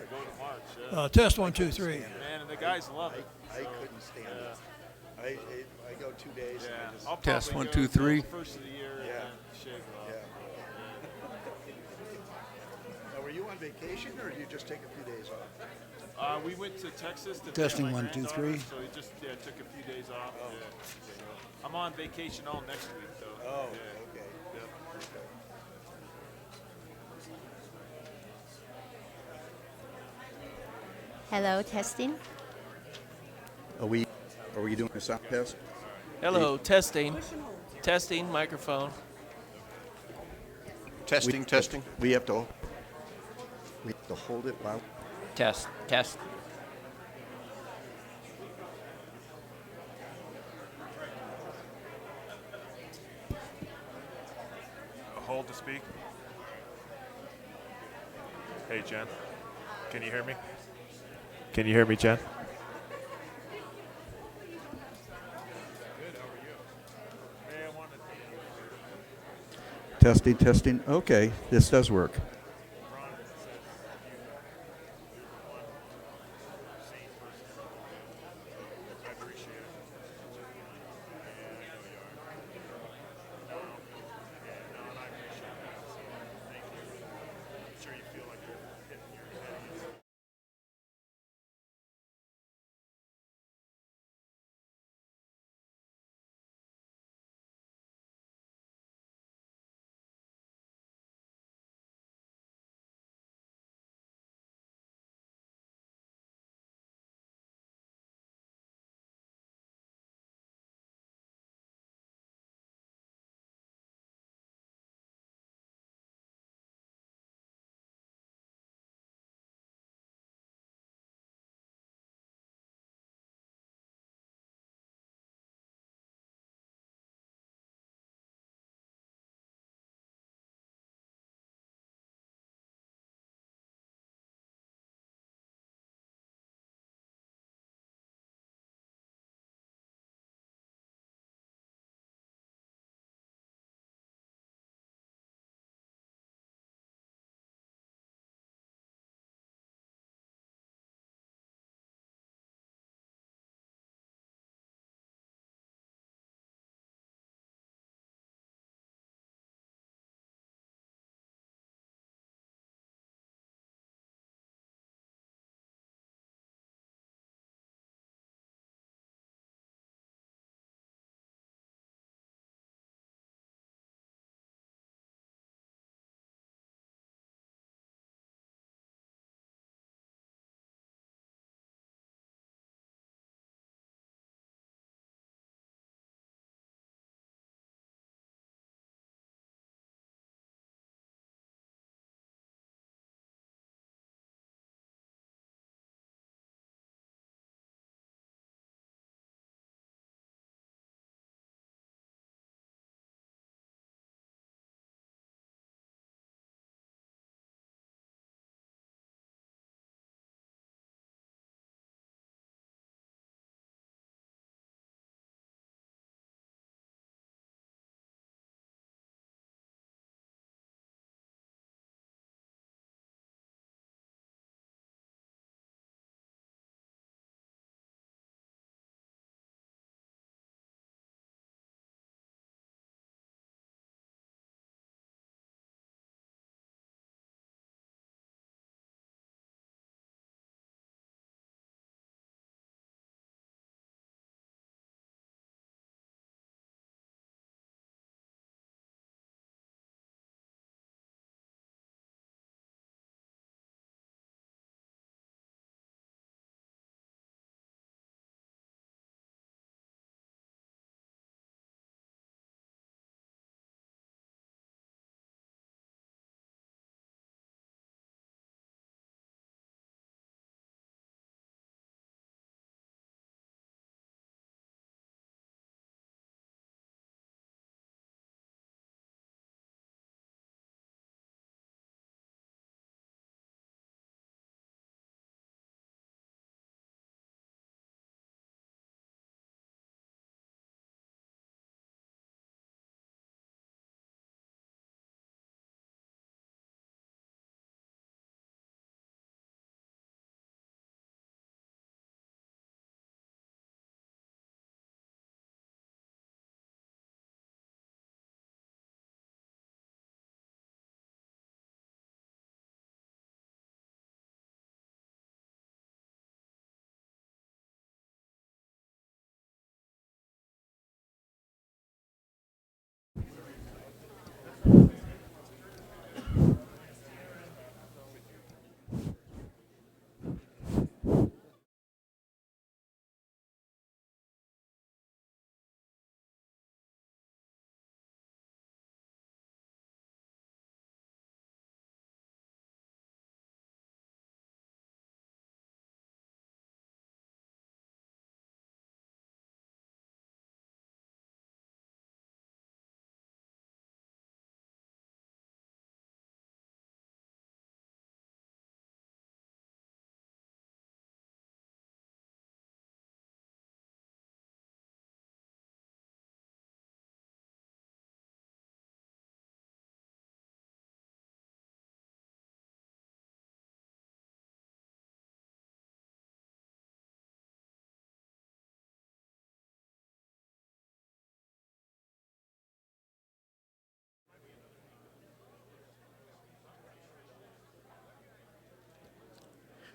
go to March. Test 1, 2, 3. Man, and the guys love it. I couldn't stand it. I go 2 days. Yeah, And I just, I'll Test, probably 1, go 2, 3. the first of the year Yeah. and then shave it off. yeah. Now, were you on vacation or did you just take a few days off? We went to Texas to Testing, visit my 1, 2, granddaughter, 3. So we just took a few days off. Yeah. So I'm on vacation all next week though. Oh, Yeah. okay. Yep. Hello, testing. Are we doing a sound test? Hello, testing. Testing, microphone. Testing, testing. We have to hold it while. Test, test. Hold to speak. Hey, Jen. Can you hear me? Can you hear me, Jen? Testing, testing. Okay, this does work.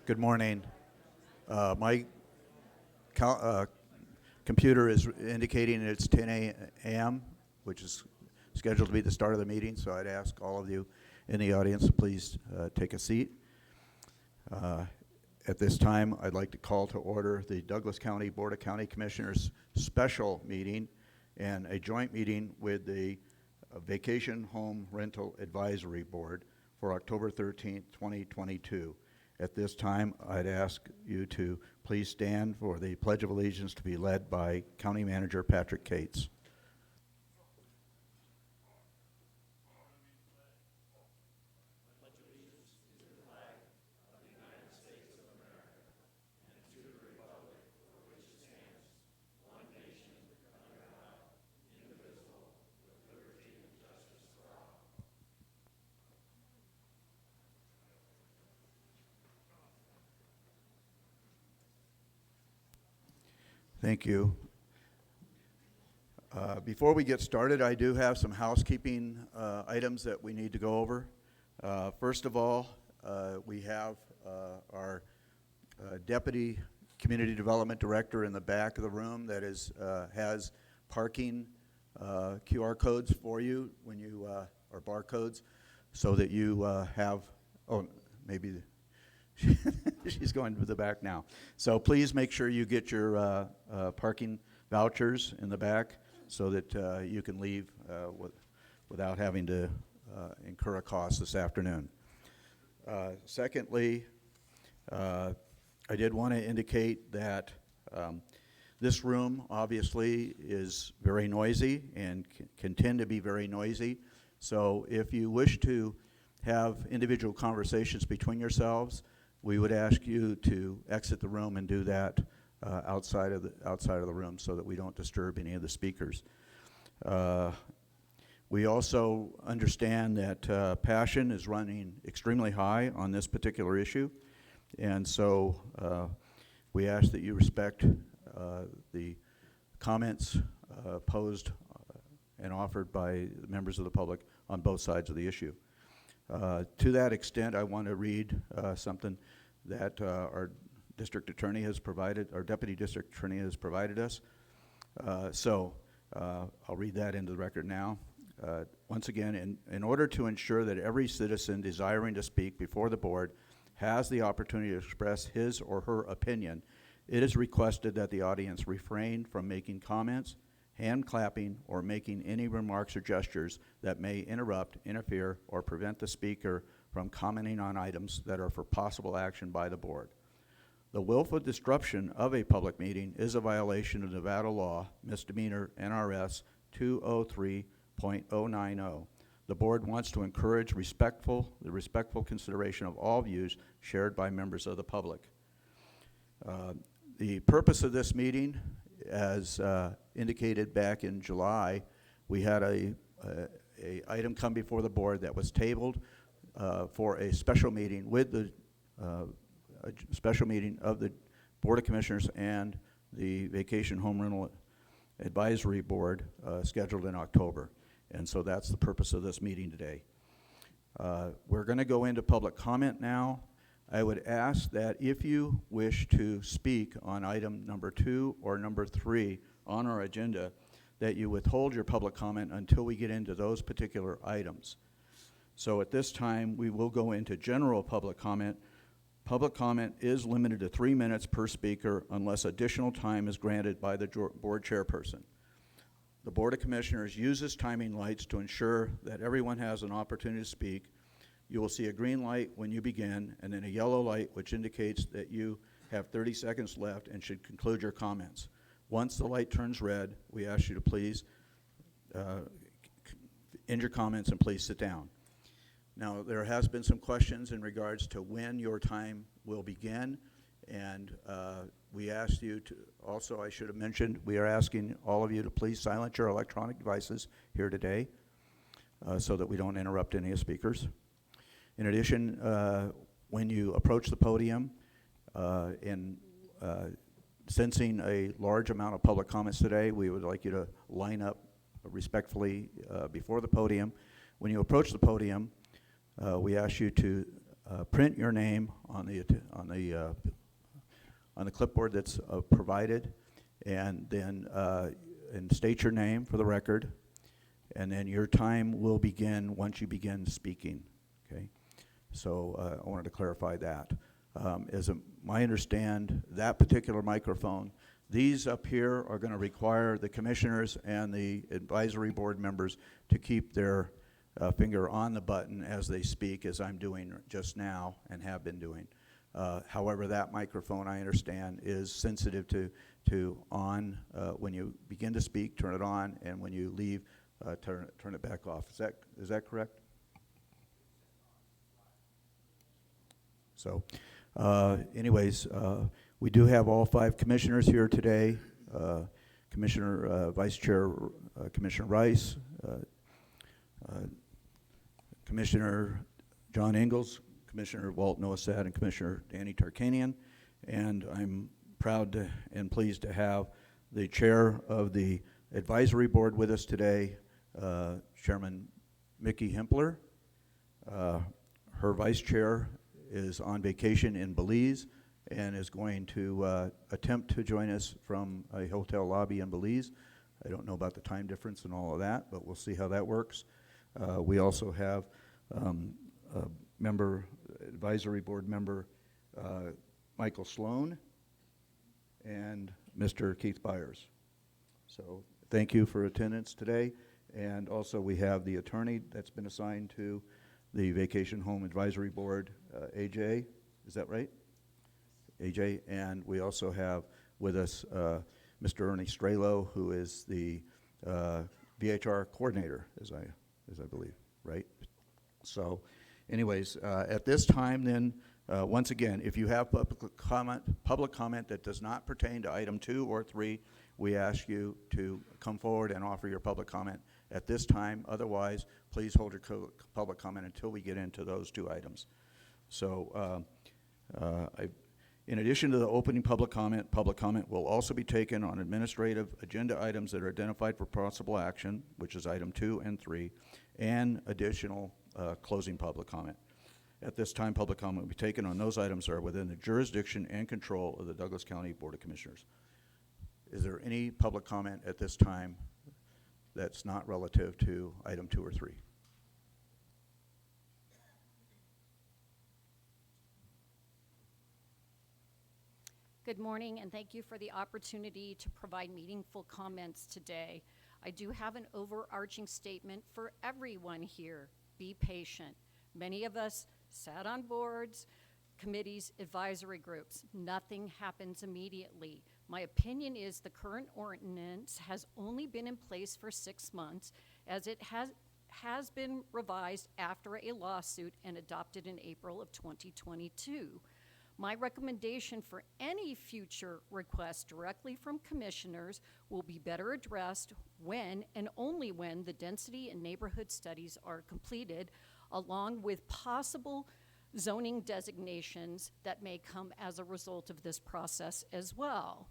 Good morning. My computer is indicating it's 10 a.m., which is scheduled to be the start of the meeting, so I'd ask all of you in the audience to please take a seat. At this time, I'd like to call to order the Douglas County Board of County Commissioners special meeting and a joint meeting with the Vacation Home Rental Advisory Board for October 13th, 2022. At this time, I'd ask you to please stand for the Pledge of Allegiance to be led by County Manager Patrick Cates. Thank you. Before we get started, I do have some housekeeping items that we need to go over. First of all, we have our Deputy Community Development Director in the back of the room that has parking QR codes for you when you, or barcodes, so that you have, oh, maybe she's going to the back now. So please make sure you get your parking vouchers in the back so that you can leave without having to incur a cost this afternoon. Secondly, I did want to indicate that this room obviously is very noisy and can tend to be very noisy. So if you wish to have individual conversations between yourselves, we would ask you to exit the room and do that outside of the room so that we don't disturb any of the speakers. We also understand that passion is running extremely high on this particular issue, and so we ask that you respect the comments posed and offered by members of the public on both sides of the issue. To that extent, I want to read something that our district attorney has provided, our deputy district attorney has provided us. I'll read that into the record now. Once again, in order to ensure that every citizen desiring to speak before the board has the opportunity to express his or her opinion, it is requested that the audience refrain from making comments, hand clapping, or making any remarks or gestures that may interrupt, interfere, or prevent the speaker from commenting on items that are for possible action by the board. The willful disruption of a public meeting is a violation of Nevada law, misdemeanor NRS 203.090. The board wants to encourage the respectful consideration of all views shared by members of the public. The purpose of this meeting, as indicated back in July, we had a item come before the board that was tabled for a special meeting with the special meeting of the Board of Commissioners and the Vacation Home Rental Advisory Board scheduled in October. And so that's the purpose of this meeting today. We're going to go into public comment now. I would ask that if you wish to speak on item number 2 or number 3 on our agenda, that you withhold your public comment until we get into those particular items. So at this time, we will go into general public comment. Public comment is limited to 3 minutes per speaker unless additional time is granted by the board chairperson. The Board of Commissioners uses timing lights to ensure that everyone has an opportunity to speak. You will see a green light when you begin, and then a yellow light which indicates that you have 30 seconds left and should conclude your comments. Once the light turns red, we ask you to please end your comments and please sit down. Now, there has been some questions in regards to when your time will begin, and we asked you to, also I should have mentioned, we are asking all of you to please silence your electronic devices here today so that we don't interrupt any of the speakers. In addition, when you approach the podium, sensing a large amount of public comments today, we would like you to line up respectfully before the podium. When you approach the podium, we ask you to print your name on the clipboard that's provided, and then and state your name for the record, and then your time will begin once you begin speaking. Okay, so I wanted to clarify that. I understand that particular microphone, these up here are going to require the commissioners and the advisory board members to keep their finger on the button as they speak, as I'm doing just now and have been doing. However, that microphone, I understand, is sensitive to on. When you begin to speak, turn it on, and when you leave, turn it back off. Is that correct? So, anyways, we do have all 5 commissioners here today. Vice Chair Commissioner Rice, Commissioner John Ingalls, Commissioner Walt Noasad, and Commissioner Danny Tarkanian. And I'm proud and pleased to have the chair of the advisory board with us today, Chairman Mickey Hempler. Her vice chair is on vacation in Belize and is going to attempt to join us from a hotel lobby in Belize. I don't know about the time difference and all of that, but we'll see how that works. We also have a advisory board member, Michael Sloan, and Mr. Keith Byers. So thank you for attendance today. And also we have the attorney that's been assigned to the Vacation Home Advisory Board, AJ, is that right? AJ, and we also have with us Mr. Ernie Strelo, who is the VHR coordinator, as I believe, right? So, anyways, at this time, then, once again, if you have public comment that does not pertain to item 2 or 3, we ask you to come forward and offer your public comment at this time. Otherwise, please hold your public comment until we get into those 2 items. So, in addition to the opening public comment will also be taken on administrative agenda items that are identified for possible action, which is item 2 and 3, and additional closing public comment. At this time, public comment will be taken on those items that are within the jurisdiction and control of the Douglas County Board of Commissioners. Is there any public comment at this time that's not relative to item 2 or 3? Good morning, and thank you for the opportunity to provide meaningful comments today. I do have an overarching statement for everyone here. Be patient. Many of us sat on boards, committees, advisory groups. Nothing happens immediately. My opinion is the current ordinance has only been in place for 6 months, as it has been revised after a lawsuit and adopted in April of 2022. My recommendation for any future requests directly from commissioners will be better addressed when and only when the density and neighborhood studies are completed, along with possible zoning designations that may come as a result of this process as well.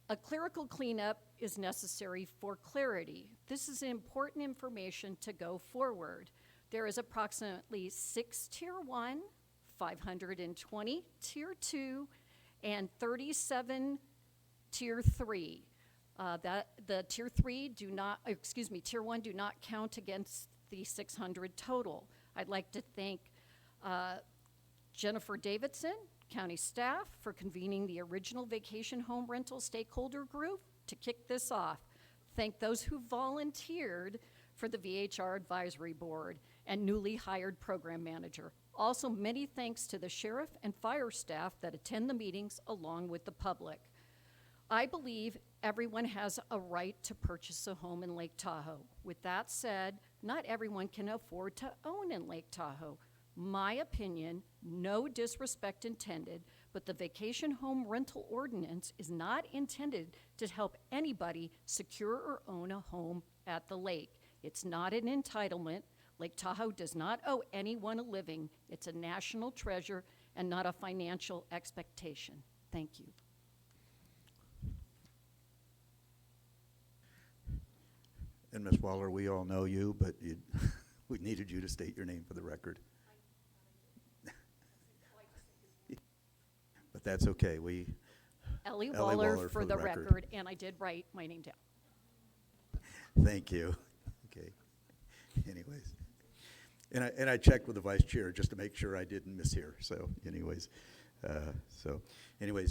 A clerical cleanup is necessary for clarity. This is important information to go forward. There is approximately 6 Tier 1, 520 Tier 2, and 37 Tier 3. The Tier 3 Tier 1 do not count against the 600 total. I'd like to thank Jennifer Davidson, county staff, for convening the original vacation home rental stakeholder group to kick this off. Thank those who volunteered for the VHR advisory board and newly hired program manager. Also, many thanks to the sheriff and fire staff that attend the meetings along with the public. I believe everyone has a right to purchase a home in Lake Tahoe. With that said, not everyone can afford to own in Lake Tahoe. My opinion, no disrespect intended, but the vacation home rental ordinance is not intended to help anybody secure or own a home at the lake. It's not an entitlement. Lake Tahoe does not owe anyone a living. It's a national treasure and not a financial expectation. Thank you. And Ms. Waller, we all know you, but we needed you to state your name for the record. if that's okay. Ellie Ellie Waller Waller for the record, and I did write my name down. Thank you. Okay. Anyways. And I checked with the vice chair just to make sure I didn't mishear. So anyways,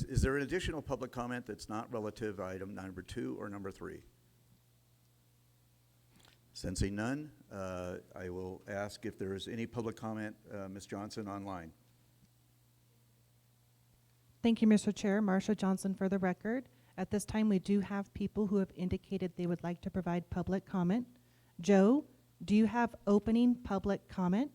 is there an additional public comment that's not relative to item number 2 or number 3? Sensing none, I will ask if there is any public comment, Ms. Johnson, online. Thank you, Mr. Chair. Marsha Johnson for the record. At this time, we do have people who have indicated they would like to provide public comment. Joe, do you have opening public comment?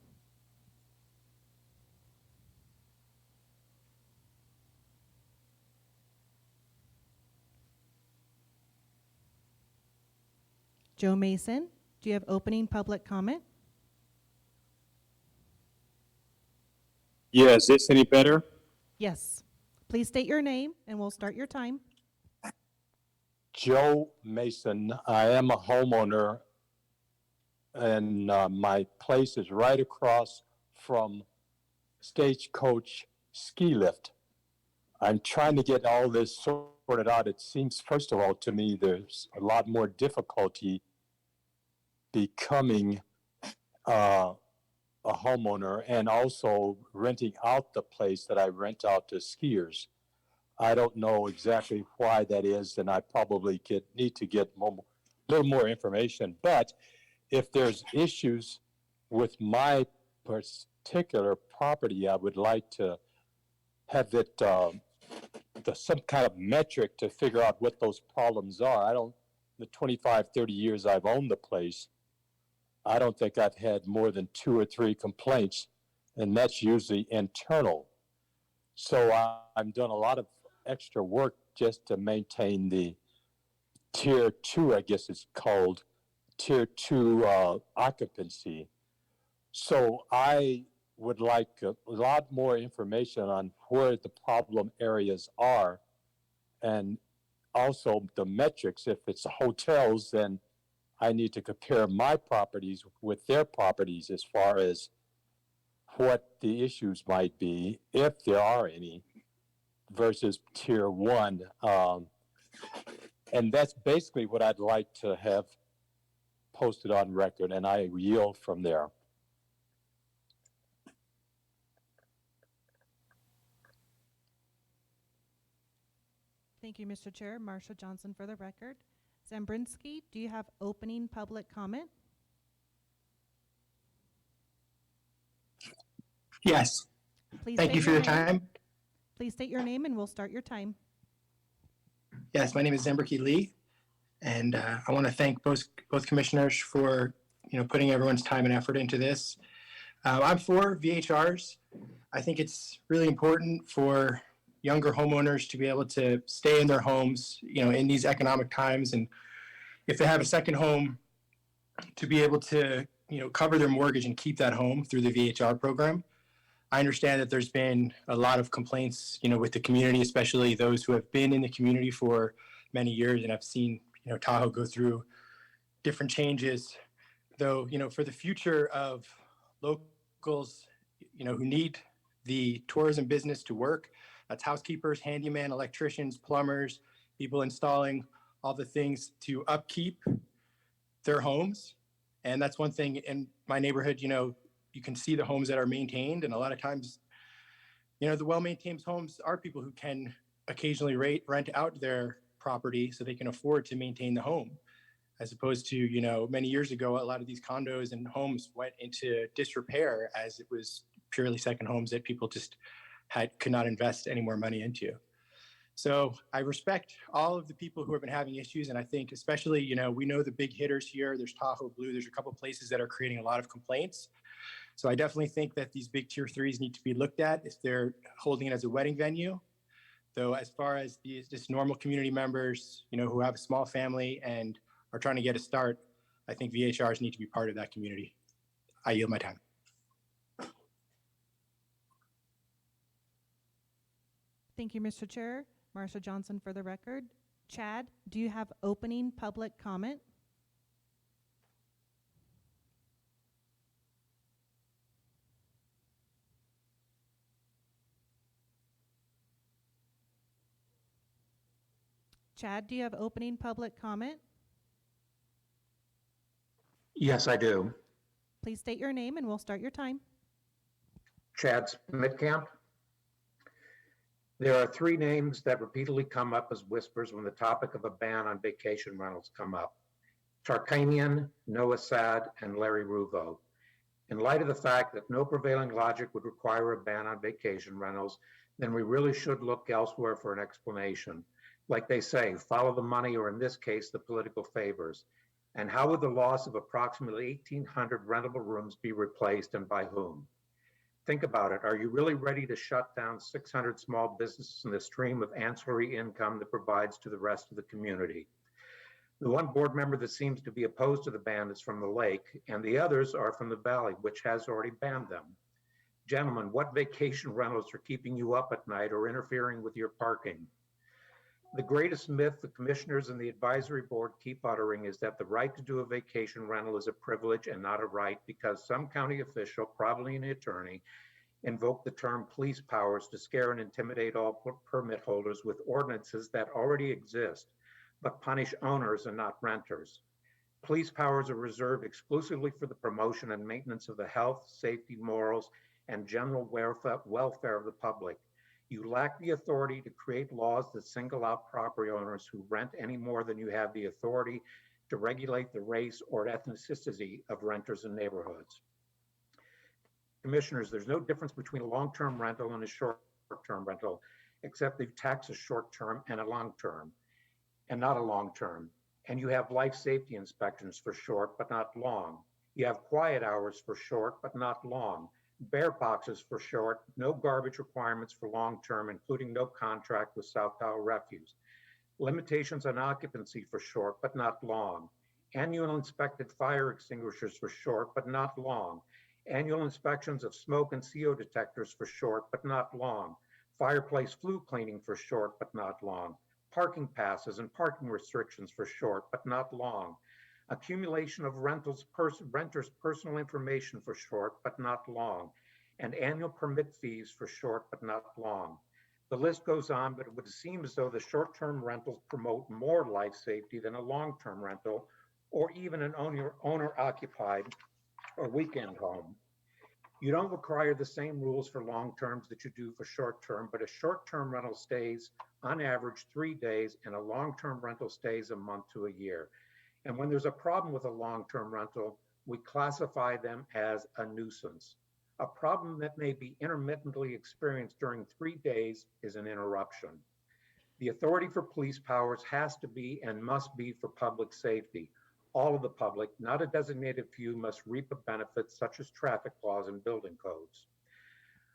Joe Mason, do you have opening public comment? Yeah, is this any better? Yes. Please state your name and we'll start your time. Joe Mason. I am a homeowner, and my place is right across from Stagecoach Ski Lift. I'm trying to get all this sorted out. It seems, first of all, to me, there's a lot more difficulty becoming a homeowner and also renting out the place that I rent out to skiers. I don't know exactly why that is, and I probably need to get a little more information. But if there's issues with my particular property, I would like to have it some kind of metric to figure out what those problems are. The 25, 30 years I've owned the place, I don't think I've had more than 2 or 3 complaints, and that's usually internal. So I'm doing a lot of extra work just to maintain the tier 2, I guess it's called, tier 2 occupancy. So I would like a lot more information on where the problem areas are, and also the metrics. If it's hotels, then I need to compare my properties with their properties as far as what the issues might be, if there are any, versus tier 1. And that's basically what I'd like to have posted on record, and I yield from there. Thank you, Mr. Chair. Marsha Johnson for the record. Zambrinsky, do you have opening public comment? Yes. Please Thank you for your time. Please state your name and we'll start your time. Yes, my name is Zemberke Lee, and I want to thank both commissioners for putting everyone's time and effort into this. I'm for VHRs. I think it's really important for younger homeowners to be able to stay in their homes, in these economic times, and if they have a second home, to be able to cover their mortgage and keep that home through the VHR program. I understand that there's been a lot of complaints, with the community, especially those who have been in the community for many years and have seen, Tahoe go through different changes. Though, for the future of locals, who need the tourism business to work, that's housekeepers, handyman, electricians, plumbers, people installing all the things to upkeep their homes. And that's one thing in my neighborhood, you can see the homes that are maintained, and a lot of times, the well-maintained homes are people who can occasionally rent out their property so they can afford to maintain the home, as opposed to, many years ago, a lot of these condos and homes went into disrepair as it was purely second homes that people just could not invest any more money into. So I respect all of the people who have been having issues, and I think especially, we know the big hitters here. There's Tahoe Blue. There's a couple of places that are creating a lot of complaints. So I definitely think that these big tier 3s need to be looked at if they're holding it as a wedding venue. Though as far as these just normal community members, who have a small family and are trying to get a start, I think VHRs need to be part of that community. I yield my time. Thank you, Mr. Chair. Marsha Johnson for the record. Chad, do you have opening public comment? Chad, do you have opening public comment? Yes, I do. Please state your name and we'll start your time. Chad Smitkamp. There are three names that repeatedly come up as whispers when the topic of a ban on vacation rentals come up. Tarkanian, Noah Sad, and Larry Ruvo. In light of the fact that no prevailing logic would require a ban on vacation rentals, then we really should look elsewhere for an explanation. Like they say, follow the money, or in this case, the political favors. And how would the loss of approximately 1,800 rentable rooms be replaced, and by whom? Think about it. Are you really ready to shut down 600 small businesses in the stream of ancillary income that provides to the rest of the community? The one board member that seems to be opposed to the ban is from the lake, and the others are from the valley, which has already banned them. Gentlemen, what vacation rentals are keeping you up at night or interfering with your parking? The greatest myth the commissioners and the advisory board keep uttering is that the right to do a vacation rental is a privilege and not a right, because some county official, probably an attorney, invoked the term police powers to scare and intimidate all permit holders with ordinances that already exist, but punish owners and not renters. Police powers are reserved exclusively for the promotion and maintenance of the health, safety, morals, and general welfare of the public. You lack the authority to create laws that single out property owners who rent any more than you have the authority to regulate the race or ethnicity of renters in neighborhoods. Commissioners, there's no difference between a long-term rental and a short-term rental, except they tax a short-term and a long-term, and not a long-term. And you have life safety inspections for short, but not long. You have quiet hours for short, but not long. Bear boxes for short, no garbage requirements for long-term, including no contract with South Powell Refuse. Limitations on occupancy for short, but not long. Annual inspected fire extinguishers for short, but not long. Annual inspections of smoke and CO detectors for short, but not long. Fireplace flue cleaning for short, but not long. Parking passes and parking restrictions for short, but not long. Accumulation of renters' personal information for short, but not long. And annual permit fees for short, but not long. The list goes on, but it would seem as though the short-term rentals promote more life safety than a long-term rental, or even an owner-occupied or weekend home. You don't require the same rules for long terms that you do for short term, but a short term rental stays on average 3 days, and a long term rental stays a month to a year. And when there's a problem with a long term rental, we classify them as a nuisance. A problem that may be intermittently experienced during 3 days is an interruption. The authority for police powers has to be and must be for public safety. All of the public, not a designated few, must reap the benefits such as traffic laws and building codes.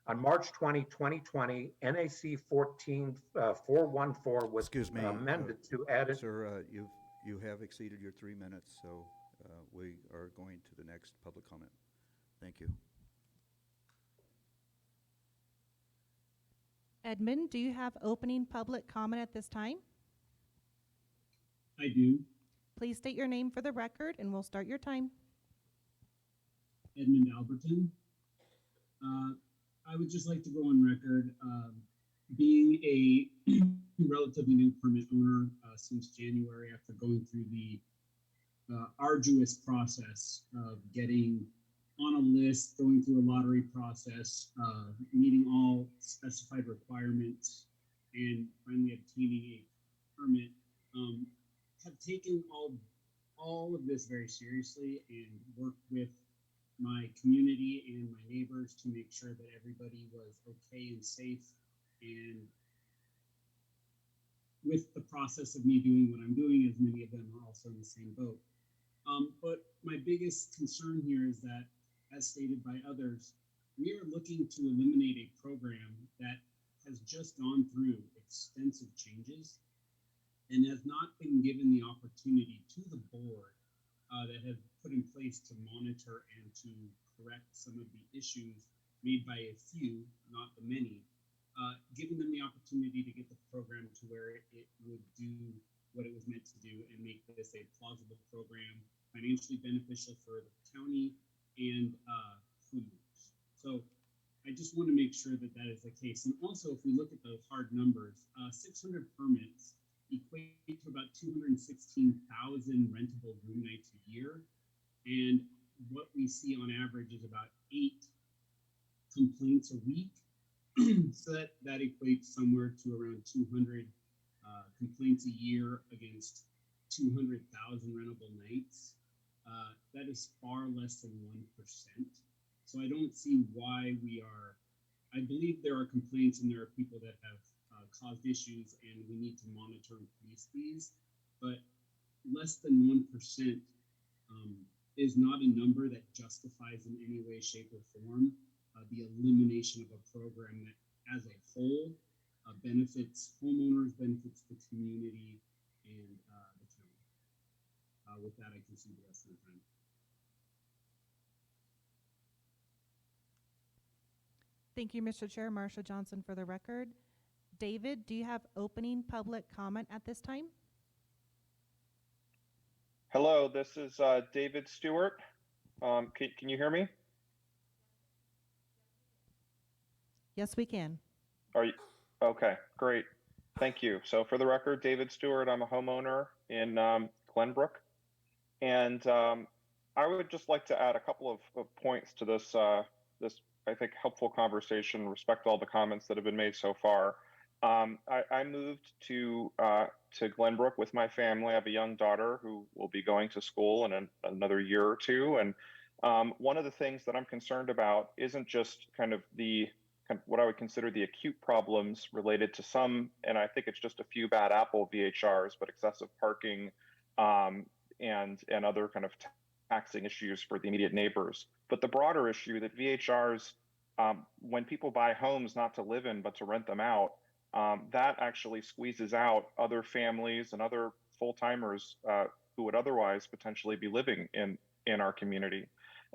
On March 20, 2020, NAC 14414 was amended to add it. Sir, you have exceeded your 3 minutes, so we are going to the next public comment. Thank you. Edmund, do you have opening public comment at this time? I do. Please state your name for the record and we'll start your time. Edmund Alberton. I would just like to go on record, being a relatively new permit owner since January, after going through the arduous process of getting on a list, going through a lottery process, meeting all specified requirements, and finally obtaining a permit. Have taken all of this very seriously and worked with my community and my neighbors to make sure that everybody was okay and safe, and with the process of me doing what I'm doing, as many of them are also in the same boat. But my biggest concern here is that, as stated by others, we are looking to eliminate a program that has just gone through extensive changes and has not been given the opportunity to the board that have put in place to monitor and to correct some of the issues made by a few, not the many, giving them the opportunity to get the program to where it would do what it was meant to do and make this a plausible program, financially beneficial for the county and homeowners. So I just want to make sure that that is the case. And also, if we look at the hard numbers, 600 permits equate to about 216,000 rentable room nights a year. And what we see on average is about 8 complaints a week. So that equates somewhere to around 200 complaints a year against 200,000 rentable nights. That is far less than 1%. So I don't see why I believe there are complaints and there are people that have caused issues and we need to monitor and police these, but less than 1% is not a number that justifies in any way, shape, or form the elimination of a program that as a whole benefits homeowners, benefits the community, and the county. With that, I can see the rest of the time. Thank you, Mr. Chair. Marsha Johnson for the record. David, do you have opening public comment at this time? Hello, this is David Stewart. Can you hear me? Yes, we can. Are you? Okay, great. Thank you. So for the record, David Stewart, I'm a homeowner in Glenbrook. And I would just like to add a couple of points to this, I think, helpful conversation, respect all the comments that have been made so far. I moved to Glenbrook with my family. I have a young daughter who will be going to school in another year or two. And one of the things that I'm concerned about isn't just kind of what I would consider the acute problems related to some, and I think it's just a few bad apple VHRs, but excessive parking and other kind of taxing issues for the immediate neighbors. But the broader issue that VHRs, when people buy homes not to live in, but to rent them out, that actually squeezes out other families and other full-timers who would otherwise potentially be living in our community.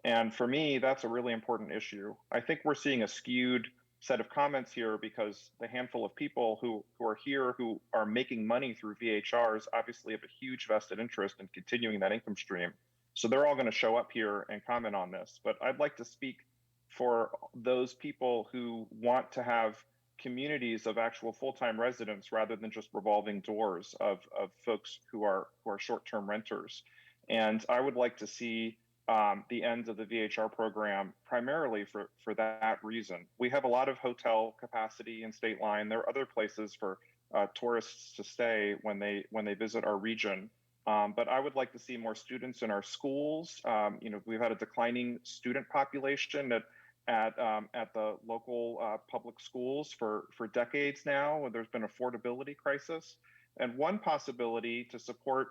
And for me, that's a really important issue. I think we're seeing a skewed set of comments here because the handful of people who are here who are making money through VHRs obviously have a huge vested interest in continuing that income stream. So they're all going to show up here and comment on this. But I'd like to speak for those people who want to have communities of actual full-time residents rather than just revolving doors of folks who are short-term renters. And I would like to see the end of the VHR program primarily for that reason. We have a lot of hotel capacity in State Line. There are other places for tourists to stay when they visit our region. But I would like to see more students in our schools. We've had a declining student population at the local public schools for decades now. There's been an affordability crisis. And one possibility to support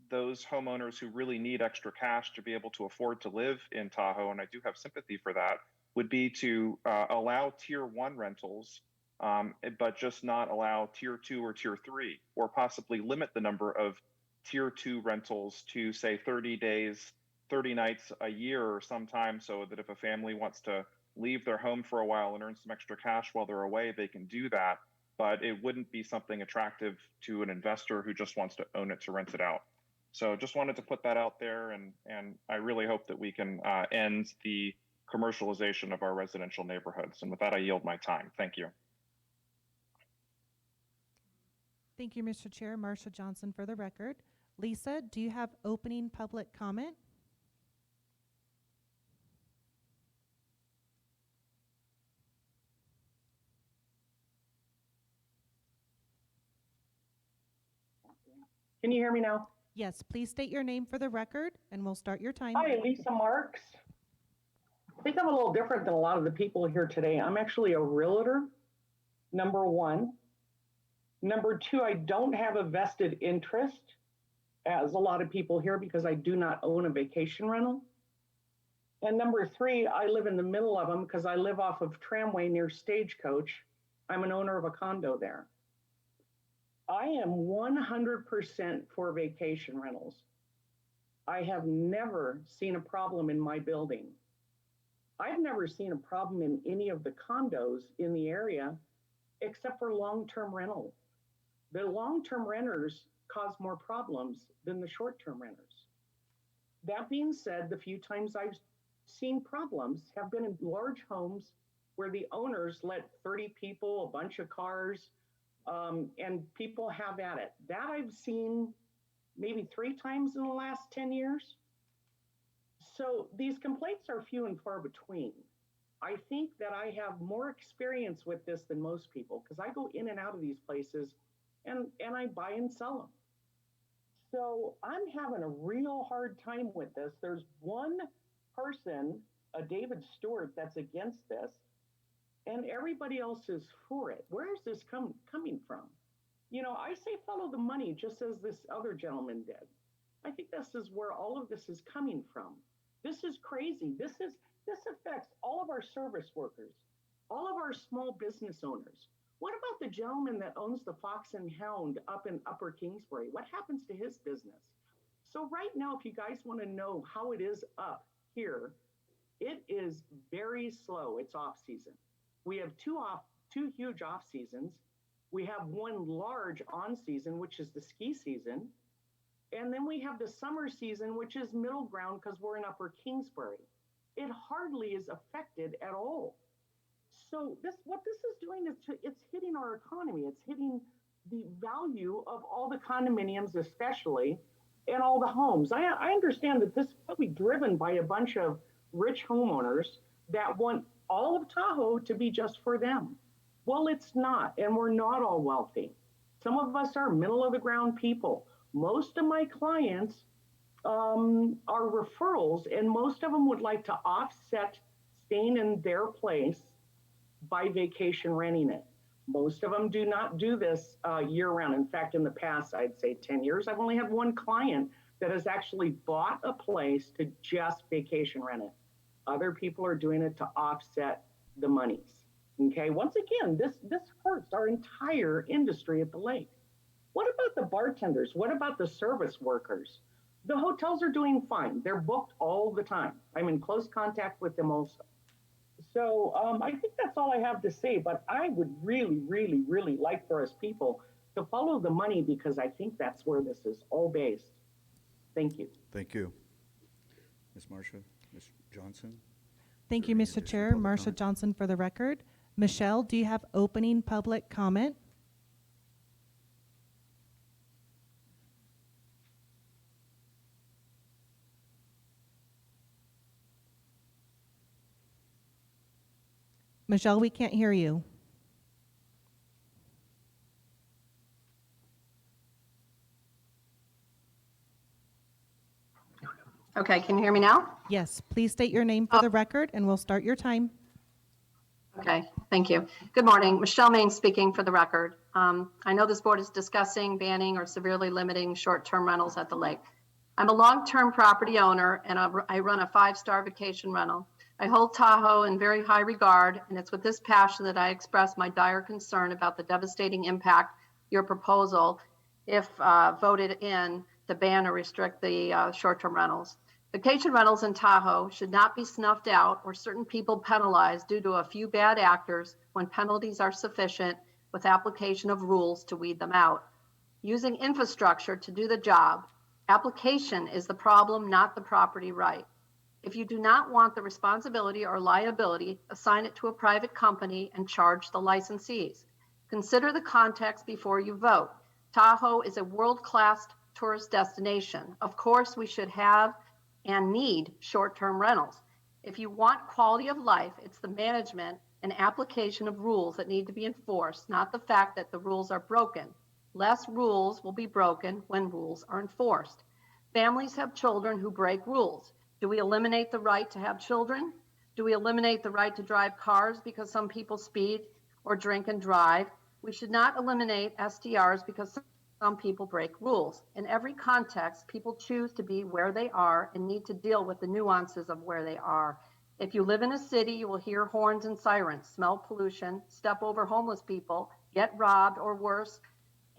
those homeowners who really need extra cash to be able to afford to live in Tahoe, and I do have sympathy for that, would be to allow tier 1 rentals, but just not allow tier 2 or tier 3, or possibly limit the number of tier 2 rentals to say 30 days, 30 nights a year or sometime, so that if a family wants to leave their home for a while and earn some extra cash while they're away, they can do that. But it wouldn't be something attractive to an investor who just wants to own it to rent it out. So just wanted to put that out there, and I really hope that we can end the commercialization of our residential neighborhoods. And with that, I yield my time. Thank you. Thank you, Mr. Chair. Marsha Johnson for the record. Lisa, do you have opening public comment? Can you hear me now? Yes, please state your name for the record, and we'll start your time. Hi, Lisa Marks. I think I'm a little different than a lot of the people here today. I'm actually a realtor, number one. Number two, I don't have a vested interest, as a lot of people here, because I do not own a vacation rental. And number three, I live in the middle of them because I live off of Tramway near Stagecoach. I'm an owner of a condo there. I am 100% for vacation rentals. I have never seen a problem in my building. I've never seen a problem in any of the condos in the area, except for long-term rental. The long-term renters cause more problems than the short-term renters. That being said, the few times I've seen problems have been in large homes where the owners let 30 people, a bunch of cars, and people have at it. That I've seen maybe 3 times in the last 10 years. So these complaints are few and far between. I think that I have more experience with this than most people because I go in and out of these places and I buy and sell them. So I'm having a real hard time with this. There's one person, a David Stewart, that's against this, and everybody else is for it. Where is this coming from? You know, I say follow the money, just as this other gentleman did. I think this is where all of this is coming from. This is crazy. This affects all of our service workers, all of our small business owners. What about the gentleman that owns the Fox and Hound up in Upper Kingsbury? What happens to his business? So right now, if you guys want to know how it is up here, it is very slow. It's off season. We have two huge off seasons. We have one large on season, which is the ski season. And then we have the summer season, which is middle ground because we're in Upper Kingsbury. It hardly is affected at all. So what this is doing is it's hitting our economy. It's hitting the value of all the condominiums, especially, and all the homes. I understand that this is probably driven by a bunch of rich homeowners that want all of Tahoe to be just for them. Well, it's not, and we're not all wealthy. Some of us are middle of the ground people. Most of my clients are referrals, and most of them would like to offset staying in their place by vacation renting it. Most of them do not do this year round. In fact, in the past, I'd say 10 years, I've only had one client that has actually bought a place to just vacation rent it. Other people are doing it to offset the monies. Okay, once again, this hurts our entire industry at the lake. What about the bartenders? What about the service workers? The hotels are doing fine. They're booked all the time. I'm in close contact with them also. So I think that's all I have to say, but I would really, really, really like for us people to follow the money because I think that's where this is all based. Thank you. Thank you. Ms. Marcia, Ms. Johnson? Thank you, Mr. Chair. Marcia Johnson for the record. Michelle, do you have opening public comment? Michelle, we can't hear you. Okay, can you hear me now? Yes, please state your name for the record and we'll start your time. Okay, thank you. Good morning. Michelle Main speaking for the record. I know this board is discussing banning or severely limiting short-term rentals at the lake. I'm a long-term property owner and I run a 5-star vacation rental. I hold Tahoe in very high regard, and it's with this passion that I express my dire concern about the devastating impact your proposal, if voted in, to ban or restrict the short-term rentals. Vacation rentals in Tahoe should not be snuffed out or certain people penalized due to a few bad actors when penalties are sufficient with application of rules to weed them out. Using infrastructure to do the job, application is the problem, not the property right. If you do not want the responsibility or liability, assign it to a private company and charge the licensees. Consider the context before you vote. Tahoe is a world-class tourist destination. Of course, we should have and need short-term rentals. If you want quality of life, it's the management and application of rules that need to be enforced, not the fact that the rules are broken. Less rules will be broken when rules are enforced. Families have children who break rules. Do we eliminate the right to have children? Do we eliminate the right to drive cars because some people speed or drink and drive? We should not eliminate STRs because some people break rules. In every context, people choose to be where they are and need to deal with the nuances of where they are. If you live in a city, you will hear horns and sirens, smell pollution, step over homeless people, get robbed or worse,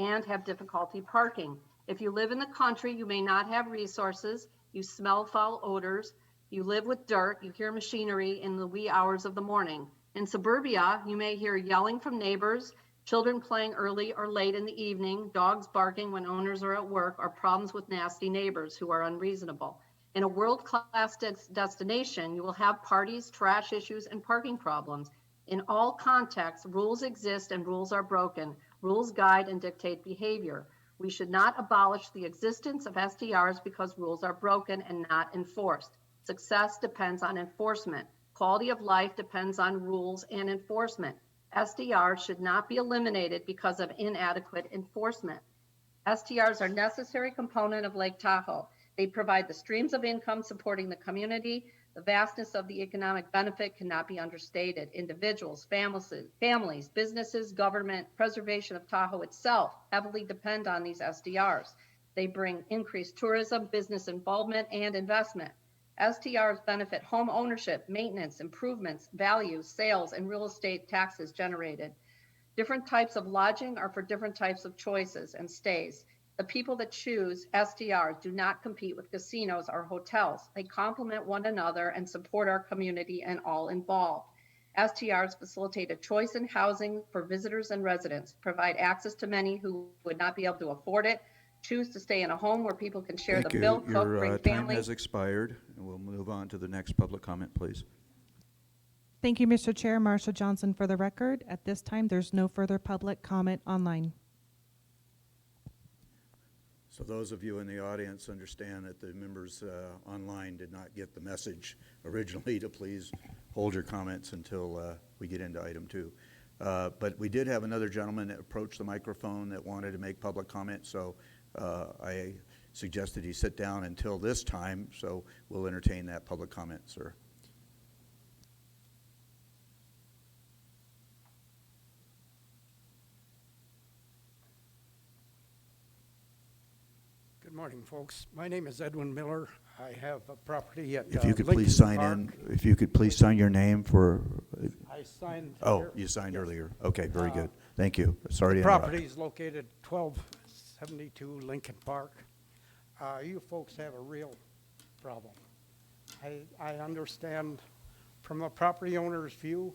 and have difficulty parking. If you live in the country, you may not have resources, you smell foul odors, you live with dirt, you hear machinery in the wee hours of the morning. In suburbia, you may hear yelling from neighbors, children playing early or late in the evening, dogs barking when owners are at work, or problems with nasty neighbors who are unreasonable. In a world-class destination, you will have parties, trash issues, and parking problems. In all contexts, rules exist and rules are broken. Rules guide and dictate behavior. We should not abolish the existence of STRs because rules are broken and not enforced. Success depends on enforcement. Quality of life depends on rules and enforcement. STRs should not be eliminated because of inadequate enforcement. STRs are a necessary component of Lake Tahoe. They provide the streams of income supporting the community. The vastness of the economic benefit cannot be understated. Individuals, families, businesses, government, preservation of Tahoe itself heavily depend on these STRs. They bring increased tourism, business involvement, and investment. STRs benefit home ownership, maintenance, improvements, values, sales, and real estate taxes generated. Different types of lodging are for different types of choices and stays. The people that choose STRs do not compete with casinos or hotels. They complement one another and support our community and all involved. STRs facilitate a choice in housing for visitors and residents, provide access to many who would not be able to afford it, choose to stay in a home where people can share Thank the you. bill, cook, Your bring time family. has expired, and we'll move on to the next public comment, please. Thank you, Mr. Chair. Marsha Johnson for the record. At this time, there's no further public comment online. So those of you in the audience understand that the members online did not get the message originally to please hold your comments until we get into item 2. But we did have another gentleman that approached the microphone that wanted to make public comment, so I suggested he sit down until this time, so we'll entertain that public comment, sir. Good morning, folks. My name is Edwin Miller. I have a property at If you could Lincoln please sign Park. in, if you could please sign your name for. I signed. Oh, here. you signed Yes. earlier. Okay, very good. Thank you. Sorry to interrupt. Property is located 1272 Lincoln Park. You folks have a real problem. I understand from the property owner's view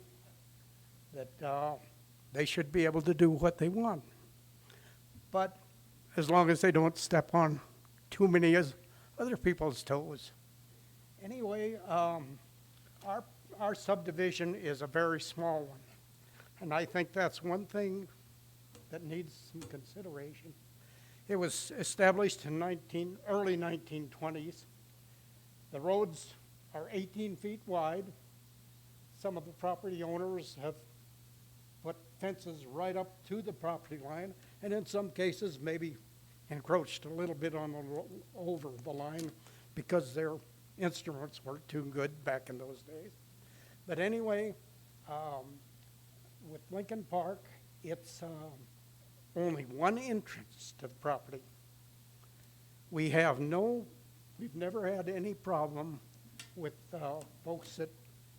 that they should be able to do what they want. But as long as they don't step on too many other people's toes. Anyway, our subdivision is a very small one. And I think that's one thing that needs some consideration. It was established in early 1920s. The roads are 18 feet wide. Some of the property owners have put fences right up to the property line, and in some cases maybe encroached a little bit on over the line because their instruments weren't too good back in those days. But anyway, with Lincoln Park, it's only one entrance to the property. We've never had any problem with folks that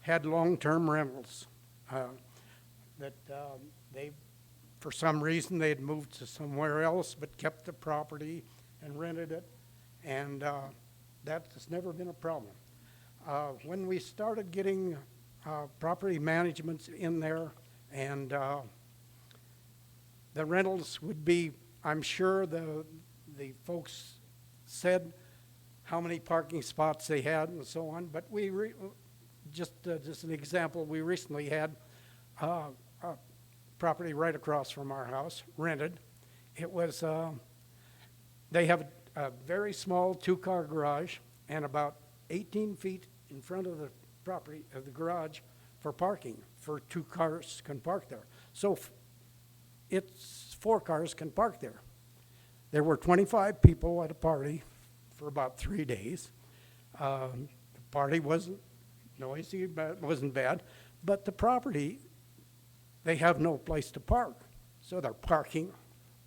had long-term rentals. For some reason, they had moved to somewhere else but kept the property and rented it, and that has never been a problem. When we started getting property managements in there, and the rentals would be, I'm sure the folks said how many parking spots they had and so on, but just an example, we recently had property right across from our house, rented. It was, they have a very small 2-car garage and about 18 feet in front of the property, of the garage, for parking, for 2 cars can park there. So it's 4 cars can park there. There were 25 people at a party for about 3 days. The party wasn't noisy, but it wasn't bad, but the property, they have no place to park. So they're parking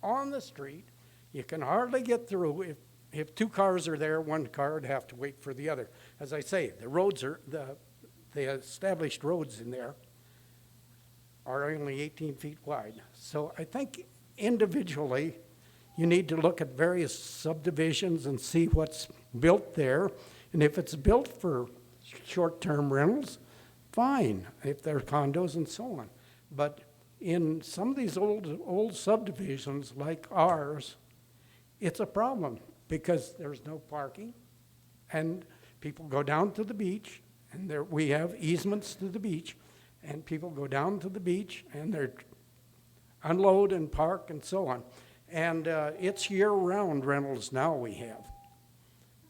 on the street. You can hardly get through. If 2 cars are there, 1 car would have to wait for the other. As I say, the roads are, the established roads in there are only 18 feet wide. So I think individually, you need to look at various subdivisions and see what's built there. And if it's built for short-term rentals, fine, if they're condos and so on. But in some of these old subdivisions like ours, it's a problem because there's no parking and people go down to the beach, and we have easements to the beach, and people go down to the beach and they're unload and park and so on. And it's year-round rentals now we have.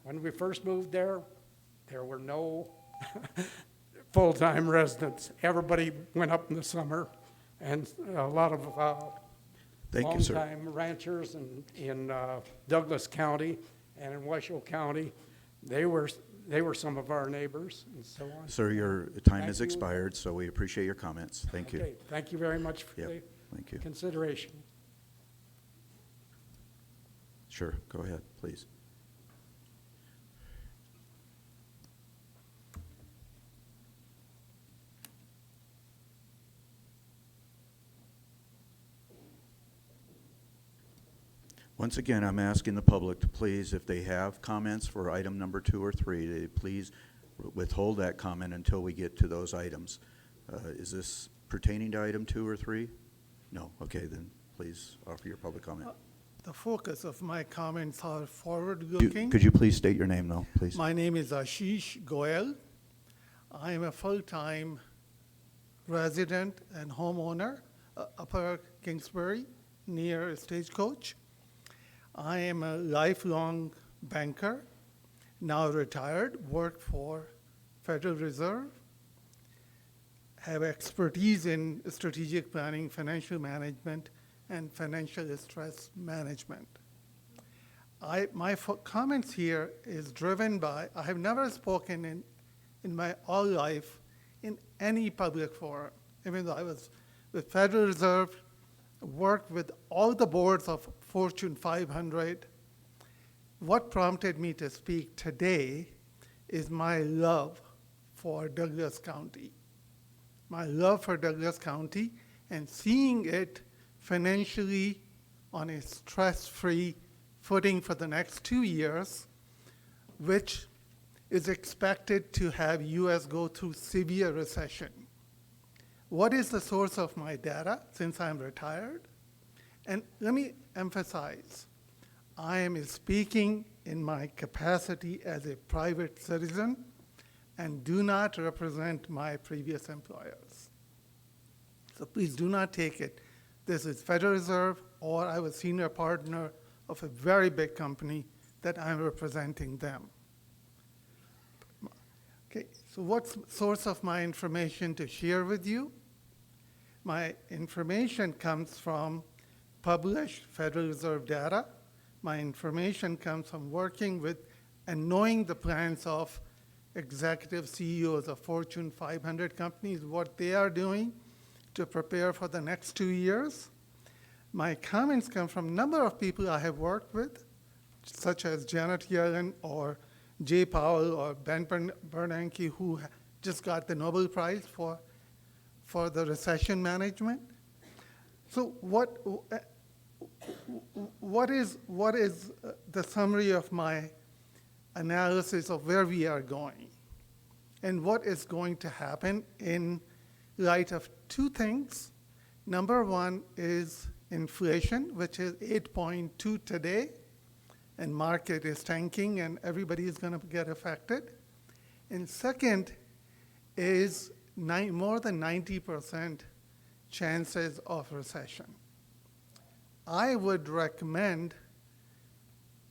When we first moved there were no full-time residents. Everybody went up in the summer, and a lot of Thank you, sir. long-time ranchers in Douglas County and in Washoe County, they were some of our neighbors and so on. Sir, your time Thank has you. expired, so we appreciate your comments. Thank you. Okay, thank you very much for Yep, the thank you. consideration. Sure, go ahead, please. Once again, I'm asking the public to please, if they have comments for item number 2 or 3, they please withhold that comment until we get to those items. Is this pertaining to item 2 or 3? No, okay, then please offer your public comment. The focus of my comments are forward-looking. Could you please state your name, though, please? My name is Ashish Goel. I am a full-time resident and homeowner, Upper Kingsbury, near Stagecoach. I am a lifelong banker, now retired, worked for Federal Reserve, have expertise in strategic planning, financial management, and financial stress management. My comments here is driven by, I have never spoken in my all life in any public forum, even though I was with Federal Reserve, worked with all the boards of Fortune 500. What prompted me to speak today is my love for Douglas County. My love for Douglas County and seeing it financially on a stress-free footing for the next 2 years, which is expected to have US go through severe recession. What is the source of my data since I'm retired? And let me emphasize, I am speaking in my capacity as a private citizen and do not represent my previous employers. So please do not take it. This is Federal Reserve, or I was senior partner of a very big company that I'm representing them. Okay, so what's the source of my information to share with you? My information comes from published Federal Reserve data. My information comes from working with and knowing the plans of executive CEOs of Fortune 500 companies, what they are doing to prepare for the next 2 years. My comments come from a number of people I have worked with, such as Janet Yellen or Jay Powell or Ben Bernanke, who just got the Nobel Prize for the recession management. So what is the summary of my analysis of where we are going and what is going to happen in light of two things? Number one is inflation, which is 8.2 today, and market is tanking and everybody is going to get affected. And second is more than 90% chances of recession. I would recommend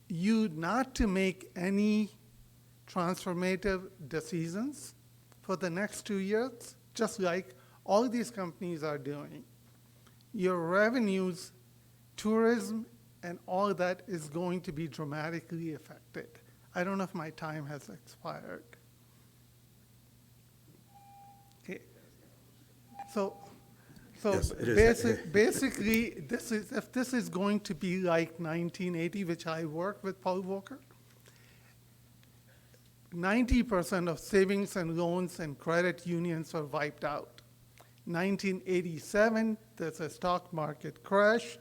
you not to make any transformative decisions for the next 2 years, just like all these companies are doing. Your revenues, tourism, and all that is going to be dramatically affected. I don't know if my time has expired. Okay. So Yes, it is. basically, if this is going to be like 1980, which I worked with Paul Volcker, 90% of savings and loans and credit unions were wiped out. 1987, there's a stock market crash.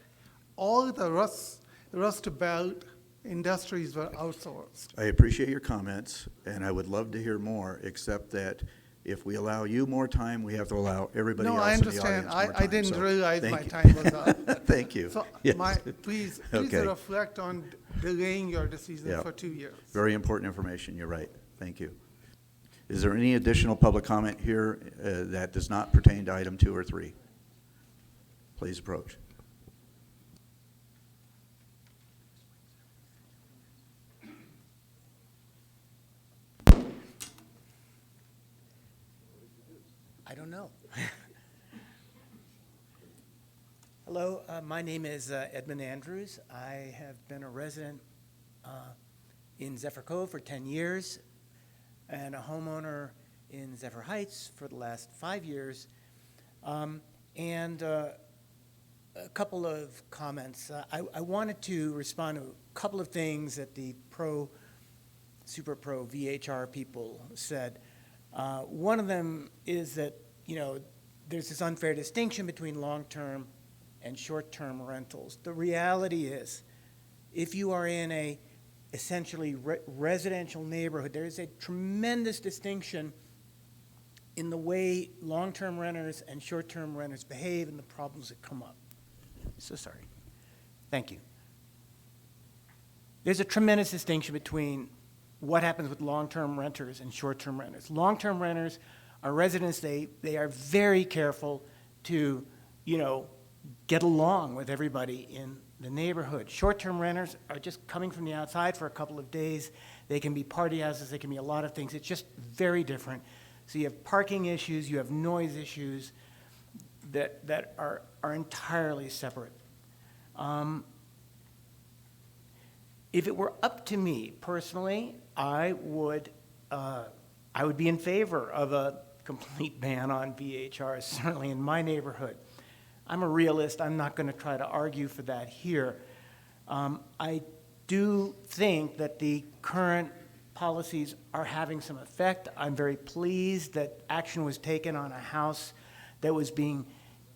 All the Rust Belt industries were outsourced. I appreciate your comments, and I would love to hear more, except that if we allow you more time, we have to allow everybody else in the audience more time. No, I understand. I didn't realize my you. time was up. Thank you. So Yes. please Okay. reflect on delaying your decision Yeah. for 2 years. Very important information, you're right. Thank you. Is there any additional public comment here that does not pertain to item 2 or 3? Please approach. Hello, my name is Edmund Andrews. I have been a resident in Zephyr Cove for 10 years and a homeowner in Zephyr Heights for the last 5 years. A couple of comments. I wanted to respond to a couple of things that the Super Pro VHR people said. One of them is that, you know, there's this unfair distinction between long-term and short-term rentals. The reality is, if you are in a essentially residential neighborhood, there is a tremendous distinction in the way long-term renters and short-term renters behave and the problems that come up. So sorry. Thank you. There's a tremendous distinction between what happens with long-term renters and short-term renters. Long-term renters are residents, they are very careful to, you know, get along with everybody in the neighborhood. Short-term renters are just coming from the outside for a couple of days. They can be party houses, they can be a lot of things. It's just very different. So you have parking issues, you have noise issues that are entirely separate. If it were up to me personally, I would be in favor of a complete ban on VHRs, certainly in my neighborhood. I'm a realist. I'm not going to try to argue for that here. I do think that the current policies are having some effect. I'm very pleased that action was taken on a house that was being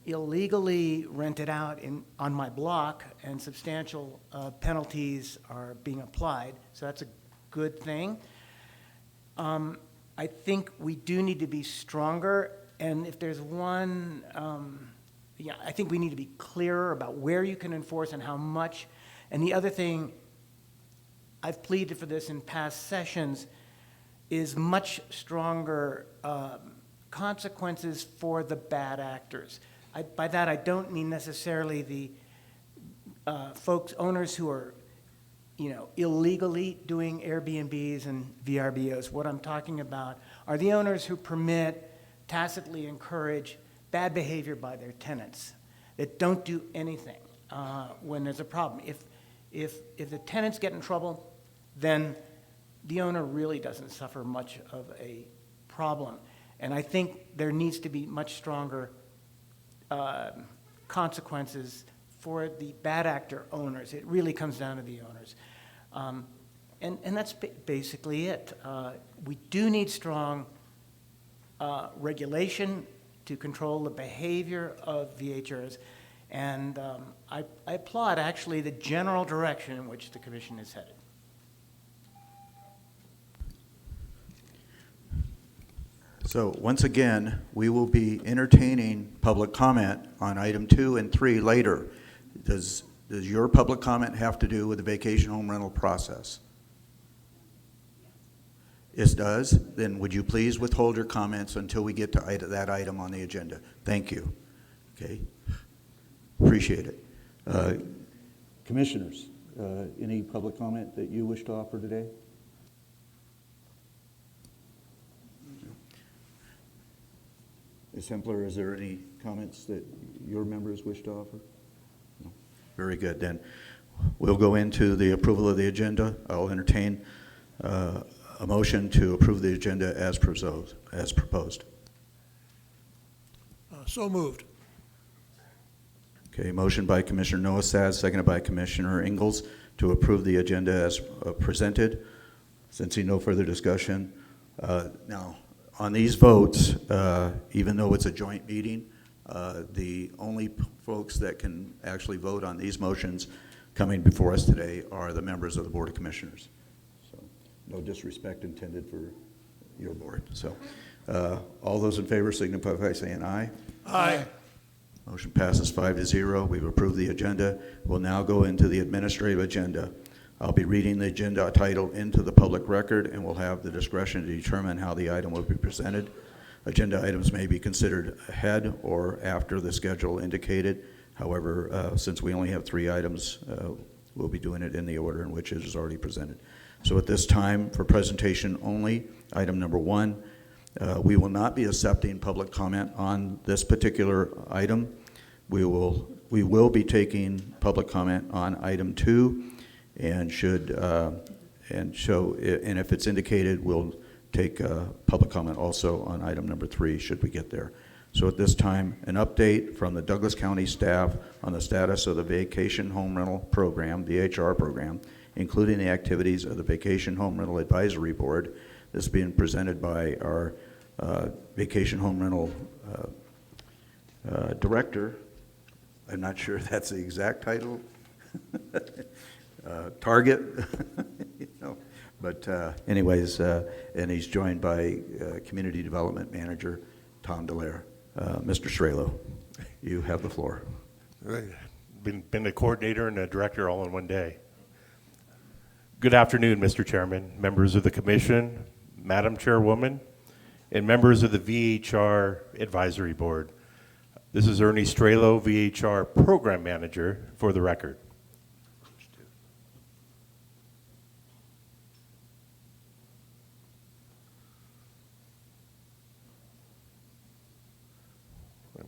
illegally rented out on my block, and substantial penalties are being applied. So that's a good thing. I think we do need to be stronger, and if there's one, I think we need to be clearer about where you can enforce and how much. And the other thing, I've pleaded for this in past sessions, is much stronger consequences for the bad actors. By that, I don't mean necessarily the owners who are, you know, illegally doing Airbnbs and VRBOs. What I'm talking about are the owners who permit, tacitly encourage bad behavior by their tenants that don't do anything when there's a problem. If the tenants get in trouble, then the owner really doesn't suffer much of a problem. And I think there needs to be much stronger consequences for the bad actor owners. It really comes down to the owners. And that's basically it. We do need strong regulation to control the behavior of VHRs. And I applaud, actually, the general direction in which the commission is headed. So once again, we will be entertaining public comment on item 2 and 3 later. Does your public comment have to do with the vacation home rental process? It does? Then would you please withhold your comments until we get to that item on the agenda? Thank you. Okay. Appreciate it. Commissioners, any public comment that you wish to offer today? Ms. Hempler, is there any comments that your members wish to offer? No. Very good. Then we'll go into the approval of the agenda. I'll entertain a motion to approve the agenda as proposed. So moved. Okay, motion by Commissioner Noesaz, seconded by Commissioner Ingalls to approve the agenda as presented. Sensing no further discussion. Now, on these votes, even though it's a joint meeting, the only folks that can actually vote on these motions coming before us today are the members of the Board of Commissioners. So no disrespect intended for your board. So all those in favor signify by saying aye. Aye. Motion passes 5-0. We've approved the agenda. We'll now go into the administrative agenda. I'll be reading the agenda title into the public record, and we'll have the discretion to determine how the item will be presented. Agenda items may be considered ahead or after the schedule indicated. However, since we only have 3 items, we'll be doing it in the order in which it is already presented. So at this time, for presentation only, item number 1, we will not be accepting public comment on this particular item. we will be taking public comment on item 2, and and if it's indicated, we'll take public comment also on item number 3, should we get there. So at this time, an update from the Douglas County staff on the status of the Vacation Home Rental Program, VHR program, including the activities of the Vacation Home Rental Advisory Board. This is being presented by our Vacation Home Rental Director. I'm not sure if that's the exact title. Target, you know. But anyways, and he's joined by Community Development Manager Tom Dallaire. Mr. Strelo, you have the floor. Been a coordinator and a director all in one day. Good afternoon, Mr. Chairman, members of the Commission, Madam Chairwoman, and members of the VHR Advisory Board. This is Ernie Strelo, VHR Program Manager, for the record.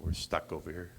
We're stuck over here.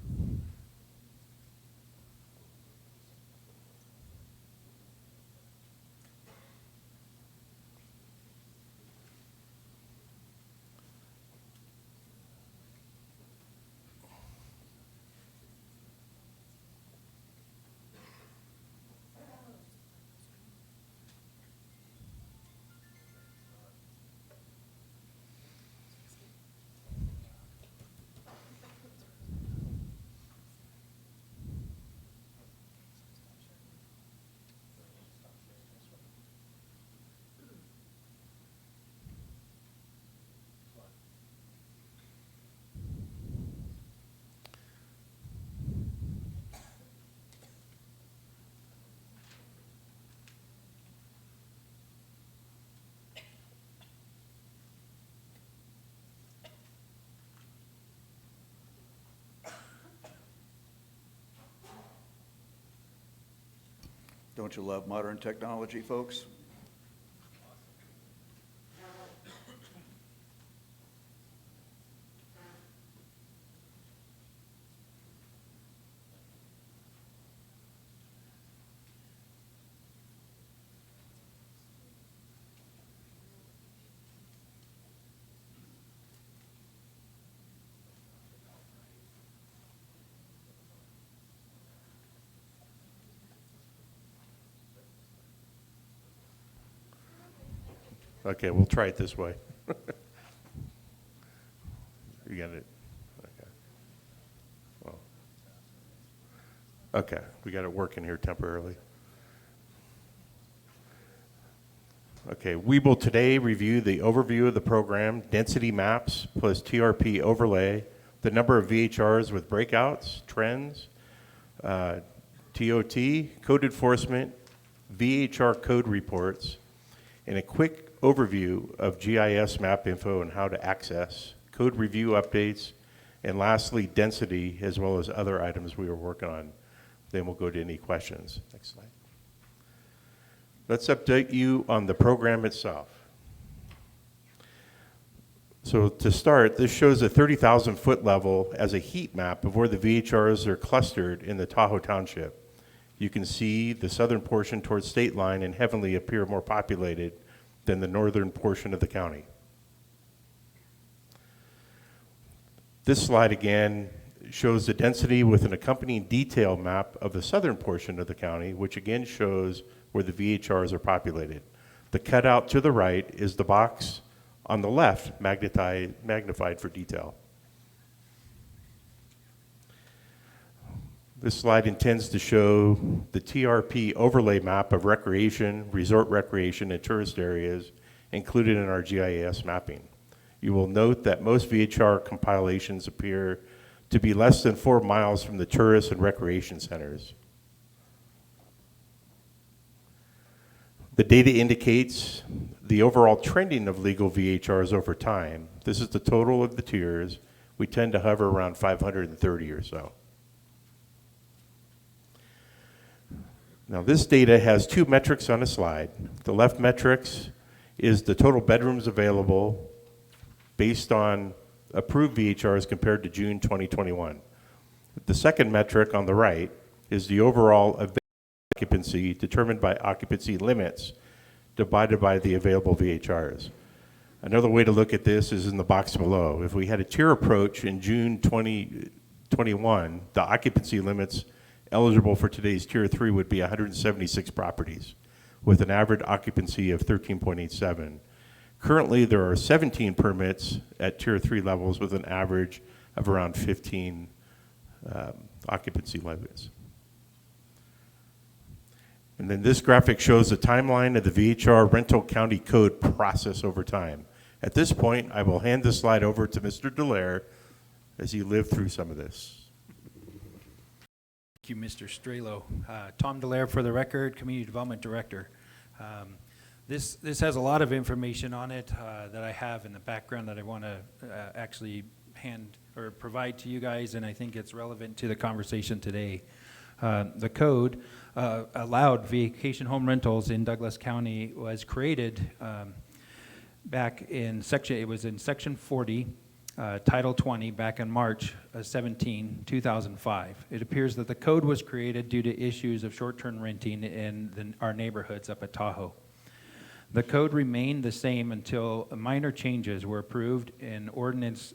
Don't you love modern technology, folks? Okay, we'll try it this way. You got it? Okay. Well, okay, we got it working here temporarily. Okay, we will today review the overview of the program, density maps plus TRP overlay, the number of VHRs with breakouts, trends, TOT, code enforcement, VHR code reports, and a quick overview of GIS map info and how to access, code review updates, and lastly, density, as well as other items we are working on. Then we'll go to any questions. Next slide. Let's update you on the program itself. So to start, this shows a 30,000 foot level as a heat map of where the VHRs are clustered in the Tahoe Township. You can see the southern portion towards State Line and Heavenly appear more populated than the northern portion of the county. This slide again shows the density with an accompanying detail map of the southern portion of the county, which again shows where the VHRs are populated. The cutout to the right is the box on the left, magnified for detail. This slide intends to show the TRP overlay map of recreation, resort recreation, and tourist areas included in our GIS mapping. You will note that most VHR compilations appear to be less than 4 miles from the tourist and recreation centers. The data indicates the overall trending of legal VHRs over time. This is the total of the tiers. We tend to hover around 530 or so. Now this data has two metrics on a slide. The left metrics is the total bedrooms available based on approved VHRs compared to June 2021. The second metric on the right is the overall occupancy determined by occupancy limits divided by the available VHRs. Another way to look at this is in the box below. If we had a tier approach in June 2021, the occupancy limits eligible for today's tier 3 would be 176 properties with an average occupancy of 13.87. Currently, there are 17 permits at tier 3 levels with an average of around 15 occupancy limits. And then this graphic shows the timeline of the VHR rental county code process over time. At this point, I will hand this slide over to Mr. Dallaire as he lived through some of this. Thank you, Mr. Strelo. Tom Dallaire for the record, Community Development Director. This has a lot of information on it that I have in the background that I want to actually hand or provide to you guys, and I think it's relevant to the conversation today. The code allowed vacation home rentals in Douglas County was created back in section 40, Title 20, back in March 17, 2005. It appears that the code was created due to issues of short-term renting in our neighborhoods up at Tahoe. The code remained the same until minor changes were approved in Ordinance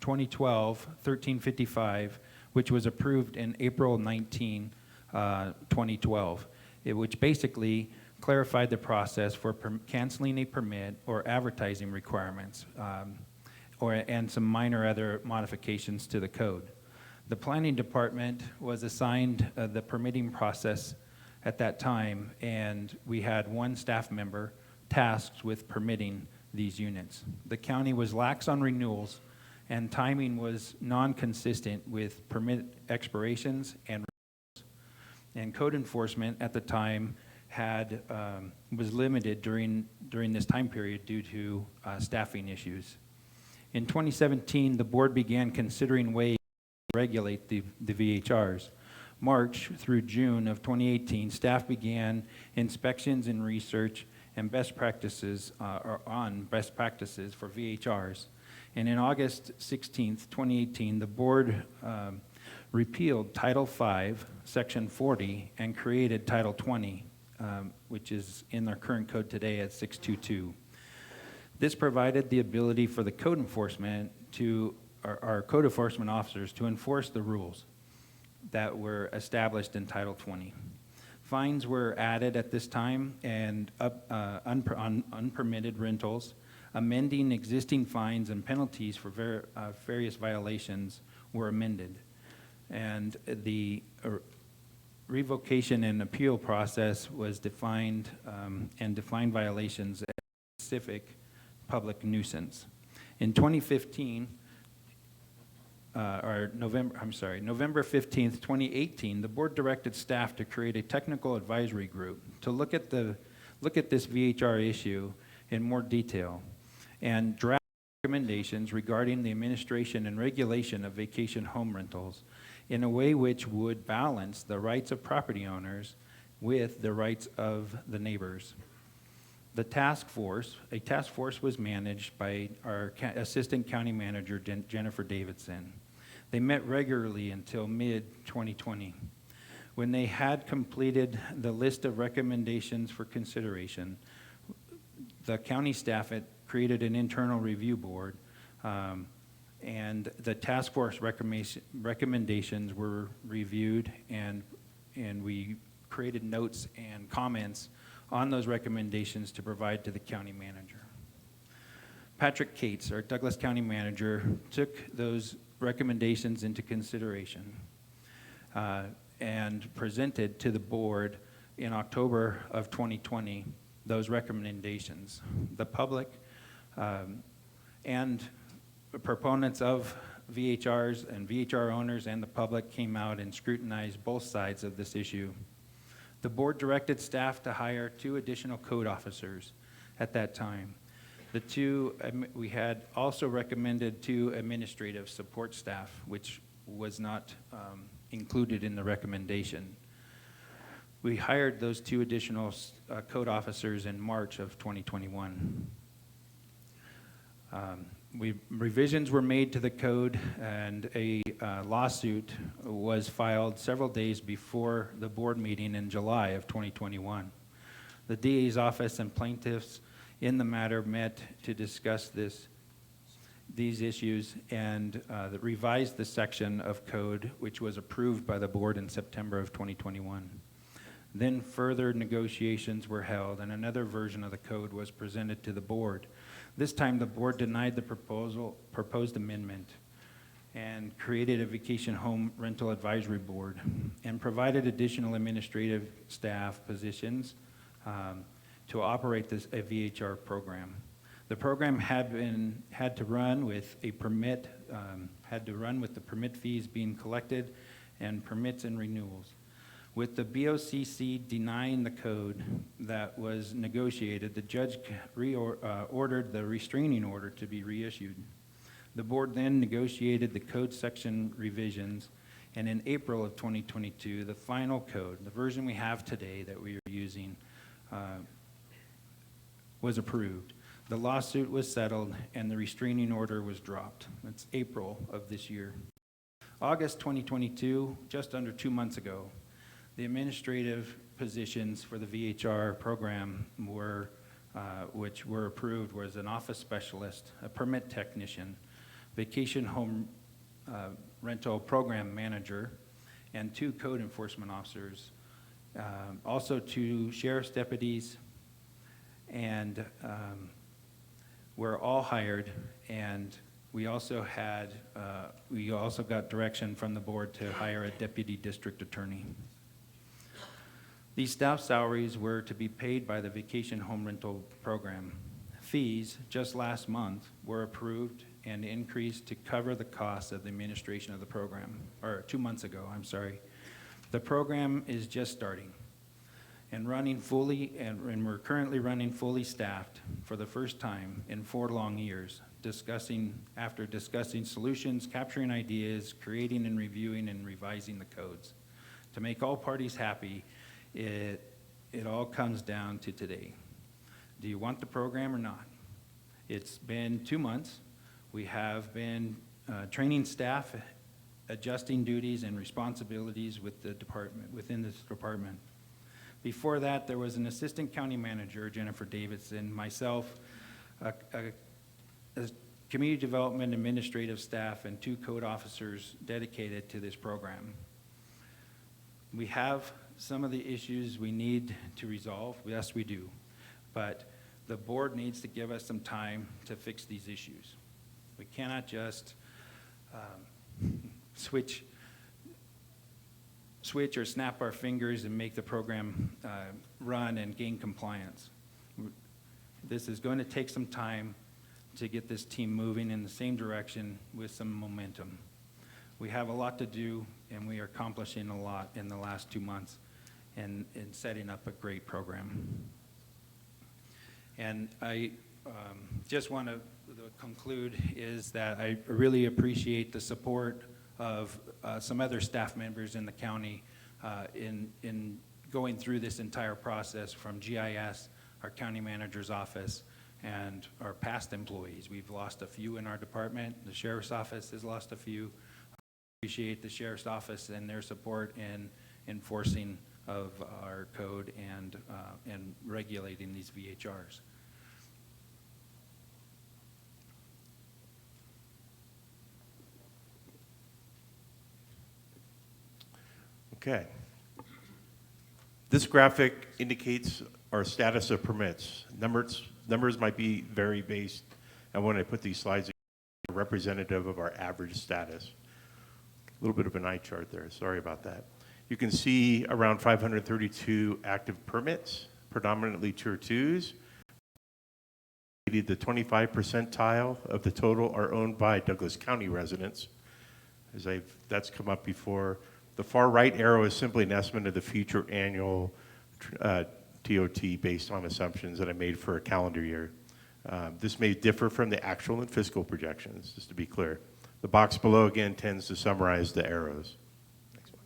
2012-1355, which was approved in April 19, 2012, which basically clarified the process for canceling a permit or advertising requirements, and some minor other modifications to the code. The planning department was assigned the permitting process at that time, and we had one staff member tasked with permitting these units. The county was lax on renewals, and timing was non-consistent with permit expirations and code enforcement at the time was limited during this time period due to staffing issues. In 2017, the board began considering ways to regulate the VHRs. March through June of 2018, staff began inspections and research and best practices on best practices for VHRs. And in August 16th, 2018, the board repealed Title 5, Section 40, and created Title 20, which is in our current code today at 622. This provided the ability for the code enforcement our code enforcement officers to enforce the rules that were established in Title 20. Fines were added at this time, and unpermitted rentals, amending existing fines and penalties for various violations were amended. And the revocation and appeal process was defined and defined violations as specific public nuisance. In 2015, November 15th, 2018, the board directed staff to create a technical advisory group to look at this VHR issue in more detail and draft recommendations regarding the administration and regulation of vacation home rentals in a way which would balance the rights of property owners with the rights of the neighbors. A task force was managed by our Assistant County Manager, Jennifer Davidson. They met regularly until mid-2020. When they had completed the list of recommendations for consideration, the county staff had created an internal review board, and the task force recommendations were reviewed, and we created notes and comments on those recommendations to provide to the county manager. Patrick Cates, our Douglas County Manager, took those recommendations into consideration and presented to the board in October of 2020 those recommendations. The public and proponents of VHRs and VHR owners and the public came out and scrutinized both sides of this issue. The board directed staff to hire 2 additional code officers at that time. We had also recommended 2 administrative support staff, which was not included in the recommendation. We hired those 2 additional code officers in March of 2021. Revisions were made to the code, and a lawsuit was filed several days before the board meeting in July of 2021. The DA's office and plaintiffs in the matter met to discuss these issues and revised the section of code which was approved by the board in September of 2021. Then further negotiations were held and another version of the code was presented to the board. This time the board denied the proposed amendment and created a vacation home rental advisory board and provided additional administrative staff positions to operate a VHR program. The program had to run with a permit, with the permit fees being collected and permits and renewals. With the BOCC denying the code that was negotiated, the judge ordered the restraining order to be reissued. The board then negotiated the code section revisions, and in April of 2022, the final code, the version we have today that we are using, was approved. The lawsuit was settled, and the restraining order was dropped. That's April of this year. August 2022, just under 2 months ago, the administrative positions for the VHR program which were approved was an office specialist, a permit technician, vacation home rental program manager, and 2 code enforcement officers, also 2 sheriff's deputies, and were all hired, and we also got direction from the board to hire a deputy district attorney. These staff salaries were to be paid by the vacation home rental program. Fees just last month were approved and increased to cover the costs of the administration of the program, or 2 months ago, I'm sorry. The program is just starting and running fully, and we're currently running fully staffed for the first time in 4 long years, after discussing solutions, capturing ideas, creating and reviewing and revising the codes. To make all parties happy, it all comes down to today. Do you want the program or not? It's been 2 months. We have been training staff, adjusting duties and responsibilities within this department. Before that, there was an assistant county manager, Jennifer Davidson, myself, a community development administrative staff, and 2 code officers dedicated to this program. We have some of the issues we need to resolve. Yes, we do. But the board needs to give us some time to fix these issues. We cannot just switch or snap our fingers and make the program run and gain compliance. This is going to take some time to get this team moving in the same direction with some momentum. We have a lot to do, and we are accomplishing a lot in the last 2 months and setting up a great program. And I just want to conclude is that I really appreciate the support of some other staff members in the county in going through this entire process, from GIS, our county manager's office, and our past employees. We've lost a few in our department. The sheriff's office has lost a few. I appreciate the sheriff's office and their support in enforcing of our code and regulating these VHRs. Okay. This graphic indicates our status of permits. Numbers might be very based, and when I put these slides, are representative of our average status. A little bit of an eye chart there, sorry about that. You can see around 532 active permits, predominantly Tier 2s. The 25 percentile of the total are owned by Douglas County residents. That's come up before. The far right arrow is simply an estimate of the future annual TOT based on assumptions that I made for a calendar year. This may differ from the actual and fiscal projections, just to be clear. The box below, again, tends to summarize the arrows. Next one.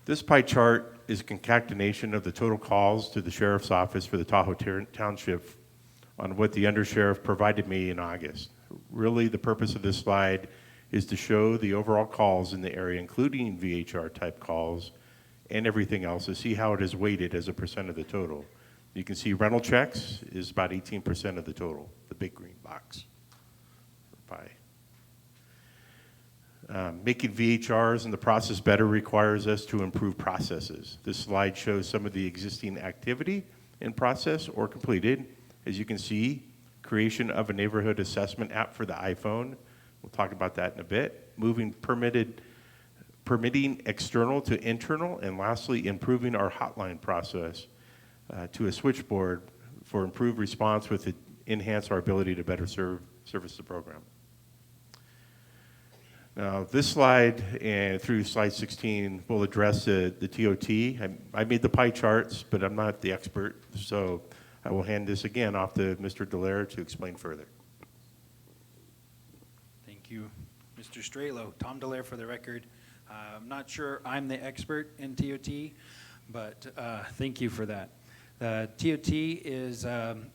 This pie chart is a concatenation of the total calls to the sheriff's office for the Tahoe Township on what the undersheriff provided me in August. Really, the purpose of this slide is to show the overall calls in the area, including VHR type calls and everything else, to see how it is weighted as a percent of the total. You can see rental checks is about 18% of the total, the big green box. Making VHRs and the process better requires us to improve processes. This slide shows some of the existing activity in process or completed. As you can see, creation of a neighborhood assessment app for the iPhone. We'll talk about that in a bit. Moving permitting external to internal, and lastly, improving our hotline process to a switchboard for improved response with it, enhance our ability to better service the program. Now, this slide and through slide 16 will address the TOT. I made the pie charts, but I'm not the expert, so I will hand this again off to Mr. Dallaire to explain further. Thank you, Mr. Strelo. Tom Dallaire for the record. I'm not sure I'm the expert in TOT, but thank you for that. TOT is,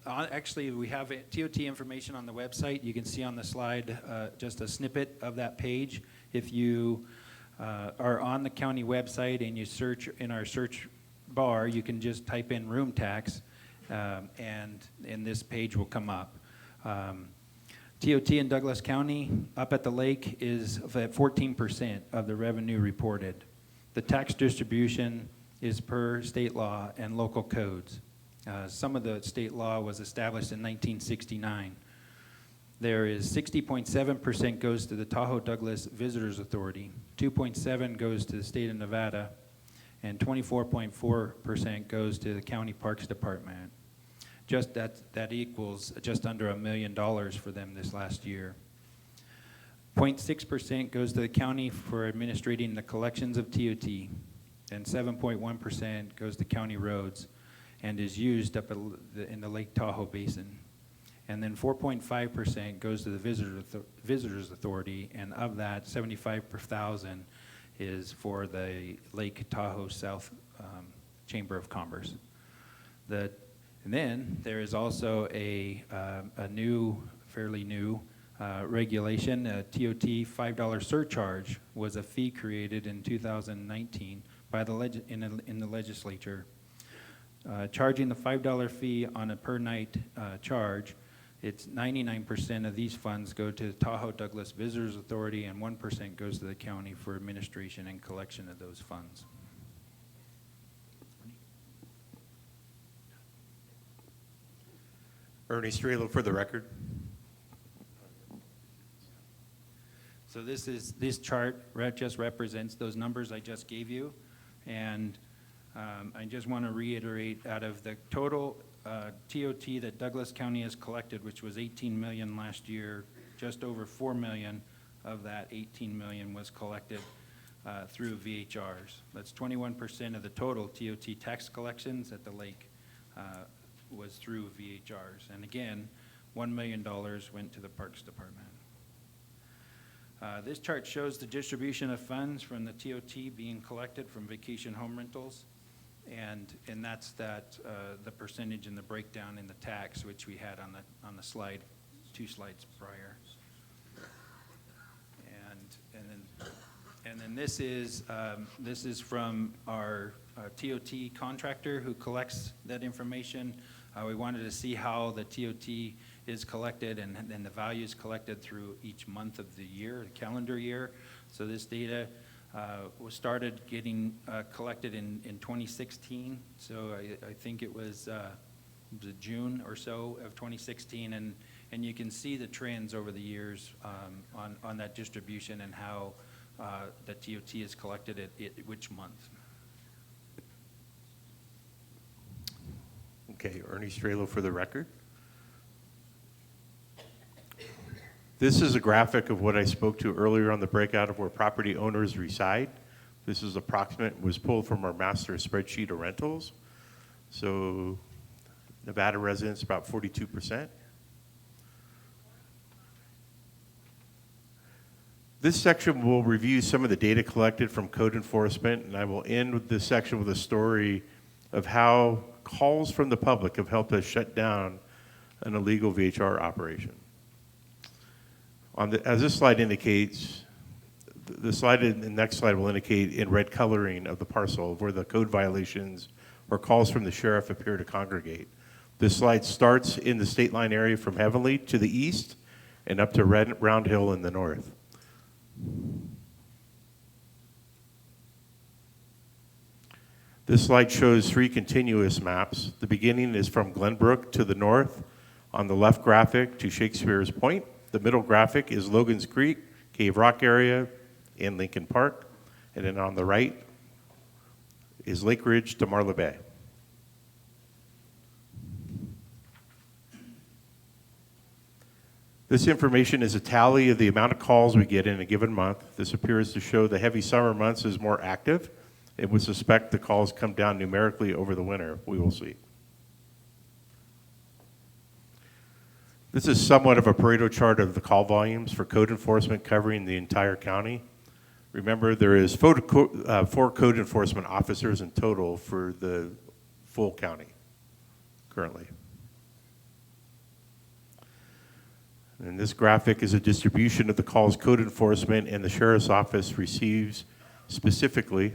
actually we have TOT information on the website. You can see on the slide just a snippet of that page. If you are on the county website and you search in our search bar, you can just type in room tax and this page will come up. TOT in Douglas County up at the lake is at 14% of the revenue reported. The tax distribution is per state law and local codes. Some of the state law was established in 1969. There is 60.7% goes to the Tahoe Douglas Visitors Authority, 2.7% goes to the state of Nevada, and 24.4% goes to the County Parks Department. Just that equals just under $1 million for them this last year. 0.6% goes to the county for administrating the collections of TOT, and 7.1% goes to county roads and is used up in the Lake Tahoe Basin. And then 4.5% goes to the Visitors Authority, and of that, 75,000 is for the Lake Tahoe South Chamber of Commerce. And then there is also a new, fairly new regulation. A TOT $5 surcharge was a fee created in 2019 by in the legislature. Charging the $5 fee on a per night charge, it's 99% of these funds go to the Tahoe Douglas Visitors Authority and 1% goes to the county for administration and collection of those funds. Ernie Strelo for the record. So this chart just represents those numbers I just gave you, and I just want to reiterate, out of the total TOT that Douglas County has collected, which was 18 million last year, just over 4 million of that 18 million was collected through VHRs. That's 21% of the total TOT tax collections at the lake was through VHRs. And again, $1 million went to the Parks Department. This chart shows the distribution of funds from the TOT being collected from vacation home rentals. And that's the percentage and the breakdown in the tax, which we had on the slide, 2 slides prior. And then this is from our TOT contractor who collects that information. We wanted to see how the TOT is collected and the value is collected through each month of the year, the calendar year. So this data was started getting collected in 2016. So I think it was June or so of 2016, and you can see the trends over the years on that distribution and how the TOT is collected at which month. Okay, Ernie Strelo for the record. This is a graphic of what I spoke to earlier on the breakout of where property owners reside. This is approximate, was pulled from our master spreadsheet of rentals. So Nevada residents, about 42%. This section will review some of the data collected from code enforcement, and I will end with this section with a story of how calls from the public have helped us shut down an illegal VHR operation. As this slide indicates, the next slide will indicate in red coloring of the parcel where the code violations or calls from the sheriff appear to congregate. This slide starts in the state line area from Heavenly to the east and up to Round Hill in the north. This slide shows 3 continuous maps. The beginning is from Glenbrook to the north, on the left graphic to Shakespeare's Point. The middle graphic is Logan's Creek, Cave Rock area, and Lincoln Park. And then on the right is Lake Ridge to Marla Bay. This information is a tally of the amount of calls we get in a given month. This appears to show the heavy summer months is more active. It would suspect the calls come down numerically over the winter. We will see. This is somewhat of a Pareto chart of the call volumes for code enforcement covering the entire county. Remember, there is 4 code enforcement officers in total for the full county currently. And this graphic is a distribution of the calls code enforcement and the sheriff's office receives specifically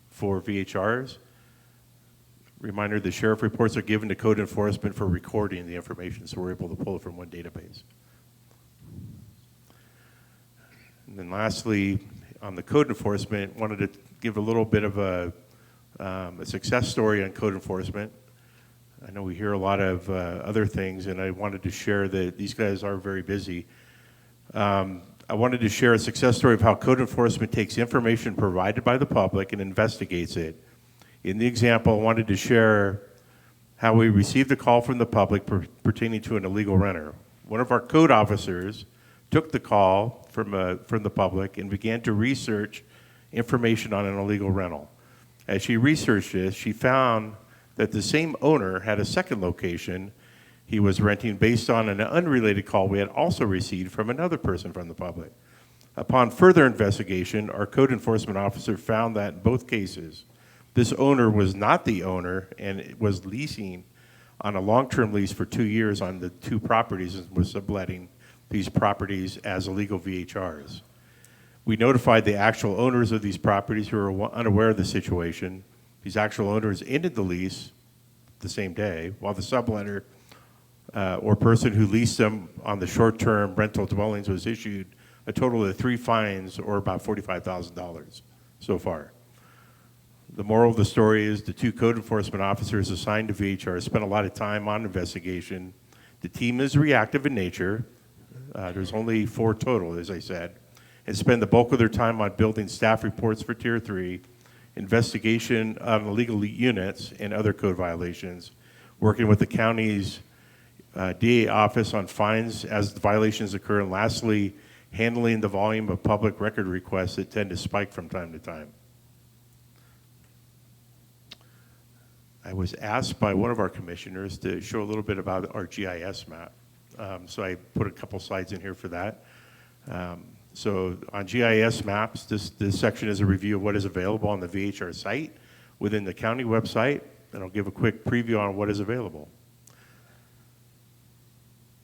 for VHRs. Reminder, the sheriff reports are given to code enforcement for recording the information, so we're able to pull it from one database. And then lastly, on the code enforcement, wanted to give a little bit of a success story on code enforcement. I know we hear a lot of other things, and I wanted to share that these guys are very busy. I wanted to share a success story of how code enforcement takes information provided by the public and investigates it. In the example, I wanted to share how we received a call from the public pertaining to an illegal renter. One of our code officers took the call from the public and began to research information on an illegal rental. As she researched this, she found that the same owner had a second location he was renting based on an unrelated call we had also received from another person from the public. Upon further investigation, our code enforcement officer found that in both cases, this owner was not the owner and it was leasing on a long-term lease for 2 years on the 2 properties and was subletting these properties as illegal VHRs. We notified the actual owners of these properties who were unaware of the situation. These actual owners ended the lease the same day, while the subletter or person who leased them on the short-term rental dwellings was issued a total of 3 fines, or about $45,000 so far. The moral of the story is the 2 code enforcement officers assigned to VHR spent a lot of time on investigation. The team is reactive in nature. There's only 4 total, as I said, and spend the bulk of their time on building staff reports for Tier 3, investigation on illegal units and other code violations, working with the county's DA office on fines as the violations occur, and lastly, handling the volume of public record requests that tend to spike from time to time. I was asked by one of our commissioners to show a little bit about our GIS map. So I put a couple slides in here for that. So on GIS maps, this section is a review of what is available on the VHR site within the county website, and I'll give a quick preview on what is available.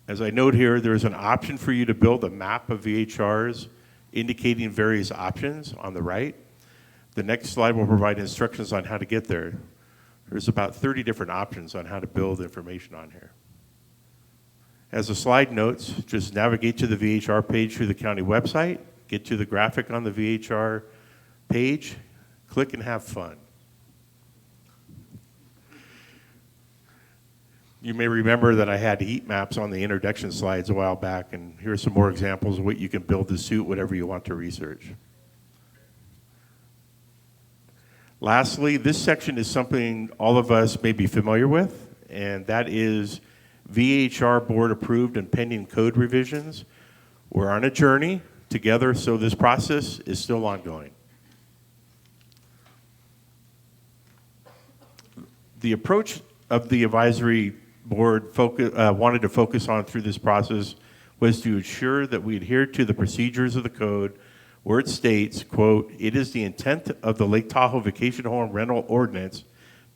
As I note here, there's an option for you to build a map of VHRs indicating various options on the right. The next slide will provide instructions on how to get there. There's about 30 different options on how to build information on here. As the slide notes, just navigate to the VHR page through the county website, get to the graphic on the VHR page, click and have fun. You may remember that I had heat maps on the introduction slides a while back, and here's some more examples of what you can build to suit whatever you want to research. Lastly, this section is something all of us may be familiar with, and that is VHR board approved and pending code revisions. We're on a journey together, so this process is still ongoing. The approach of the advisory board wanted to focus on through this process was to ensure that we adhere to the procedures of the code where it states, quote, "It is the intent of the Lake Tahoe Vacation Home Rental Ordinance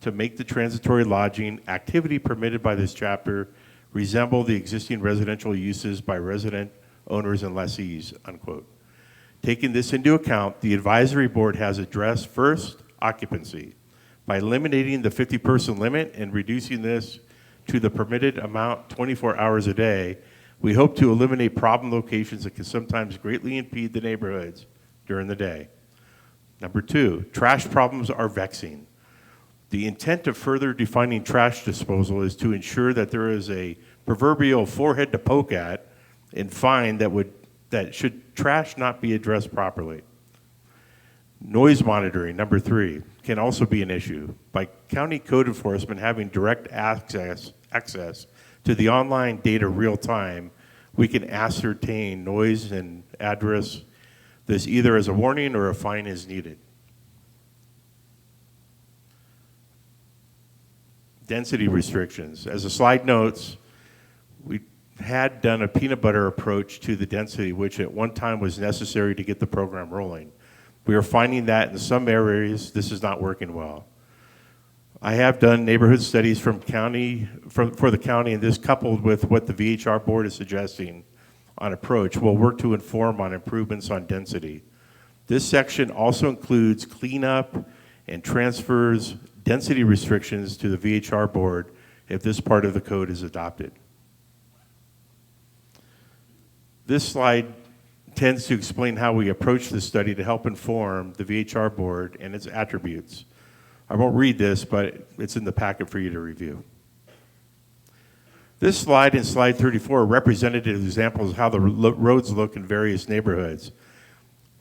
to make the transitory lodging activity permitted by this chapter resemble the existing residential uses by resident owners and lessees, unquote. Taking this into account, the advisory board has addressed first occupancy by eliminating the 50-person limit and reducing this to the permitted amount 24 hours a day. We hope to eliminate problem locations that can sometimes greatly impede the neighborhoods during the day. Number two, trash problems are vexing. The intent of further defining trash disposal is to ensure that there is a proverbial forehead to poke at and fine that should trash not be addressed properly. Noise monitoring, number three, can also be an issue. By county code enforcement having direct access to the online data real time, we can ascertain noise and address this either as a warning or a fine is needed. Density restrictions. As the slide notes, we had done a peanut butter approach to the density, which at one time was necessary to get the program rolling. We are finding that in some areas, this is not working well. I have done neighborhood studies for the county, and this coupled with what the VHR board is suggesting on approach will work to inform on improvements on density. This section also includes cleanup and transfers density restrictions to the VHR board if this part of the code is adopted. This slide tends to explain how we approach the study to help inform the VHR board and its attributes. I won't read this, but it's in the packet for you to review. This slide and slide 34 are representative examples of how the roads look in various neighborhoods.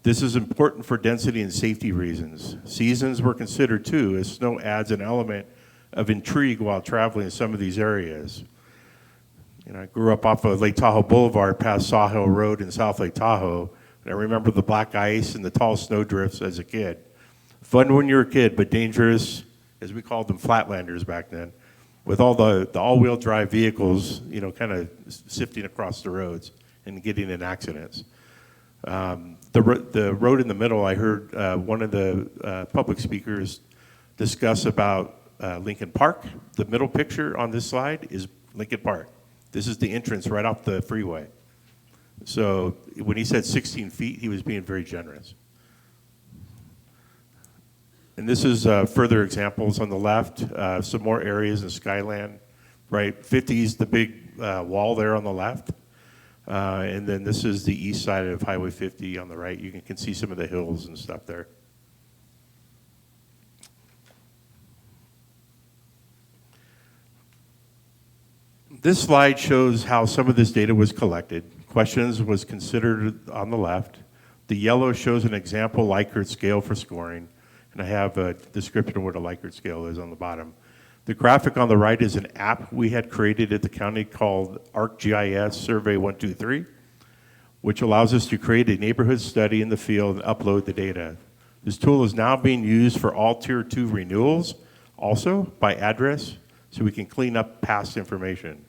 This is important for density and safety reasons. Seasons were considered too, as snow adds an element of intrigue while traveling in some of these areas. You know, I grew up off of Lake Tahoe Boulevard past Sawhill Road in South Lake Tahoe, and I remember the black ice and the tall snow drifts as a kid. Fun when you're a kid, but dangerous, as we called them, flatlanders back then, with all the all-wheel drive vehicles, you know, kind of sifting across the roads and getting in accidents. The road in the middle, I heard one of the public speakers discuss about Lincoln Park. The middle picture on this slide is Lincoln Park. This is the entrance right off the freeway. So when he said 16 feet, he was being very generous. And this is further examples on the left, some more areas in Skyland, right? 50 is the big wall there on the left. And then this is the east side of Highway 50 on the right. You can see some of the hills and stuff there. This slide shows how some of this data was collected. Questions was considered on the left. The yellow shows an example Likert scale for scoring. And I have a description of what a Likert scale is on the bottom. The graphic on the right is an app we had created at the county called ArcGIS Survey 123, which allows us to create a neighborhood study in the field and upload the data. This tool is now being used for all Tier 2 renewals, also by address, so we can clean up past information.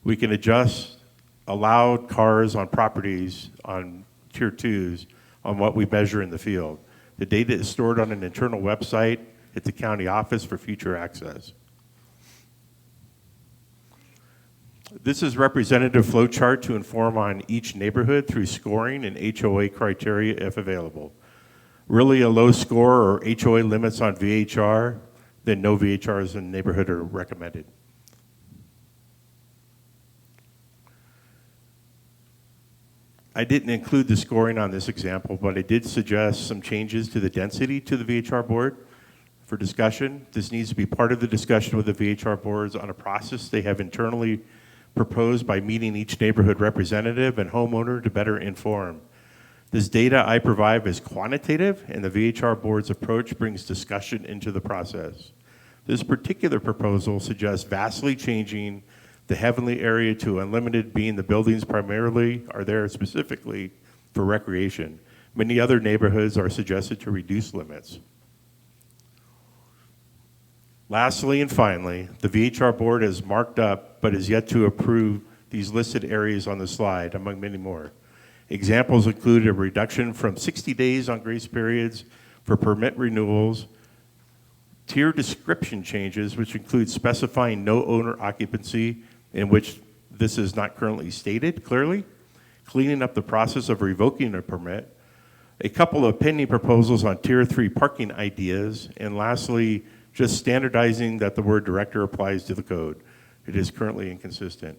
We can adjust allowed cars on properties on Tier 2s on what we measure in the field. The data is stored on an internal website at the county office for future access. This is representative flow chart to inform on each neighborhood through scoring and HOA criteria if available. Really a low score or HOA limits on VHR, then no VHRs in the neighborhood are recommended. I didn't include the scoring on this example, but I did suggest some changes to the density to the VHR board for discussion. This needs to be part of the discussion with the VHR boards on a process they have internally proposed by meeting each neighborhood representative and homeowner to better inform. This data I provide is quantitative, and the VHR board's approach brings discussion into the process. This particular proposal suggests vastly changing the Heavenly area to unlimited, being the buildings primarily are there specifically for recreation. Many other neighborhoods are suggested to reduce limits. Lastly and finally, the VHR board has marked up but is yet to approve these listed areas on the slide, among many more. Examples include a reduction from 60 days on grace periods for permit renewals, tier description changes, which include specifying no owner occupancy, in which this is not currently stated clearly, cleaning up the process of revoking a permit, a couple of pending proposals on Tier 3 parking ideas, and lastly, just standardizing that the word director applies to the code. It is currently inconsistent.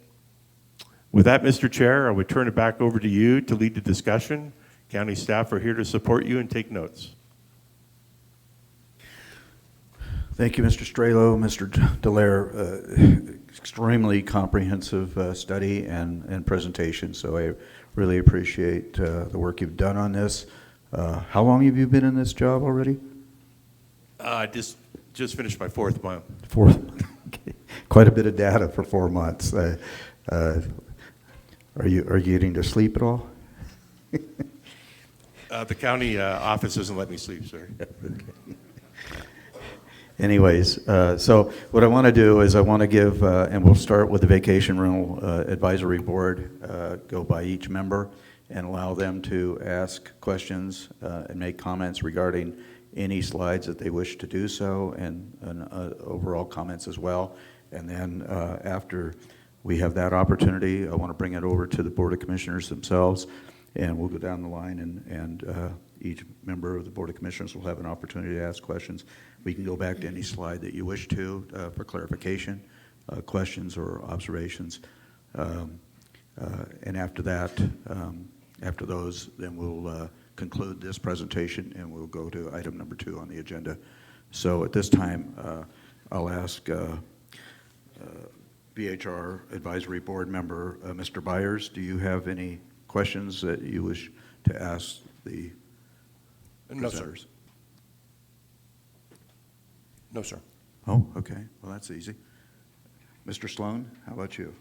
With that, Mr. Chair, I would turn it back over to you to lead the discussion. County staff are here to support you and take notes. Thank you, Mr. Strelo, Mr. Dallaire. Extremely comprehensive study and presentation, so I really appreciate the work you've done on this. How long have you been in this job already? Just finished my 4th month. 4th month. Okay. Quite a bit of data for 4 months. Are you getting to sleep at all? The county office doesn't let me sleep, sir. Okay. Anyways, so what I want to do is I want to give, and we'll start with the Vacation Rental Advisory Board, go by each member and allow them to ask questions and make comments regarding any slides that they wish to do so, and overall comments as well. And then after we have that opportunity, I want to bring it over to the Board of Commissioners themselves, and we'll go down the line, and each member of the Board of Commissioners will have an opportunity to ask questions. We can go back to any slide that you wish to for clarification, questions or observations. And after that, after those, then we'll conclude this presentation and we'll go to item number 2 on the agenda. So at this time, I'll ask VHR Advisory Board member, Mr. Byers, do you have any questions that you wish to ask the No, sir. presenters? No, sir. Oh, okay. Well, that's easy. Mr. Sloan, how about you?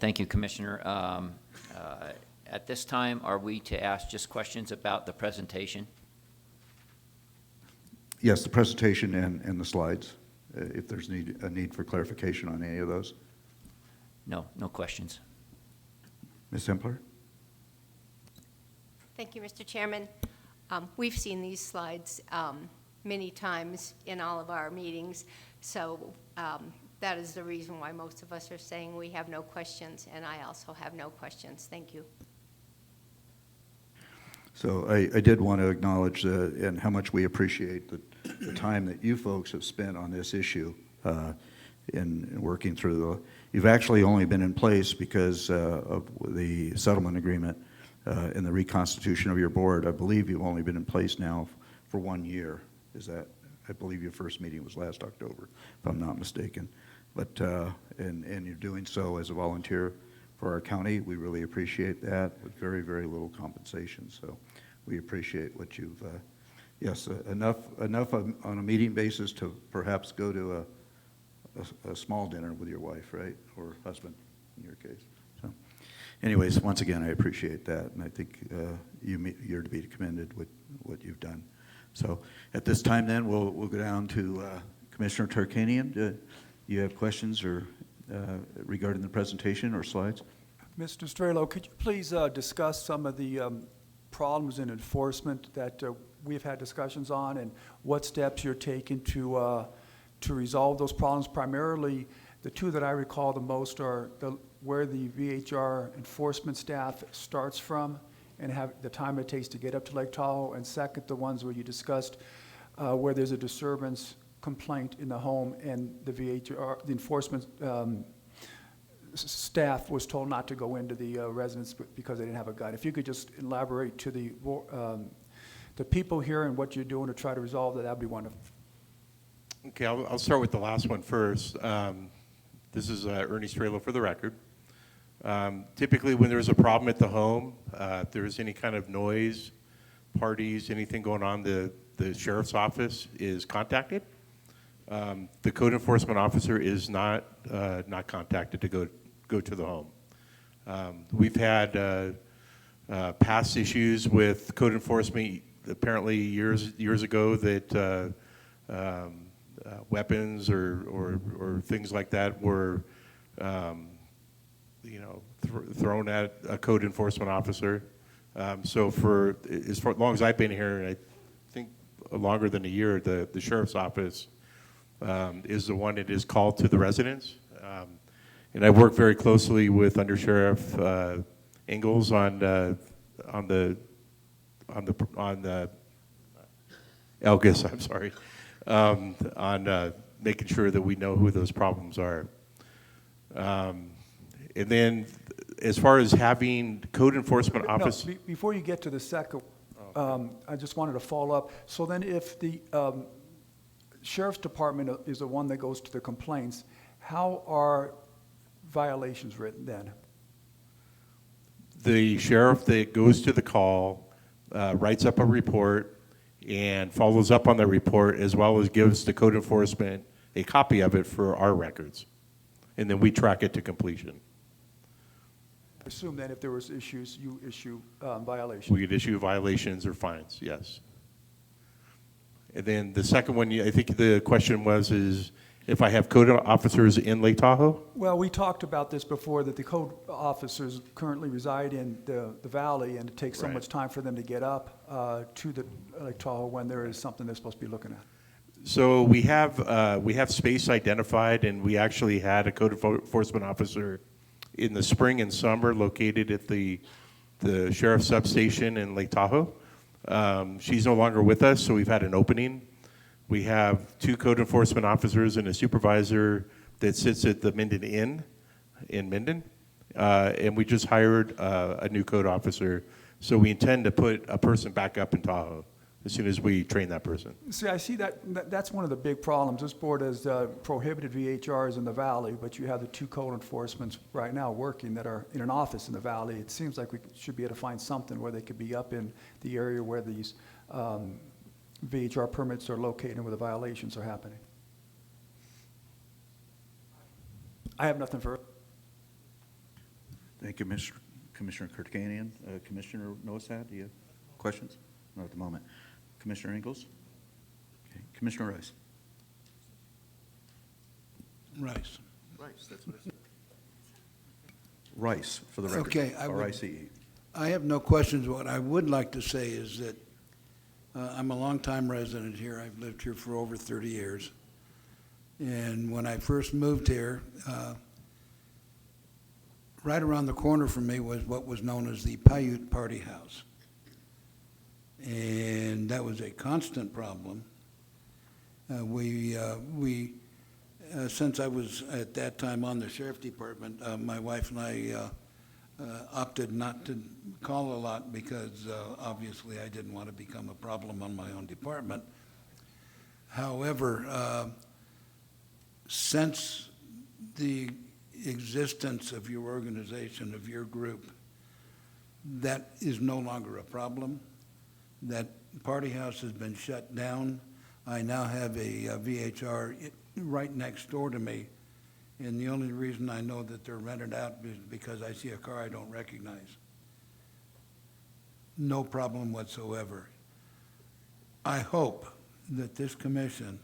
Thank you, Commissioner. At this time, are we to ask just questions about the presentation? Yes, the presentation and the slides, if there's a need for clarification on any of those. No, no questions. Ms. Hempler? Thank you, Mr. Chairman. We've seen these slides many times in all of our meetings, so that is the reason why most of us are saying we have no questions, and I also have no questions. Thank you. So I did want to acknowledge and how much we appreciate the time that you folks have spent on this issue in working through. You've actually only been in place because of the settlement agreement and the reconstitution of your board. I believe you've only been in place now for 1 year. Is that? I believe your first meeting was last October, if I'm not mistaken. But and you're doing so as a volunteer for our county. We really appreciate that with very, very little compensation. So we appreciate what you've, yes, enough on a meeting basis to perhaps go to a small dinner with your wife, right? Or husband, in your case. So anyways, once again, I appreciate that. And I think you're to be commended with what you've done. So at this time then, we'll go down to Commissioner Tarkanian. Do you have questions or regarding the presentation or slides? Mr. Strelo, could you please discuss some of the problems in enforcement that we've had discussions on, and what steps you're taking to resolve those problems? Primarily, the two that I recall the most are where the VHR enforcement staff starts from and have the time it takes to get up to Lake Tahoe, and second, the ones where you discussed where there's a disturbance complaint in the home and the VHR, the enforcement staff was told not to go into the residence because they didn't have a gun. If you could just elaborate to the people here and what you're doing to try to resolve that, that'd be wonderful. Okay, I'll start with the last one first. This is Ernie Strelo for the record. Typically when there's a problem at the home, if there's any kind of noise, parties, anything going on, the sheriff's office is contacted. The code enforcement officer is not contacted to go to the home. We've had past issues with code enforcement. Apparently years ago that weapons or things like that were thrown at a code enforcement officer. So for as long as I've been here, I think longer than a year, the sheriff's office is the one that is called to the residents. And I work very closely with Under Sheriff Ingalls on Elgis, I'm sorry, on making sure that we know who those problems are. And then as far as having code enforcement office. No, before you get to the second, I just wanted to follow up. So then if the sheriff's department is the one that goes to the complaints, how are violations written then? The sheriff that goes to the call writes up a report and follows up on the report, as well as gives the code enforcement a copy of it for our records. And then we track it to completion. Assume that if there was issues, you issue violations. We could issue violations or fines, yes. And then the second one, I think the question was, is if I have code officers in Lake Tahoe? Well, we talked about this before, that the code officers currently reside in the valley, and it takes so much time for them to get up to the Lake Tahoe when there is something they're supposed to be looking at. So we have space identified, and we actually had a code enforcement officer in the spring and summer located at the sheriff's substation in Lake Tahoe. She's no longer with us, so we've had an opening. We have 2 code enforcement officers and a supervisor that sits at the Minden Inn in Minden. And we just hired a new code officer. So we intend to put a person back up in Tahoe as soon as we train that person. See, I see that's one of the big problems. This board has prohibited VHRs in the valley, but you have the 2 code enforcements right now working that are in an office in the valley. It seems like we should be able to find something where they could be up in the area where these VHR permits are located and where the violations are happening. I have nothing further. Thank you, Commissioner Kurtkanian. Commissioner Nosat, do you have questions? Not at the moment. Commissioner Ingalls? Okay. Commissioner Rice? Rice. Rice, that's what I said. Rice, for the record. Okay. R-I-C-E. I have no questions. What I would like to say is that I'm a longtime resident here. I've lived here for over 30 years. And when I first moved here, right around the corner from me was what was known as the Paiute Party House. And that was a constant problem. Since I was at that time on the sheriff department, my wife and I opted not to call a lot because obviously I didn't want to become a problem on my own department. However, since the existence of your organization, of your group, that is no longer a problem. That party house has been shut down. I now have a VHR right next door to me, and the only reason I know that they're rented out is because I see a car I don't recognize. No problem whatsoever. I hope that this commission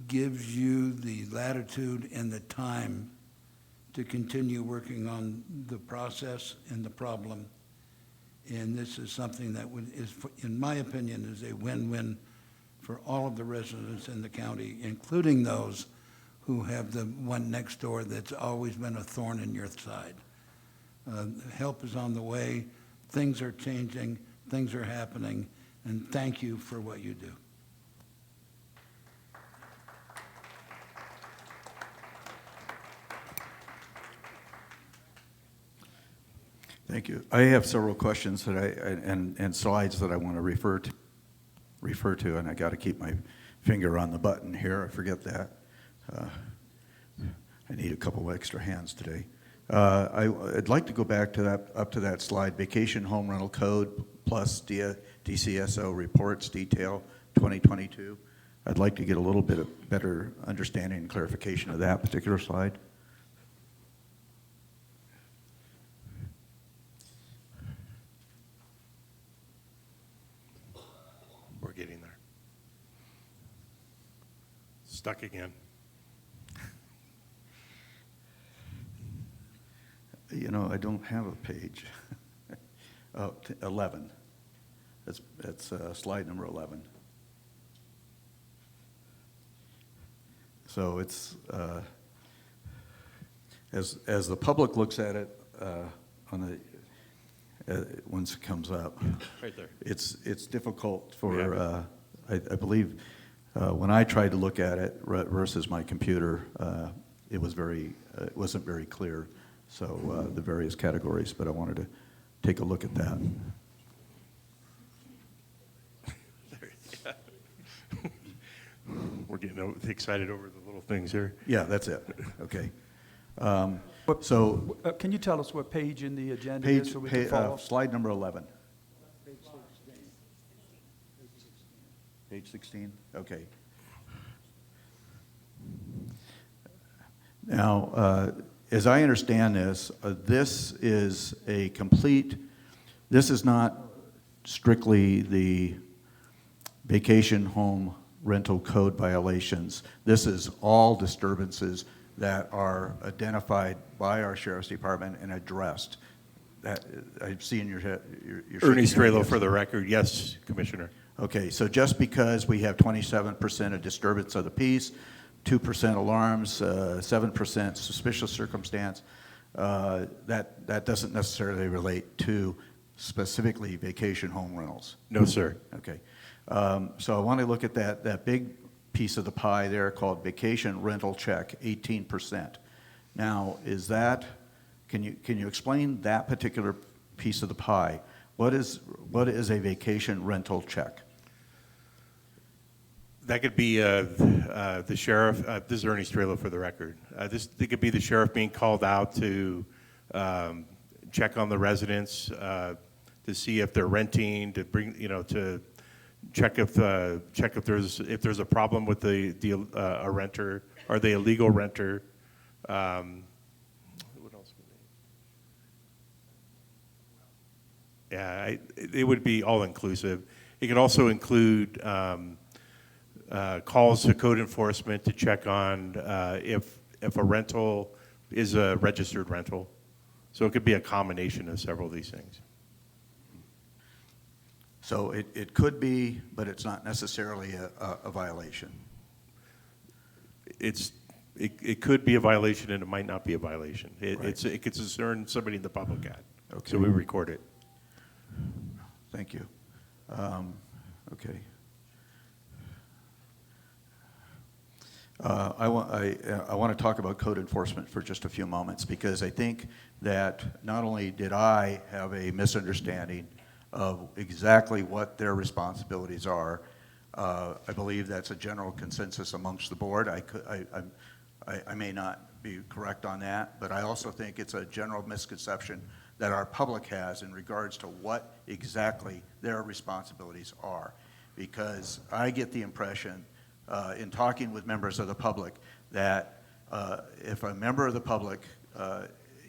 gives you the latitude and the time to continue working on the process and the problem. And this is something that in my opinion, is a win-win for all of the residents in the county, including those who have the one next door that's always been a thorn in your side. Help is on the way. Things are changing. Things are happening. And thank you for what you do. Thank you. I have several questions that and slides that I want to refer to, and I got to keep my finger on the button here. I forget that. I need a couple extra hands today. I'd like to go back to up to that slide, Vacation Home Rental Code plus DCSO reports detail 2022. I'd like to get a little bit of better understanding and clarification of that particular slide. We're getting there. Stuck again. You know, I don't have a page. Oh, 11. That's slide number 11. So it's as the public looks at it on the, once it comes up. Right there. It's difficult for, Yeah. I believe, when I tried to look at it versus my computer, it wasn't very clear. So the various categories, but I wanted to take a look at that. We're getting excited over the little things here. Yeah, that's it. Okay. Can you tell us what page in the agenda Page, is so we can follow? slide number 11. Page 16? Okay. Now, as I understand this, this is not strictly the vacation home rental code violations. This is all disturbances that are identified by our Sheriff's Department and addressed. That I see in your Ernie Strelo for the record. Yes, Commissioner. Okay, so just because we have 27% of disturbance of the peace, 2% alarms, 7% suspicious circumstance, that doesn't necessarily relate to specifically vacation home rentals. No, sir. Okay. So I want to look at that big piece of the pie there called vacation rental check, 18%. Now, can you explain that particular piece of the pie? What is a vacation rental check? That could be the sheriff. This is Ernie Strelo for the record. It could be the sheriff being called out to check on the residents, to see if they're renting, to bring, to check if there's a problem with a renter. Are they a legal renter? What else would they? Yeah, it would be all inclusive. It could also include calls to code enforcement to check on if a rental is a registered rental. So it could be a combination of several of these things. So it could be, but it's not necessarily a violation. It could be a violation and it might not be a violation. It could concern somebody in the public at. Okay. So we record it. Thank you. Okay. I want to talk about code enforcement for just a few moments because I think that not only did I have a misunderstanding of exactly what their responsibilities are, I believe that's a general consensus amongst the board. I may not be correct on that, but I also think it's a general misconception that our public has in regards to what exactly their responsibilities are. Because I get the impression in talking with members of the public that if a member of the public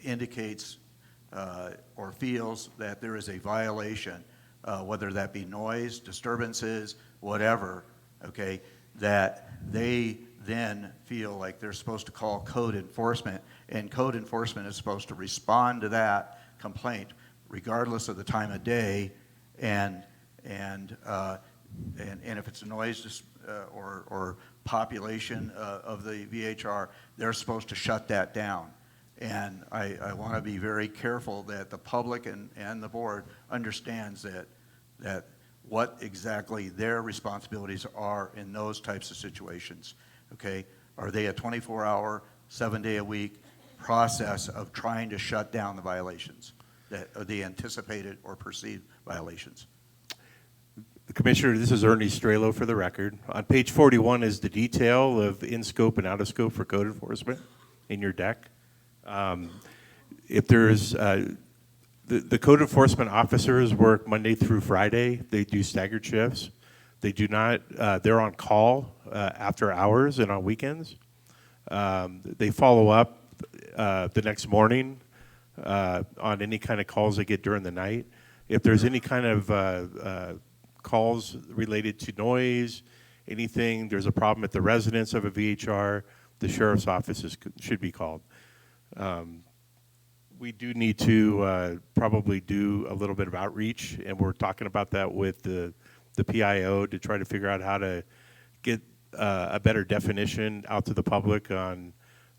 indicates or feels that there is a violation, whether that be noise, disturbances, whatever, okay, that they then feel like they're supposed to call code enforcement, and code enforcement is supposed to respond to that complaint regardless of the time of day, and if it's a noise or population of the VHR, they're supposed to shut that down. And I want to be very careful that the public and the board understands that what exactly their responsibilities are in those types of situations. Okay, are they a 24-hour, 7-day-a-week process of trying to shut down the violations, the anticipated or perceived violations? Commissioner, this is Ernie Strelo for the record. On page 41 is the detail of in scope and out of scope for code enforcement in your deck. If there's the code enforcement officers work Monday through Friday. They do staggered shifts. They do not. They're on call after hours and on weekends. They follow up the next morning on any kind of calls they get during the night. If there's any kind of calls related to noise, anything, there's a problem at the residence of a VHR, the sheriff's office should be called. We do need to probably do a little bit of outreach, and we're talking about that with the PIO to try to figure out how to get a better definition out to the public on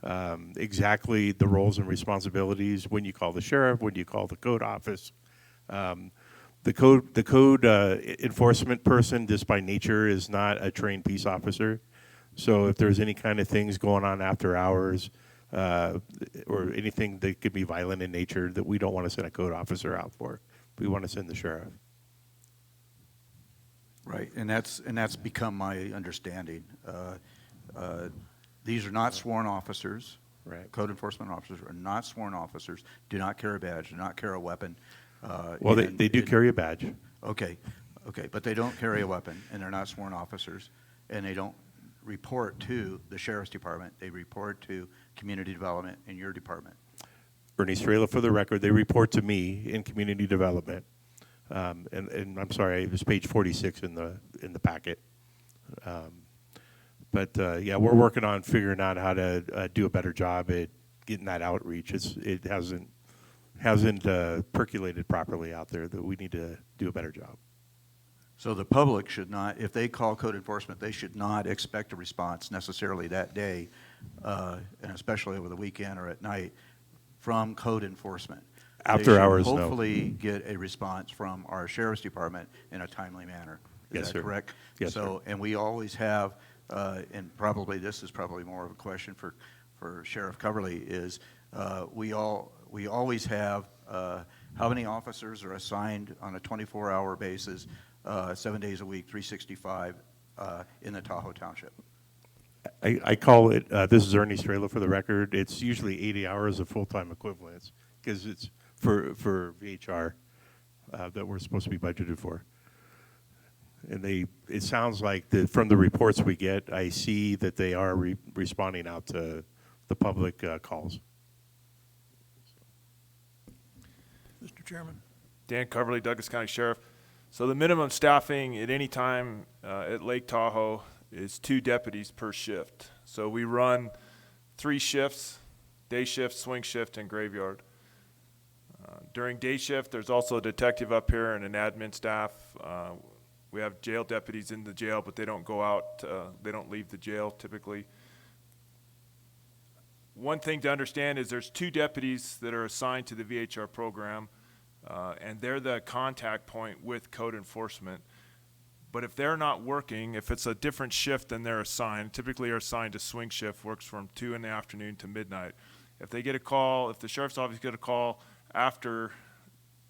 exactly the roles and responsibilities, when you call the sheriff, when you call the code office. The code enforcement person, just by nature, is not a trained peace officer. So if there's any kind of things going on after hours, or anything that could be violent in nature, that we don't want to send a code officer out for. We want to send the sheriff. Right, and that's become my understanding. These are not sworn officers. Right. Code enforcement officers are not sworn officers, do not carry a badge, do not carry a weapon. Well, they do carry a badge. Okay, but they don't carry a weapon, and they're not sworn officers, and they don't report to the sheriff's department. They report to community development in your department. Ernie Strela, for the record, they report to me in community development. And I'm sorry, it was page 46 in the packet. Yeah, we're working on figuring out how to do a better job at getting that outreach. It hasn't percolated properly out there. That we need to do a better job. So the public should not, if they call code enforcement, they should not expect a response necessarily that day, and especially over the weekend or at night, from code enforcement. After hours, no. Hopefully get a response from our sheriff's department in a timely manner. Is that correct? Yes, so, sir. And we always have, and probably this is probably more of a question for Sheriff Coverly, is we always have how many officers are assigned on a 24-hour basis, 7 days a week, 365 in the Tahoe Township? I call it, this is Ernie Strela for the record, it's usually 80 hours of full-time equivalents, because it's for VHR that we're supposed to be budgeted for. And it sounds like from the reports we get, I see that they are responding out to the public calls. Mr. Chairman. Dan Coverly, Douglas County Sheriff. So the minimum staffing at any time at Lake Tahoe is 2 deputies per shift. So we run 3 shifts, day shift, swing shift, and graveyard. During day shift, there's also a detective up here and an admin staff. We have jail deputies in the jail, but they don't go out, they don't leave the jail typically. One thing to understand is there's 2 deputies that are assigned to the VHR program, and they're the contact point with code enforcement. But if they're not working, if it's a different shift than they're assigned, typically are assigned to swing shift, works from 2 in the afternoon to midnight. If they get a call, if the sheriff's office get a call after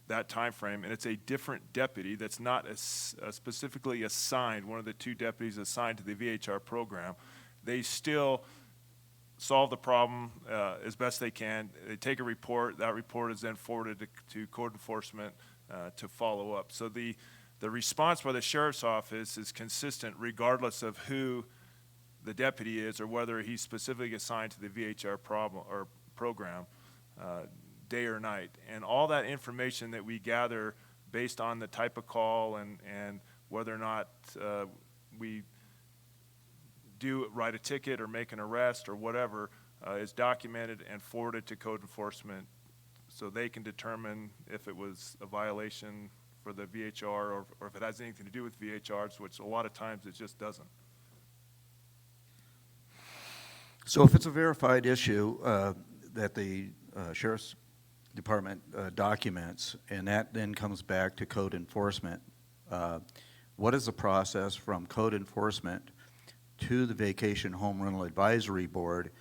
that time frame, and it's a different deputy that's not specifically assigned, one of the 2 deputies assigned to the VHR program, they still solve the problem as best they can. They take a report. That report is then forwarded to code enforcement to follow up. So the response by the sheriff's office is consistent regardless of who the deputy is or whether he's specifically assigned to the VHR program, day or night. And all that information that we gather based on the type of call and whether or not we write a ticket or make an arrest or whatever is documented and forwarded to code enforcement so they can determine if it was a violation for the VHR or if it has anything to do with VHRs, which a lot of times it just doesn't. So if it's a verified issue that the Sheriff's Department documents, and that then comes back to code enforcement, what is the process from code enforcement to the Vacation Home Rental Advisory Board?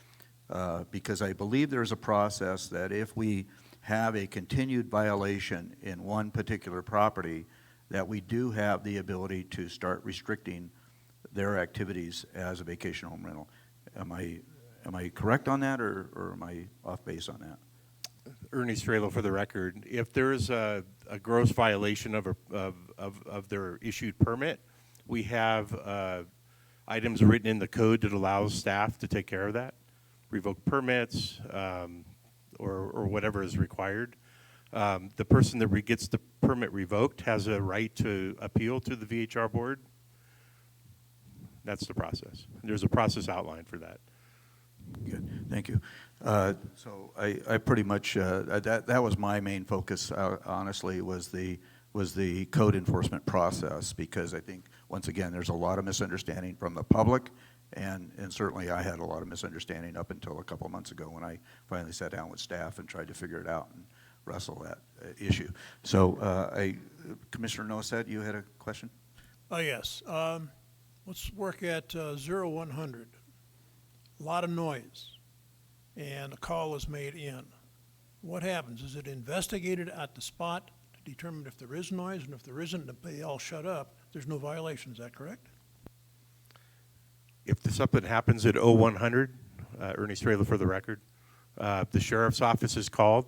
Because I believe there's a process that if we have a continued violation in one particular property, that we do have the ability to start restricting their activities as a vacation home rental. Am I correct on that, or am I off base on that? Ernie Strela for the record. If there's a gross violation of their issued permit, we have items written in the code that allows staff to take care of that, revoke permits, or whatever is required. The person that gets the permit revoked has a right to appeal to the VHR board. That's the process. There's a process outlined for that. Good, thank you. So I pretty much that was my main focus. Honestly, was the code enforcement process, because I think once again there's a lot of misunderstanding from the public And certainly I had a lot of misunderstanding up until a couple of months ago when I finally sat down with staff and tried to figure it out and wrestle that issue. So Commissioner Nosset, you had a question? Yes. Let's work at 0100. A lot of noise, and a call is made in. What happens? Is it investigated at the spot to determine if there is noise, and if there isn't, they all shut up? There's no violation. Is that correct? If something happens at 0100, Ernie Strehler for the record, the sheriff's office is called,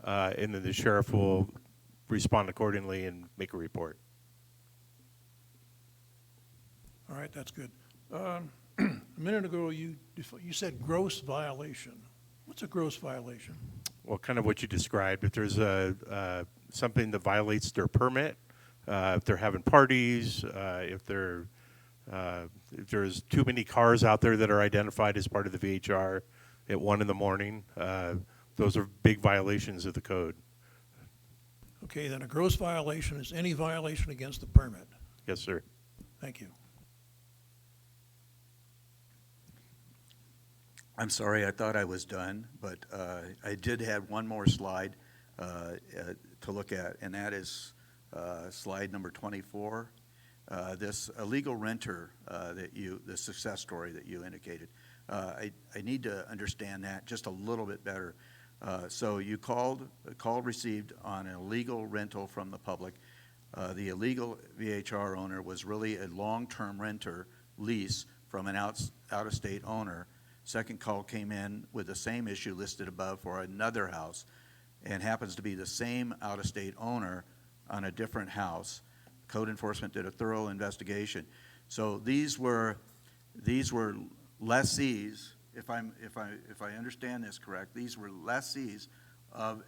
and then the sheriff will respond accordingly and make a report. All right, that's good. A minute ago, you said gross violation. What's a gross violation? Well, kind of what you described. If there's something that violates their permit, if they're having parties, if there's too many cars out there that are identified as part of the VHR at 1 in the morning, those are big violations of the code. Okay, then a gross violation is any violation against the permit. Yes, sir. Thank you. I'm sorry, I thought I was done, but I did have one more slide to look at, and that is slide number 24. This illegal renter the success story that you indicated. I need to understand that just a little bit better. So you a call received on an illegal rental from the public. The illegal VHR owner was really a long-term renter lease from an out-of-state owner. Second call came in with the same issue listed above for another house, and happens to be the same out-of-state owner on a different house. Code enforcement did a thorough investigation. So these were lessees. If I understand this correct, these were lessees of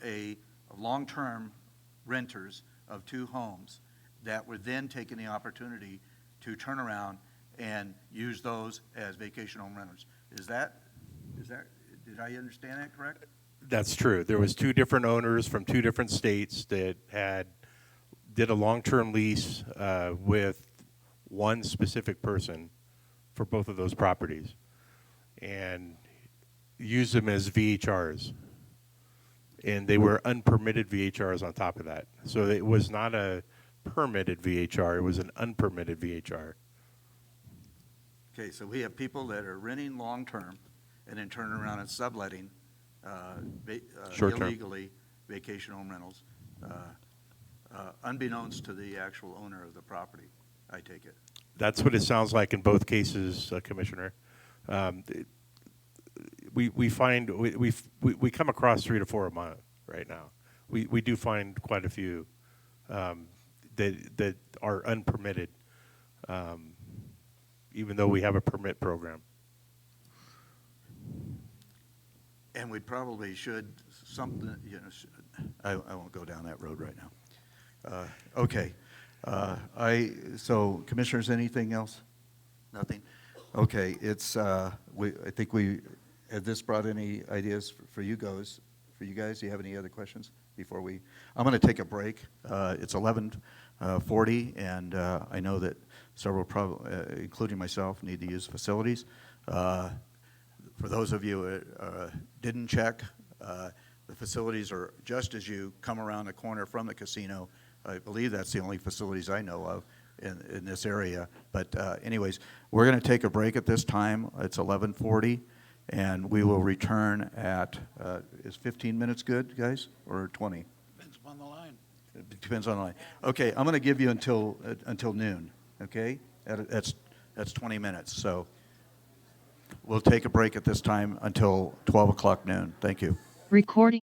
long-term renters of 2 homes that were then taking the opportunity to turn around and use those as vacation home renters. Did I understand that correct? That's true. There was 2 different owners from 2 different states that did a long-term lease with one specific person for both of those properties, and used them as VHRs. And they were unpermitted VHRs on top of that. So it was not a permitted VHR, it was an unpermitted VHR. Okay, so we have people that are renting long-term and then turning around and subletting illegally vacation home rentals, unbeknownst to the actual owner of the property, I take it. That's what it sounds like in both cases, Commissioner. We come across 3 to 4 a month right now. We do find quite a few that are unpermitted, even though we have a permit program. And we probably should I won't go down that road right now. Okay. So commissioners, anything else? Nothing? Okay, I think has this brought any ideas for you guys? Do you have any other questions before I'm going to take a break. It's 11:40, and I know that several, including myself, need to use facilities. For those of you who didn't check, the facilities are just as you come around the corner from the casino. I believe that's the only facilities I know of in this area. But anyways, we're going to take a break at this time. It's 11:40, and we will return at, is 15 minutes good, guys, or 20? Depends upon the line. It depends on the line. Okay, I'm going to give you until noon, okay? That's 20 minutes. So we'll take a break at this time until 12 o'clock noon. Thank you. Recording.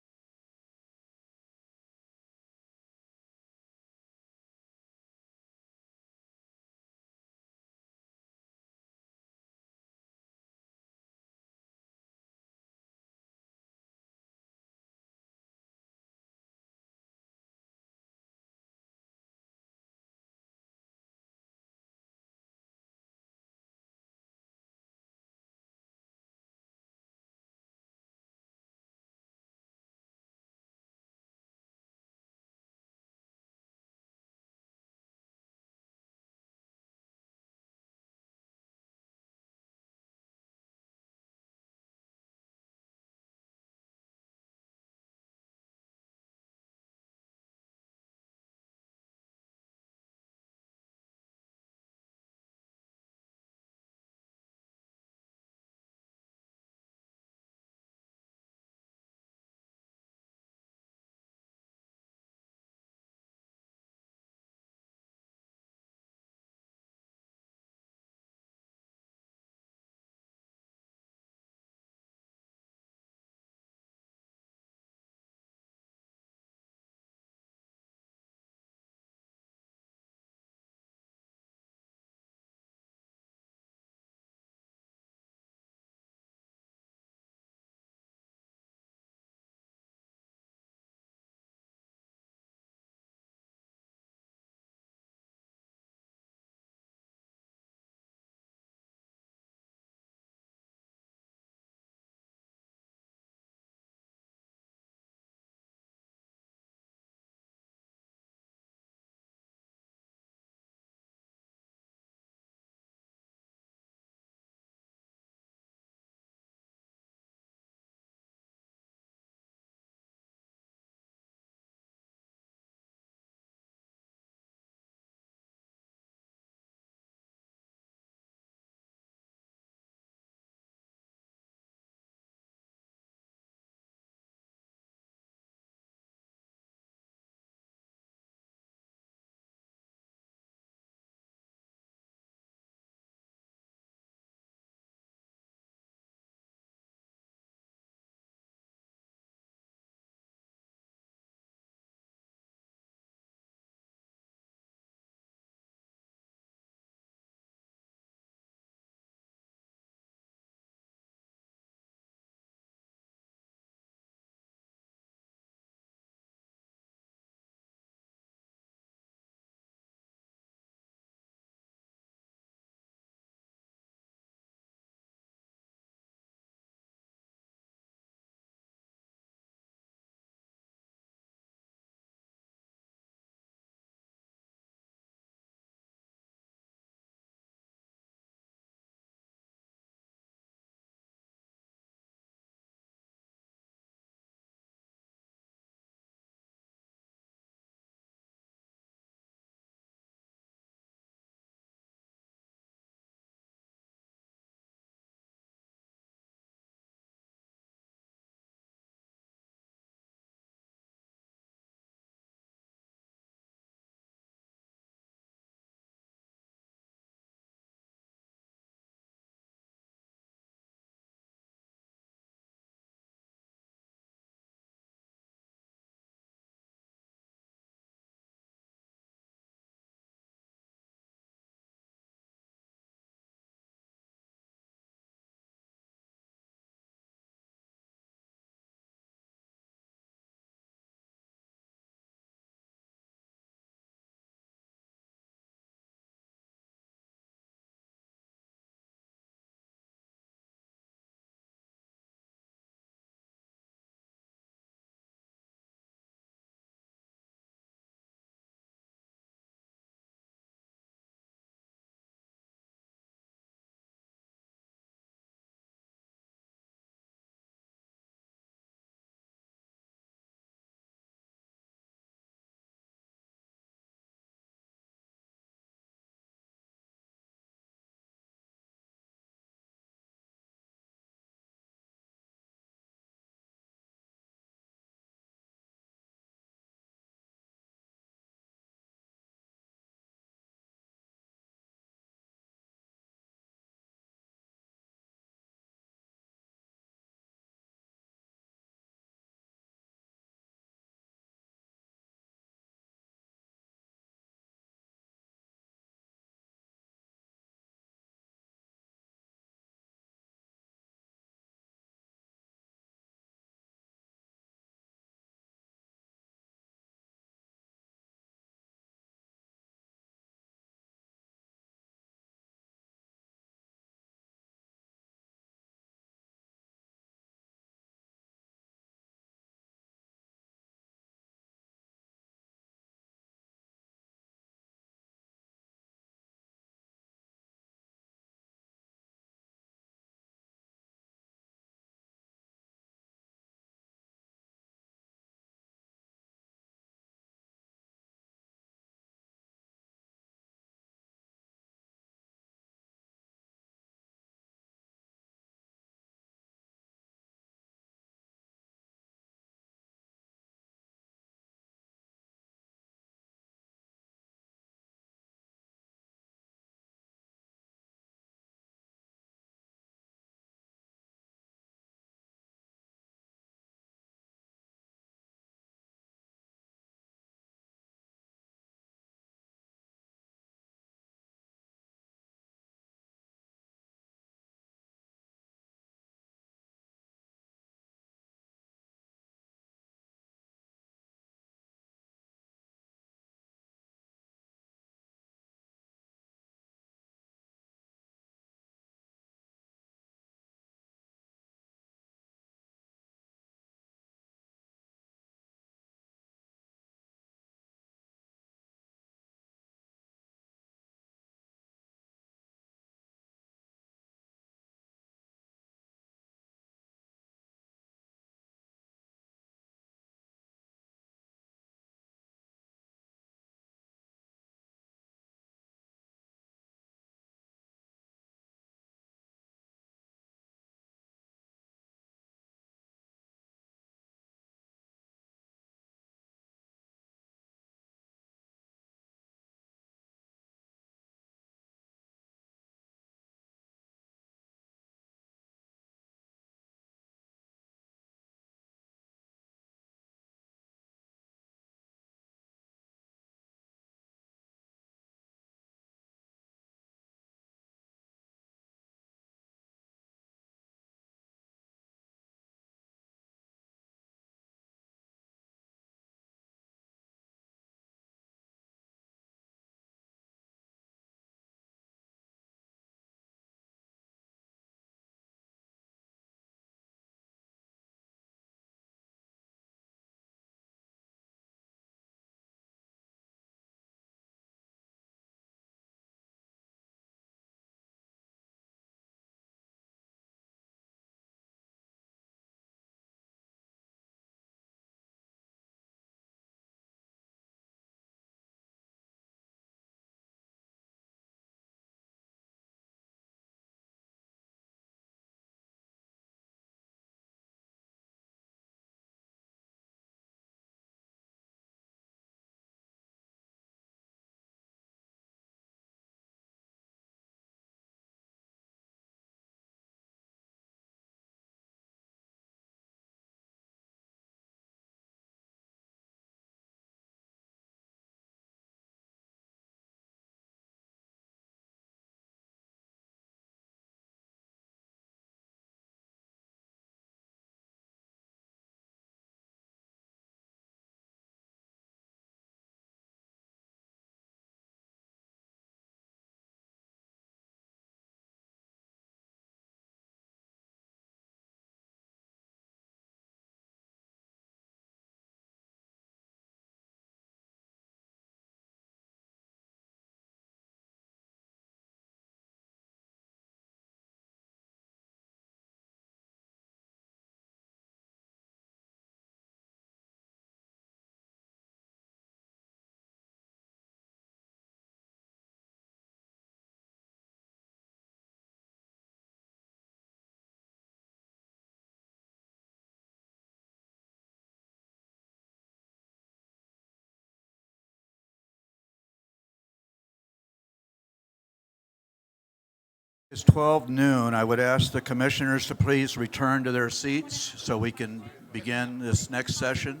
It's 12 noon. I would ask the commissioners to please return to their seats so we can begin this next session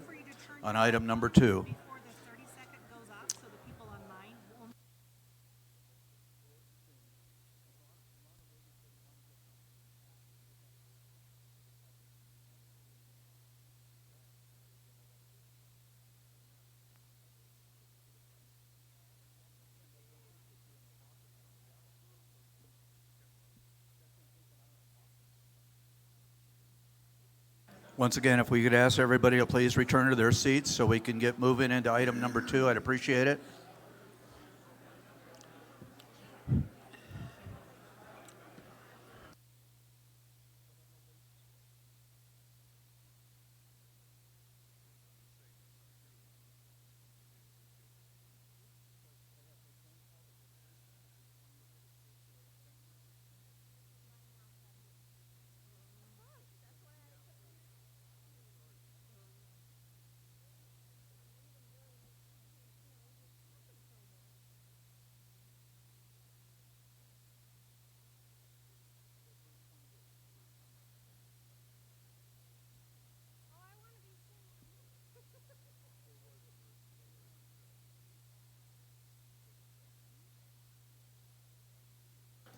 on item number 2. Once again, if we could ask everybody to please return to their seats so we can get moving into item number 2, I'd appreciate it.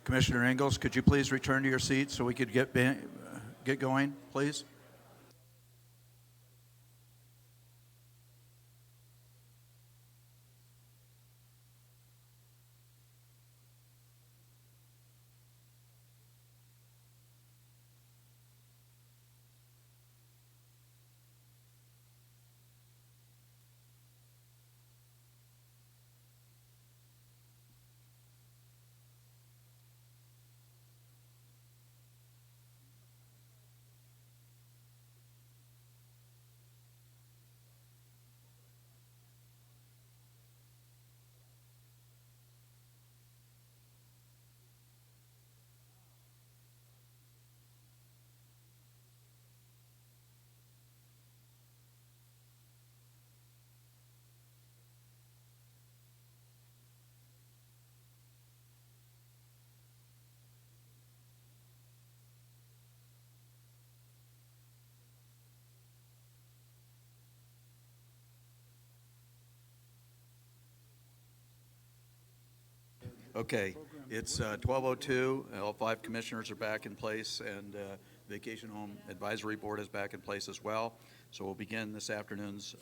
Commissioner Ingalls, could you please return to your seat so we could get going, please? Okay, it's 12:02. All 5 commissioners are back in place, and Vacation Home Advisory Board is back in place as well. So we'll begin this afternoon's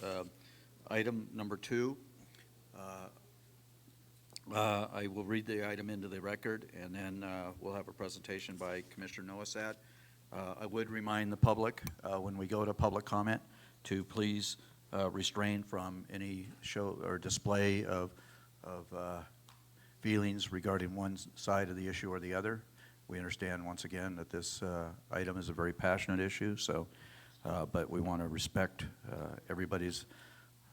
item number 2. I will read the item into the record, and then we'll have a presentation by Commissioner Noasad. I would remind the public, when we go to public comment, to please restrain from any show or display of feelings regarding one side of the issue or the other. We understand once again that this item is a very passionate issue, so but we want to respect everybody's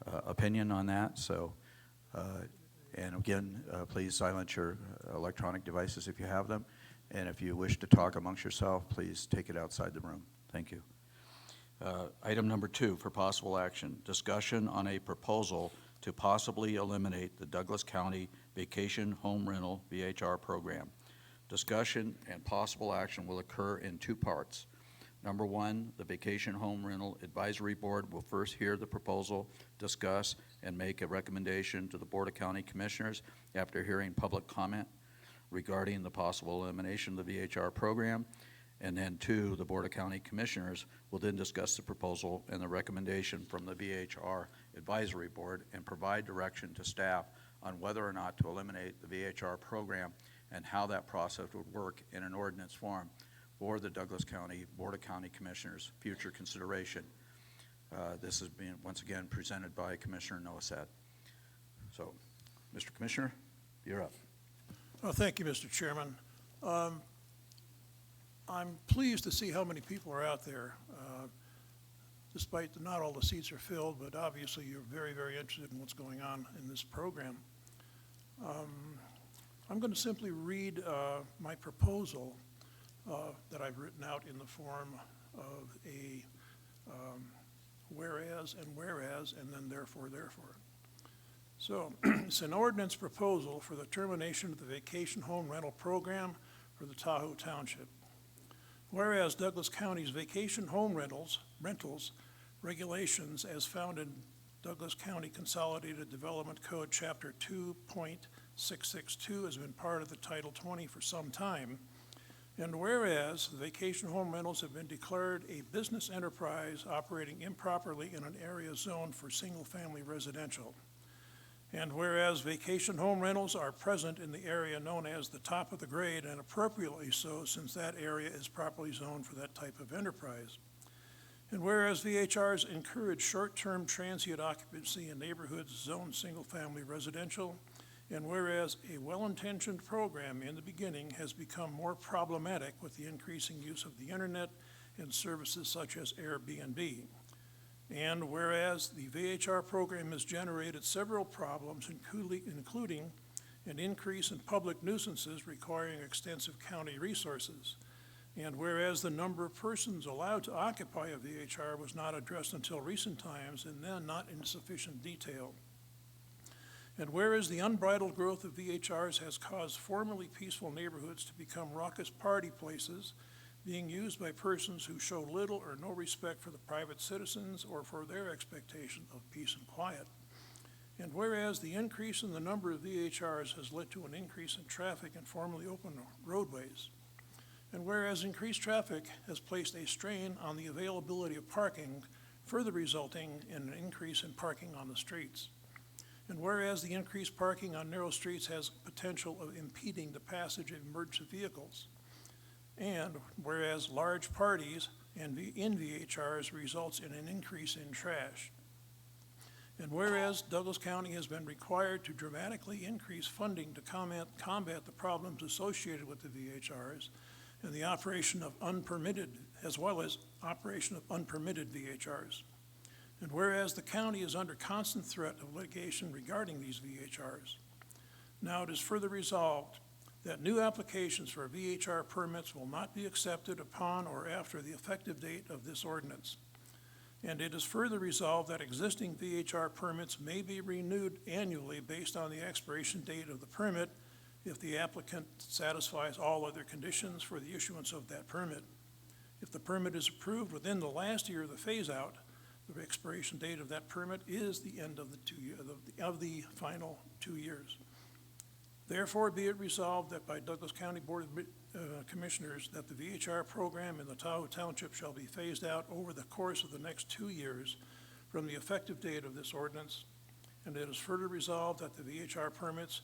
opinion on that. So, and again, please silence your electronic devices if you have them, and if you wish to talk amongst yourself, please take it outside the room. Thank you. Item number 2 for possible action: discussion on a proposal to possibly eliminate the Douglas County Vacation Home Rental VHR program. Discussion and possible action will occur in 2 parts. Number 1, the Vacation Home Rental Advisory Board will first hear the proposal, discuss, and make a recommendation to the Board of County Commissioners after hearing public comment regarding the possible elimination of the VHR program. And then 2, the Board of County Commissioners will then discuss the proposal and the recommendation from the VHR Advisory Board and provide direction to staff on whether or not to eliminate the VHR program and how that process would work in an ordinance form for the Douglas County Board of County Commissioners' future consideration. This is being once again presented by Commissioner Noasad. So, Mr. Commissioner, you're up. Well, thank you, Mr. Chairman. I'm pleased to see how many people are out there, despite that not all the seats are filled, but obviously you're very, very interested in what's going on in this program. I'm going to simply read my proposal that I've written out in the form of a whereas, and then therefore. So it's an ordinance proposal for the termination of the vacation home rental program for the Tahoe Township. Whereas Douglas County's vacation home rentals regulations as found in Douglas County Consolidated Development Code Chapter 2.662 has been part of the Title 20 for some time. And whereas the vacation home rentals have been declared a business enterprise operating improperly in an area zoned for single-family residential. And whereas vacation home rentals are present in the area known as the top of the grade, and appropriately so since that area is properly zoned for that type of enterprise. And whereas VHRs encourage short-term transient occupancy in neighborhoods zoned single-family residential, and whereas a well-intentioned program in the beginning has become more problematic with the increasing use of the internet and services such as Airbnb. And whereas the VHR program has generated several problems, including an increase in public nuisances requiring extensive county resources. And whereas the number of persons allowed to occupy a VHR was not addressed until recent times, and then not in sufficient detail. And whereas the unbridled growth of VHRs has caused formerly peaceful neighborhoods to become raucous party places, being used by persons who show little or no respect for the private citizens or for their expectation of peace and quiet. And whereas the increase in the number of VHRs has led to an increase in traffic in formerly open roadways. And whereas increased traffic has placed a strain on the availability of parking, further resulting in an increase in parking on the streets. And whereas the increased parking on narrow streets has potential of impeding the passage of emergency vehicles. And whereas large parties in VHRs results in an increase in trash. And whereas Douglas County has been required to dramatically increase funding to combat the problems associated with the VHRs and the operation of unpermitted, as well as operation of unpermitted VHRs. And whereas the county is under constant threat of litigation regarding these VHRs. Now it is further resolved that new applications for VHR permits will not be accepted upon or after the effective date of this ordinance. And it is further resolved that existing VHR permits may be renewed annually based on the expiration date of the permit if the applicant satisfies all other conditions for the issuance of that permit. If the permit is approved within the last year of the phase-out, the expiration date of that permit is the end of the final 2 years. Therefore, be it resolved that by Douglas County Board of Commissioners that the VHR program in the Tahoe Township shall be phased out over the course of the next 2 years from the effective date of this ordinance. And it is further resolved that the VHR permits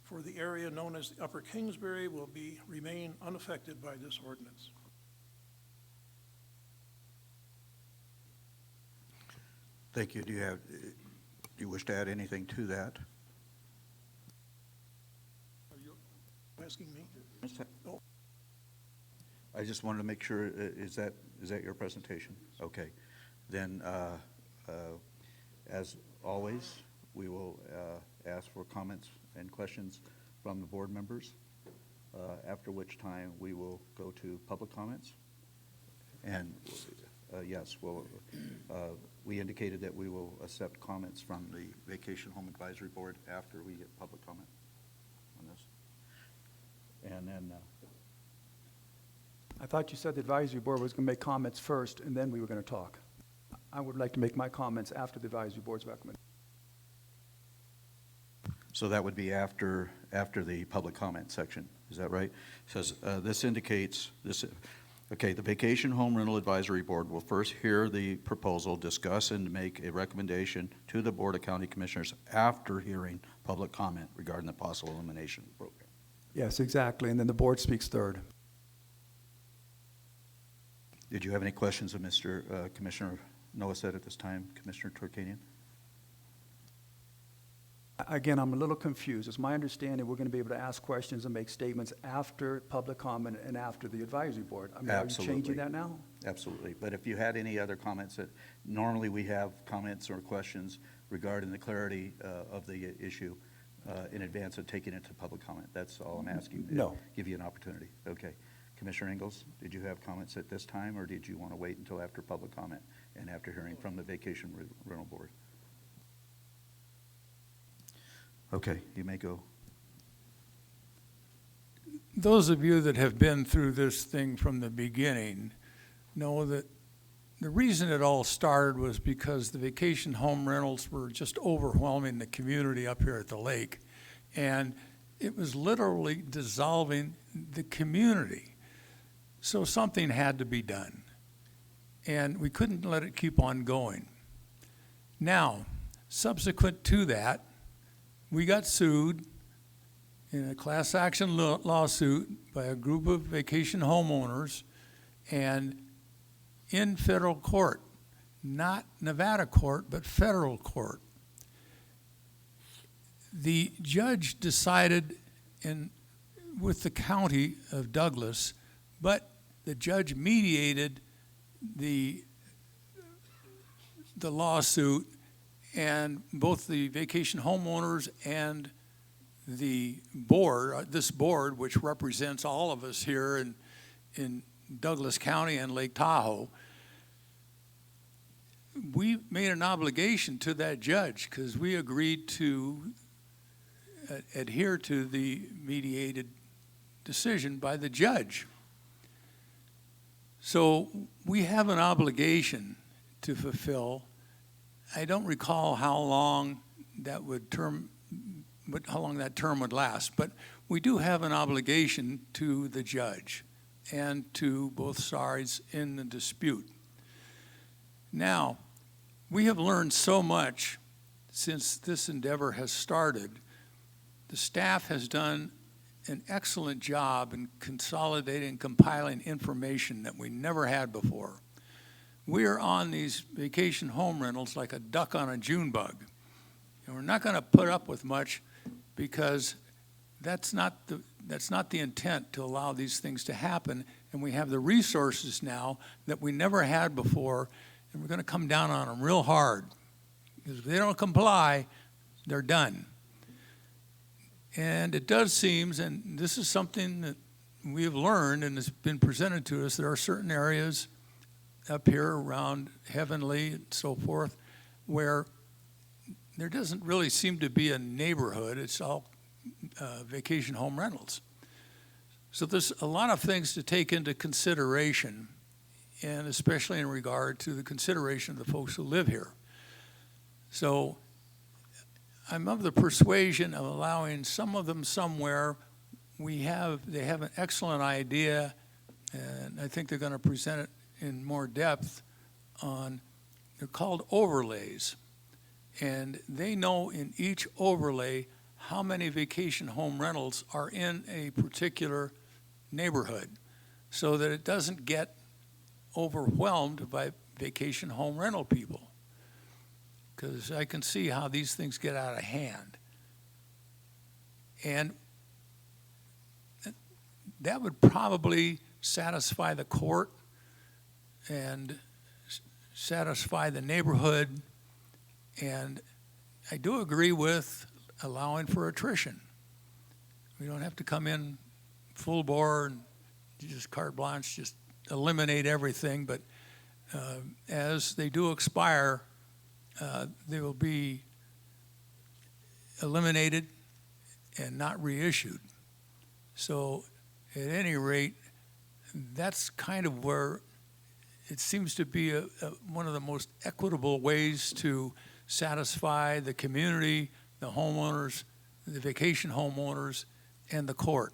for the area known as the Upper Kingsbury will remain unaffected by this ordinance. Thank you. Do you wish to add anything to that? Are you asking me? Oh. I just wanted to make sure, is that your presentation? Okay. Then, as always, we will ask for comments and questions from the board members, after which time we will go to public comments. And yes, we indicated that we will accept comments from the Vacation Home Advisory Board after we get public comment on this. And then I thought you said the advisory board was going to make comments first, and then we were going to talk. I would like to make my comments after the advisory board's recommendation. so that would be after the public comment section. Is that right? It says this indicates this. Okay, the Vacation Home Rental Advisory Board will first hear the proposal, discuss and make a recommendation to the Board of County Commissioners after hearing public comment regarding the possible elimination program. Yes, exactly, and then the board speaks third. Did you have any questions of Mr. Commissioner Noah at this time, Commissioner Torkanian? Again, I'm a little confused. It's my understanding we're going to be able to ask questions and make statements after public comment and after the advisory board. I mean, Absolutely. Are you changing that now? Absolutely. But if you had any other comments, that normally we have comments or questions regarding the clarity of the issue in advance of taking it to public comment. That's all I'm asking. No. Give you an opportunity. Okay. Commissioner Ingalls, did you have comments at this time, or did you want to wait until after public comment and after hearing from the Vacation Rental Board? Okay, you may go. those of you that have been through this thing from the beginning know that the reason it all started was because the vacation home rentals were just overwhelming the community up here at the lake. And it was literally dissolving the community. So something had to be done. And we couldn't let it keep on going. Now, subsequent to that, we got sued in a class action lawsuit by a group of vacation homeowners, and in federal court, not Nevada court, but federal court. The judge decided with the county of Douglas, but the judge mediated the lawsuit, and both the vacation homeowners and the board, this board, which represents all of us here in Douglas County and Lake Tahoe, we made an obligation to that judge because we agreed to adhere to the mediated decision by the judge. So we have an obligation to fulfill. I don't recall how long that term would last, but we do have an obligation to the judge and to both sides in the dispute. Now, we have learned so much since this endeavor has started. The staff has done an excellent job in consolidating and compiling information that we never had before. We are on these vacation home rentals like a duck on a June bug. And we're not going to put up with much because that's not the intent to allow these things to happen. And we have the resources now that we never had before, and we're going to come down on them real hard. Because if they don't comply, they're done. And it does seem, and this is something that we have learned and has been presented to us, there are certain areas up here around Heavenly and so forth where there doesn't really seem to be a neighborhood. It's all vacation home rentals. So there's a lot of things to take into consideration, and especially in regard to the consideration of the folks who live here. So I'm of the persuasion of allowing some of them somewhere. They have an excellent idea, and I think they're going to present it in more depth they're called overlays. And they know in each overlay how many vacation home rentals are in a particular neighborhood so that it doesn't get overwhelmed by vacation home rental people. Because I can see how these things get out of hand. And that would probably satisfy the court and satisfy the neighborhood. And I do agree with allowing for attrition. We don't have to come in full bore and just carte blanche, just eliminate everything. But as they do expire, they will be eliminated and not reissued. So at any rate, that's kind of where it seems to be one of the most equitable ways to satisfy the community, the homeowners, the vacation homeowners, and the court.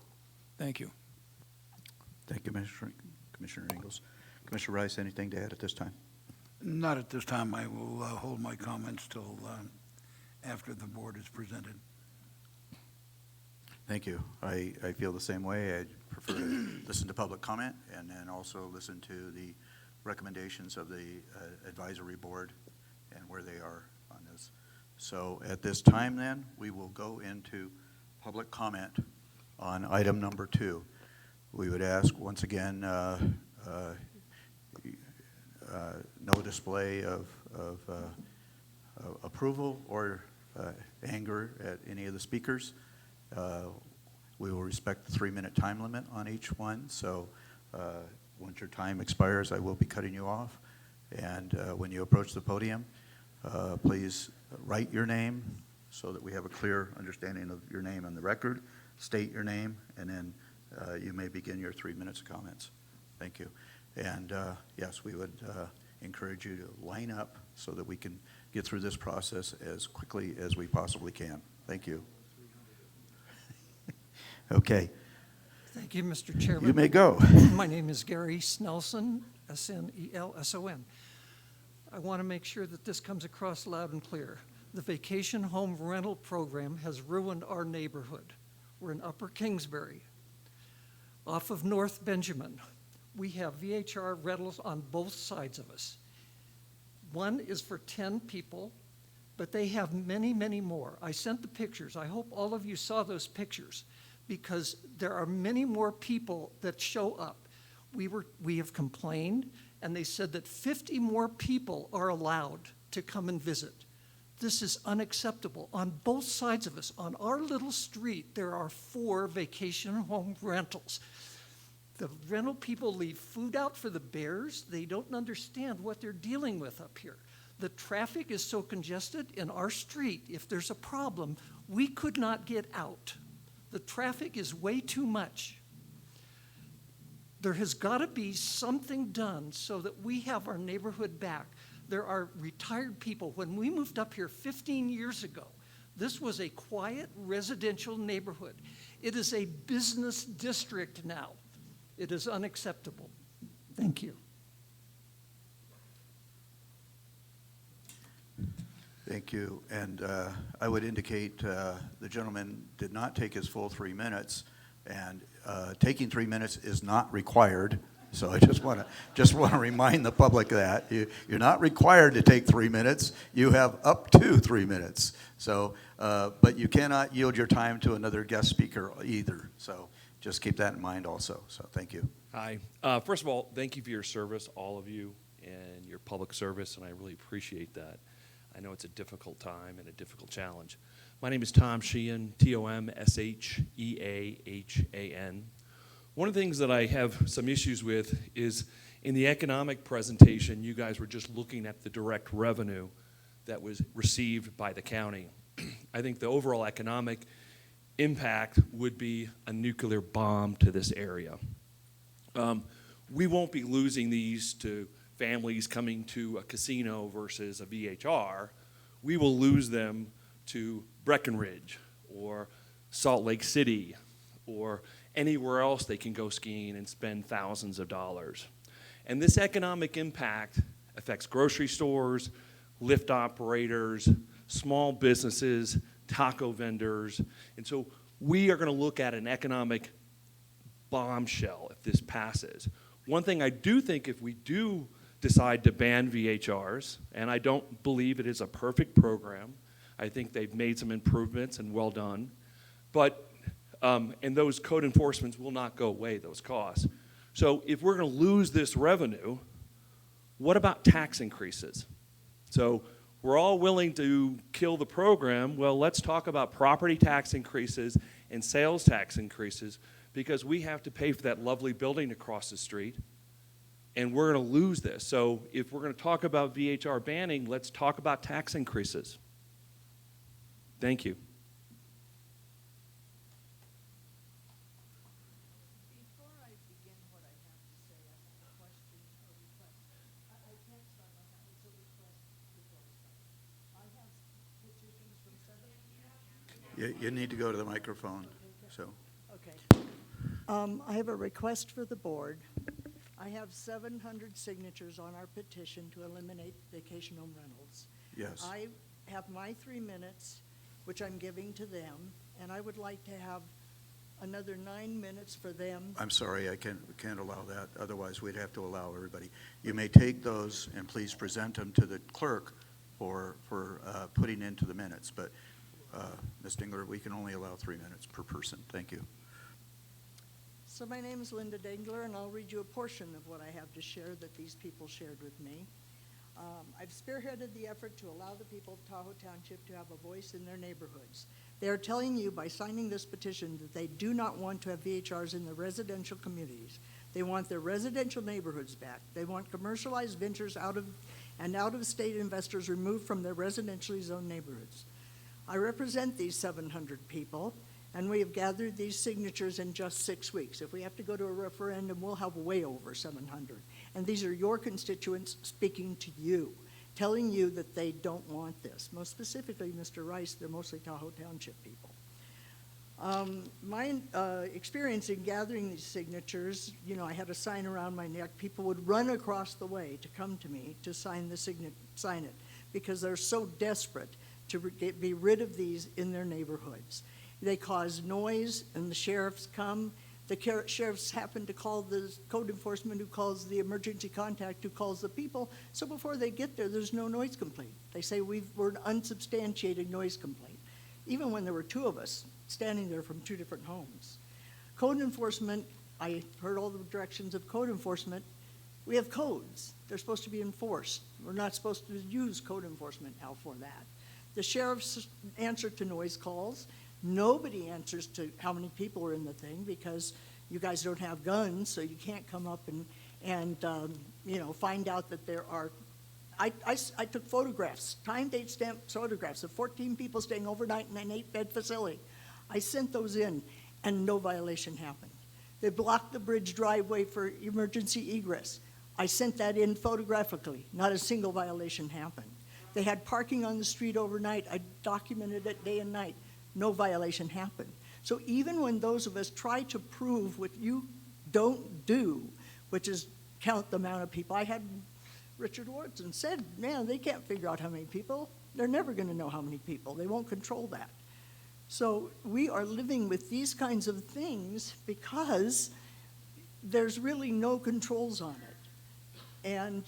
Thank you. Thank you, Commissioner Ingles. Commissioner Rice, anything to add at this time? Not at this time. I will hold my comments till after the board is presented. Thank you. I feel the same way. I prefer to listen to public comment and then also listen to the recommendations of the advisory board and where they are on this. So at this time then, we will go into public comment on item number 2. We would ask once again no display of approval or anger at any of the speakers. We will respect the 3-minute time limit on each one. So once your time expires, I will be cutting you off. And when you approach the podium, please write your name so that we have a clear understanding of your name on the record. State your name and then you may begin your 3 minutes of comments. Thank you. And yes, we would encourage you to line up so that we can get through this process as quickly as we possibly can. Thank you. Okay. Thank you, Mr. Chairman. You may go. My name is Gary Snelson, S-N-E-L-S-O-N. I want to make sure that this comes across loud and clear. The vacation home rental program has ruined our neighborhood. We're in Upper Kingsbury, off of North Benjamin. We have VHR rentals on both sides of us. One is for 10 people, but they have many, many more. I sent the pictures. I hope all of you saw those pictures, because there are many more people that show up. We have complained, and they said that 50 more people are allowed to come and visit. This is unacceptable on both sides of us. On our little street, there are 4 vacation home rentals. The rental people leave food out for the bears. They don't understand what they're dealing with up here. The traffic is so congested in our street, if there's a problem, we could not get out. The traffic is way too much. There has got to be something done so that we have our neighborhood back. There are retired people. When we moved up here 15 years ago, this was a quiet residential neighborhood. It is a business district now. It is unacceptable. Thank you. Thank you. And I would indicate the gentleman did not take his full 3 minutes, and taking 3 minutes is not required. So I just want to remind the public that you're not required to take 3 minutes. You have up to 3 minutes. So, but you cannot yield your time to another guest speaker either. So just keep that in mind also. So thank you. Hi. First of all, thank you for your service, all of you, and your public service, and I really appreciate that. I know it's a difficult time and a difficult challenge. My name is Tom Sheehan, T-O-M-S-H-E-A-H-A-N. One of the things that I have some issues with is in the economic presentation, you guys were just looking at the direct revenue that was received by the county. I think the overall economic impact would be a nuclear bomb to this area. We won't be losing these to families coming to a casino versus a VHR. We will lose them to Breckenridge or Salt Lake City or anywhere else they can go skiing and spend thousands of dollars. And this economic impact affects grocery stores, lift operators, small businesses, taco vendors. And so we are going to look at an economic bombshell if this passes. One thing I do think, if we do decide to ban VHRs, and I don't believe it is a perfect program, I think they've made some improvements and well done, but and those code enforcements will not go away, those costs. So if we're going to lose this revenue, what about tax increases? So we're all willing to kill the program. Well, let's talk about property tax increases and sales tax increases, because we have to pay for that lovely building across the street, and we're going to lose this. So if we're going to talk about VHR banning, let's talk about tax increases. Thank you. You need to go to the microphone. So. Okay. I have a request for the board. I have 700 signatures on our petition to eliminate vacation home rentals. Yes. I have my 3 minutes, which I'm giving to them, and I would like to have another 9 minutes for them. I'm sorry, I can't allow that. Otherwise, we'd have to allow everybody. You may take those and please present them to the clerk for putting into the minutes. But Ms. Dingler, we can only allow 3 minutes per person. Thank you. So my name is Linda Dengler, and I'll read you a portion of what I have to share that these people shared with me. I've spearheaded the effort to allow the people of Tahoe Township to have a voice in their neighborhoods. They are telling you by signing this petition that they do not want to have VHRs in the residential communities. They want their residential neighborhoods back. They want commercialized ventures out-of-state investors removed from their residentially zoned neighborhoods. I represent these 700 people, And we have gathered these signatures in just 6 weeks. If we have to go to a referendum, we'll have way over 700. And these are your constituents speaking to you, telling you that they don't want this. Most specifically, Mr. Rice, they're mostly Tahoe Township people. My experience in gathering these signatures, you know, I had a sign around my neck. People would run across the way to come to me to sign it because they're so desperate to be rid of these in their neighborhoods. They cause noise, and the sheriffs come. The sheriffs happen to call the code enforcement, who calls the emergency contact, who calls the people. So before they get there, there's no noise complaint. They say we're an unsubstantiated noise complaint, even when there were two of us standing there from two different homes. Code enforcement, I heard all the directions of code enforcement. We have codes. They're supposed to be enforced. We're not supposed to use code enforcement now for that. The sheriffs answer to noise calls. Nobody answers to how many people are in the thing because you guys don't have guns, so you can't come up and you know, find out that there are. I took photographs, time, date, stamp photographs of 14 people staying overnight in an 8-bed facility. I sent those in, and no violation happened. They blocked the bridge driveway for emergency egress. I sent that in photographically. Not a single violation happened. They had parking on the street overnight. I documented it day and night. No violation happened. So even when those of us try to prove what you don't do, which is count the amount of people, I had Richard Wardson said, man, they can't figure out how many people. They're never going to know how many people. They won't control that. So we are living with these kinds of things because there's really no controls on it. And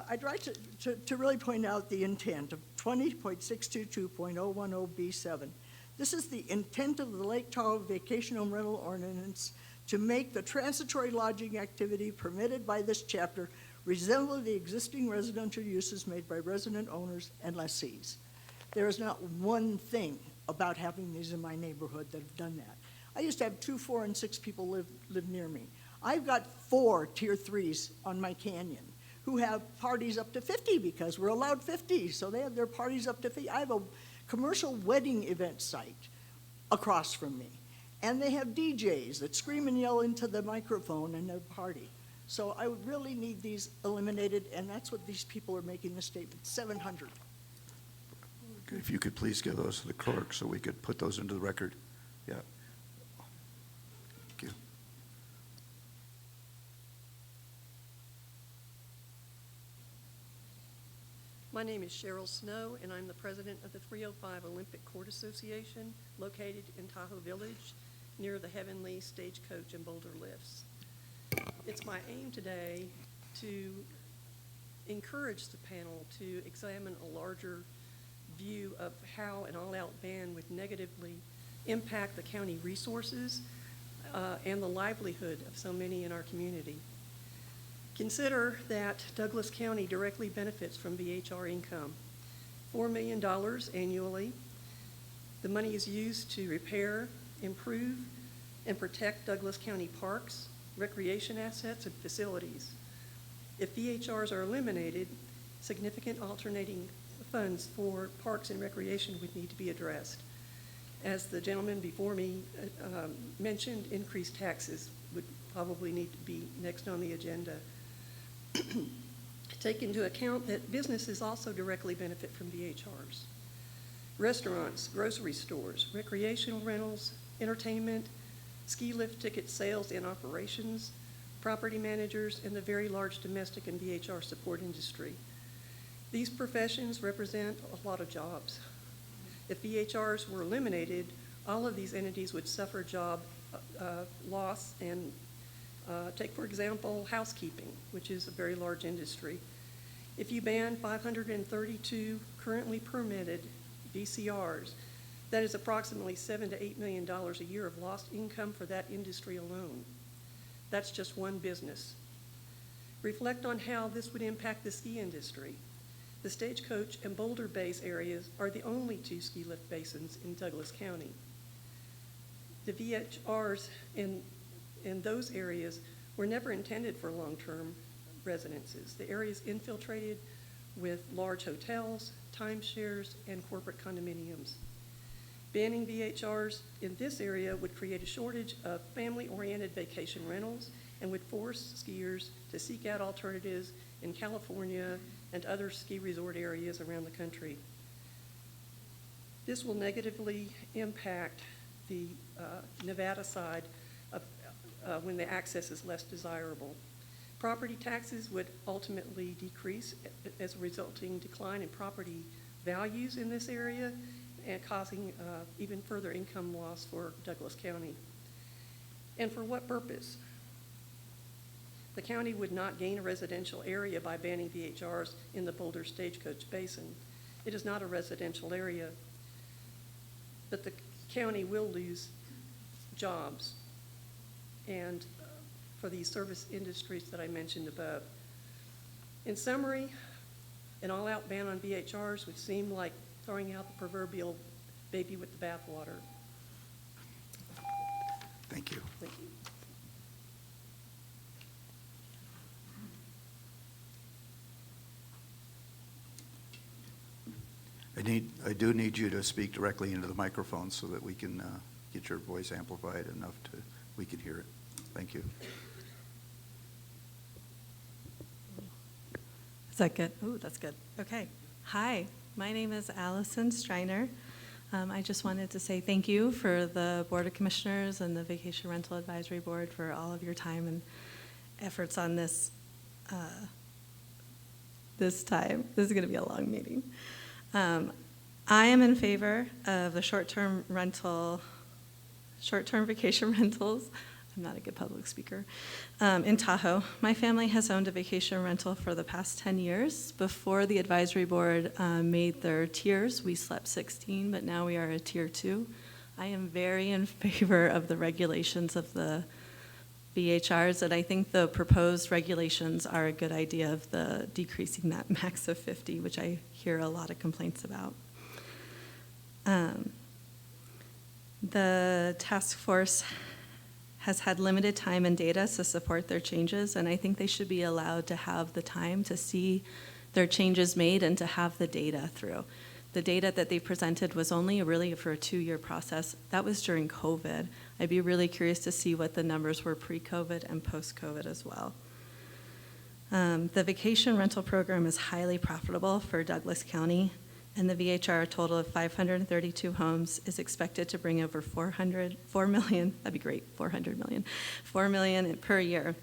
I'd like to really point out the intent of 20.622.010B7. This is the intent of the Lake Tahoe Vacation Home Rental Ordinance to make the transitory lodging activity permitted by this chapter resemble the existing residential uses made by resident owners and lessees. There is not one thing about having these in my neighborhood that have done that. I used to have 2, 4, and 6 people live near me. I've got 4 tier 3s on my canyon who have parties up to 50 because we're allowed 50, so they have their parties up to 50. I have a commercial wedding event site across from me, and they have DJs that scream and yell into the microphone in their party. So I would really need these eliminated, and that's what these people are making the statement, 700. If you could please give those to the clerk so we could put those into the record. Yeah. Thank you. My name is Cheryl Snow, and I'm the president of the 305 Olympic Court Association, located in Tahoe Village, near the Heavenly Stagecoach and Boulder Lifts. It's my aim today to encourage the panel to examine a larger view of how an all-out ban would negatively impact the county resources and the livelihood of so many in our community. Consider that Douglas County directly benefits from VHR income, $4 million annually. The money is used to repair, improve, and protect Douglas County parks, recreation assets, and facilities. If VHRs are eliminated, significant alternating funds for parks and recreation would need to be addressed. As the gentleman before me mentioned, increased taxes would probably need to be next on the agenda. Take into account that businesses also directly benefit from VHRs. Restaurants, grocery stores, recreational rentals, entertainment, ski lift ticket sales and operations, property managers, and the very large domestic and VHR support industry. These professions represent a lot of jobs. If VHRs were eliminated, all of these entities would suffer job loss and take, for example, housekeeping, which is a very large industry. If you ban 532 currently permitted VCRs, that is approximately $7 to $8 million a year of lost income for that industry alone. That's just one business. Reflect on how this would impact the ski industry. The Stagecoach and Boulder Base areas are the only 2 ski lift basins in Douglas County. The VHRs in those areas were never intended for long-term residences. The area is infiltrated with large hotels, timeshares, and corporate condominiums. Banning VHRs in this area would create a shortage of family-oriented vacation rentals and would force skiers to seek out alternatives in California and other ski resort areas around the country. This will negatively impact the Nevada side of when the access is less desirable. Property taxes would ultimately decrease as a resulting decline in property values in this area and causing even further income loss for Douglas County. And for what purpose? The county would not gain a residential area by banning VHRs in the Boulder Stagecoach Basin. It is not a residential area, but the county will lose jobs and for these service industries that I mentioned above. In summary, an all-out ban on VHRs would seem like throwing out the proverbial baby with the bathwater. Thank you. Thank you. I do need you to speak directly into the microphone so that we can get your voice amplified enough we can hear it. Thank you. Is that good? Ooh, that's good. Okay. Hi, my name is Allison Streiner. I just wanted to say thank you for the Board of Commissioners and the Vacation Rental Advisory Board for all of your time and efforts on this this time. This is going to be a long meeting. I am in favor of the short-term vacation rentals. I'm not a good public speaker. In Tahoe, my family has owned a vacation rental for the past 10 years. Before the advisory board made their tiers, we slept 16, but now we are a tier 2. I am very in favor of the regulations of the VHRs, and I think the proposed regulations are a good idea of the decreasing that max of 50, which I hear a lot of complaints about. The task force has had limited time and data to support their changes, and I think they should be allowed to have the time to see their changes made and to have the data through. The data that they presented was only really for a 2-year process. That was during COVID. I'd be really curious to see what the numbers were pre-COVID and post-COVID as well. The vacation rental program is highly profitable for Douglas County, and the VHR total of 532 homes is expected to bring over $4 million, that'd be great, 400 million, $4 million per year.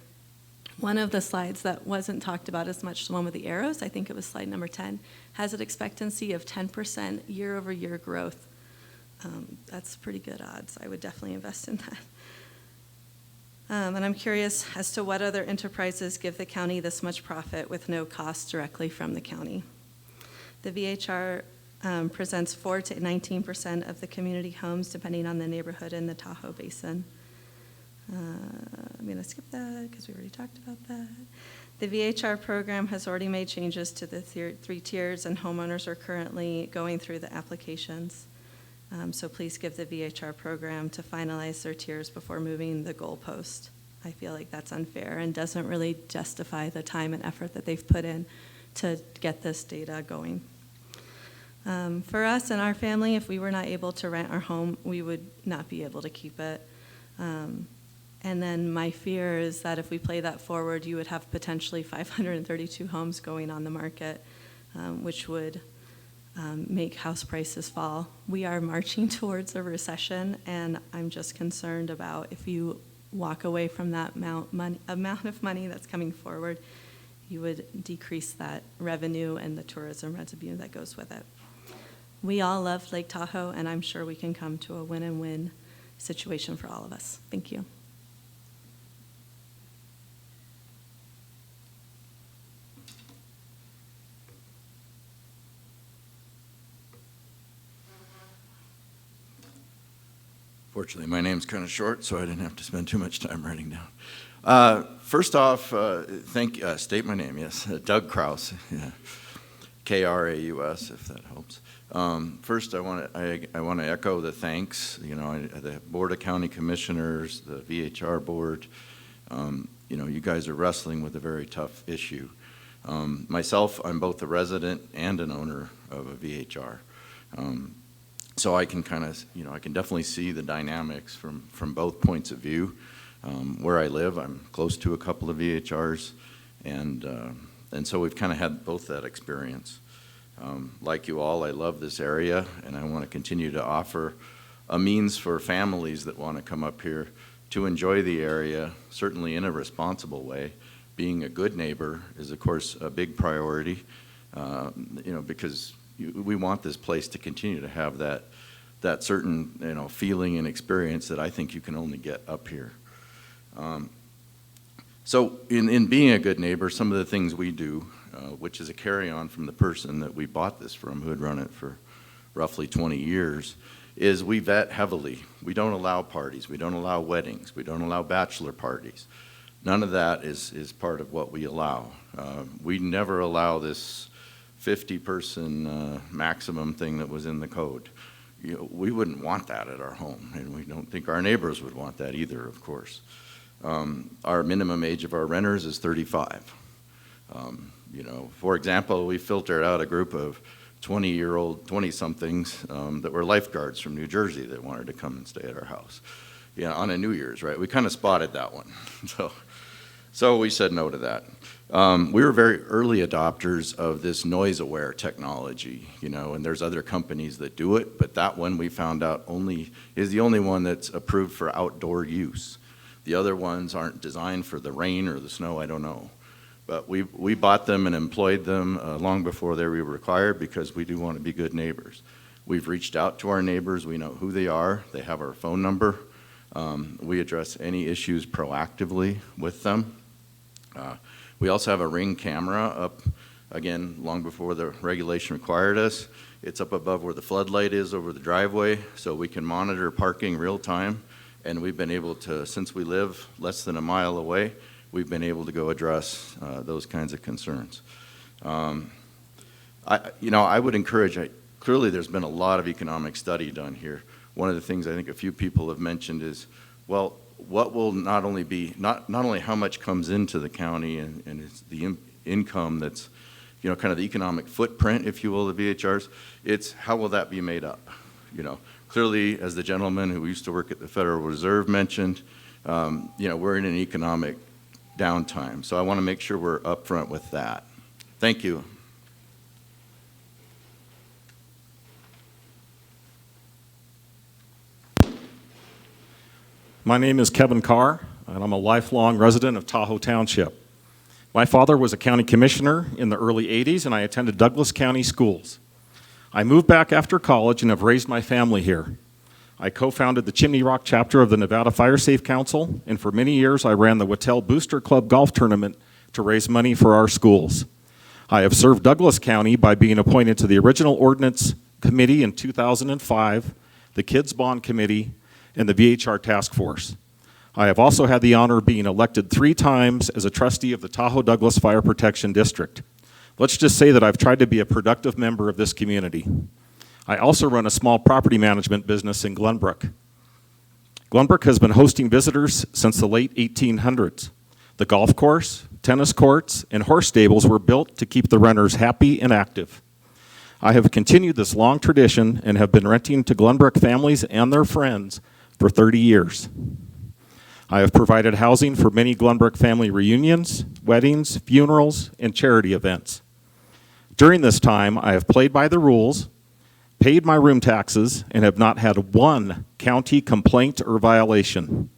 One of the slides that wasn't talked about as much, the one with the arrows, I think it was slide number 10, has an expectancy of 10% year-over-year growth. That's pretty good odds. I would definitely invest in that. And I'm curious as to what other enterprises give the county this much profit with no cost directly from the county. The VHR presents 4 to 19% of the community homes, depending on the neighborhood in the Tahoe Basin. I'm going to skip that because we already talked about that. The VHR program has already made changes to the 3 tiers, and homeowners are currently going through the applications. So please give the VHR program to finalize their tiers before moving the goalpost. I feel like that's unfair and doesn't really justify the time and effort that they've put in to get this data going. For us and our family, if we were not able to rent our home, we would not be able to keep it. And then my fear is that if we play that forward, you would have potentially 532 homes going on the market, which would make house prices fall. We are marching towards a recession, and I'm just concerned about if you walk away from that amount of money that's coming forward, you would decrease that revenue and the tourism revenue that goes with it. We all love Lake Tahoe, and I'm sure we can come to a win-and-win situation for all of us. Thank you. Fortunately, my name's kind of short, so I didn't have to spend too much time writing down. First off, state my name, yes, Doug Kraus, yeah. K-R-A-U-S, if that helps. First, I want to echo the thanks, the Board of County Commissioners, the VHR Board. You guys are wrestling with a very tough issue. Myself, I'm both a resident and an owner of a VHR. So I can kind of, I can definitely see the dynamics from both points of view. Where I live, I'm close to a couple of VHRs, and so we've kind of had both that experience. Like you all, I love this area, and I want to continue to offer a means for families that want to come up here to enjoy the area, certainly in a responsible way. Being a good neighbor is, of course, a big priority, because we want this place to continue to have that certain, feeling and experience that I think you can only get up here. So in being a good neighbor, some of the things we do, which is a carry-on from the person that we bought this from, who had run it for roughly 20 years, is we vet heavily. We don't allow parties. We don't allow weddings. We don't allow bachelor parties. None of that is part of what we allow. We never allow this 50-person maximum thing that was in the code. We wouldn't want that at our home, and we don't think our neighbors would want that either, of course. Our minimum age of our renters is 35. For example, we filtered out a group of 20-somethings that were lifeguards from New Jersey that wanted to come and stay at our house. On a New Year's, right? We kind of spotted that one. So we said no to that. We were very early adopters of this noise-aware technology, and there's other companies that do it, but that one we found out is the only one that's approved for outdoor use. The other ones aren't designed for the rain or the snow, I don't know. But we bought them and employed them long before they were required, because we do want to be good neighbors. We've reached out to our neighbors. We know who they are. They have our phone number. We address any issues proactively with them. We also have a Ring camera up, again, long before the regulation required us. It's up above where the floodlight is over the driveway, so we can monitor parking real time. And we've been able to, since we live less than a mile away, we've been able to go address those kinds of concerns. I would encourage, clearly there's been a lot of economic study done here. One of the things I think a few people have mentioned is, well, what will not only how much comes into the county and it's the income that's, kind of the economic footprint, if you will, of VHRs, it's how will that be made up? Clearly, as the gentleman who used to work at the Federal Reserve mentioned, we're in an economic downtime. So I want to make sure we're upfront with that. Thank you. My name is Kevin Carr, and I'm a lifelong resident of Tahoe Township. My father was a county commissioner in the early 80s, and I attended Douglas County schools. I moved back after college and have raised my family here. I co-founded the Chimney Rock chapter of the Nevada Fire Safe Council, and for many years I ran the Wattel Booster Club golf tournament to raise money for our schools. I have served Douglas County by being appointed to the original ordinance committee in 2005, the Kids Bond Committee, and the VHR Task Force. I have also had the honor of being elected 3 times as a trustee of the Tahoe Douglas Fire Protection District. Let's just say that I've tried to be a productive member of this community. I also run a small property management business in Glenbrook. Glenbrook has been hosting visitors since the late 1800s. The golf course, tennis courts, and horse stables were built to keep the renters happy and active. I have continued this long tradition and have been renting to Glenbrook families and their friends for 30 years. I have provided housing for many Glenbrook family reunions, weddings, funerals, and charity events. During this time, I have played by the rules, paid my room taxes, and have not had one county complaint or violation.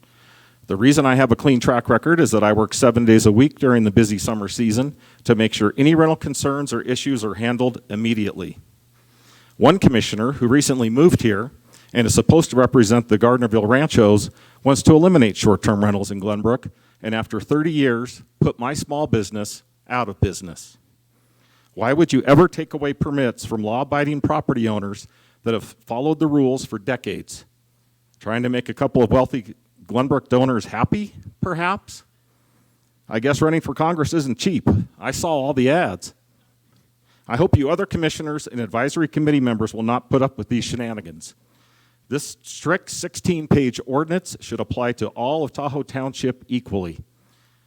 The reason I have a clean track record is that I work 7 days a week during the busy summer season to make sure any rental concerns or issues are handled immediately. One commissioner who recently moved here and is supposed to represent the Gardnerville Ranchos wants to eliminate short-term rentals in Glenbrook, and after 30 years, put my small business out of business. Why would you ever take away permits from law-abiding property owners that have followed the rules for decades? Trying to make a couple of wealthy Glenbrook donors happy, perhaps? I guess running for Congress isn't cheap. I saw all the ads. I hope you other commissioners and advisory committee members will not put up with these shenanigans. This strict 16-page ordinance should apply to all of Tahoe Township equally.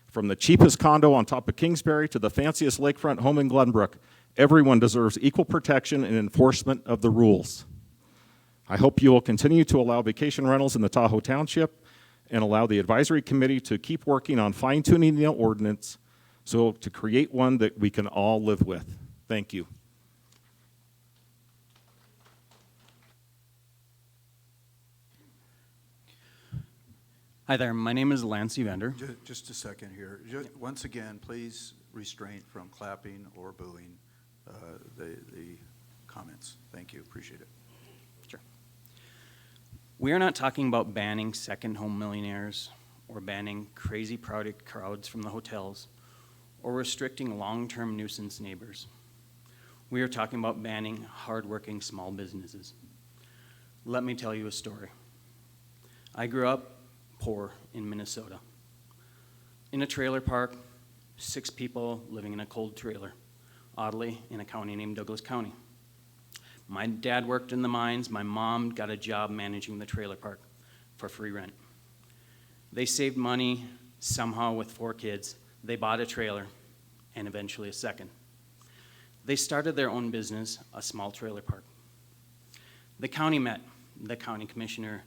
From the cheapest condo on top of Kingsbury to the fanciest lakefront home in Glenbrook, everyone deserves equal protection and enforcement of the rules. I hope you will continue to allow vacation rentals in the Tahoe Township and allow the advisory committee to keep working on fine-tuning the ordinance so to create one that we can all live with. Thank you. Hi there, my name is Lance Evander. Just a second here. Once again, please restrain from clapping or booing the comments. Thank you, appreciate it. Sure. We are not talking about banning second home millionaires or banning crazy crowds from the hotels or restricting long-term nuisance neighbors. We are talking about banning hardworking small businesses. Let me tell you a story. I grew up poor in Minnesota. In a trailer park, 6 people living in a cold trailer, oddly in a county named Douglas County. My dad worked in the mines. My mom got a job managing the trailer park for free rent. They saved money somehow with 4 kids. They bought a trailer and eventually a second. They started their own business, a small trailer park. The county met. The county commissioner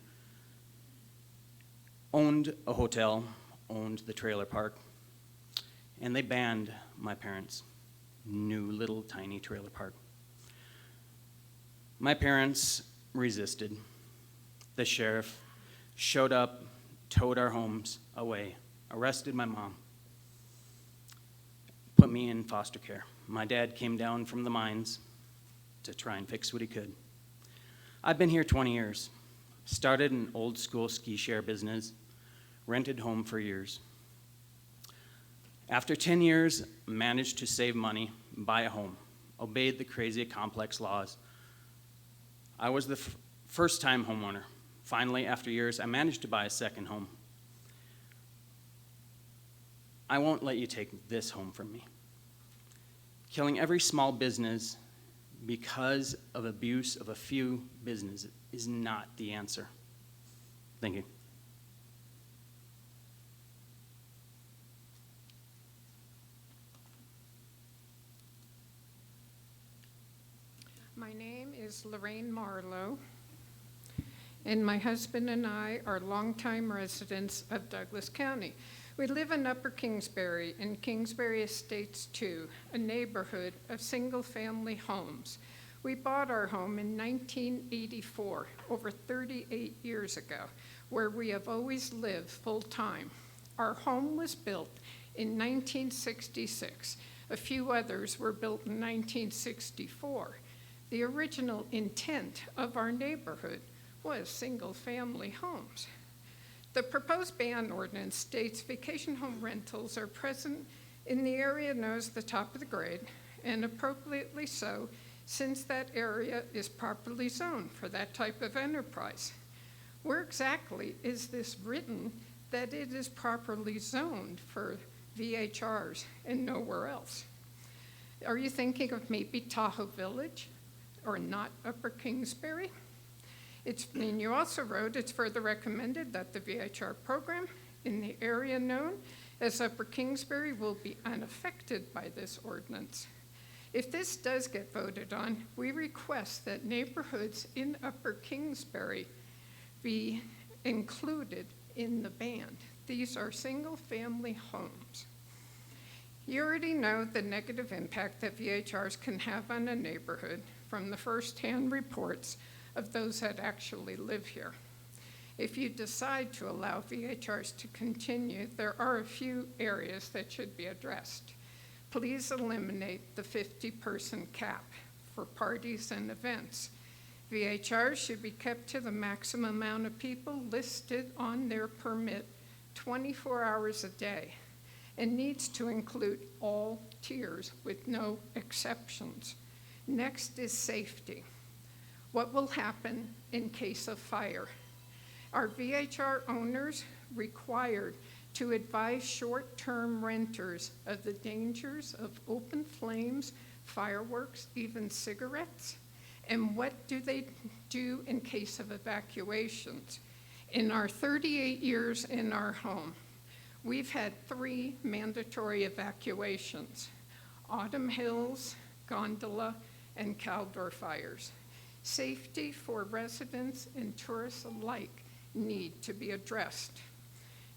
owned a hotel, owned the trailer park, and they banned my parents' new little tiny trailer park. My parents resisted. The sheriff showed up, towed our homes away, arrested my mom, put me in foster care. My dad came down from the mines to try and fix what he could. I've been here 20 years. Started an old school ski share business, rented home for years. After 10 years, managed to save money, buy a home, obeyed the crazy complex laws. I was the first-time homeowner. Finally, after years, I managed to buy a second home. I won't let you take this home from me. Killing every small business because of abuse of a few businesses is not the answer. Thank you. My name is Lorraine Marlowe, and my husband and I are longtime residents of Douglas County. We live in Upper Kingsbury, in Kingsbury Estates 2, a neighborhood of single-family homes. We bought our home in 1984, over 38 years ago, where we have always lived full-time. Our home was built in 1966. A few others were built in 1964. The original intent of our neighborhood was single-family homes. The proposed ban ordinance states vacation home rentals are present in the area known as the top of the grade, and appropriately so, since that area is properly zoned for that type of enterprise. Where exactly is this written that it is properly zoned for VHRs and nowhere else? Are you thinking of maybe Tahoe Village or not Upper Kingsbury? And you also wrote, it's further recommended that the VHR program in the area known as Upper Kingsbury will be unaffected by this ordinance. If this does get voted on, we request that neighborhoods in Upper Kingsbury be included in the ban. These are single-family homes. You already know the negative impact that VHRs can have on a neighborhood from the first-hand reports of those that actually live here. If you decide to allow VHRs to continue, there are a few areas that should be addressed. Please eliminate the 50-person cap for parties and events. VHRs should be kept to the maximum amount of people listed on their permit 24 hours a day, and needs to include all tiers with no exceptions. Next is safety. What will happen in case of fire? Are VHR owners required to advise short-term renters of the dangers of open flames, fireworks, even cigarettes? And what do they do in case of evacuations? In our 38 years in our home, we've had 3 mandatory evacuations: Autumn Hills, Gondola, and Caldor fires. Safety for residents and tourists alike need to be addressed.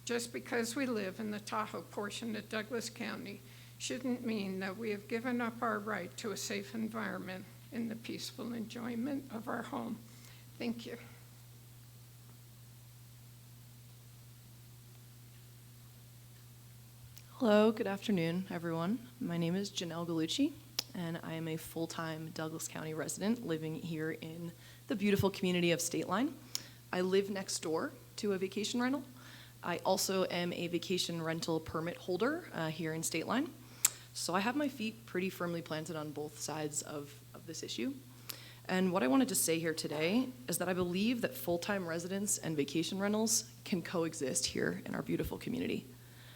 Just because we live in the Tahoe portion of Douglas County shouldn't mean that we have given up our right to a safe environment and the peaceful enjoyment of our home. Thank you. Hello, good afternoon, everyone. My name is Janelle Gallucci, and I am a full-time Douglas County resident living here in the beautiful community of State Line. I live next door to a vacation rental. I also am a vacation rental permit holder here in State Line. So I have my feet pretty firmly planted on both sides of this issue. And what I wanted to say here today is that I believe that full-time residents and vacation rentals can coexist here in our beautiful community.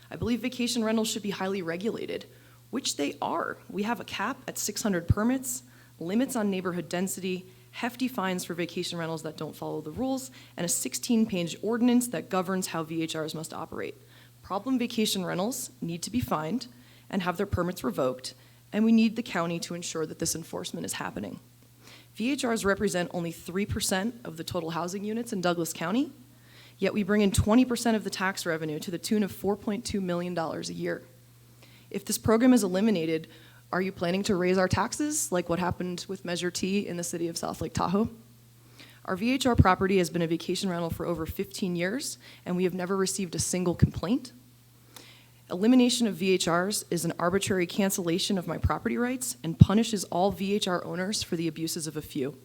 I believe vacation rentals should be highly regulated, which they are. We have a cap at 600 permits, limits on neighborhood density, hefty fines for vacation rentals that don't follow the rules, and a 16-page ordinance that governs how VHRs must operate. Problem vacation rentals need to be fined and have their permits revoked, and we need the county to ensure that this enforcement is happening. VHRs represent only 3% of the total housing units in Douglas County, yet we bring in 20% of the tax revenue to the tune of $4.2 million a year. If this program is eliminated, are you planning to raise our taxes like what happened with Measure T in the city of South Lake Tahoe? Our VHR property has been a vacation rental for over 15 years, and we have never received a single complaint. Elimination of VHRs is an arbitrary cancellation of my property rights and punishes all VHR owners for the abuses of a few.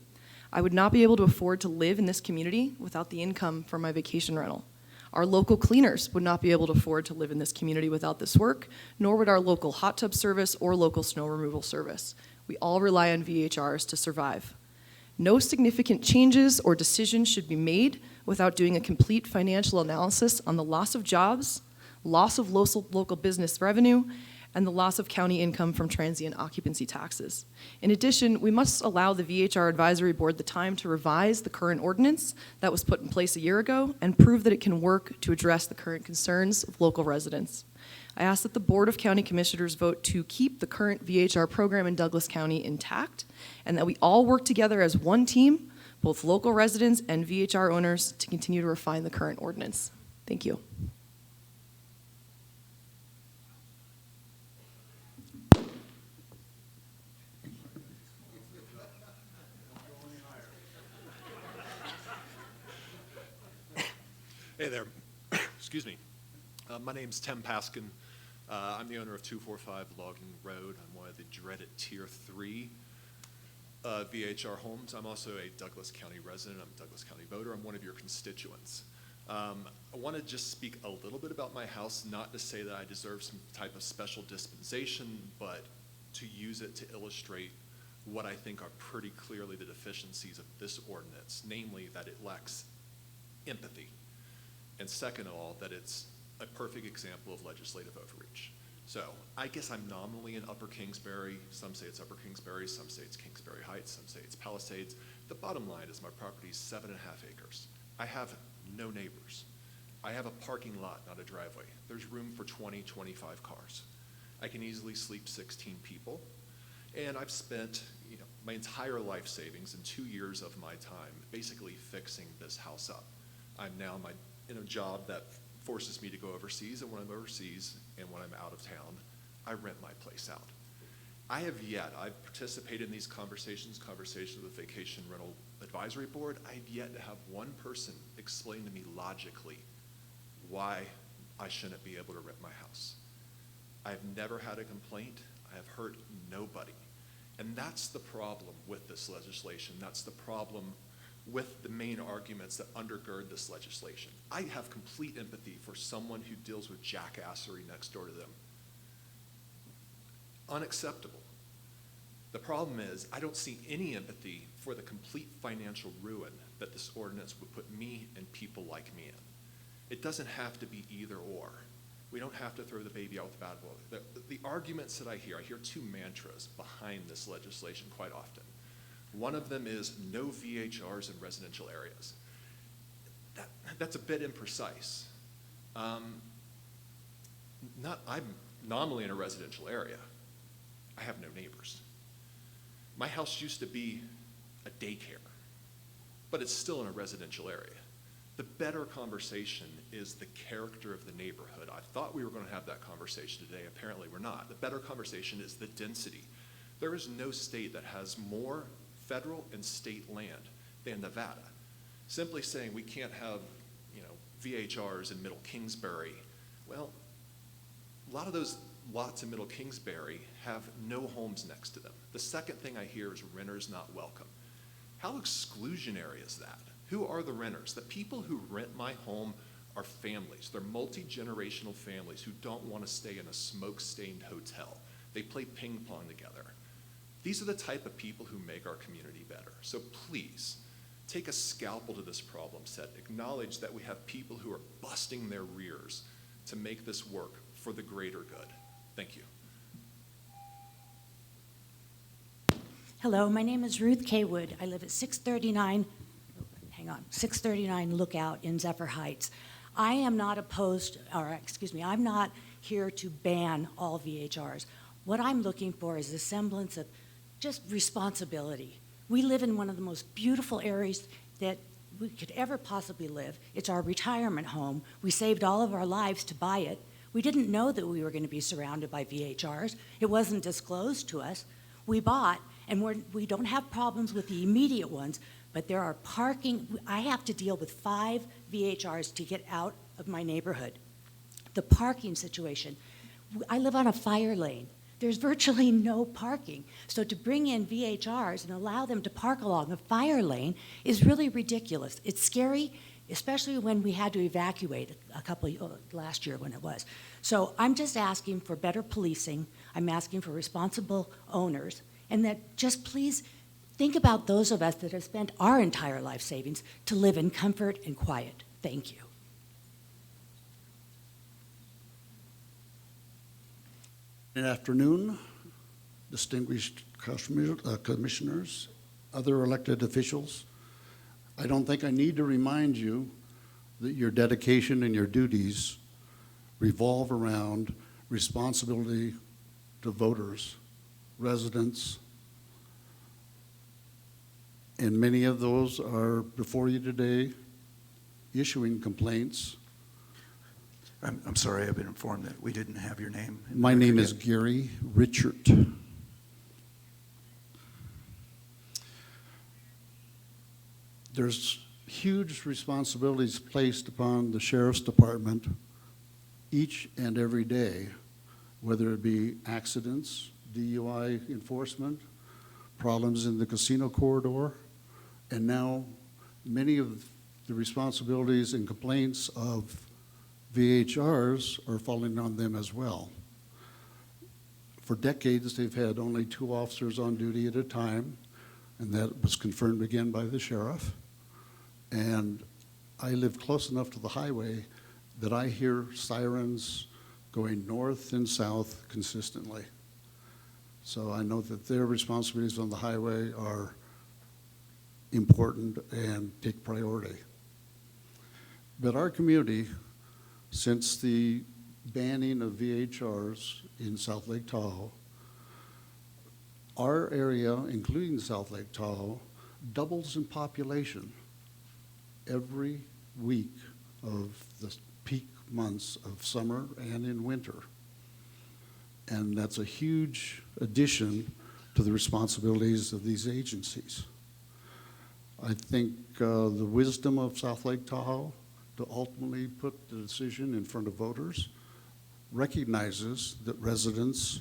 I would not be able to afford to live in this community without the income from my vacation rental. Our local cleaners would not be able to afford to live in this community without this work, nor would our local hot tub service or local snow removal service. We all rely on VHRs to survive. No significant changes or decisions should be made without doing a complete financial analysis on the loss of jobs, loss of local business revenue, and the loss of county income from transient occupancy taxes. In addition, we must allow the VHR Advisory Board the time to revise the current ordinance that was put in place a year ago and prove that it can work to address the current concerns of local residents. I ask that the Board of County Commissioners vote to keep the current VHR program in Douglas County intact, and that we all work together as one team, both local residents and VHR owners, to continue to refine the current ordinance. Thank you. Hey there. Excuse me. My name's Tim Paskin. I'm the owner of 245 Logging Road. I'm one of the dreaded Tier 3 VHR homes. I'm also a Douglas County resident. I'm a Douglas County voter. I'm one of your constituents. I want to just speak a little bit about my house, not to say that I deserve some type of special dispensation, but to use it to illustrate what I think are pretty clearly the deficiencies of this ordinance, namely that it lacks empathy. And second of all, that it's a perfect example of legislative overreach. So I guess I'm nominally in Upper Kingsbury. Some say it's Upper Kingsbury, some say it's Kingsbury Heights, some say it's Palisades. The bottom line is my property is 7.5 acres. I have no neighbors. I have a parking lot, not a driveway. There's room for 20, 25 cars. I can easily sleep 16 people. And I've spent my entire life savings and 2 years of my time basically fixing this house up. I'm now in a job that forces me to go overseas, and when I'm overseas and when I'm out of town, I rent my place out. I've participated in these conversations with the Vacation Rental Advisory Board. I've yet to have one person explain to me logically why I shouldn't be able to rent my house. I've never had a complaint. I have hurt nobody. And that's the problem with this legislation. That's the problem with the main arguments that undergird this legislation. I have complete empathy for someone who deals with jackassery next door to them. Unacceptable. The problem is I don't see any empathy for the complete financial ruin that this ordinance would put me and people like me in. It doesn't have to be either or. We don't have to throw the baby out with the bathwater. The arguments that I hear two mantras behind this legislation quite often. One of them is no VHRs in residential areas. That's a bit imprecise. I'm nominally in a residential area. I have no neighbors. My house used to be a daycare. but it's still in a residential area. The better conversation is the character of the neighborhood. I thought we were going to have that conversation today. Apparently we're not. The better conversation is the density. There is no state that has more federal and state land than Nevada. Simply saying we can't have, VHRs in Middle Kingsbury, well, a lot of those lots in Middle Kingsbury have no homes next to them. The second thing I hear is renters not welcome. How exclusionary is that? Who are the renters? The people who rent my home are families. They're multi-generational families who don't want to stay in a smoke-stained hotel. They play ping pong together. These are the type of people who make our community better. So please, take a scalpel to this problem set. Acknowledge that we have people who are busting their rears to make this work for the greater good. Thank you. Hello, my name is Ruth K. Wood. I live at 639 Lookout in Zephyr Heights. I am not opposed, I'm not here to ban all VHRs. What I'm looking for is a semblance of just responsibility. We live in one of the most beautiful areas that we could ever possibly live. It's our retirement home. We saved all of our lives to buy it. We didn't know that we were going to be surrounded by VHRs. It wasn't disclosed to us. We bought, and we don't have problems with the immediate ones, but there are parking. I have to deal with 5 VHRs to get out of my neighborhood. The parking situation. I live on a fire lane. There's virtually no parking. So to bring in VHRs and allow them to park along a fire lane is really ridiculous. It's scary, especially when we had to evacuate last year when it was. So I'm just asking for better policing. I'm asking for responsible owners, and that just please think about those of us that have spent our entire life savings to live in comfort and quiet. Thank you. Good afternoon, distinguished commissioners, other elected officials. I don't think I need to remind you that your dedication and your duties revolve around responsibility to voters, residents, and many of those are before you today issuing complaints. I'm sorry, I've been informed that we didn't have your name. My name is Gary Richard. There's huge responsibilities placed upon the Sheriff's Department each and every day, whether it be accidents, DUI enforcement, problems in the casino corridor, and now many of the responsibilities and complaints of VHRs are falling on them as well. For decades, they've had only 2 officers on duty at a time, and that was confirmed again by the sheriff. And I live close enough to the highway that I hear sirens going north and south consistently. So I know that their responsibilities on the highway are important and take priority. But our community, since the banning of VHRs in South Lake Tahoe, our area, including South Lake Tahoe, doubles in population every week of the peak months of summer and in winter. And that's a huge addition to the responsibilities of these agencies. I think the wisdom of South Lake Tahoe to ultimately put the decision in front of voters recognizes that residents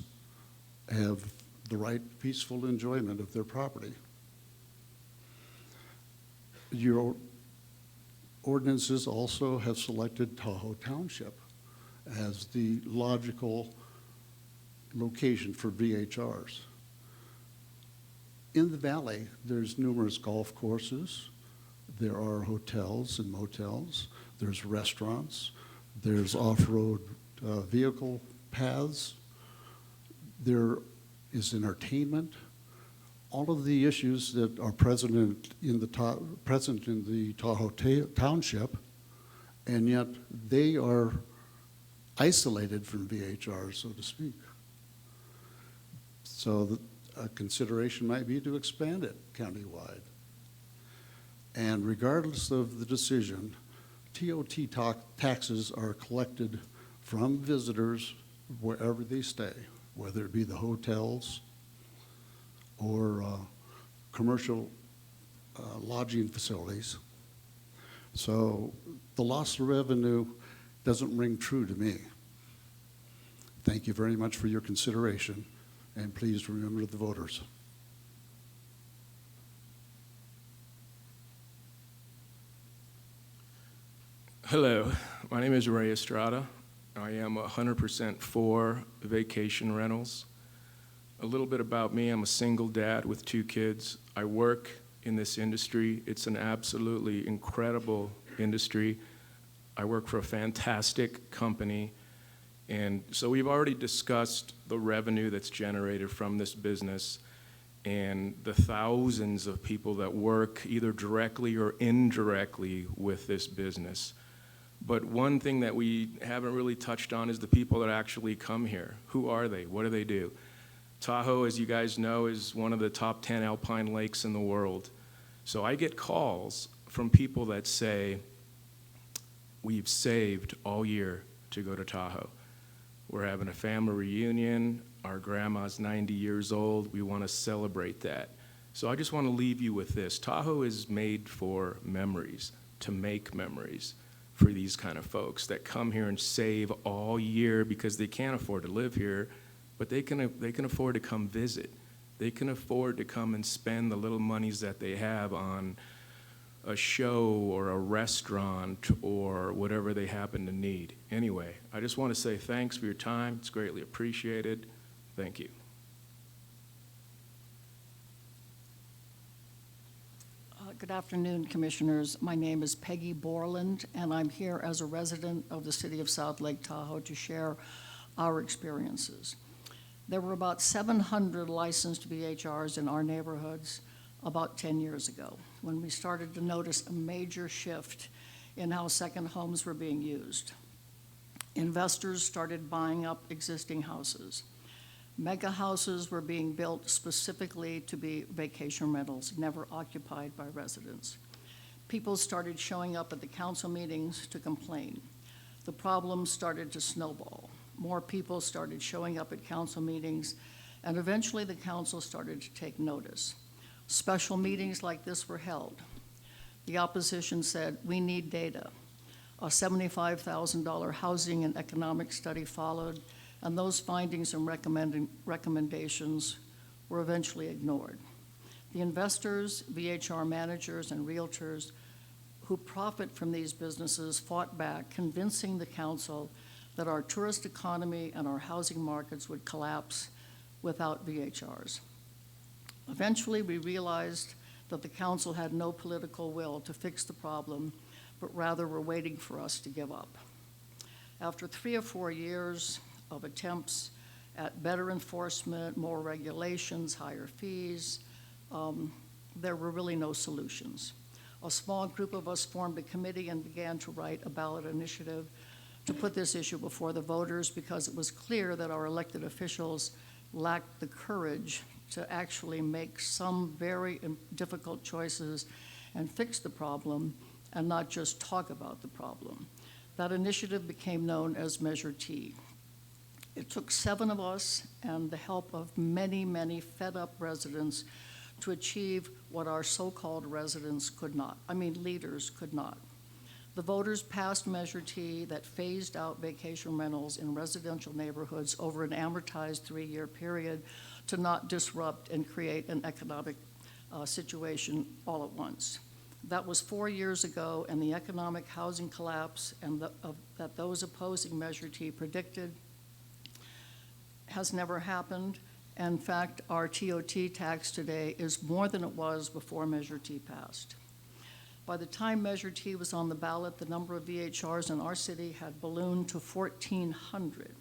have the right to peaceful enjoyment of their property. Your ordinances also have selected Tahoe Township as the logical location for VHRs. In the valley, there's numerous golf courses, there are hotels and motels, there's restaurants, there's off-road vehicle paths, there is entertainment. All of the issues that are present in the Tahoe Township, and yet they are isolated from VHR, so to speak. So a consideration might be to expand it countywide. And regardless of the decision, TOT taxes are collected from visitors wherever they stay, whether it be the hotels or commercial lodging facilities. So the loss of revenue doesn't ring true to me. Thank you very much for your consideration, and please remember the voters. Hello, my name is Ray Estrada. I am 100% for vacation rentals. A little bit about me, I'm a single dad with 2 kids. I work in this industry. It's an absolutely incredible industry. I work for a fantastic company. And so we've already discussed the revenue that's generated from this business and the thousands of people that work either directly or indirectly with this business. But one thing that we haven't really touched on is the people that actually come here. Who are they? What do they do? Tahoe, as you guys know, is one of the top 10 alpine lakes in the world. So I get calls from people that say, we've saved all year to go to Tahoe. We're having a family reunion. Our grandma's 90 years old. We want to celebrate that. So I just want to leave you with this. Tahoe is made for memories, to make memories for these kind of folks that come here and save all year because they can't afford to live here, but they can afford to come visit. They can afford to come and spend the little monies that they have on a show or a restaurant or whatever they happen to need. Anyway, I just want to say thanks for your time. It's greatly appreciated. Thank you. Good afternoon, Commissioners. My name is Peggy Borland, and I'm here as a resident of the city of South Lake Tahoe to share our experiences. There were about 700 licensed VHRs in our neighborhoods about 10 years ago, when we started to notice a major shift in how second homes were being used. Investors started buying up existing houses. Mega houses were being built specifically to be vacation rentals, never occupied by residents. People started showing up at the council meetings to complain. The problem started to snowball. More people started showing up at council meetings, and eventually the council started to take notice. Special meetings like this were held. The opposition said, we need data. A $75,000 housing and economic study followed, and those findings and recommendations were eventually ignored. The investors, VHR managers, and realtors who profit from these businesses fought back, convincing the council that our tourist economy and our housing markets would collapse without VHRs. Eventually, we realized that the council had no political will to fix the problem, but rather were waiting for us to give up. After 3 or 4 years of attempts at better enforcement, more regulations, higher fees, there were really no solutions. A small group of us formed a committee and began to write a ballot initiative to put this issue before the voters, because it was clear that our elected officials lacked the courage to actually make some very difficult choices and fix the problem and not just talk about the problem. That initiative became known as Measure T. It took 7 of us and the help of many, many fed-up residents to achieve what our so-called residents could not, leaders could not. The voters passed Measure T that phased out vacation rentals in residential neighborhoods over an amortized 3-year period to not disrupt and create an economic situation all at once. That was 4 years ago, and the economic housing collapse that those opposing Measure T predicted has never happened. In fact, our TOT tax today is more than it was before Measure T passed. By the time Measure T was on the ballot, the number of VHRs in our city had ballooned to 1,400.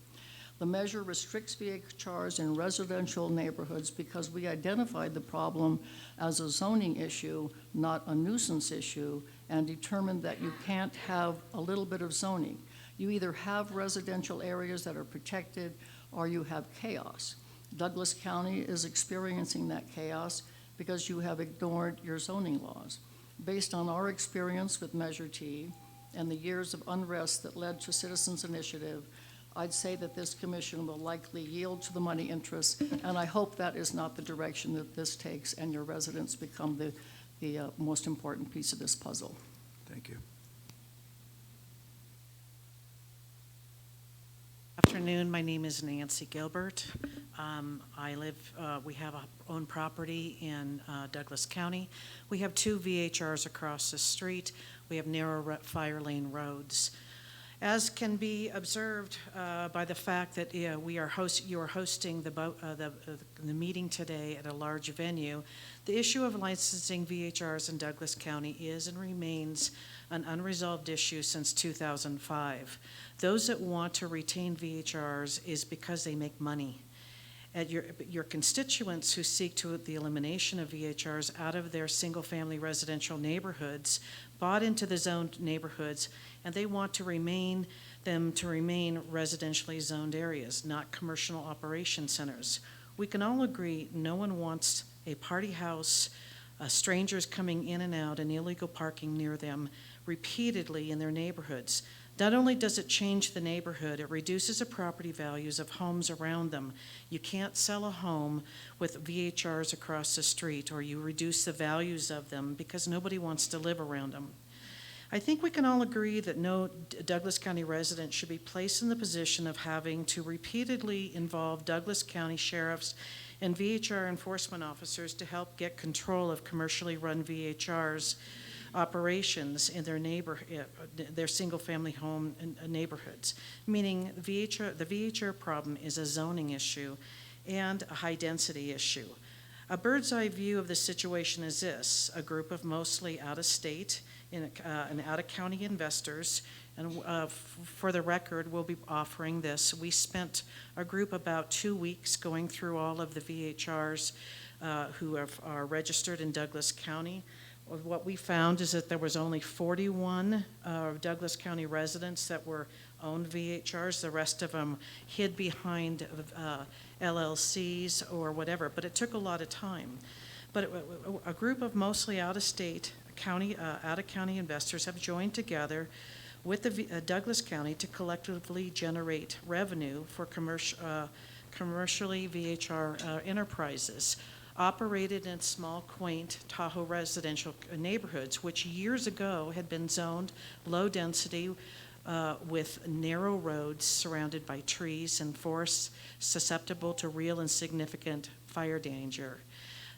The measure restricts VHRs in residential neighborhoods because we identified the problem as a zoning issue, not a nuisance issue, and determined that you can't have a little bit of zoning. You either have residential areas that are protected or you have chaos. Douglas County is experiencing that chaos because you have ignored your zoning laws. Based on our experience with Measure T and the years of unrest that led to Citizens Initiative, I'd say that this commission will likely yield to the money interests, and I hope that is not the direction that this takes and your residents become the most important piece of this puzzle. Thank you. Afternoon, my name is Nancy Gilbert. We have our own property in Douglas County. We have 2 VHRs across the street. We have narrow fire lane roads. As can be observed by the fact that you are hosting the meeting today at a large venue, the issue of licensing VHRs in Douglas County is and remains an unresolved issue since 2005. Those that want to retain VHRs is because they make money. Your constituents who seek the elimination of VHRs out of their single-family residential neighborhoods bought into the zoned neighborhoods, and they want to remain residentially zoned areas, not commercial operation centers. We can all agree no one wants a party house, strangers coming in and out, and illegal parking near them repeatedly in their neighborhoods. Not only does it change the neighborhood, it reduces the property values of homes around them. You can't sell a home with VHRs across the street, or you reduce the values of them because nobody wants to live around them. I think we can all agree that no Douglas County resident should be placed in the position of having to repeatedly involve Douglas County sheriffs and VHR enforcement officers to help get control of commercially run VHRs operations in their single-family home neighborhoods, meaning the VHR problem is a zoning issue and a high-density issue. A bird's-eye view of the situation is this: a group of mostly out-of-state and out-of-county investors, and for the record, we'll be offering this. We spent a group about 2 weeks going through all of the VHRs who are registered in Douglas County. What we found is that there was only 41 Douglas County residents that were owned VHRs. The rest of them hid behind LLCs or whatever, but it took a lot of time. But a group of mostly out-of-state, out-of-county investors have joined together with the Douglas County to collectively generate revenue for commercially VHR enterprises operated in small, quaint Tahoe residential neighborhoods, which years ago had been zoned low density with narrow roads surrounded by trees and forests susceptible to real and significant fire danger.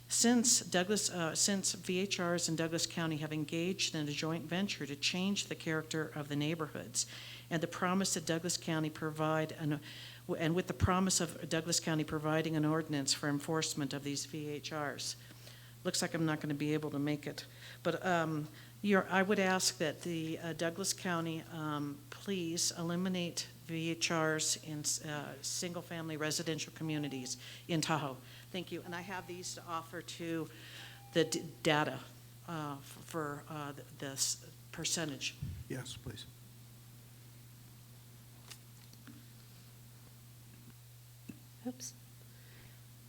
Since VHRs in Douglas County have engaged in a joint venture to change the character of the neighborhoods, and the promise that Douglas County and with the promise of Douglas County providing an ordinance for enforcement of these VHRs. Looks like I'm not going to be able to make it. But I would ask that the Douglas County please eliminate VHRs in single-family residential communities in Tahoe. Thank you. And I have these to offer to the data for this percentage. Yes, please. Oops.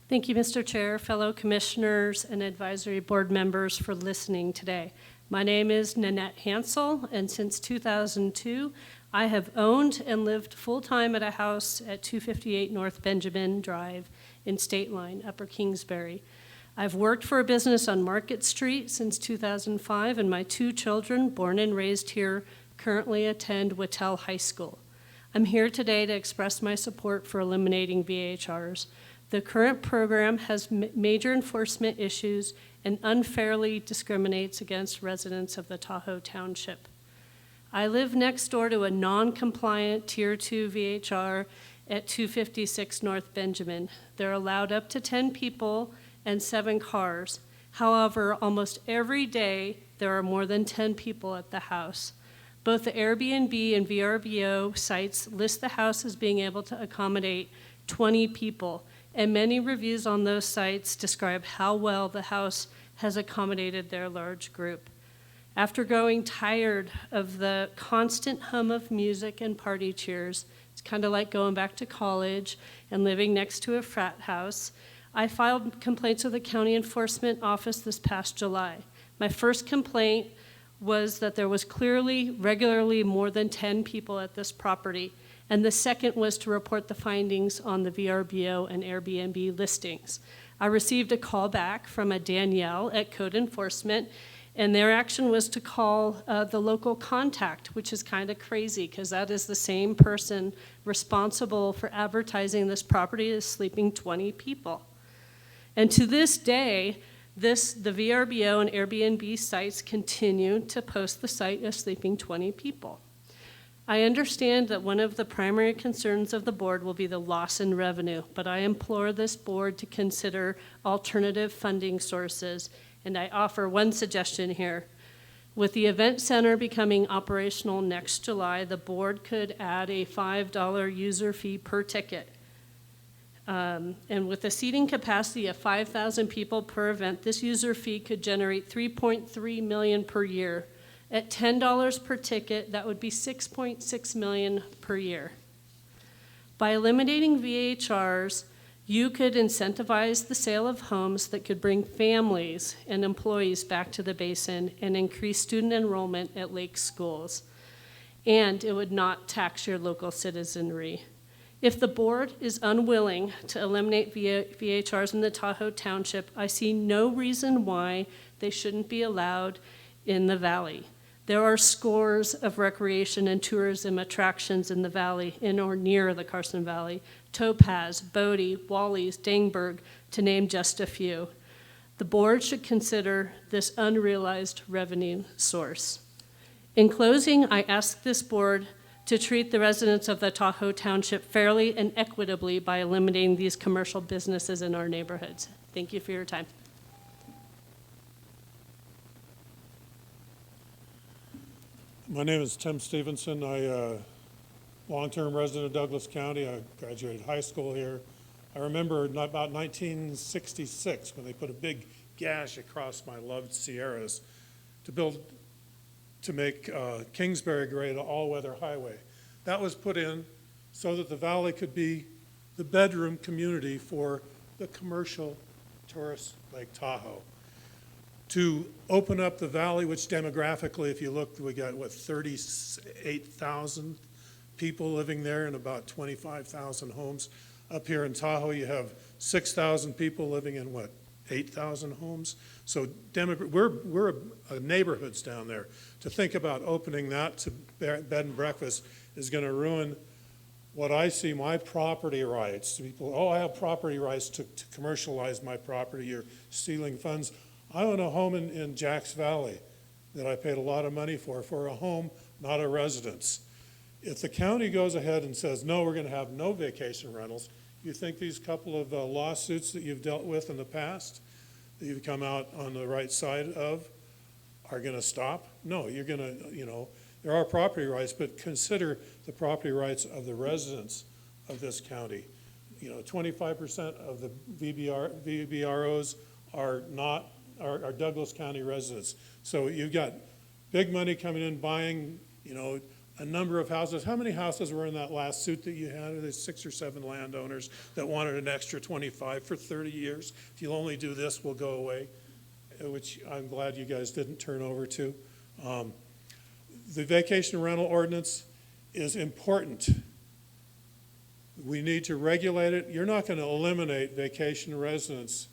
Thank you, Mr. Chair, fellow commissioners, and advisory board members for listening today. My name is Nanette Hansel, and since 2002, I have owned and lived full-time at a house at 258 North Benjamin Drive in State Line, Upper Kingsbury. I've worked for a business on Market Street since 2005, and my 2 children, born and raised here, currently attend Wattell High School. I'm here today to express my support for eliminating VHRs. The current program has major enforcement issues and unfairly discriminates against residents of the Tahoe Township. I live next door to a non-compliant Tier 2 VHR at 256 North Benjamin. They're allowed up to 10 people and 7 cars. However, almost every day there are more than 10 people at the house. Both the Airbnb and VRBO sites list the house as being able to accommodate 20 people, and many reviews on those sites describe how well the house has accommodated their large group. After growing tired of the constant hum of music and party cheers, it's kind of like going back to college and living next to a frat house, I filed complaints with the county enforcement office this past July. My first complaint was that there was clearly, regularly more than 10 people at this property. And the second was to report the findings on the VRBO and Airbnb listings. I received a call back from a Danielle at Code Enforcement, and their action was to call the local contact, which is kind of crazy because that is the same person responsible for advertising this property as sleeping 20 people. And to this day, the VRBO and Airbnb sites continue to post the site as sleeping 20 people. I understand that one of the primary concerns of the board will be the loss in revenue, but I implore this board to consider alternative funding sources, and I offer one suggestion here. With the event center becoming operational next July, the board could add a $5 user fee per ticket. And with a seating capacity of 5,000 people per event, this user fee could generate $3.3 million per year. At $10 per ticket, that would be $6.6 million per year. By eliminating VHRs, you could incentivize the sale of homes that could bring families and employees back to the basin and increase student enrollment at lake schools. And it would not tax your local citizenry. If the board is unwilling to eliminate VHRs in the Tahoe Township, I see no reason why they shouldn't be allowed in the valley. There are scores of recreation and tourism attractions in the valley, in or near the Carson Valley: Topaz, Bodie, Wally's, Dangberg, to name just a few. The board should consider this unrealized revenue source. In closing, I ask this board to treat the residents of the Tahoe Township fairly and equitably by eliminating these commercial businesses in our neighborhoods. Thank you for your time. My name is Tim Stevenson. I long-term resident of Douglas County. I graduated high school here. I remember about 1966 when they put a big gash across my loved Sierras to make Kingsbury grade an all-weather highway. That was put in so that the valley could be the bedroom community for the commercial tourist Lake Tahoe. To open up the valley, which demographically, if you look, we got, 38,000 people living there and about 25,000 homes. Up here in Tahoe, you have 6,000 people living in, 8,000 homes? So we're neighborhoods down there. To think about opening that to bed and breakfast is going to ruin what I see my property rights. People, I have property rights to commercialize my property. You're stealing funds. I own a home in Jacks Valley that I paid a lot of money for a home, not a residence. If the county goes ahead and says, no, we're going to have no vacation rentals, you think these couple of lawsuits that you've dealt with in the past, that you've come out on the right side of, are going to stop? No, you're going to, there are property rights, but consider the property rights of the residents of this county. 25% of the VBROs are Douglas County residents. So you've got big money coming in, buying, a number of houses. How many houses were in that last suit that you had? There's 6 or 7 landowners that wanted an extra 25 for 30 years. If you'll only do this, we'll go away, which I'm glad you guys didn't turn over to. The vacation rental ordinance is important. We need to regulate it. You're not going to eliminate vacation rentals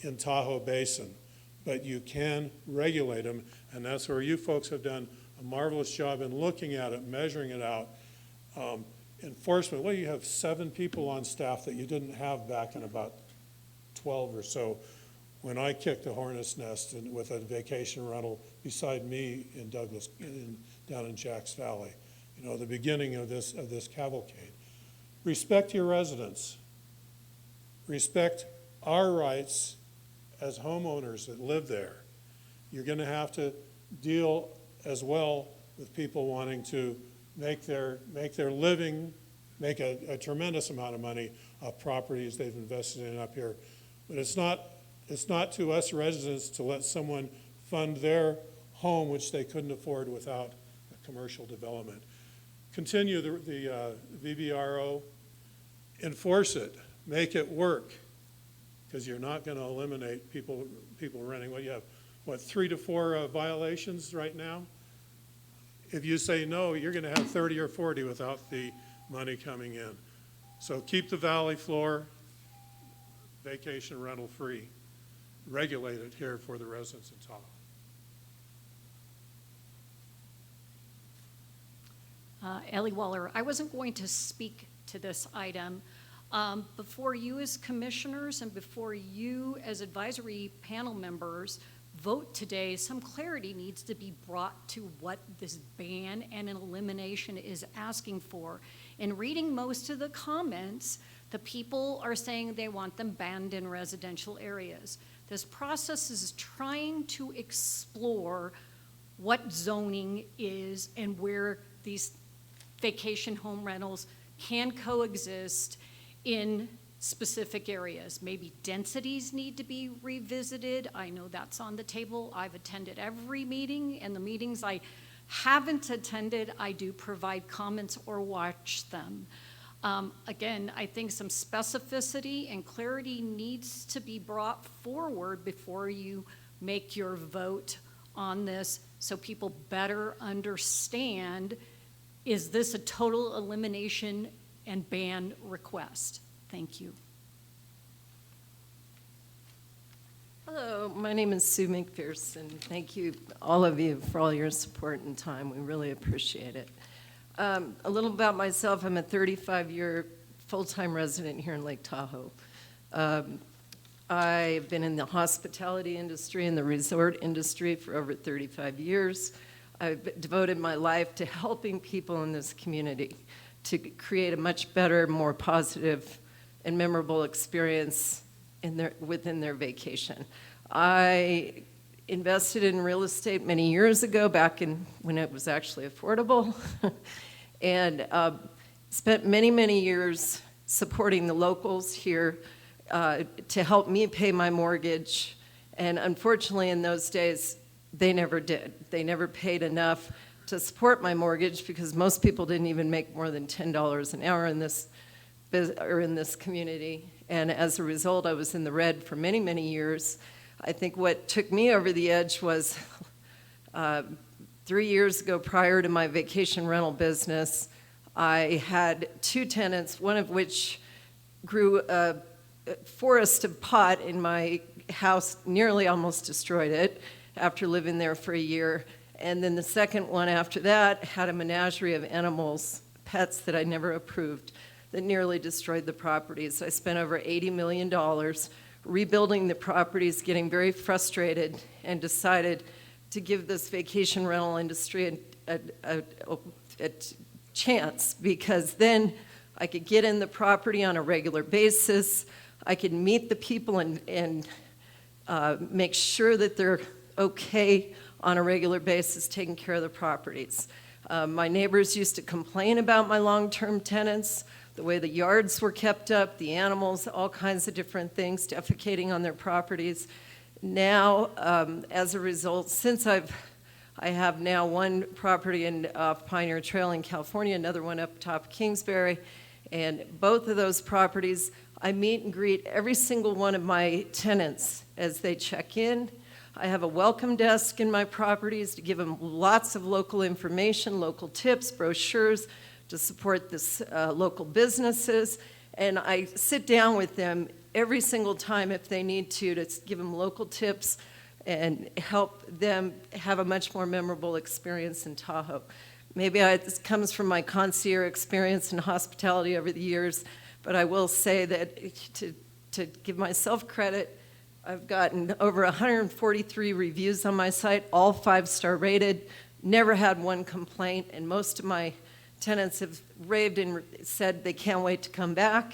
in Tahoe Basin, but you can regulate them, and that's where you folks have done a marvelous job in looking at it, measuring it out. Enforcement, you have 7 people on staff that you didn't have back in about 12 or so when I kicked a hornet's nest with a vacation rental beside me in Douglas, down in Jacks Valley. The beginning of this cavalcade. Respect your residents. Respect our rights as homeowners that live there. You're going to have to deal as well with people wanting to make their living, make a tremendous amount of money off properties they've invested in up here. But it's not to us residents to let someone fund their home, which they couldn't afford without a commercial development. Continue the VBRO, enforce it, make it work. because you're not going to eliminate people renting. What you have, 3 to 4 violations right now? If you say no, you're going to have 30 or 40 without the money coming in. So keep the valley floor vacation rental free. Regulate it here for the residents in Tahoe. Ellie Waller. I wasn't going to speak to this item. Before you as commissioners and before you as advisory panel members vote today, some clarity needs to be brought to what this ban and an elimination is asking for. In reading most of the comments, the people are saying they want them banned in residential areas. This process is trying to explore what zoning is and where these vacation home rentals can coexist in specific areas. Maybe densities need to be revisited. I know that's on the table. I've attended every meeting, and the meetings I haven't attended, I do provide comments or watch them. Again, I think some specificity and clarity needs to be brought forward before you make your vote on this so people better understand, is this a total elimination and ban request? Thank you. Hello, my name is Sue McPherson. Thank you, all of you, for all your support and time. We really appreciate it. A little about myself. I'm a 35-year full-time resident here in Lake Tahoe. I've been in the hospitality industry and the resort industry for over 35 years. I've devoted my life to helping people in this community to create a much better, more positive, and memorable experience within their vacation. I invested in real estate many years ago, back when it was actually affordable, and spent many, many years supporting the locals here to help me pay my mortgage. And unfortunately, in those days, they never did. They never paid enough to support my mortgage because most people didn't even make more than $10 an hour in this community. And as a result, I was in the red for many, many years. I think what took me over the edge was 3 years ago, prior to my vacation rental business, I had 2 tenants, one of which grew a forest of pot in my house, nearly almost destroyed it after living there for a year. And then the second one after that had a menagerie of animals, pets that I never approved, that nearly destroyed the properties. I spent over $80 million rebuilding the properties, getting very frustrated, and decided to give this vacation rental industry a chance, because then I could get in the property on a regular basis. I could meet the people and make sure that they're okay on a regular basis taking care of the properties. My neighbors used to complain about my long-term tenants, the way the yards were kept up, the animals, all kinds of different things, defecating on their properties. Now, as a result, since I have now one property in Pioneer Trail in California, another one up top of Kingsbury, and both of those properties, I meet and greet every single one of my tenants as they check in. I have a welcome desk in my properties to give them lots of local information, local tips, brochures to support this local businesses. And I sit down with them every single time if they need to give them local tips and help them have a much more memorable experience in Tahoe. Maybe this comes from my concierge experience in hospitality over the years, but I will say that to give myself credit, I've gotten over 143 reviews on my site, all 5-star rated, never had one complaint, and most of my tenants have raved and said they can't wait to come back,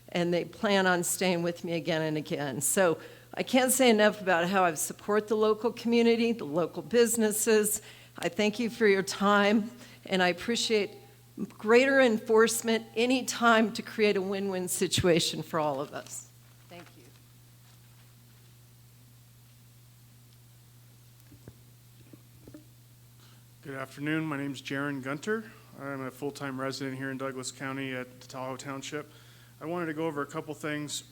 and they plan on staying with me again and again. So I can't say enough about how I support the local community, the local businesses. I thank you for your time, and I appreciate greater enforcement any time to create a win-win situation for all of us. Thank you. Good afternoon. My name is Jaron Gunter. I'm a full-time resident here in Douglas County at Tahoe Township. I wanted to go over a couple things.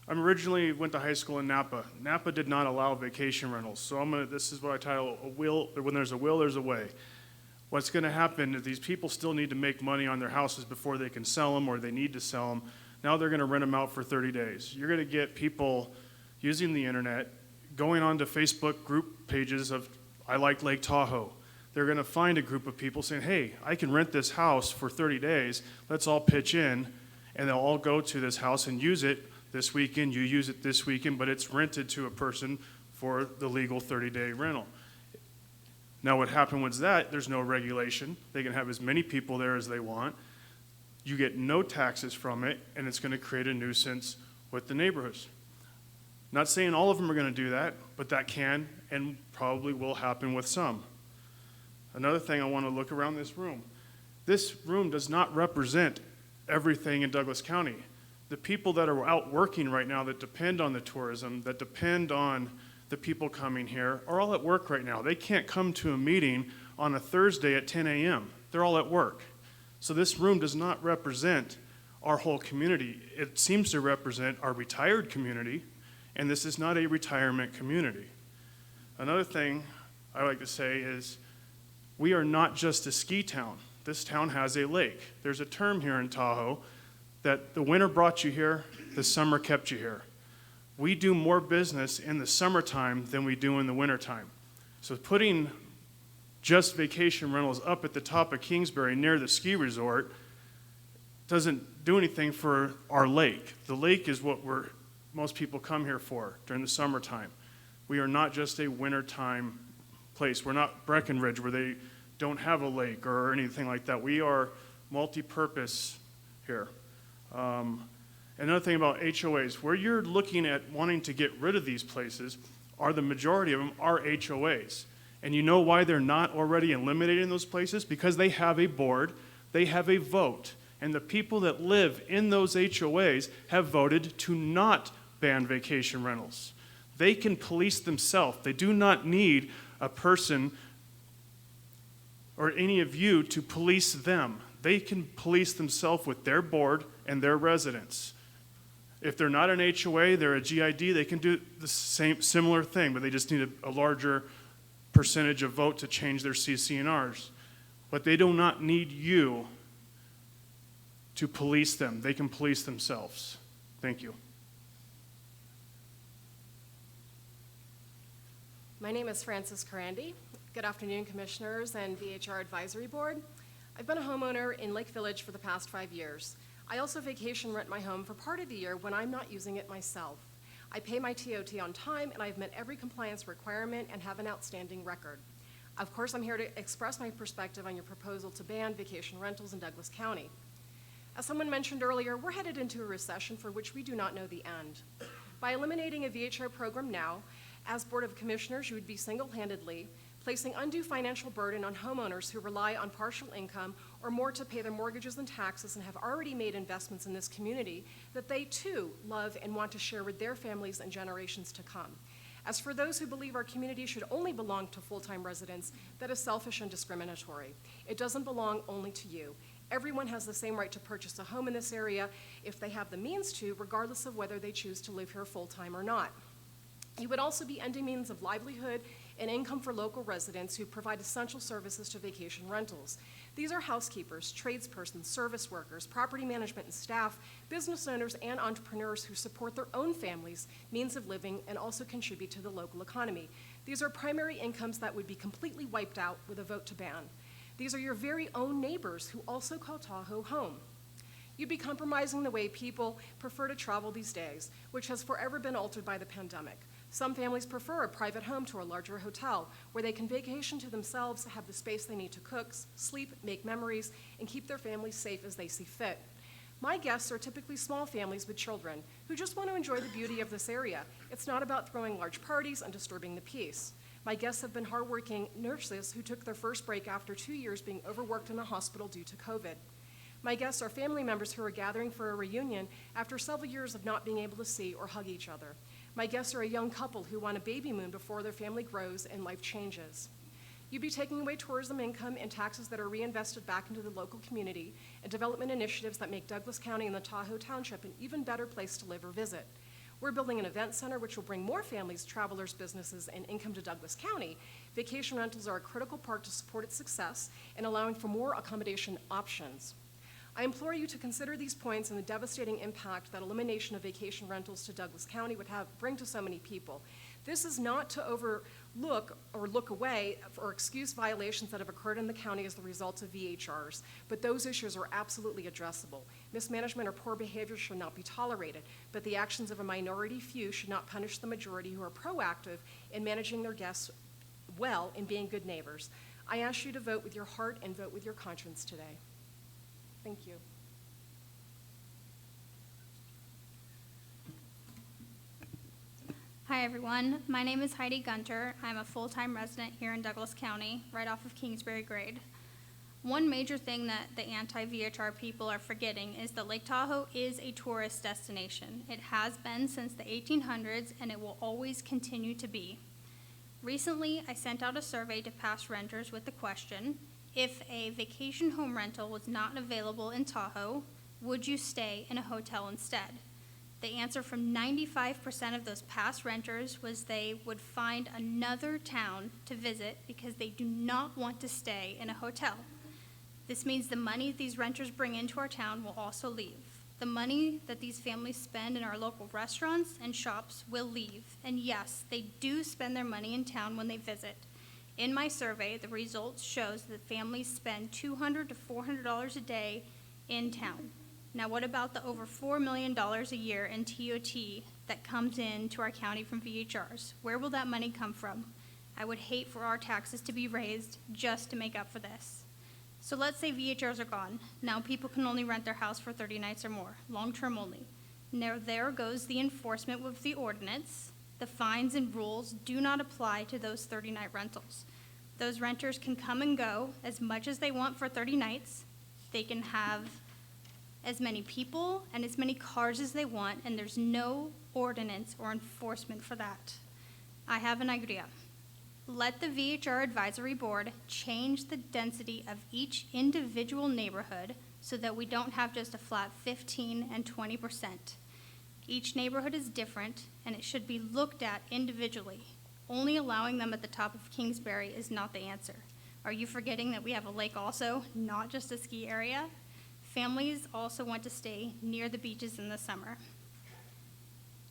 I originally went to high school in Napa. Napa did not allow vacation rentals, so this is what I title a will. When there's a will, there's a way. What's going to happen is these people still need to make money on their houses before they can sell them, or they need to sell them. Now they're going to rent them out for 30 days. You're going to get people using the internet, going onto Facebook group pages of I like Lake Tahoe. They're going to find a group of people saying, hey, I can rent this house for 30 days. Let's all pitch in, and they'll all go to this house and use it this weekend. You use it this weekend, but it's rented to a person for the legal 30-day rental. Now what happened was that there's no regulation. They can have as many people there as they want. You get no taxes from it, and it's going to create a nuisance with the neighborhoods. Not saying all of them are going to do that, but that can and probably will happen with some. Another thing, I want to look around this room. This room does not represent everything in Douglas County. The people that are out working right now that depend on the tourism, that depend on the people coming here, are all at work right now. They can't come to a meeting on a Thursday at 10 a.m. They're all at work. So this room does not represent our whole community. It seems to represent our retired community, and this is not a retirement community. Another thing I like to say is we are not just a ski town. This town has a lake. There's a term here in Tahoe that the winter brought you here, the summer kept you here. We do more business in the summertime than we do in the wintertime. So putting just vacation rentals up at the top of Kingsbury near the ski resort doesn't do anything for our lake. The lake is what most people come here for during the summertime. We are not just a wintertime place. We're not Breckenridge where they don't have a lake or anything like that. We are multi-purpose here. Another thing about HOAs, where you're looking at wanting to get rid of these places, the majority of them are HOAs. And you know why they're not already eliminating those places? Because they have a board, they have a vote, and the people that live in those HOAs have voted to not ban vacation rentals. They can police themselves. They do not need a person or any of you to police them. They can police themselves with their board and their residents. If they're not an HOA, they're a GID, they can do the similar thing, but they just need a larger percentage of vote to change their CC&Rs. But they do not need you to police them. They can police themselves. Thank you. My name is Frances Carandi. Good afternoon, Commissioners and VHR Advisory Board. I've been a homeowner in Lake Village for the past 5 years. I also vacation rent my home for part of the year when I'm not using it myself. I pay my TOT on time, and I've met every compliance requirement and have an outstanding record. Of course, I'm here to express my perspective on your proposal to ban vacation rentals in Douglas County. As someone mentioned earlier, we're headed into a recession for which we do not know the end. By eliminating a VHR program now, as Board of Commissioners, you would be single-handedly placing undue financial burden on homeowners who rely on partial income or more to pay their mortgages and taxes and have already made investments in this community that they too love and want to share with their families and generations to come. As for those who believe our community should only belong to full-time residents, that is selfish and discriminatory. It doesn't belong only to you. Everyone has the same right to purchase a home in this area if they have the means to, regardless of whether they choose to live here full-time or not. You would also be ending means of livelihood and income for local residents who provide essential services to vacation rentals. These are housekeepers, tradespersons, service workers, property management and staff, business owners, and entrepreneurs who support their own families' means of living and also contribute to the local economy. These are primary incomes that would be completely wiped out with a vote to ban. These are your very own neighbors who also call Tahoe home. You'd be compromising the way people prefer to travel these days, which has forever been altered by the pandemic. Some families prefer a private home to a larger hotel where they can vacation to themselves, have the space they need to cook, sleep, make memories, and keep their families safe as they see fit. My guests are typically small families with children who just want to enjoy the beauty of this area. It's not about throwing large parties and disturbing the peace. My guests have been hardworking nurses who took their first break after 2 years being overworked in a hospital due to COVID. My guests are family members who are gathering for a reunion after several years of not being able to see or hug each other. My guests are a young couple who want a baby moon before their family grows and life changes. You'd be taking away tourism income and taxes that are reinvested back into the local community and development initiatives that make Douglas County and the Tahoe Township an even better place to live or visit. We're building an event center which will bring more families, travelers, businesses, and income to Douglas County. Vacation rentals are a critical part to support its success and allowing for more accommodation options. I implore you to consider these points and the devastating impact that elimination of vacation rentals to Douglas County would bring to so many people. This is not to overlook or look away or excuse violations that have occurred in the county as the result of VHRs, but those issues are absolutely addressable. Mismanagement or poor behavior should not be tolerated, but the actions of a minority few should not punish the majority who are proactive in managing their guests well and being good neighbors. I ask you to vote with your heart and vote with your conscience today. Thank you. Hi everyone, my name is Heidi Gunter. I'm a full-time resident here in Douglas County, right off of Kingsbury Grade. One major thing that the anti-VHR people are forgetting is that Lake Tahoe is a tourist destination. It has been since the 1800s and it will always continue to be. Recently, I sent out a survey to past renters with the question, if a vacation home rental was not available in Tahoe, would you stay in a hotel instead? The answer from 95% of those past renters was they would find another town to visit because they do not want to stay in a hotel. This means the money these renters bring into our town will also leave. The money that these families spend in our local restaurants and shops will leave. And yes, they do spend their money in town when they visit. In my survey, the results shows that families spend $200 to $400 a day in town. Now, what about the over $4 million a year in TOT that comes in to our county from VHRs? Where will that money come from? I would hate for our taxes to be raised just to make up for this. So let's say VHRs are gone. Now people can only rent their house for 30 nights or more, long-term only. Now there goes the enforcement with the ordinance. The fines and rules do not apply to those 30-night rentals. Those renters can come and go as much as they want for 30 nights. They can have as many people and as many cars as they want, and there's no ordinance or enforcement for that. I have an idea. Let the VHR Advisory Board change the density of each individual neighborhood so that we don't have just a flat 15 and 20%. Each neighborhood is different, and it should be looked at individually. Only allowing them at the top of Kingsbury is not the answer. Are you forgetting that we have a lake also, not just a ski area? Families also want to stay near the beaches in the summer.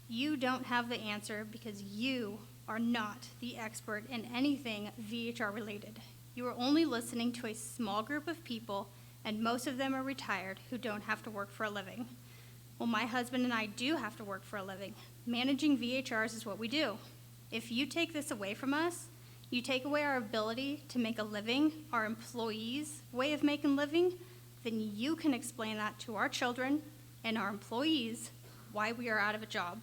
You don't have the answer because you are not the expert in anything VHR related. You are only listening to a small group of people, and most of them are retired who don't have to work for a living. Well, my husband and I do have to work for a living. Managing VHRs is what we do. If you take this away from us, you take away our ability to make a living, our employees' way of making a living, then you can explain that to our children and our employees why we are out of a job.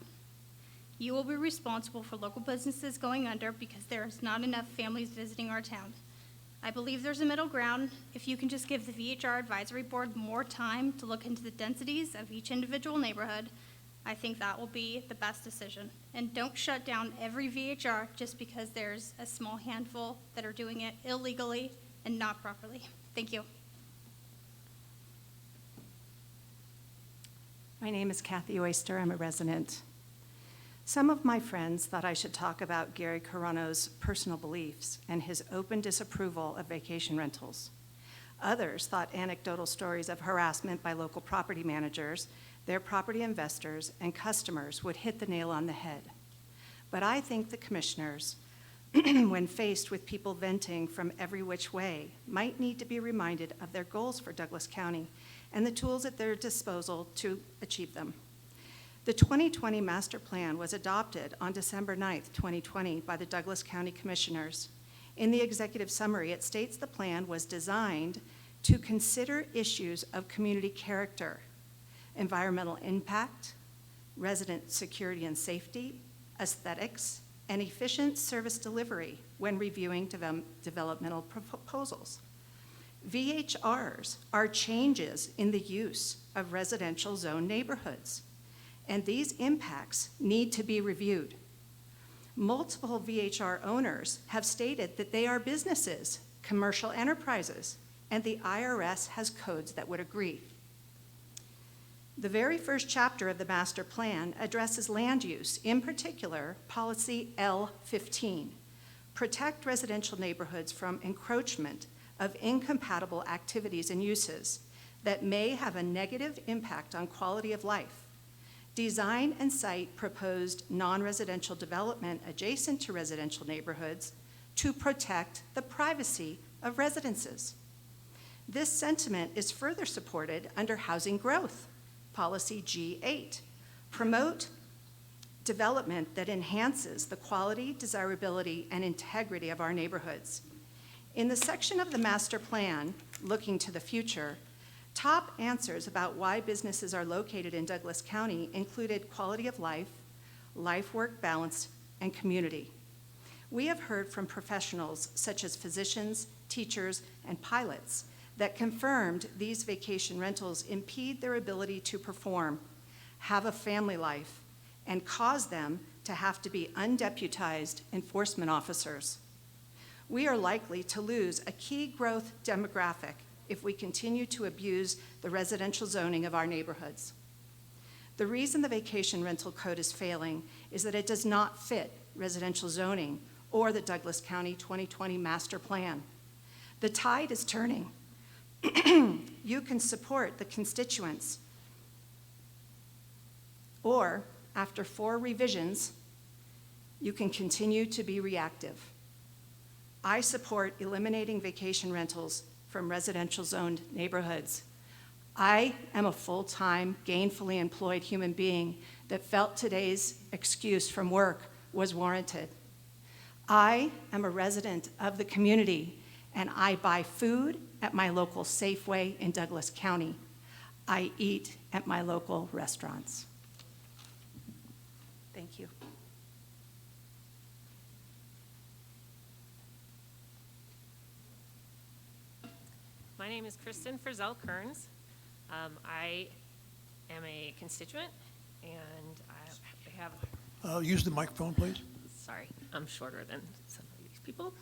You will be responsible for local businesses going under because there is not enough families visiting our town. I believe there's a middle ground. If you can just give the VHR Advisory Board more time to look into the densities of each individual neighborhood, I think that will be the best decision. And don't shut down every VHR just because there's a small handful that are doing it illegally and not properly. Thank you. My name is Kathy Oyster. I'm a resident. Some of my friends thought I should talk about Gary Carano's personal beliefs and his open disapproval of vacation rentals. Others thought anecdotal stories of harassment by local property managers, their property investors, and customers would hit the nail on the head. But I think the commissioners, when faced with people venting from every which way, might need to be reminded of their goals for Douglas County and the tools at their disposal to achieve them. The 2020 Master Plan was adopted on December 9th, 2020 by the Douglas County Commissioners. In the executive summary, it states the plan was designed to consider issues of community character, environmental impact, resident security and safety, aesthetics, and efficient service delivery when reviewing developmental proposals. VHRs are changes in the use of residential zone neighborhoods, and these impacts need to be reviewed. Multiple VHR owners have stated that they are businesses, commercial enterprises, and the IRS has codes that would agree. The very first chapter of the master plan addresses land use, in particular, policy L15, protect residential neighborhoods from encroachment of incompatible activities and uses that may have a negative impact on quality of life. Design and site proposed non-residential development adjacent to residential neighborhoods to protect the privacy of residences. This sentiment is further supported under housing growth, policy G8, promote development that enhances the quality, desirability, and integrity of our neighborhoods. In the section of the master plan, looking to the future, top answers about why businesses are located in Douglas County included quality of life, life-work balance, and community. We have heard from professionals such as physicians, teachers, and pilots that confirmed these vacation rentals impede their ability to perform, have a family life, and cause them to have to be undeputized enforcement officers. We are likely to lose a key growth demographic if we continue to abuse the residential zoning of our neighborhoods. The reason the vacation rental code is failing is that it does not fit residential zoning or the Douglas County 2020 master plan. The tide is turning. You can support the constituents, or after 4 revisions, you can continue to be reactive. I support eliminating vacation rentals from residential zoned neighborhoods. I am a full-time, gainfully employed human being that felt today's excuse from work was warranted. I am a resident of the community, and I buy food at my local Safeway in Douglas County. I eat at my local restaurants. Thank you. My name is Kristen Frizzell Kearns. I am a constituent, and I have... Use the microphone, please. Sorry, I'm shorter than some of these people.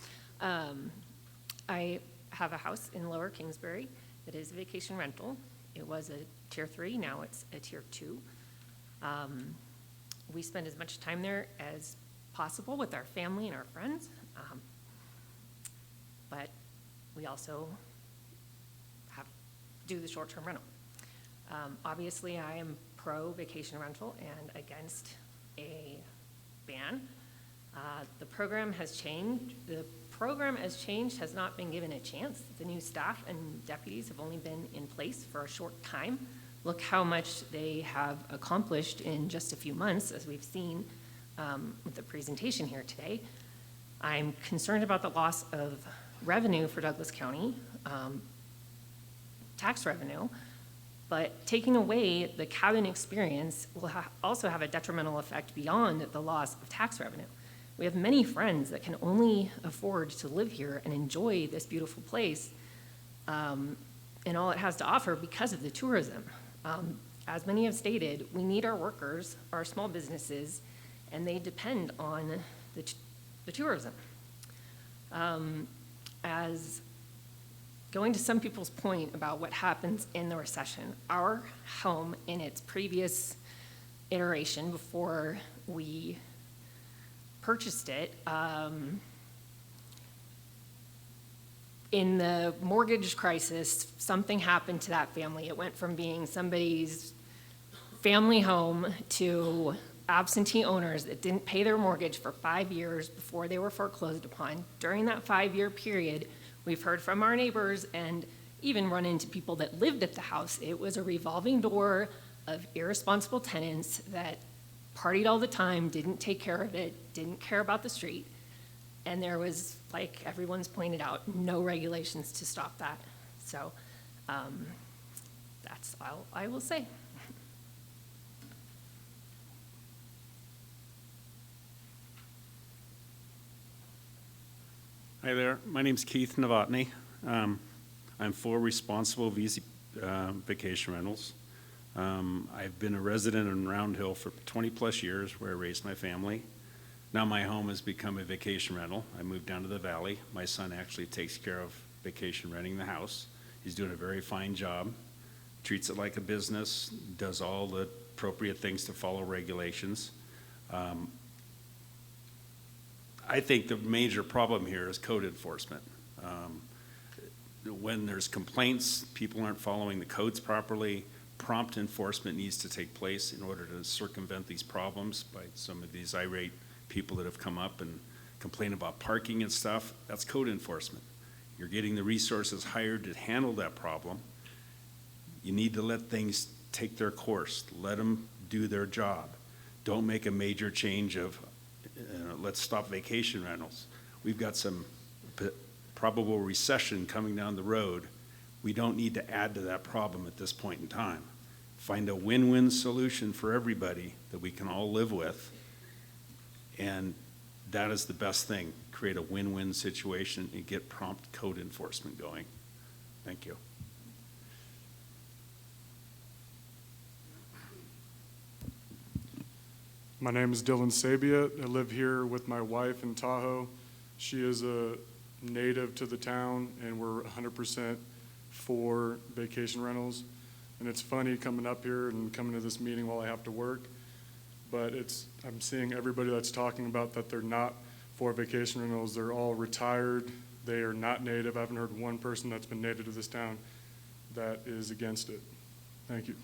I have a house in Lower Kingsbury that is a vacation rental. It was a Tier 3, now it's a Tier 2. We spend as much time there as possible with our family and our friends, but we also do the short-term rental. Obviously, I am pro vacation rental and against a ban. The program has changed. The program as changed has not been given a chance. The new staff and deputies have only been in place for a short time. Look how much they have accomplished in just a few months, as we've seen with the presentation here today. I'm concerned about the loss of revenue for Douglas County, tax revenue, but taking away the cabin experience will also have a detrimental effect beyond the loss of tax revenue. We have many friends that can only afford to live here and enjoy this beautiful place and all it has to offer because of the tourism. As many have stated, we need our workers, our small businesses, and they depend on the tourism. As going to some people's point about what happens in the recession, our home in its previous iteration before we purchased it, in the mortgage crisis, something happened to that family. It went from being somebody's family home to absentee owners that didn't pay their mortgage for 5 years before they were foreclosed upon. During that 5-year period, we've heard from our neighbors and even run into people that lived at the house. It was a revolving door of irresponsible tenants that partied all the time, didn't take care of it, didn't care about the street. And there was, like everyone's pointed out, no regulations to stop that. So that's all I will say. Hi there, my name's Keith Novotny. I'm for responsible vacation rentals. I've been a resident in Round Hill for 20 plus years where I raised my family. Now my home has become a vacation rental. I moved down to the valley. My son actually takes care of vacation renting the house. He's doing a very fine job. treats it like a business, does all the appropriate things to follow regulations. I think the major problem here is code enforcement. When there's complaints, people aren't following the codes properly, prompt enforcement needs to take place in order to circumvent these problems by some of these irate people that have come up and complain about parking and stuff. That's code enforcement. You're getting the resources hired to handle that problem. You need to let things take their course. Let them do their job. Don't make a major change of, let's stop vacation rentals. We've got some probable recession coming down the road. We don't need to add to that problem at this point in time. Find a win-win solution for everybody that we can all live with, and that is the best thing. Create a win-win situation and get prompt code enforcement going. Thank you. My name is Dylan Sabia. I live here with my wife in Tahoe. She is a native to the town, and we're 100% for vacation rentals. And it's funny coming up here and coming to this meeting while I have to work, but I'm seeing everybody that's talking about that they're not for vacation rentals. They're all retired. They are not native. I haven't heard one person that's been native to this town that is against it. Thank you.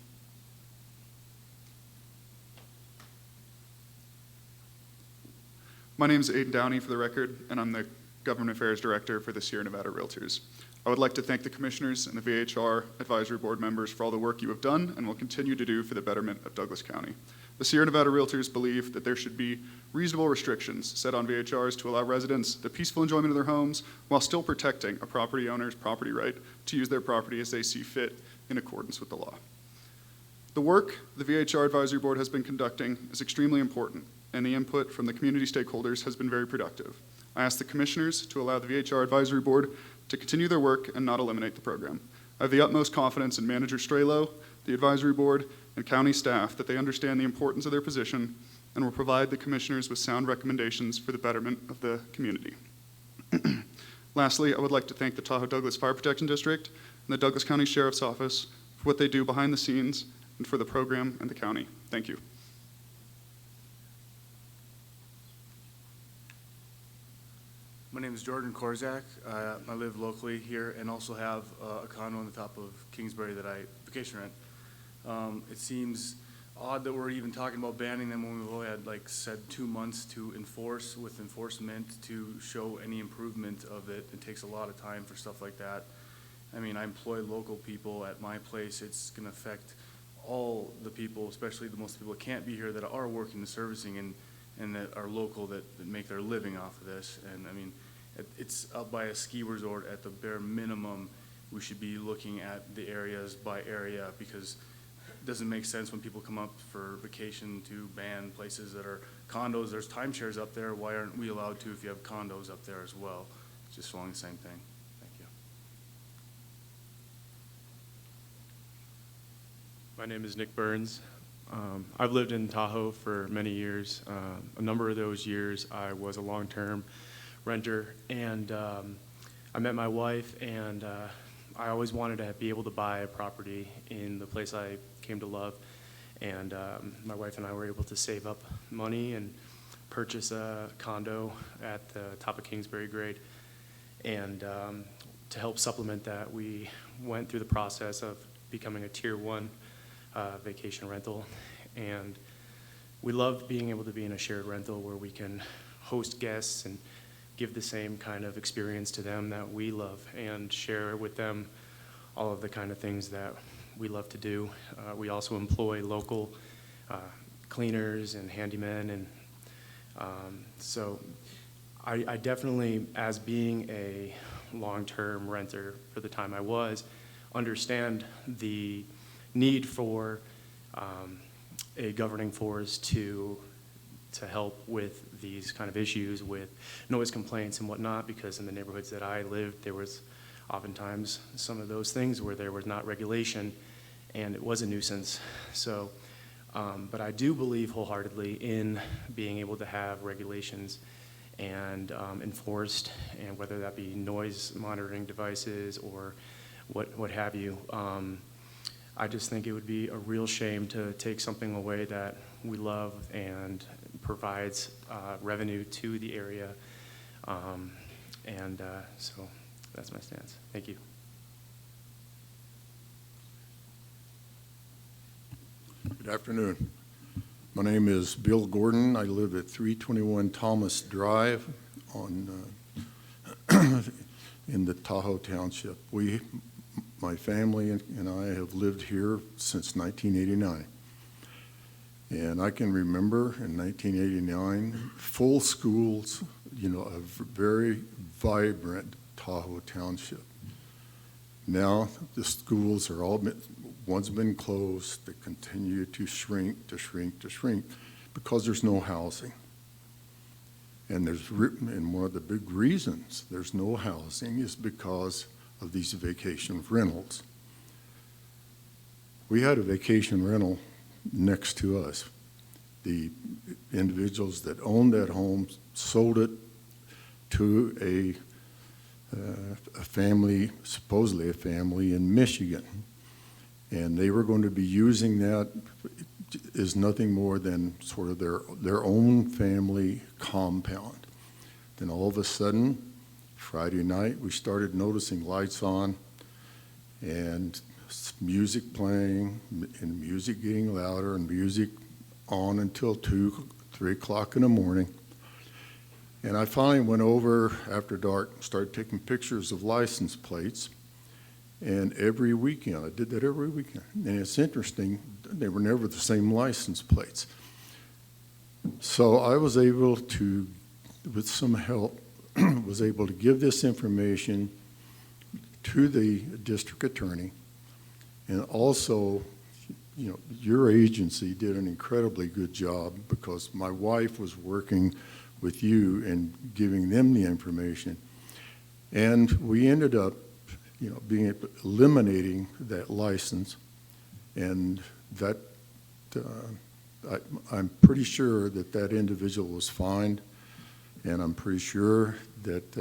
My name is Aiden Downey, for the record, and I'm the Government Affairs Director for the Sierra Nevada Realtors. I would like to thank the Commissioners and the VHR Advisory Board members for all the work you have done and will continue to do for the betterment of Douglas County. The Sierra Nevada Realtors believe that there should be reasonable restrictions set on VHRs to allow residents the peaceful enjoyment of their homes while still protecting a property owner's property right to use their property as they see fit in accordance with the law. The work the VHR Advisory Board has been conducting is extremely important, and the input from the community stakeholders has been very productive. I ask the Commissioners to allow the VHR Advisory Board to continue their work and not eliminate the program. I have the utmost confidence in Manager Strelo, the Advisory Board, and County staff that they understand the importance of their position and will provide the Commissioners with sound recommendations for the betterment of the community. Lastly, I would like to thank the Tahoe Douglas Fire Protection District and the Douglas County Sheriff's Office for what they do behind the scenes and for the program and the county. Thank you. My name is Jordan Korzak. I live locally here and also have a condo on the top of Kingsbury that I vacation rent. It seems odd that we're even talking about banning them when we've only had, like, said 2 months to enforce with enforcement to show any improvement of it. It takes a lot of time for stuff like that. I mean, I employ local people at my place. It's going to affect all the people, especially the most people that can't be here that are working the servicing and that are local that make their living off of this. And I mean, it's up by a ski resort. At the bare minimum, we should be looking at the areas by area, because it doesn't make sense when people come up for vacation to ban places that are condos. There's timeshares up there. Why aren't we allowed to if you have condos up there as well? It's just along the same thing. Thank you. My name is Nick Burns. I've lived in Tahoe for many years. A number of those years I was a long-term renter, and I met my wife, and I always wanted to be able to buy a property in the place I came to love, and my wife and I were able to save up money and purchase a condo at the top of Kingsbury Grade. And to help supplement that, we went through the process of becoming a Tier 1 vacation rental, and we love being able to be in a shared rental where we can host guests and give the same kind of experience to them that we love and share with them all of the kind of things that we love to do. We also employ local cleaners and handymen, and so I definitely, as being a long-term renter for the time I was, understand the need for a governing force to help with these kind of issues with noise complaints and whatnot, because in the neighborhoods that I lived, there was oftentimes some of those things where there was not regulation and it was a nuisance. So, but I do believe wholeheartedly in being able to have regulations and enforced, and whether that be noise monitoring devices or what have you. I just think it would be a real shame to take something away that we love and provides revenue to the area. So that's my stance. Thank you. Good afternoon. My name is Bill Gordon. I live at 321 Thomas Drive on in the Tahoe Township. My family and I have lived here since 1989. And I can remember in 1989, full schools, a very vibrant Tahoe Township. Now the schools are all one's been closed. They continue to shrink, because there's no housing. And one of the big reasons there's no housing is because of these vacation rentals. We had a vacation rental next to us. The individuals that owned that home sold it to a family, supposedly a family in Michigan. And they were going to be using that as nothing more than sort of their own family compound. Then all of a sudden, Friday night, we started noticing lights on and music playing and music getting louder and music on until 2, 3 o'clock in the morning. And I finally went over after dark, started taking pictures of license plates. And every weekend, I did that every weekend. And it's interesting, they were never the same license plates. So I was able to, with some help, was able to give this information to the district attorney. And also, your agency did an incredibly good job, because my wife was working with you and giving them the information. And we ended up eliminating that license, and that I'm pretty sure that individual was fined, and I'm pretty sure that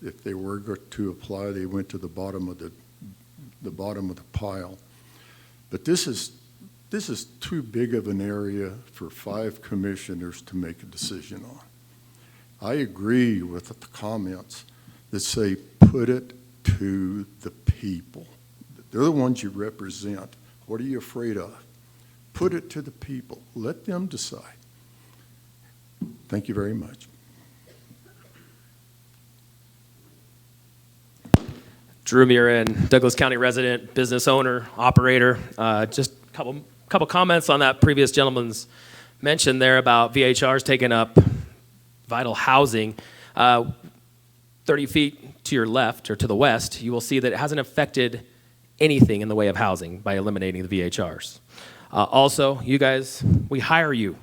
if they were to apply, they went to the bottom of the pile. But this is too big of an area for 5 commissioners to make a decision on. I agree with the comments that say put it to the people. They're the ones you represent. What are you afraid of? Put it to the people. Let them decide. Thank you very much. Drew Murin, Douglas County resident, business owner, operator. Just a couple comments on that previous gentleman's mention there about VHRs taking up vital housing. 30 feet to your left or to the west, you will see that it hasn't affected anything in the way of housing by eliminating the VHRs. Also, you guys, we hire you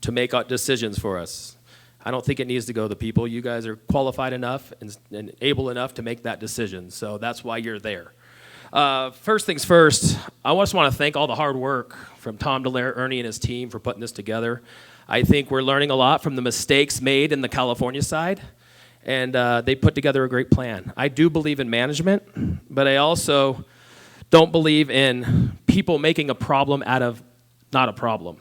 to make decisions for us. I don't think it needs to go to the people. You guys are qualified enough and able enough to make that decision, so that's why you're there. First things first, I just want to thank all the hard work from Tom Dallaire, Ernie, and his team for putting this together. I think we're learning a lot from the mistakes made in the California side, and they put together a great plan. I do believe in management, but I also don't believe in people making a problem out of not a problem.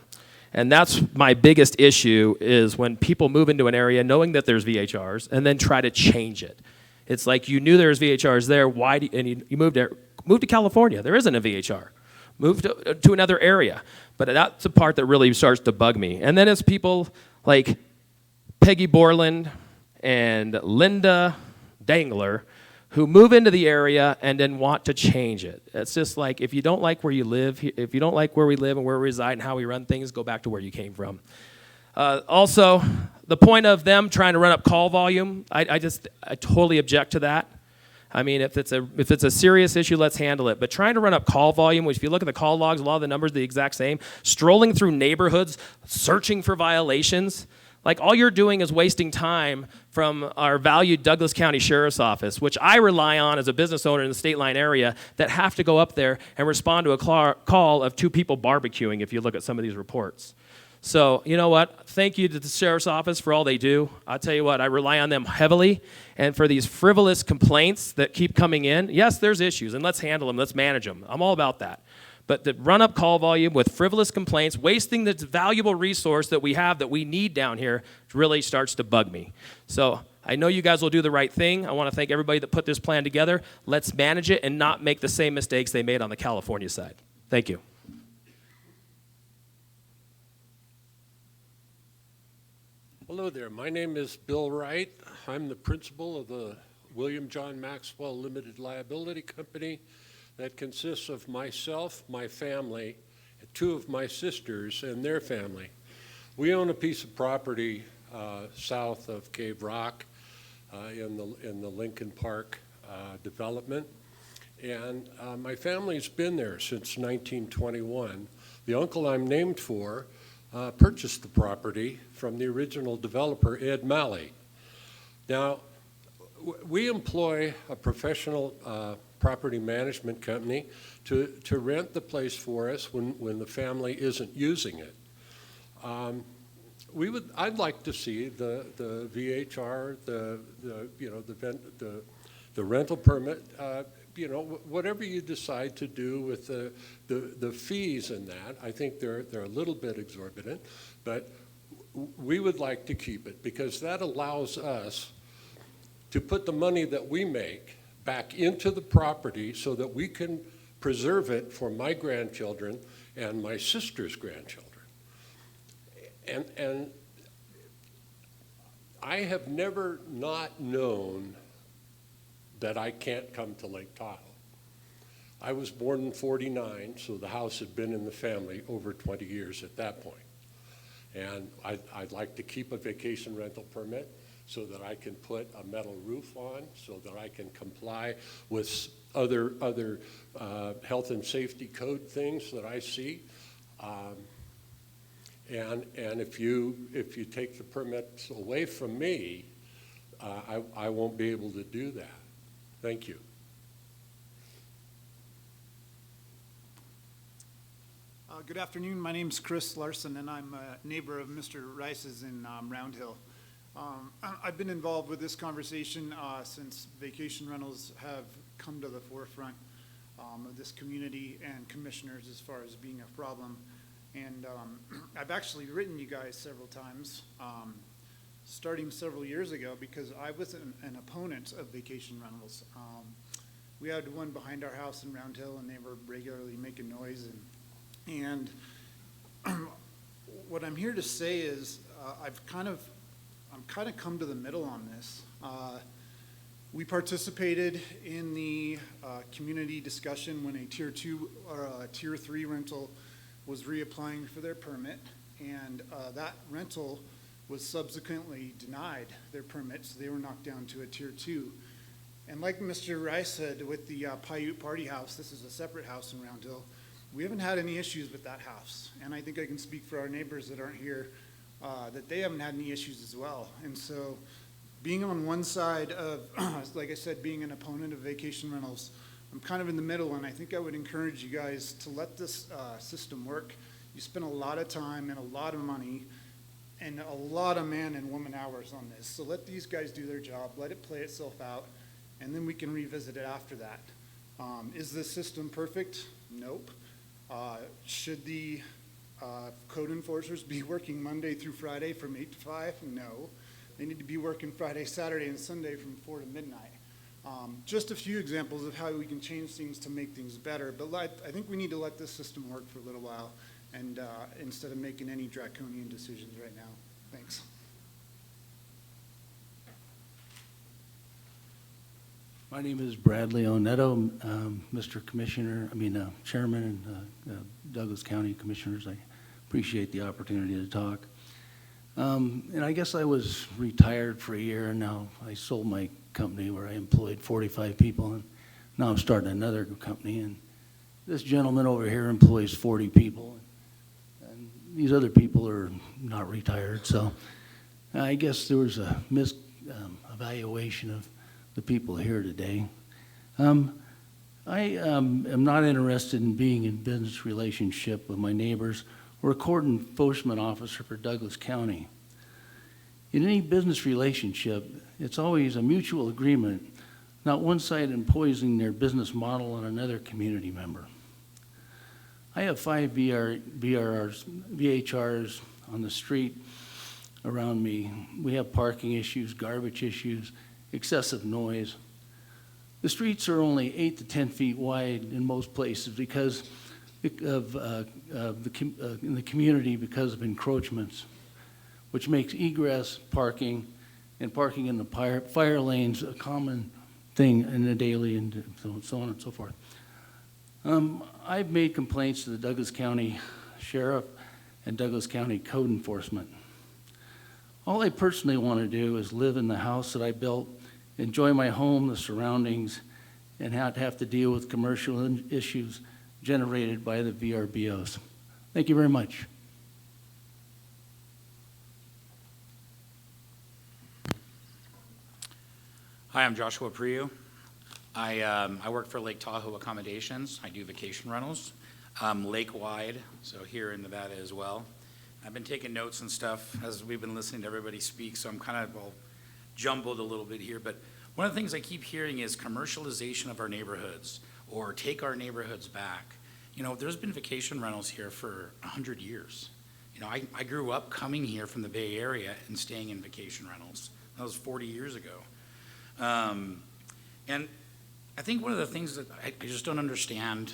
And that's my biggest issue, is when people move into an area knowing that there's VHRs and then try to change it. It's like you knew there was VHRs there, and you moved there. Move to California, there isn't a VHR. Move to another area. But that's the part that really starts to bug me. And then it's people like Peggy Borland and Linda Dangler who move into the area and then want to change it. It's just like, if you don't like where you live, if you don't like where we live and where we reside and how we run things, go back to where you came from. Also, the point of them trying to run up call volume, I totally object to that. I mean, if it's a serious issue, let's handle it. But trying to run up call volume, which if you look at the call logs, a lot of the numbers are the exact same. Strolling through neighborhoods, searching for violations. Like, all you're doing is wasting time from our valued Douglas County Sheriff's Office, which I rely on as a business owner in the state line area, that have to go up there and respond to a call of 2 people barbecuing, if you look at some of these reports. So, you know what? Thank you to the Sheriff's Office for all they do. I'll tell you what, I rely on them heavily. And for these frivolous complaints that keep coming in, yes, there's issues, and let's handle them, let's manage them. I'm all about that. But to run up call volume with frivolous complaints, wasting this valuable resource that we have that we need down here really starts to bug me. So I know you guys will do the right thing. I want to thank everybody that put this plan together. Let's manage it and not make the same mistakes they made on the California side. Thank you. Hello there. My name is Bill Wright. I'm the principal of the William John Maxwell Limited Liability Company that consists of myself, my family, and 2 of my sisters and their family. We own a piece of property south of Cave Rock in the Lincoln Park development. And my family's been there since 1921. The uncle I'm named for purchased the property from the original developer, Ed Malley. Now, we employ a professional property management company to rent the place for us when the family isn't using it. I'd like to see the VHR, the rental permit, whatever you decide to do with the fees in that. I think they're a little bit exorbitant, but we would like to keep it because that allows us to put the money that we make back into the property so that we can preserve it for my grandchildren and my sister's grandchildren. And I have never not known that I can't come to Lake Tahoe. I was born in '49, so the house had been in the family over 20 years at that point. And I'd like to keep a vacation rental permit so that I can put a metal roof on, so that I can comply with other health and safety code things that I see. And if you take the permits away from me, I won't be able to do that. Thank you. Good afternoon. My name is Chris Larson, and I'm a neighbor of Mr. Rice's in Round Hill. I've been involved with this conversation since vacation rentals have come to the forefront of this community and commissioners as far as being a problem. And I've actually written you guys several times, starting several years ago, because I was an opponent of vacation rentals. We had one behind our house in Round Hill, and they were regularly making noise. And what I'm here to say is I'm kind of come to the middle on this. We participated in the community discussion when a tier 2 or a tier 3 rental was reapplying for their permit, and that rental was subsequently denied their permit, so they were knocked down to a tier 2. And like Mr. Rice said, with the Paiute Party House, this is a separate house in Round Hill, we haven't had any issues with that house. And I think I can speak for our neighbors that aren't here, that they haven't had any issues as well. And so being on one side of, like I said, being an opponent of vacation rentals, I'm kind of in the middle, and I think I would encourage you guys to let this system work. You spend a lot of time and a lot of money and a lot of man and woman hours on this. So let these guys do their job, let it play itself out, and then we can revisit it after that. Is this system perfect? Nope. Should the code enforcers be working Monday through Friday from 8 to 5? No. They need to be working Friday, Saturday, and Sunday from 4 to midnight. Just a few examples of how we can change things to make things better, but I think we need to let this system work for a little while, and instead of making any draconian decisions right now. Thanks. My name is Bradley Onetto, Mr. Chairman and Douglas County Commissioners. I appreciate the opportunity to talk. And I guess I was retired for a year, and now I sold my company where I employed 45 people, and now I'm starting another company, and this gentleman over here employs 40 people, and these other people are not retired, so I guess there was a evaluation of the people here today. I am not interested in being in business relationship with my neighbors or a court enforcement officer for Douglas County. In any business relationship, it's always a mutual agreement, not one side imposing their business model on another community member. I have 5 VHRs on the street around me. We have parking issues, garbage issues, excessive noise. The streets are only 8 to 10 feet wide in most places because of in the community because of encroachments, which makes egress parking and parking in the fire lanes a common thing in the daily and so on and so forth. I've made complaints to the Douglas County Sheriff and Douglas County Code Enforcement. All I personally want to do is live in the house that I built, enjoy my home, the surroundings, and not have to deal with commercial issues generated by the VRBOs. Thank you very much. Hi, I'm Joshua Priu. I work for Lake Tahoe Accommodations. I do vacation rentals, lake-wide, so here in Nevada as well. I've been taking notes and stuff as we've been listening to everybody speak, so I'm kind of all jumbled a little bit here. But one of the things I keep hearing is commercialization of our neighborhoods or take our neighborhoods back. You know, there's been vacation rentals here for 100 years. You know, I grew up coming here from the Bay Area and staying in vacation rentals. That was 40 years ago. And I think one of the things that I just don't understand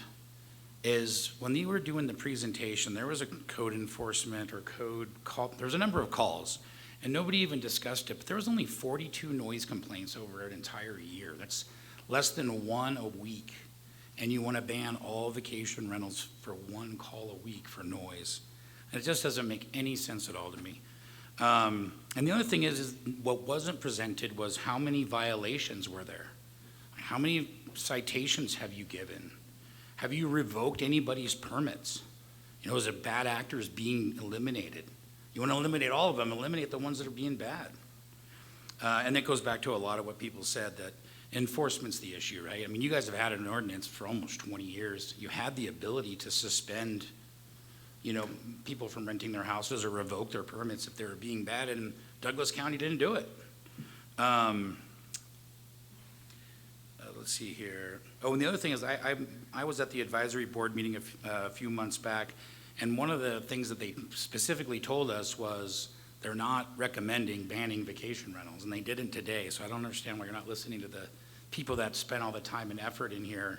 is when they were doing the presentation, there was a code enforcement or code call, there was a number of calls, and nobody even discussed it, but there was only 42 noise complaints over an entire year. That's less than 1 a week, and you want to ban all vacation rentals for 1 call a week for noise. And it just doesn't make any sense at all to me. And the other thing is what wasn't presented was how many violations were there? How many citations have you given? Have you revoked anybody's permits? You know, is it bad actors being eliminated? You want to eliminate all of them, eliminate the ones that are being bad. And that goes back to a lot of what people said, that enforcement's the issue, right? I mean, you guys have had an ordinance for almost 20 years. You had the ability to suspend, you know, people from renting their houses or revoke their permits if they were being bad, and Douglas County didn't do it. Let's see here. Oh, and the other thing is I was at the advisory board meeting a few months back, and one of the things that they specifically told us was they're not recommending banning vacation rentals, and they didn't today, so I don't understand why you're not listening to the people that spent all the time and effort in here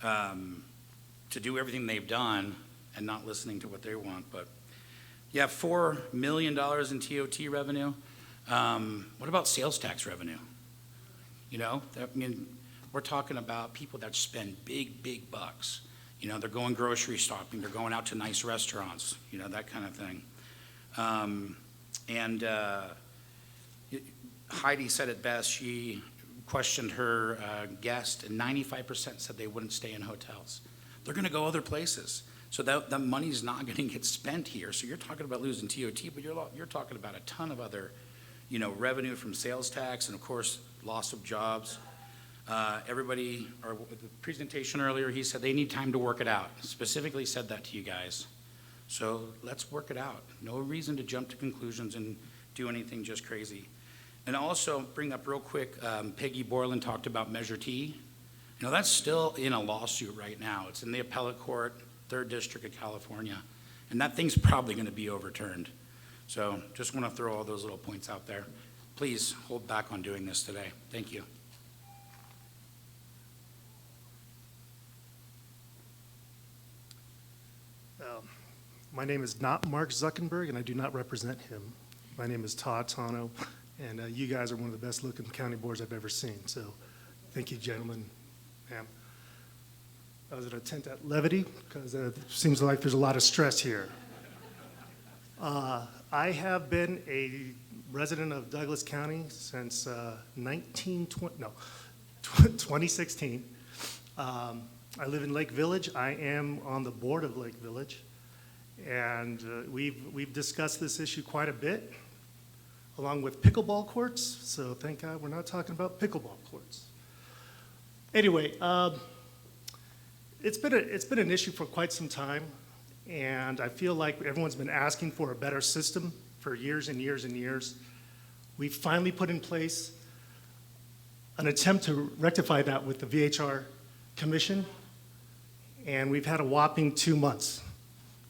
to do everything they've done and not listening to what they want. But yeah, $4 million in TOT revenue. What about sales tax revenue? You know, I mean, we're talking about people that spend big, big bucks. You know, they're going grocery shopping, they're going out to nice restaurants, you know, that kind of thing. Heidi said it best. She questioned her guest, and 95% said they wouldn't stay in hotels. They're going to go other places. So that money's not going to get spent here. So you're talking about losing TOT, but you're talking about a ton of other, you know, revenue from sales tax and, of course, loss of jobs. Everybody, or the presentation earlier, he said they need time to work it out. Specifically said that to you guys. So let's work it out. No reason to jump to conclusions and do anything just crazy. And also bring up real quick, Peggy Borland talked about Measure T. You know, that's still in a lawsuit right now. It's in the appellate court, 3rd District of California. And that thing's probably going to be overturned. So just want to throw all those little points out there. Please hold back on doing this today. Thank you. My name is not Mark Zuckerberg, and I do not represent him. My name is Todd Tano, and you guys are one of the best looking county boards I've ever seen. So thank you, gentlemen, ma'am. That was an attempt at levity, because it seems like there's a lot of stress here. I have been a resident of Douglas County since 2016. I live in Lake Village. I am on the board of Lake Village. And we've discussed this issue quite a bit, along with pickleball courts. So thank God we're not talking about pickleball courts. Anyway, it's been an issue for quite some time, and I feel like everyone's been asking for a better system for years and years and years. We finally put in place an attempt to rectify that with the VHR Commission, And we've had a whopping 2 months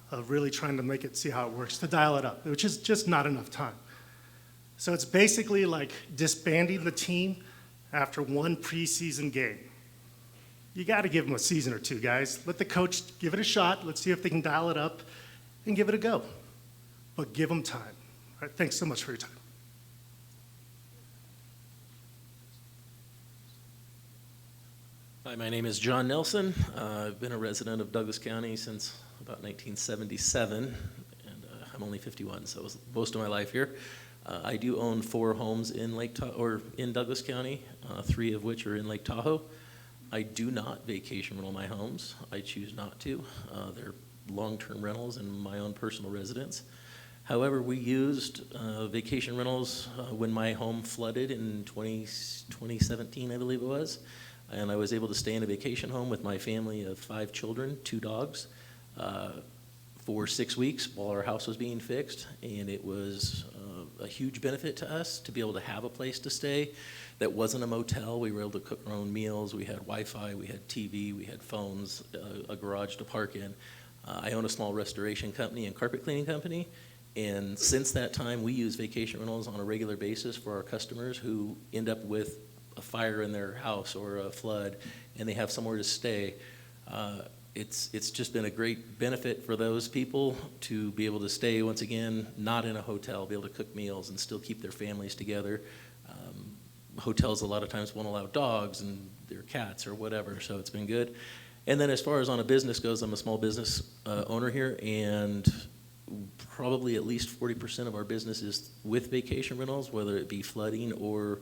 of really trying to see how it works, to dial it up, which is just not enough time. So it's basically like disbanding the team after one preseason game. You got to give them a season or two, guys. Let the coach give it a shot. Let's see if they can dial it up and give it a go. But give them time. All right, thanks so much for your time. Hi, my name is John Nelson. I've been a resident of Douglas County since about 1977, and I'm only 51, so it was most of my life here. I do own 4 homes in in Douglas County, 3 of which are in Lake Tahoe. I do not vacation rental my homes. I choose not to. They're long-term rentals in my own personal residence. However, we used vacation rentals when my home flooded in 2017, I believe it was. And I was able to stay in a vacation home with my family of 5 children, 2 dogs, for 6 weeks while our house was being fixed. And it was a huge benefit to us to be able to have a place to stay that wasn't a motel. We were able to cook our own meals. We had Wi-Fi, we had TV, we had phones, a garage to park in. I own a small restoration company and carpet cleaning company. And since that time, we use vacation rentals on a regular basis for our customers who end up with a fire in their house or a flood, and they have somewhere to stay. It's just been a great benefit for those people to be able to stay, once again, not in a hotel, be able to cook meals and still keep their families together. Hotels a lot of times won't allow dogs and their cats or whatever, so it's been good. And then as far as on a business goes, I'm a small business owner here, and probably at least 40% of our business is with vacation rentals, whether it be flooding or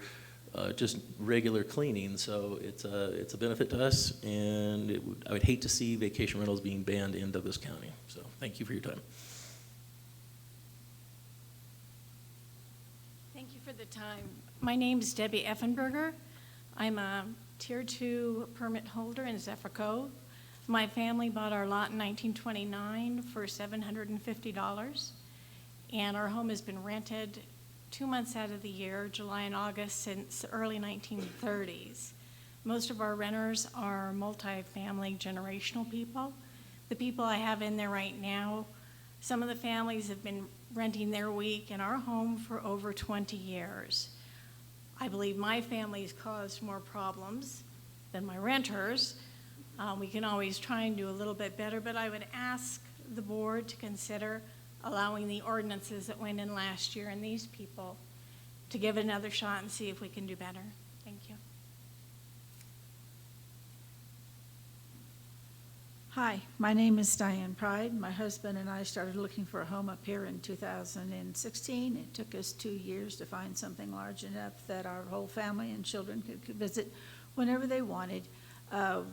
just regular cleaning. So it's a benefit to us, and I would hate to see vacation rentals being banned in Douglas County. So thank you for your time. Thank you for the time. My name is Debbie Effenberger. I'm a Tier 2 permit holder in Zephyr Cove. My family bought our lot in 1929 for $750, and our home has been rented 2 months out of the year, July and August, since the early 1930s. Most of our renters are multi-family generational people. The people I have in there right now, some of the families have been renting their week in our home for over 20 years. I believe my family's caused more problems than my renters. We can always try and do a little bit better, but I would ask the board to consider allowing the ordinances that went in last year and these people to give it another shot and see if we can do better. Thank you. Hi, my name is Diane Pride. My husband and I started looking for a home up here in 2016. It took us 2 years to find something large enough that our whole family and children could visit whenever they wanted.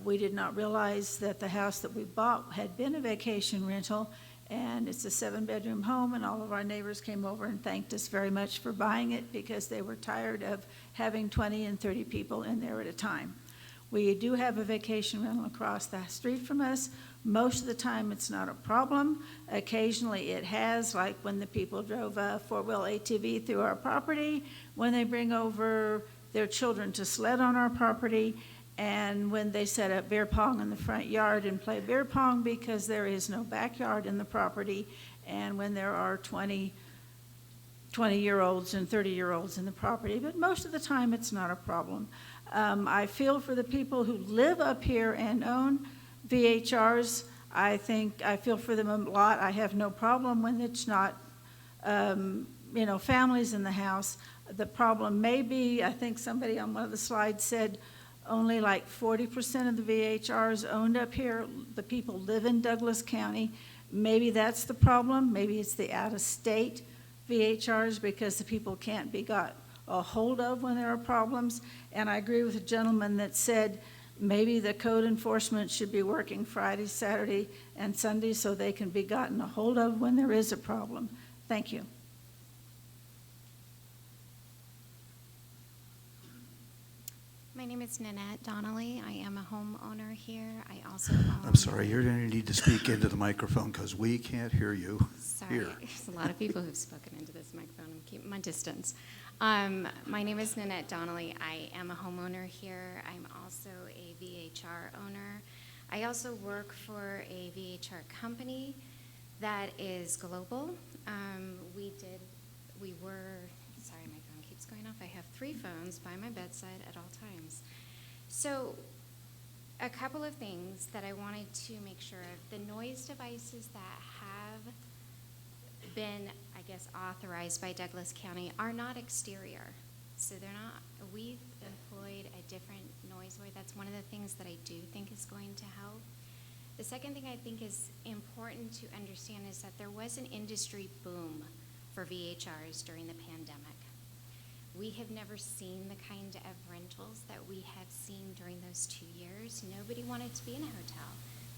We did not realize that the house that we bought had been a vacation rental, and it's a 7-bedroom home, and all of our neighbors came over and thanked us very much for buying it because they were tired of having 20 and 30 people in there at a time. We do have a vacation rental across the street from us. Most of the time, it's not a problem. Occasionally, it has, like when the people drove a 4-wheel ATV through our property, when they bring over their children to sled on our property, and when they set up beer pong in the front yard and play beer pong because there is no backyard in the property, and when there are 20-year-olds and 30-year-olds in the property. But most of the time, it's not a problem. I feel for the people who live up here and own VHRs. I feel for them a lot. I have no problem when it's not, families in the house. The problem may be, I think somebody on one of the slides said, only like 40% of the VHRs owned up here, the people live in Douglas County. Maybe that's the problem. Maybe it's the out-of-state VHRs because the people can't be got a hold of when there are problems. And I agree with the gentleman that said maybe the code enforcement should be working Friday, Saturday, and Sunday so they can be gotten a hold of when there is a problem. Thank you. My name is Nanette Donnelly. I am a homeowner here. I also own... I'm sorry, you're going to need to speak into the microphone because we can't hear you. Sorry, here. There's a lot of people who've spoken into this microphone. I'm keeping my distance. My name is Nanette Donnelly. I am a homeowner here. I'm also a VHR owner. I also work for a VHR company that is global. Sorry, my phone keeps going off. I have 3 phones by my bedside at all times. So a couple of things that I wanted to make sure of. The noise devices that have been, I guess, authorized by Douglas County are not exterior. So they're not, we've employed a different noise way. That's one of the things that I do think is going to help. The second thing I think is important to understand is that there was an industry boom for VHRs during the pandemic. We have never seen the kind of rentals that we have seen during those 2 years. Nobody wanted to be in a hotel.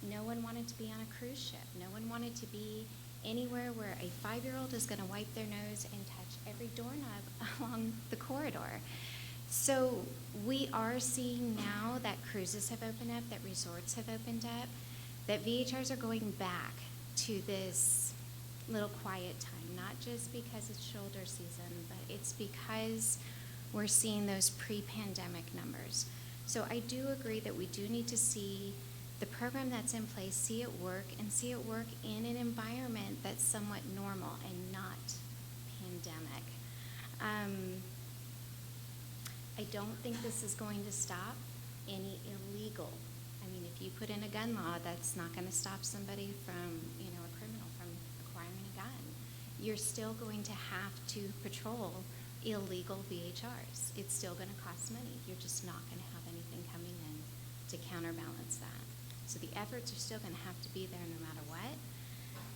No one wanted to be on a cruise ship. No one wanted to be anywhere where a 5-year-old is going to wipe their nose and touch every doorknob along the corridor. So we are seeing now that cruises have opened up, that resorts have opened up, that VHRs are going back to this little quiet time, not just because it's shoulder season, but it's because we're seeing those pre-pandemic numbers. So I do agree that we do need to see the program that's in place, see it work, and see it work in an environment that's somewhat normal and not pandemic. I don't think this is going to stop any illegal. I mean, if you put in a gun law, that's not going to stop somebody from, a criminal from acquiring a gun. You're still going to have to patrol illegal VHRs. It's still going to cost money. You're just not going to have anything coming in to counterbalance that. So the efforts are still going to have to be there no matter what.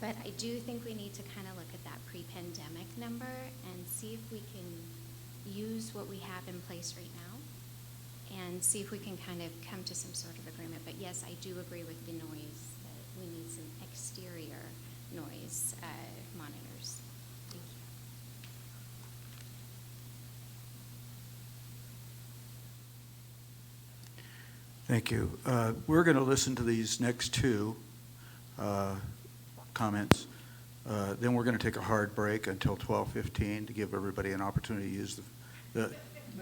But I do think we need to kind of look at that pre-pandemic number and see if we can use what we have in place right now and see if we can kind of come to some sort of agreement. But yes, I do agree with the noise, that we need some exterior noise monitors. Thank you. Thank you. We're going to listen to these next 2 comments. Then we're going to take a hard break until 12:15 to give everybody an opportunity to use the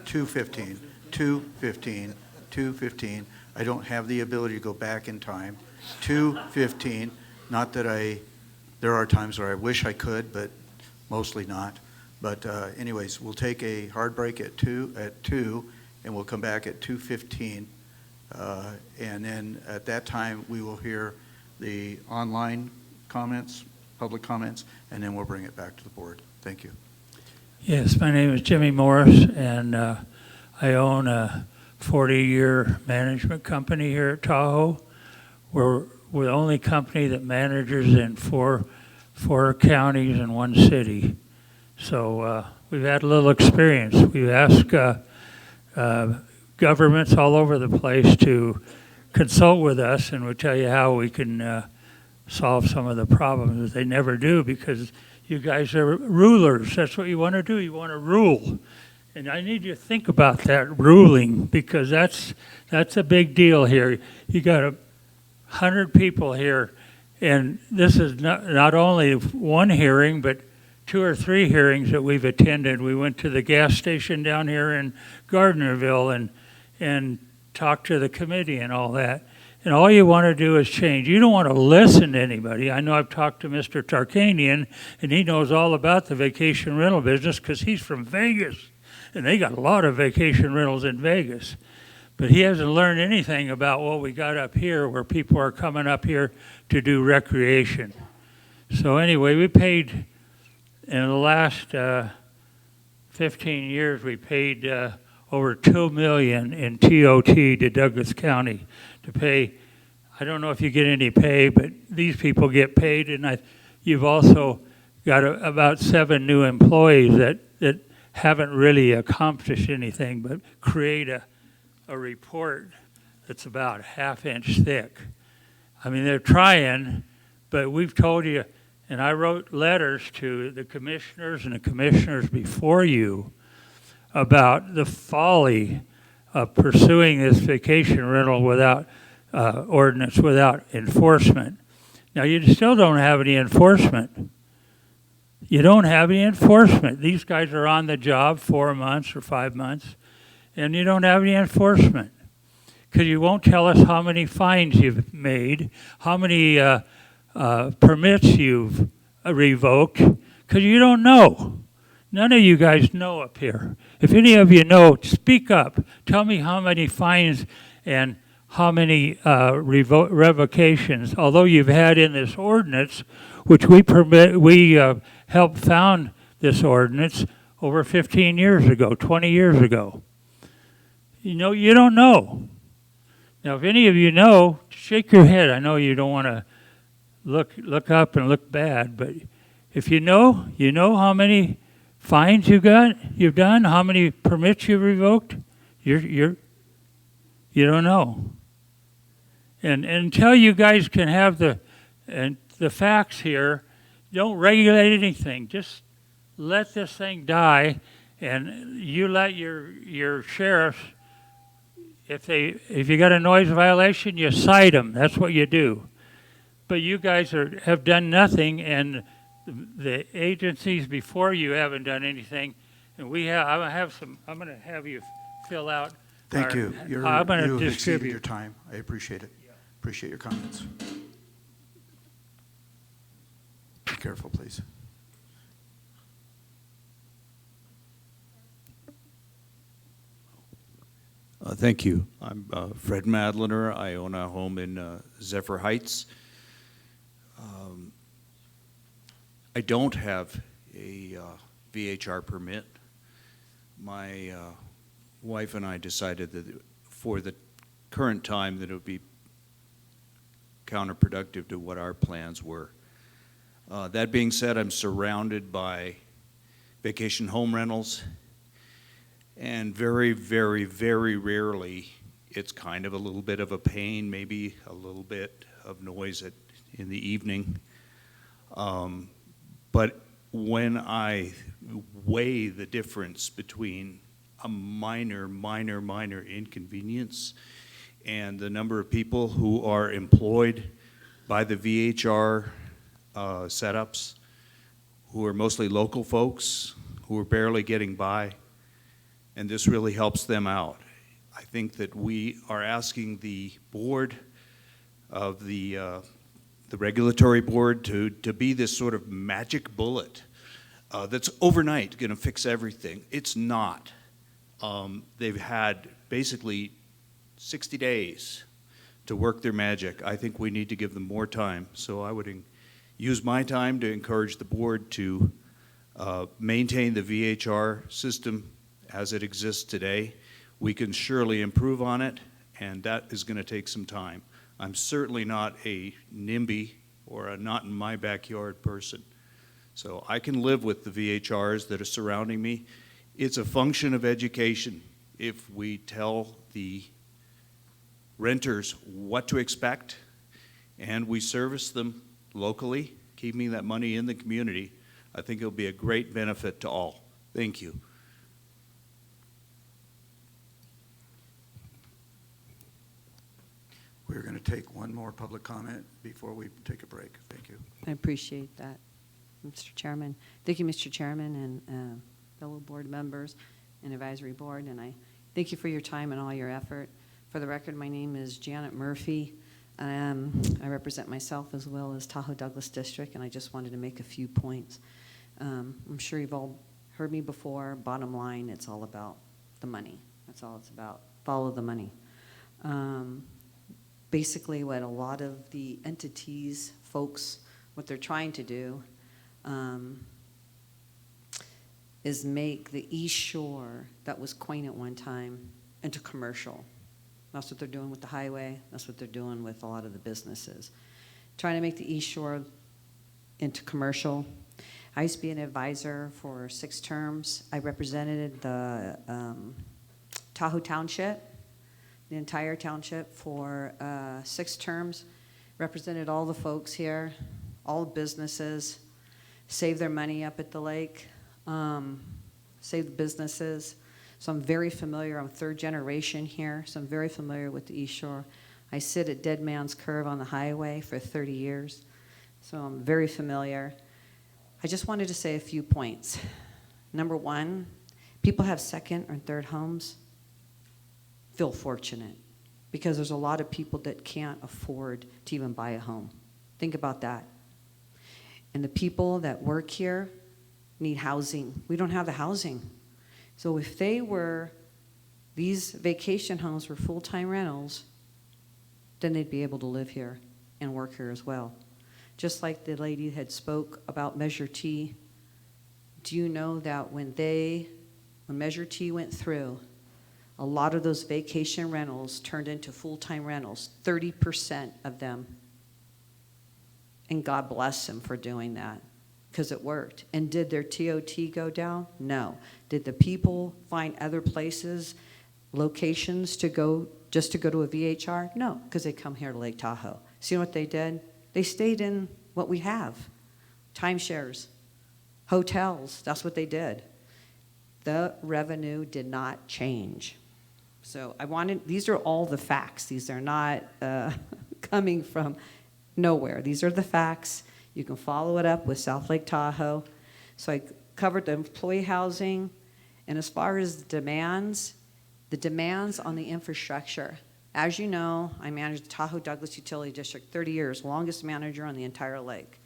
2:15. 2:15. I don't have the ability to go back in time. 2:15. Not that there are times where I wish I could, but mostly not. But anyways, we'll take a hard break at 2, and we'll come back at 2:15. And then at that time, we will hear the online comments, public comments, and then we'll bring it back to the board. Thank you. Yes, my name is Jimmy Morris, and I own a 40-year management company here at Tahoe. We're the only company that manages in four counties and 1 city. So we've had a little experience. We've asked governments all over the place to consult with us, and we'll tell you how we can solve some of the problems. They never do, because you guys are rulers. That's what you want to do. You want to rule. And I need you to think about that ruling, because that's a big deal here. You got 100 people here, and this is not only 1 hearing, but 2 or 3 hearings that we've attended. We went to the gas station down here in Gardnerville and talked to the committee and all that. And all you want to do is change. You don't want to listen to anybody. I know I've talked to Mr. Tarkanian, and he knows all about the vacation rental business because he's from Vegas. And they got a lot of vacation rentals in Vegas. But he hasn't learned anything about what we got up here, where people are coming up here to do recreation. So anyway, we paid, in the last 15 years, we paid over $2 million in TOT to Douglas County to pay. I don't know if you get any pay, but these people get paid, and you've also got about 7 new employees that haven't really accomplished anything but create a report that's about 1/2 inch thick. I mean, they're trying, but we've told you, and I wrote letters to the commissioners and the commissioners before you about the folly of pursuing this vacation rental without ordinance, without enforcement. Now, you still don't have any enforcement. You don't have any enforcement. These guys are on the job 4 months or 5 months, and you don't have any enforcement. because you won't tell us how many fines you've made, how many permits you've revoked, because you don't know. None of you guys know up here. If any of you know, speak up. Tell me how many fines and how many revocations, although you've had in this ordinance, which we helped found this ordinance over 15 years ago, 20 years ago. You know, you don't know. Now, if any of you know, shake your head. I know you don't want to look up and look bad, but if you know how many fines you've done, how many permits you've revoked. You don't know. And until you guys can have the facts here, don't regulate anything. Just let this thing die, and you let your sheriffs. If you got a noise violation, you cite them. That's what you do. But you guys have done nothing, and the agencies before you haven't done anything. And I'm going to have you fill out. Thank you. I'm going to You have exceeded distribute your time. I appreciate it. Appreciate your comments. Be careful, please. Thank you. I'm Fred Madlener. I own a home in Zephyr Heights. I don't have a VHR permit. My wife and I decided that for the current time that it would be counterproductive to what our plans were. That being said, I'm surrounded by vacation home rentals, and very, very, very rarely it's kind of a little bit of a pain, maybe a little bit of noise in the evening. But when I weigh the difference between a minor inconvenience and the number of people who are employed by the VHR setups, who are mostly local folks, who are barely getting by, and this really helps them out. I think that we are asking the board of the regulatory board to be this sort of magic bullet that's overnight going to fix everything. It's not. They've had basically 60 days to work their magic. I think we need to give them more time. So I would use my time to encourage the board to maintain the VHR system as it exists today. We can surely improve on it, and that is going to take some time. I'm certainly not a NIMBY or a not in my backyard person. So I can live with the VHRs that are surrounding me. It's a function of education. If we tell the renters what to expect and we service them locally, keeping that money in the community, I think it'll be a great benefit to all. Thank you. We're going to take one more public comment before we take a break. Thank you. I appreciate that, Mr. Chairman. Thank you, Mr. Chairman, and fellow board members and advisory board, and I thank you for your time and all your effort. For the record, my name is Janet Murphy. I represent myself as well as Tahoe Douglas District, and I just wanted to make a few points. I'm sure you've all heard me before. Bottom line, it's all about the money. That's all it's about. Follow the money. Basically, what a lot of the entities, folks, what they're trying to do is make the East Shore that was quaint at one time into commercial. That's what they're doing with the highway. That's what they're doing with a lot of the businesses. Trying to make the East Shore into commercial. I used to be an advisor for 6 terms. I represented the Tahoe Township, the entire township for 6 terms. Represented all the folks here, all the businesses, saved their money up at the lake, saved the businesses. So I'm very familiar. I'm 3rd generation here, so I'm very familiar with the East Shore. I sit at Dead Man's Curve on the highway for 30 years, so I'm very familiar. I just wanted to say a few points. Number 1, people have 2nd or 3rd homes. Feel fortunate. because there's a lot of people that can't afford to even buy a home. Think about that. And the people that work here need housing. We don't have the housing. So if these vacation homes were full-time rentals, then they'd be able to live here and work here as well. Just like the lady had spoke about Measure T, do you know that when Measure T went through, a lot of those vacation rentals turned into full-time rentals, 30% of them. And God bless them for doing that, because it worked. And did their TOT go down? No. Did the people find other places, locations to go, just to go to a VHR? No, because they come here to Lake Tahoe. See what they did? They stayed in what we have. Timeshares, hotels, that's what they did. The revenue did not change. So these are all the facts. These are not coming from nowhere. These are the facts. You can follow it up with South Lake Tahoe. So I covered the employee housing. And as far as the demands on the infrastructure. As you know, I managed the Tahoe Douglas Utility District 30 years, longest manager on the entire lake.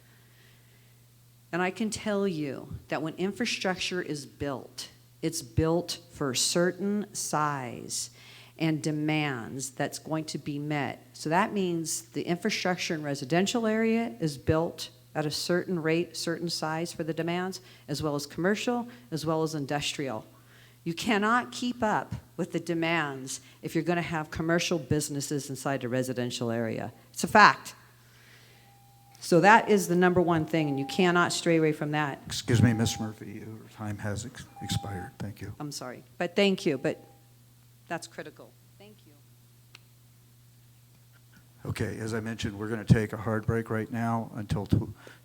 And I can tell you that when infrastructure is built, it's built for a certain size and demands that's going to be met. So that means the infrastructure in residential area is built at a certain rate, certain size for the demands, as well as commercial, as well as industrial. You cannot keep up with the demands if you're going to have commercial businesses inside a residential area. It's a fact. So that is the number one thing, and you cannot stray away from that. Excuse me, Ms. Murphy, your time has expired. Thank you. I'm sorry, but thank you, but that's critical. Thank you. Okay, as I mentioned, we're going to take a hard break right now until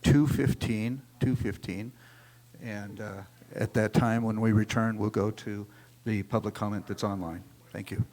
2:15, and at that time, when we return, we'll go to the public comment that's online. Thank you.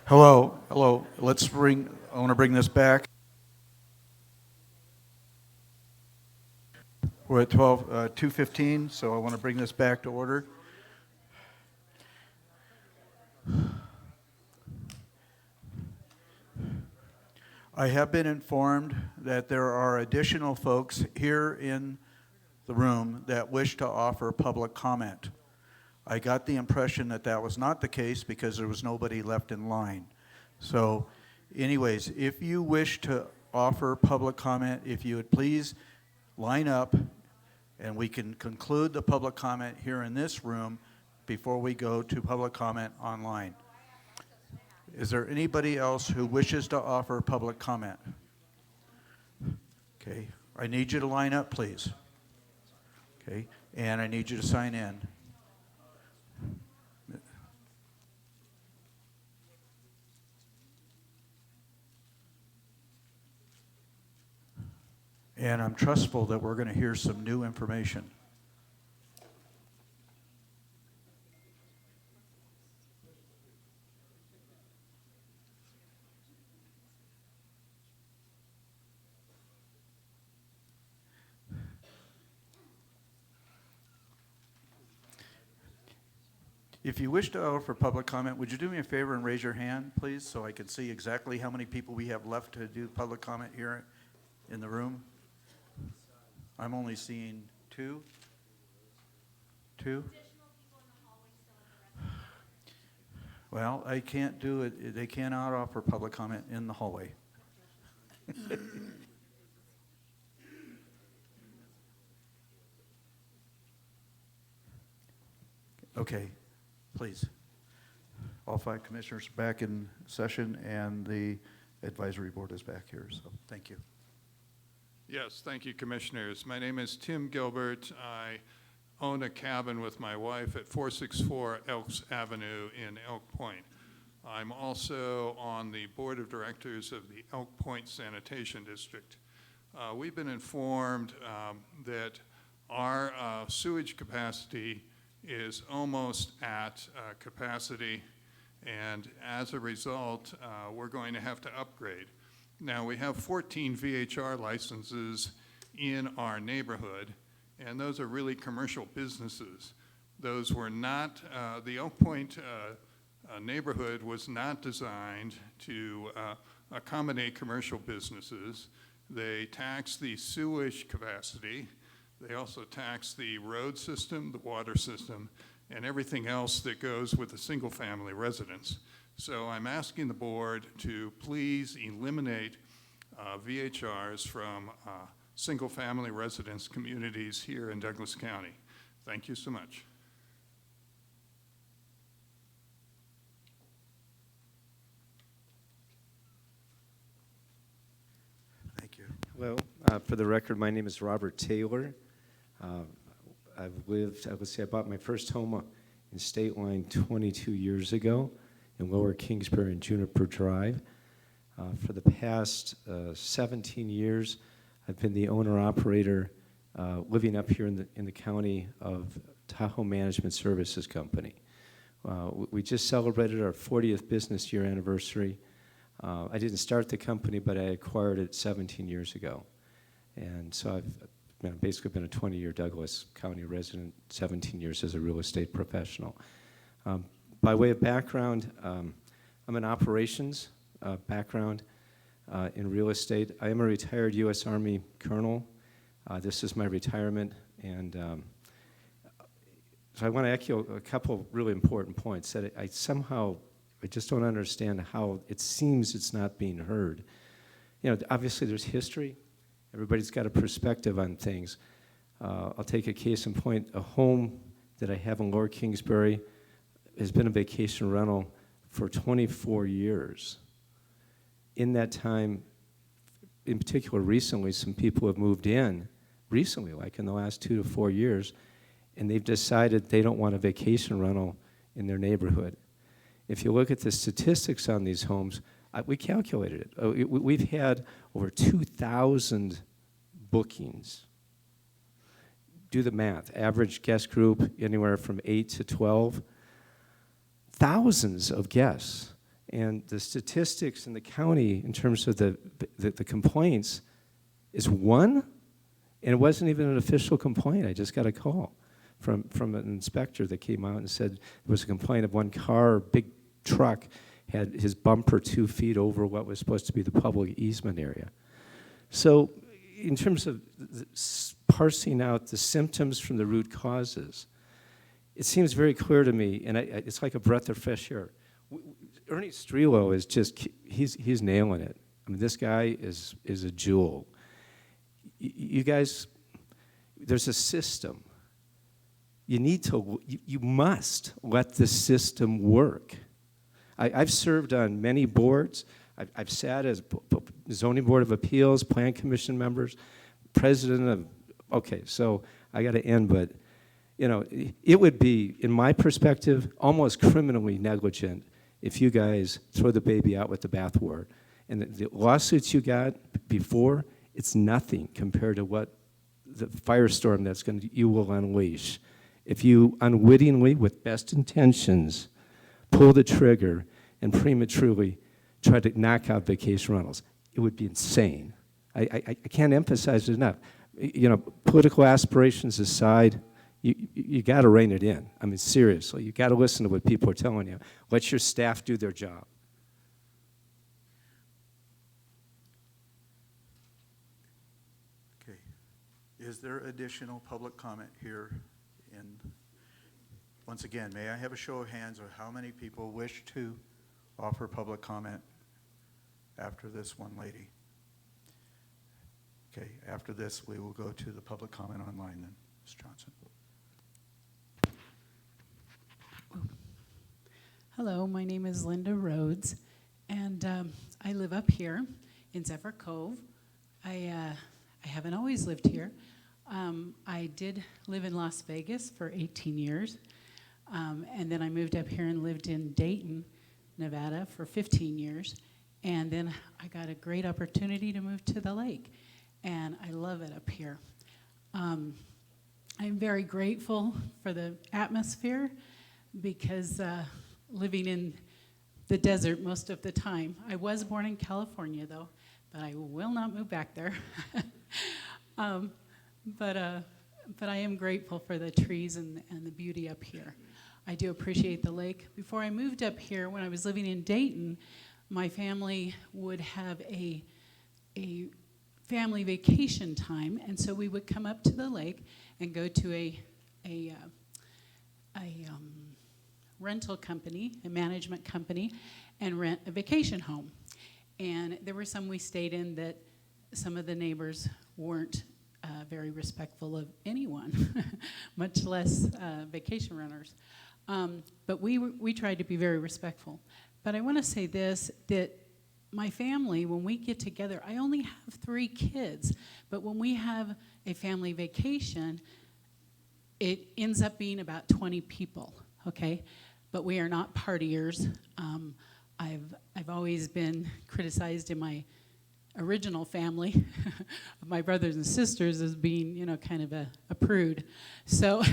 Hello. I want to bring this back. We're at 2:15, so I want to bring this back to order. I have been informed that there are additional folks here in the room that wish to offer public comment. I got the impression that that was not the case because there was nobody left in line. So anyways, if you wish to offer public comment, if you would please line up and we can conclude the public comment here in this room before we go to public comment online. Is there anybody else who wishes to offer public comment? Okay, I need you to line up, please. Okay, and I need you to sign in. And I'm trustful that we're going to hear some new information. If you wish to offer public comment, would you do me a favor and raise your hand, please, so I can see exactly how many people we have left to do public comment here in the room? I'm only seeing two. Well, I can't do it. They cannot offer public comment in the hallway. Okay, please. All 5 commissioners are back in session, and the advisory board is back here, so thank you. Yes, thank you, commissioners. My name is Tim Gilbert. I own a cabin with my wife at 464 Elks Avenue in Elk Point. I'm also on the board of directors of the Elk Point Sanitation District. We've been informed that our sewage capacity is almost at capacity, and as a result, we're going to have to upgrade. Now, we have 14 VHR licenses in our neighborhood, and those are really commercial businesses. Those were not, the Oak Point neighborhood was not designed to accommodate commercial businesses. They tax the sewage capacity. They also tax the road system, the water system, and everything else that goes with a single-family residence. So I'm asking the board to please eliminate VHRs from single-family residence communities here in Douglas County. Thank you so much. Thank you. Hello. For the record, my name is Robert Taylor. I bought my first home in State Line 22 years ago in Lower Kingsbury and Juniper Drive. For the past 17 years, I've been the owner-operator living up here in the county of Tahoe Management Services Company. We just celebrated our 40th business year anniversary. I didn't start the company, but I acquired it 17 years ago. And so I've basically been a 20-year Douglas County resident, 17 years as a real estate professional. By way of background, I'm an operations background in real estate. I am a retired U.S. Army colonel. This is my retirement, and so I want to echo a couple really important points that I just don't understand how it seems it's not being heard. You know, obviously there's history. Everybody's got a perspective on things. I'll take a case in point. A home that I have in Lower Kingsbury has been a vacation rental for 24 years. In that time, in particular recently, some people have moved in recently, like in the last 2 to 4 years, and they've decided they don't want a vacation rental in their neighborhood. If you look at the statistics on these homes, we calculated it. We've had over 2,000 bookings. Do the math. Average guest group anywhere from 8 to 12. Thousands of guests. And the statistics in the county in terms of the complaints is 1, and it wasn't even an official complaint. I just got a call from an inspector that came out and said there was a complaint of one car, big truck, had his bumper 2 feet over what was supposed to be the public easement area. So in terms of parsing out the symptoms from the root causes, it seems very clear to me, and it's like a breath of fresh air. Ernie Strelo is just, he's nailing it. I mean, this guy is a jewel. You guys, there's a system. You must let the system work. I've served on many boards. I've sat as zoning board of appeals, plan commission members, president of, okay, so I got to end, but you know, it would be, in my perspective, almost criminally negligent if you guys throw the baby out with the bathwater. And the lawsuits you got before, it's nothing compared to what the firestorm you will unleash. If you unwittingly, with best intentions, pull the trigger and prematurely try to knock out vacation rentals, it would be insane. I can't emphasize it enough. You know, political aspirations aside, you got to rein it in. I mean, seriously, you got to listen to what people are telling you. Let your staff do their job. Okay. Is there additional public comment here? Once again, may I have a show of hands of how many people wish to offer public comment after this one lady? Okay, after this, we will go to the public comment online then. Ms. Johnson. Hello, my name is Linda Rhodes, and I live up here in Zephyr Cove. I haven't always lived here. I did live in Las Vegas for 18 years, and then I moved up here and lived in Dayton, Nevada for 15 years, and then I got a great opportunity to move to the lake, and I love it up here. I'm very grateful for the atmosphere because living in the desert most of the time. I was born in California, though, but I will not move back there. But I am grateful for the trees and the beauty up here. I do appreciate the lake. Before I moved up here, when I was living in Dayton, my family would have a family vacation time, and so we would come up to the lake and go to a rental company, a management company, and rent a vacation home. And there were some we stayed in that some of the neighbors weren't very respectful of anyone, much less vacation renters. But we tried to be very respectful. But I want to say this, that my family, when we get together, I only have 3 kids, but when we have a family vacation, it ends up being about 20 people, okay? But we are not partiers. I've always been criticized in my original family of my brothers and sisters as being, you know, kind of a prude. So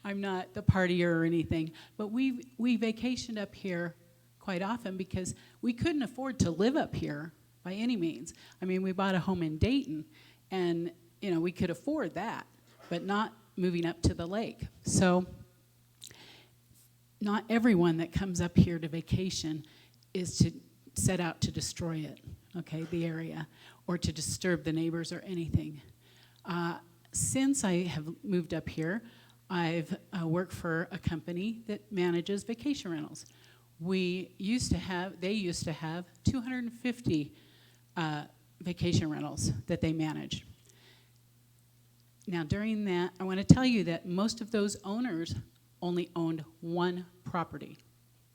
I'm not the partier or anything. But we vacationed up here quite often because we couldn't afford to live up here by any means. I mean, we bought a home in Dayton, and, you know, we could afford that, but not moving up to the lake. So not everyone that comes up here to vacation is to set out to destroy it, okay, the area, or to disturb the neighbors or anything. Since I have moved up here, I've worked for a company that manages vacation rentals. They used to have 250 vacation rentals that they managed. Now during that, I want to tell you that most of those owners only owned 1 property.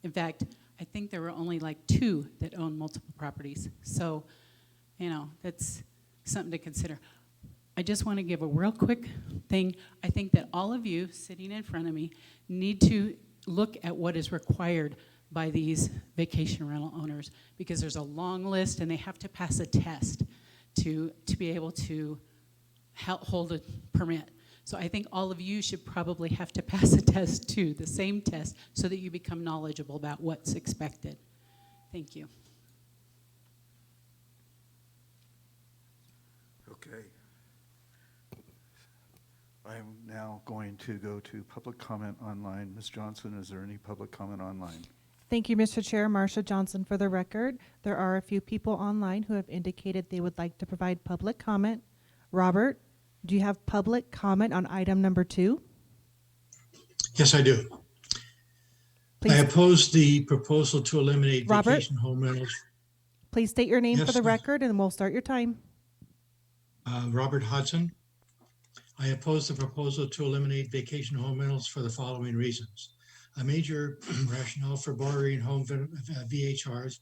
In fact, I think there were only like 2 that owned multiple properties. So, you know, that's something to consider. I just want to give a real quick thing. I think that all of you sitting in front of me need to look at what is required by these vacation rental owners, because there's a long list and they have to pass a test to be able to hold a permit. So I think all of you should probably have to pass a test too, the same test, so that you become knowledgeable about what's expected. Thank you. Okay. I am now going to go to public comment online. Ms. Johnson, is there any public comment online? Thank you, Mr. Chair. Marcia Johnson for the record. There are a few people online who have indicated they would like to provide public comment. Robert, do you have public comment on item number 2? Yes, I do. Please. I oppose the proposal to eliminate Robert? vacation home rentals. Please state your name for Yes, the record and we'll start your time. Robert Hudson. I oppose the proposal to eliminate vacation home rentals for the following reasons. A major rationale for borrowing home VHRs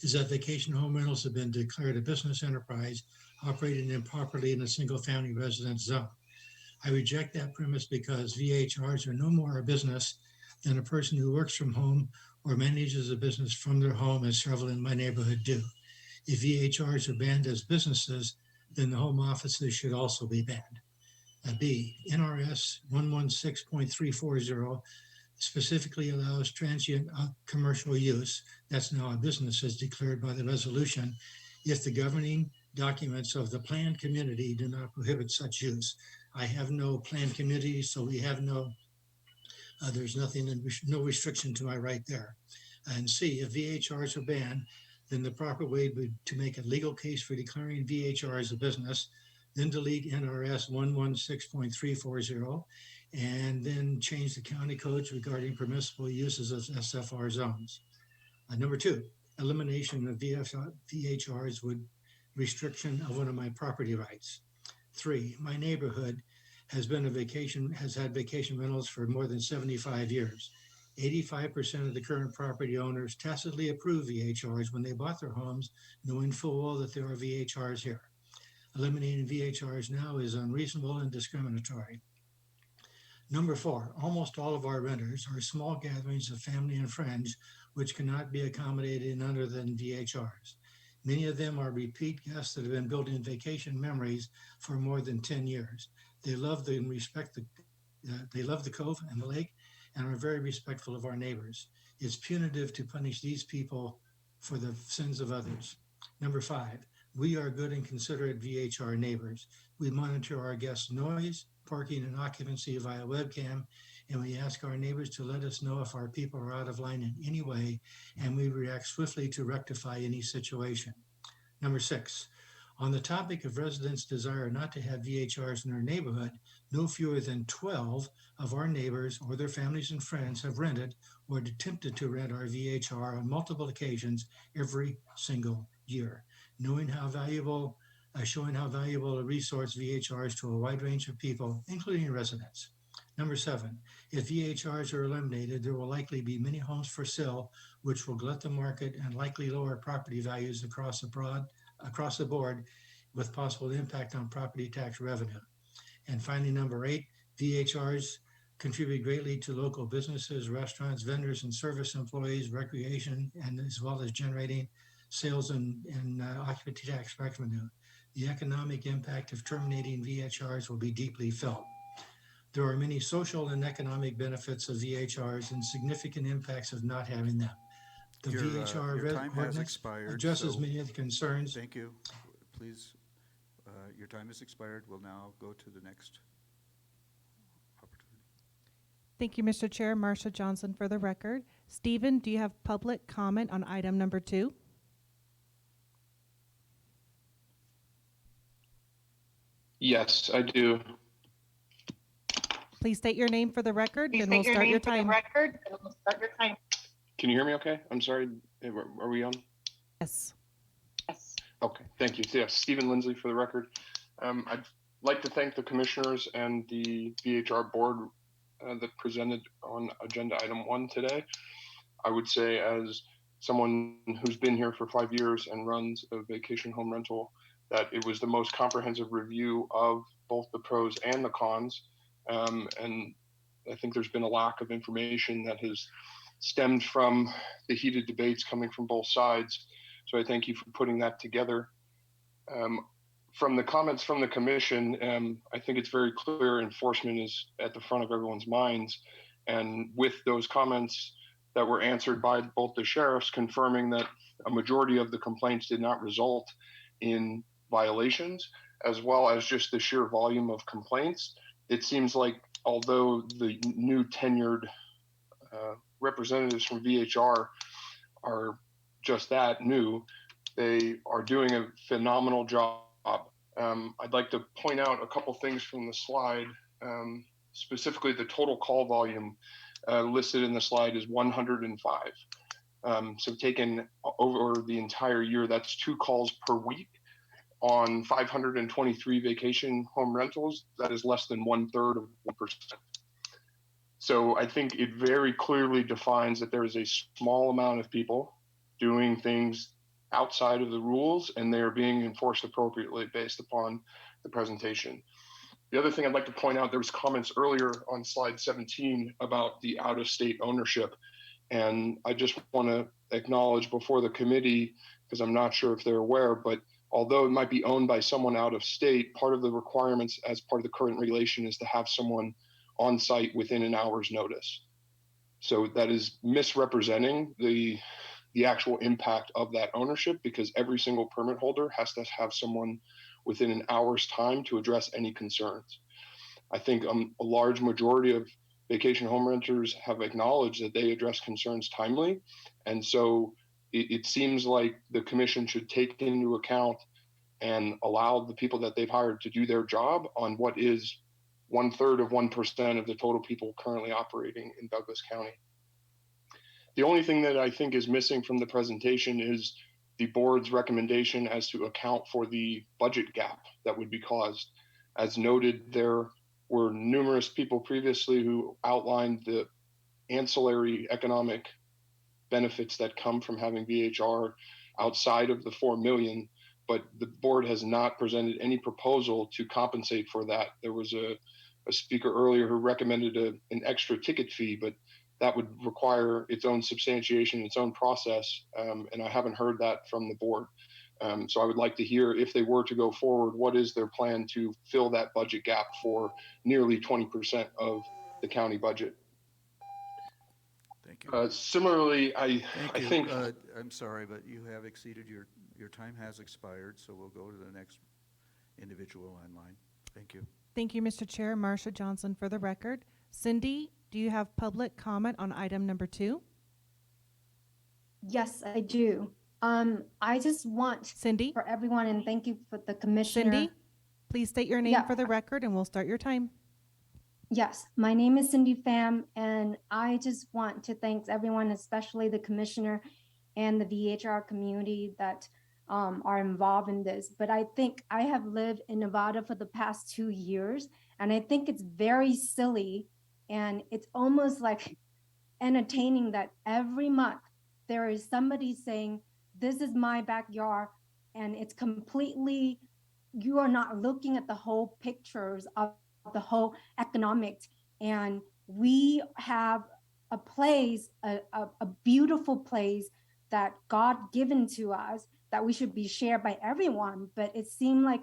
is that vacation home rentals have been declared a business enterprise operating improperly in a single-family residence zone. I reject that premise because VHRs are no more a business than a person who works from home or manages a business from their home, as several in my neighborhood do. If VHRs are banned as businesses, then the home offices should also be banned. B, NRS 116.340 specifically allows transient commercial use, that's now a business as declared by the resolution, if the governing documents of the planned community do not prohibit such use. I have no planned community, so we have there's nothing, no restriction to my right there. And C, if VHRs are banned, then the proper way would be to make a legal case for declaring VHR as a business, then delete NRS 116.340, and then change the county codes regarding permissible uses of SFR zones. Number 2, elimination of VHRs would restriction of one of my property rights. 3, my neighborhood has had vacation rentals for more than 75 years. 85% of the current property owners tacitly approve VHRs when they bought their homes, knowing full well that there are VHRs here. Eliminating VHRs now is unreasonable and discriminatory. Number 4, almost all of our renters are small gatherings of family and friends which cannot be accommodated in other than VHRs. Many of them are repeat guests that have been building vacation memories for more than 10 years. They love and respect they love the cove and the lake and are very respectful of our neighbors. It's punitive to punish these people for the sins of others. Number 5, we are good and considerate VHR neighbors. We monitor our guests' noise, parking, and occupancy via webcam, and we ask our neighbors to let us know if our people are out of line in any way, and we react swiftly to rectify any situation. Number 6, on the topic of residents' desire not to have VHRs in their neighborhood, no fewer than 12 of our neighbors or their families and friends have rented or attempted to rent our VHR on multiple occasions every single year. Showing how valuable a resource VHR is to a wide range of people, including residents. Number 7, if VHRs are eliminated, there will likely be many homes for sale, which will glut the market and likely lower property values across the board with possible impact on property tax revenue. And finally, number 8, VHRs contribute greatly to local businesses, restaurants, vendors, and service employees, recreation, and as well as generating sales and occupancy tax revenue. The economic impact of terminating VHRs will be deeply felt. There are many social and economic benefits of VHRs and significant impacts of not having them. The VHR your time has ordinance expired, addresses so many of the concerns. Thank you. Please, your time has expired. We'll now go to the next opportunity. Thank you, Mr. Chair. Marcia Johnson for the record. Stephen, do you have public comment on item number 2? Yes, I do. Please state your name for the record, and we'll start your time. Can you hear me okay? I'm sorry. Are we on? Yes. Okay, thank you. Yeah, Stephen Lindsley for the record. I'd like to thank the commissioners and the VHR board that presented on agenda item 1 today. I would say, as someone who's been here for 5 years and runs a vacation home rental, that it was the most comprehensive review of both the pros and the cons. And I think there's been a lack of information that has stemmed from the heated debates coming from both sides. So I thank you for putting that together. From the comments from the commission, I think it's very clear enforcement is at the front of everyone's minds. And with those comments, that were answered by both the sheriffs, confirming that a majority of the complaints did not result in violations, as well as just the sheer volume of complaints. It seems like although the new tenured representatives from VHR are just that new, they are doing a phenomenal job. I'd like to point out a couple things from the slide. Specifically, the total call volume listed in the slide is 105. So taken over the entire year, that's 2 calls per week on 523 vacation home rentals. That is less than 1/3 of 1%. So I think it very clearly defines that there is a small amount of people doing things outside of the rules, and they are being enforced appropriately based upon the presentation. The other thing I'd like to point out, there was comments earlier on slide 17 about the out-of-state ownership. And I just want to acknowledge before the committee, because I'm not sure if they're aware, but although it might be owned by someone out of state, part of the requirements as part of the current regulation is to have someone on site within an hour's notice. So that is misrepresenting the actual impact of that ownership, because every single permit holder has to have someone within an hour's time to address any concerns. I think a large majority of vacation home renters have acknowledged that they address concerns timely. And so it seems like the commission should take into account and allow the people that they've hired to do their job on what is 1/3 of 1% of the total people currently operating in Douglas County. The only thing that I think is missing from the presentation is the board's recommendation as to account for the budget gap that would be caused. As noted, there were numerous people previously who outlined the ancillary economic benefits that come from having VHR outside of the 4 million, but the board has not presented any proposal to compensate for that. There was a speaker earlier who recommended an extra ticket fee, but that would require its own substantiation, its own process, and I haven't heard that from the board. So I would like to hear, if they were to go forward, what is their plan to fill that budget gap for nearly 20% of the county budget? Thank you. Similarly, I think I'm sorry, but you have exceeded your time has expired, so we'll go to the next individual online. Thank you. Thank you, Mr. Chair. Marsha Johnson for the record. Cindy, do you have public comment on item number 2? Yes, I do. I just want Cindy for everyone, and thank you for the commissioner. Cindy, please state your name for the record and we'll start your time. Yes, my name is Cindy Pham, and I just want to thank everyone, especially the commissioner and the VHR community that are involved in this. But I think I have lived in Nevada for the past 2 years, and I think it's very silly, and it's almost like entertaining that every month there is somebody saying, this is my backyard, and it's completely, you are not looking at the whole pictures of the whole economics. And we have a place, a beautiful place that God given to us that we should be shared by everyone. But it seemed like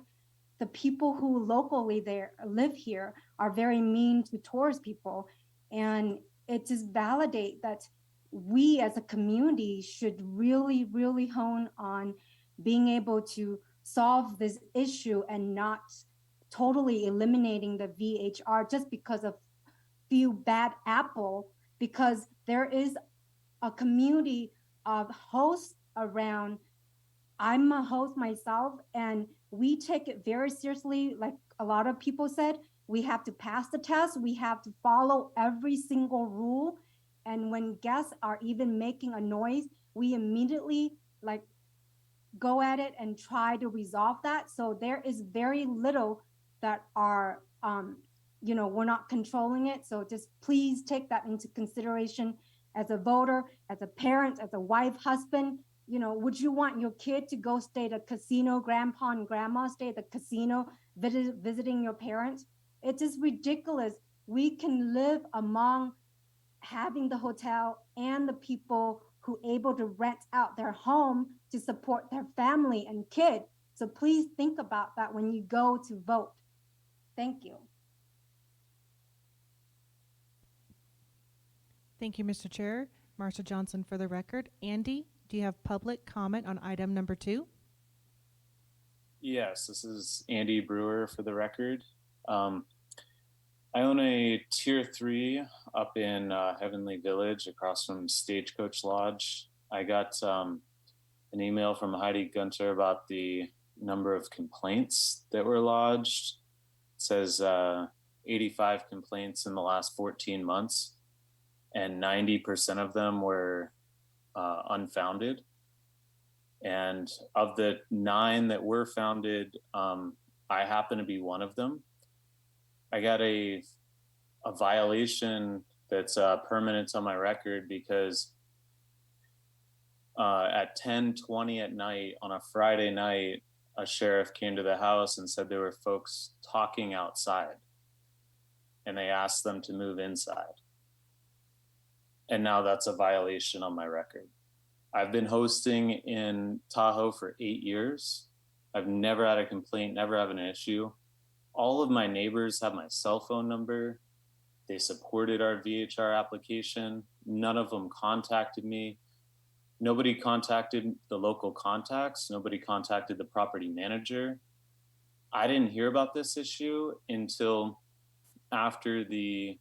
the people who locally there live here are very mean to tourist people. And it just validate that we as a community should really, really hone on being able to solve this issue and not totally eliminating the VHR just because of few bad apple, because there is a community of hosts around. I'm a host myself, and we take it very seriously. Like a lot of people said, we have to pass the test. We have to follow every single rule. And when guests are even making a noise, we immediately like go at it and try to resolve that. So there is very little that are, we're not controlling it. So just please take that into consideration as a voter, as a parent, as a wife, husband. Would you want your kid to go stay at a casino, grandpa and grandma stay at the casino, visiting your parents? It's just ridiculous. We can live among having the hotel and the people who able to rent out their home to support their family and kid. So please think about that when you go to vote. Thank you. Thank you, Mr. Chair. Marsha Johnson for the record. Andy, do you have public comment on item number 2? Yes, this is Andy Brewer for the record. I own a tier 3 up in Heavenly Village across from Stagecoach Lodge. I got an email from Heidi Gunter about the number of complaints that were lodged. It says 85 complaints in the last 14 months, and 90% of them were unfounded. And of the 9 that were founded, I happen to be one of them. I got a violation that's permanent on my record because at 10:20 at night on a Friday night, a sheriff came to the house and said there were folks talking outside, and they asked them to move inside. And now that's a violation on my record. I've been hosting in Tahoe for 8 years. I've never had a complaint, never have an issue. All of my neighbors have my cell phone number. They supported our VHR application. None of them contacted me. Nobody contacted the local contacts. Nobody contacted the property manager. I didn't hear about this issue until after the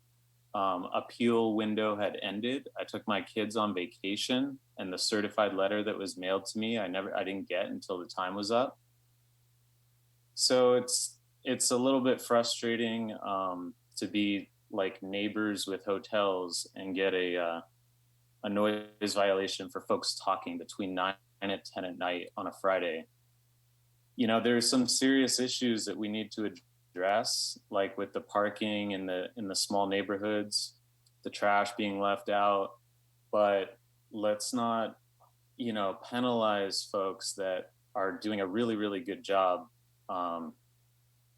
appeal window had ended. I took my kids on vacation, and the certified letter that was mailed to me, I didn't get until the time was up. So it's a little bit frustrating to be like neighbors with hotels and get a noise violation for folks talking between 9 and 10 at night on a Friday. You know, there's some serious issues that we need to address, like with the parking in the small neighborhoods, the trash being left out. But let's not, you know, penalize folks that are doing a really, really good job,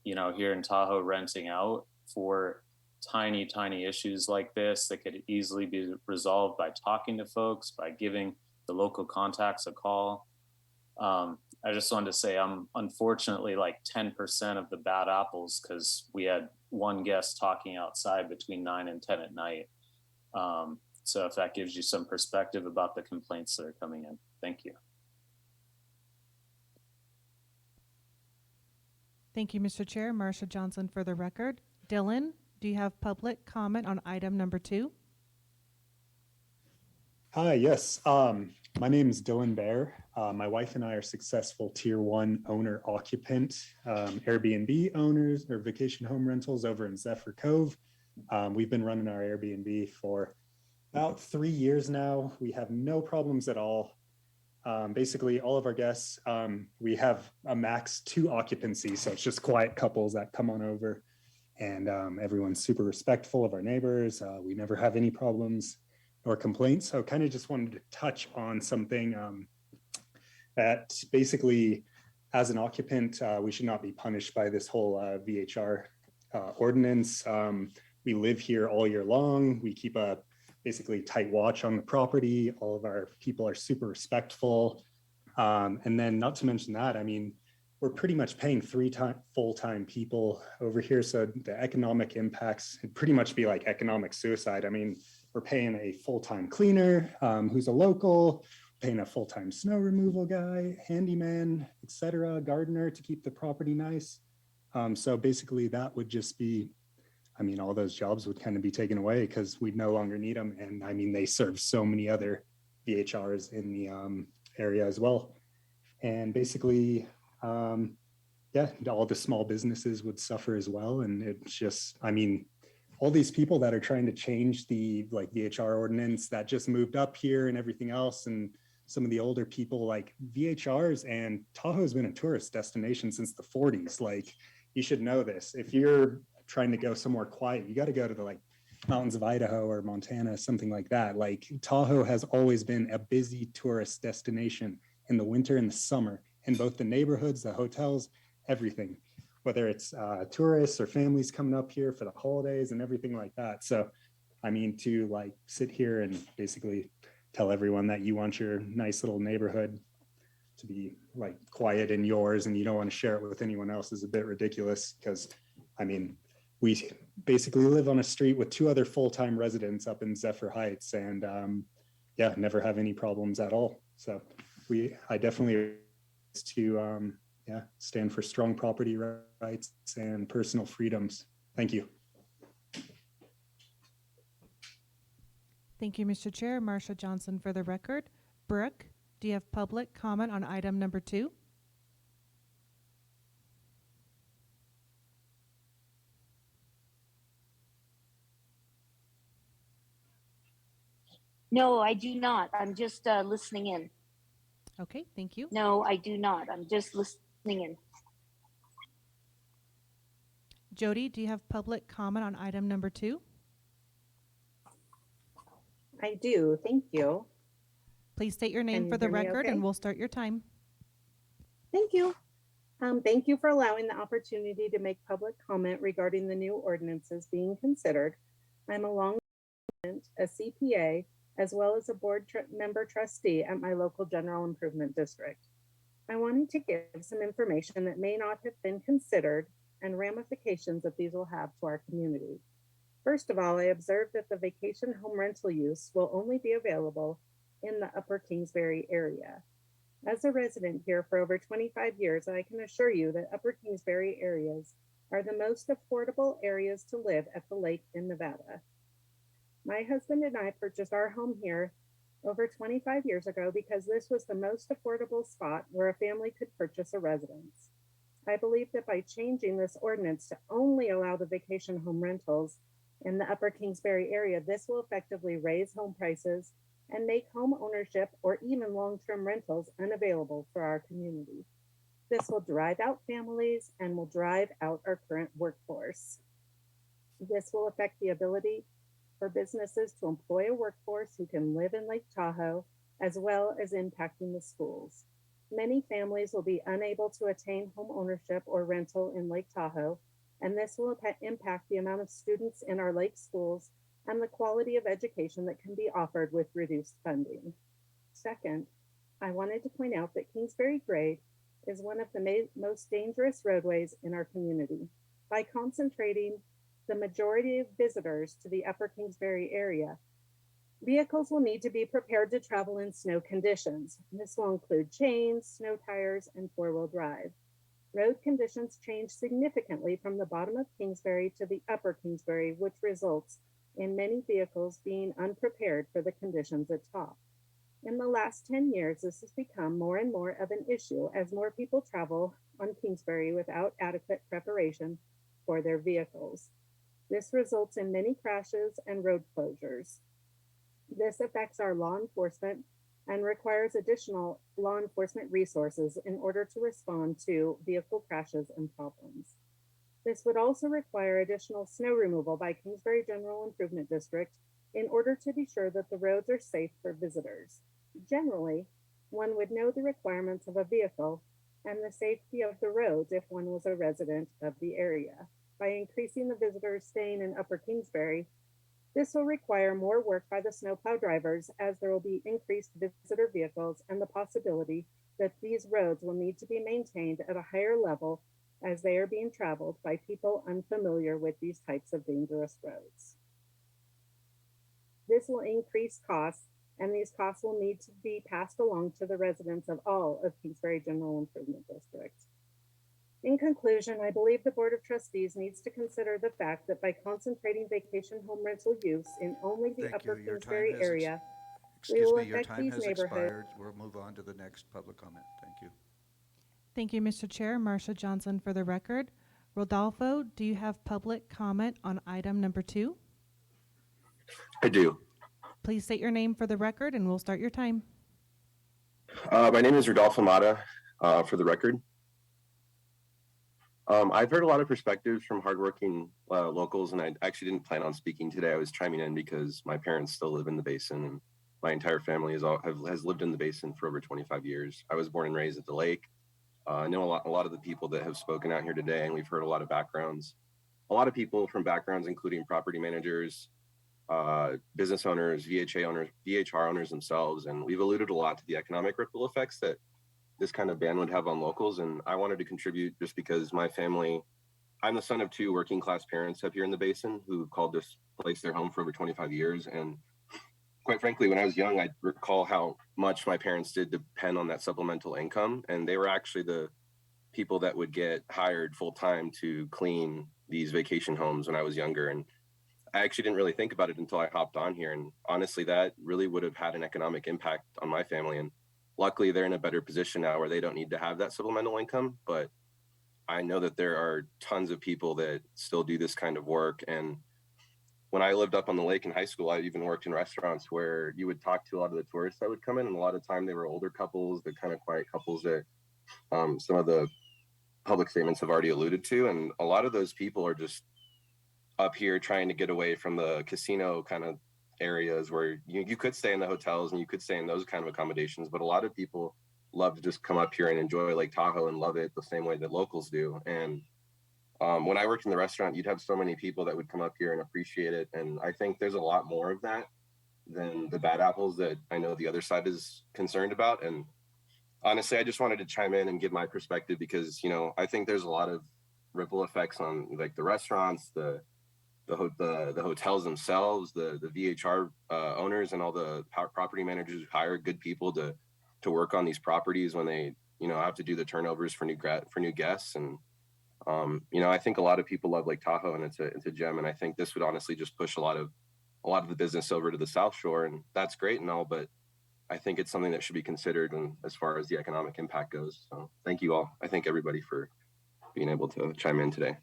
you know, here in Tahoe renting out for tiny issues like this that could easily be resolved by talking to folks, by giving the local contacts a call. I just wanted to say I'm unfortunately like 10% of the bad apples because we had one guest talking outside between 9 and 10 at night. So if that gives you some perspective about the complaints that are coming in, thank you. Thank you, Mr. Chair. Marsha Johnson for the record. Dylan, do you have public comment on item number 2? Hi, yes. My name is Dylan Bear. My wife and I are successful tier 1 owner occupant Airbnb owners or vacation home rentals over in Zephyr Cove. We've been running our Airbnb for about 3 years now. We have no problems at all. Basically, all of our guests, we have a max 2 occupancy, so it's just quiet couples that come on over, and everyone's super respectful of our neighbors. We never have any problems or complaints. So kind of just wanted to touch on something that basically, as an occupant, we should not be punished by this whole VHR ordinance. We live here all year long. We keep a basically tight watch on the property. All of our people are super respectful. And then not to mention that, I mean, we're pretty much paying 3 full-time people over here. So the economic impacts, it'd pretty much be like economic suicide. I mean, we're paying a full-time cleaner who's a local, paying a full-time snow removal guy, handyman, etc., gardener to keep the property nice. So basically that would just be, I mean, all those jobs would kind of be taken away because we'd no longer need them. And I mean, they serve so many other VHRs in the area as well. And basically, yeah, all the small businesses would suffer as well. And it's just, I mean, all these people that are trying to change the like VHR ordinance that just moved up here and everything else, and some of the older people, like VHRs, and Tahoe's been a tourist destination since the 40s. Like, you should know this. If you're trying to go somewhere quiet, you got to go to the like mountains of Idaho or Montana, something like that. Like, Tahoe has always been a busy tourist destination in the winter and the summer, in both the neighborhoods, the hotels, everything, whether it's tourists or families coming up here for the holidays and everything like that. So, I mean, to like sit here and basically tell everyone that you want your nice little neighborhood to be like quiet and yours and you don't want to share it with anyone else is a bit ridiculous. Because, I mean, we basically live on a street with 2 other full-time residents up in Zephyr Heights, and yeah, never have any problems at all. So I definitely to yeah, stand for strong property rights and personal freedoms. Thank you. Thank you, Mr. Chair. Marsha Johnson for the record. Brooke, do you have public comment on item number 2? No, I do not. I'm just listening in. Okay, thank you. No, I do not. I'm just listening in. Jody, do you have public comment on item number 2? I do. Thank you. Please state your name Can for you the hear me record okay? and we'll start your time. Thank you. Thank you for allowing the opportunity to make public comment regarding the new ordinances being considered. I'm a long a CPA, as well as a board member trustee at my local general improvement district. I wanted to give some information that may not have been considered and ramifications that these will have to our community. First of all, I observed that the vacation home rental use will only be available in the Upper Kingsbury area. As a resident here for over 25 years, I can assure you that Upper Kingsbury areas are the most affordable areas to live at the lake in Nevada. My husband and I purchased our home here over 25 years ago because this was the most affordable spot where a family could purchase a residence. I believe that by changing this ordinance to only allow the vacation home rentals in the Upper Kingsbury area, this will effectively raise home prices and make home ownership or even long-term rentals unavailable for our community. This will drive out families and will drive out our current workforce. This will affect the ability for businesses to employ a workforce who can live in Lake Tahoe, as well as impacting the schools. Many families will be unable to attain home ownership or rental in Lake Tahoe, and this will impact the amount of students in our lake schools and the quality of education that can be offered with reduced funding. Second, I wanted to point out that Kingsbury Grade is one of the most dangerous roadways in our community. By concentrating the majority of visitors to the Upper Kingsbury area, vehicles will need to be prepared to travel in snow conditions. This will include chains, snow tires, and four-wheel drive. Road conditions change significantly from the bottom of Kingsbury to the Upper Kingsbury, which results in many vehicles being unprepared for the conditions at top. In the last 10 years, this has become more and more of an issue as more people travel on Kingsbury without adequate preparation for their vehicles. This results in many crashes and road closures. This affects our law enforcement and requires additional law enforcement resources in order to respond to vehicle crashes and problems. This would also require additional snow removal by Kingsbury General Improvement District in order to be sure that the roads are safe for visitors. Generally, one would know the requirements of a vehicle and the safety of the roads if one was a resident of the area. By increasing the visitors staying in Upper Kingsbury, this will require more work by the snowplow drivers as there will be increased visitor vehicles and the possibility that these roads will need to be maintained at a higher level as they are being traveled by people unfamiliar with these types of dangerous roads. This will increase costs, and these costs will need to be passed along to the residents of all of Kingsbury General Improvement District. In conclusion, I believe the Board of Trustees needs to consider the fact that by concentrating vacation home rental use in only the Upper Kingsbury area, we will affect these neighborhoods. Expired. We'll move on to the next public comment. Thank you. Thank you, Mr. Chair. Marsha Johnson for the record. Rodolfo, do you have public comment on item number 2? I do. Please state your name for the record and we'll start your time. My name is Rodolfo Mata, for the record. I've heard a lot of perspectives from hardworking locals, and I actually didn't plan on speaking today. I was chiming in because my parents still live in the basin, and my entire family has lived in the basin for over 25 years. I was born and raised at the lake. I know a lot of the people that have spoken out here today, and we've heard a lot of backgrounds. A lot of people from backgrounds including property managers, business owners, VHR owners themselves, and we've alluded a lot to the economic ripple effects that this kind of ban would have on locals. And I wanted to contribute just because my family, I'm the son of 2 working class parents up here in the basin who called this place their home for over 25 years. And quite frankly, when I was young, I recall how much my parents did depend on that supplemental income, and they were actually the people that would get hired full time to clean these vacation homes when I was younger. And I actually didn't really think about it until I hopped on here. And honestly, that really would have had an economic impact on my family. And luckily, they're in a better position now where they don't need to have that supplemental income. But I know that there are tons of people that still do this kind of work. And when I lived up on the lake in high school, I even worked in restaurants where you would talk to a lot of the tourists that would come in. And a lot of time they were older couples, the kind of quiet couples that some of the public statements have already alluded to. And a lot of those people are just up here trying to get away from the casino kind of areas where you could stay in the hotels and you could stay in those kind of accommodations. But a lot of people love to just come up here and enjoy Lake Tahoe and love it the same way that locals do. And when I worked in the restaurant, you'd have so many people that would come up here and appreciate it. And I think there's a lot more of that than the bad apples that I know the other side is concerned about. And honestly, I just wanted to chime in and give my perspective because, I think there's a lot of ripple effects on like the restaurants, the hotels themselves, the VHR owners, and all the property managers who hire good people to work on these properties when they have to do the turnovers for new guests. And I think a lot of people love Lake Tahoe, and it's a gem. And I think this would honestly just push a lot of the business over to the South Shore, and that's great and all, but I think it's something that should be considered and as far as the economic impact goes. So thank you all. I thank everybody for being able to chime in today.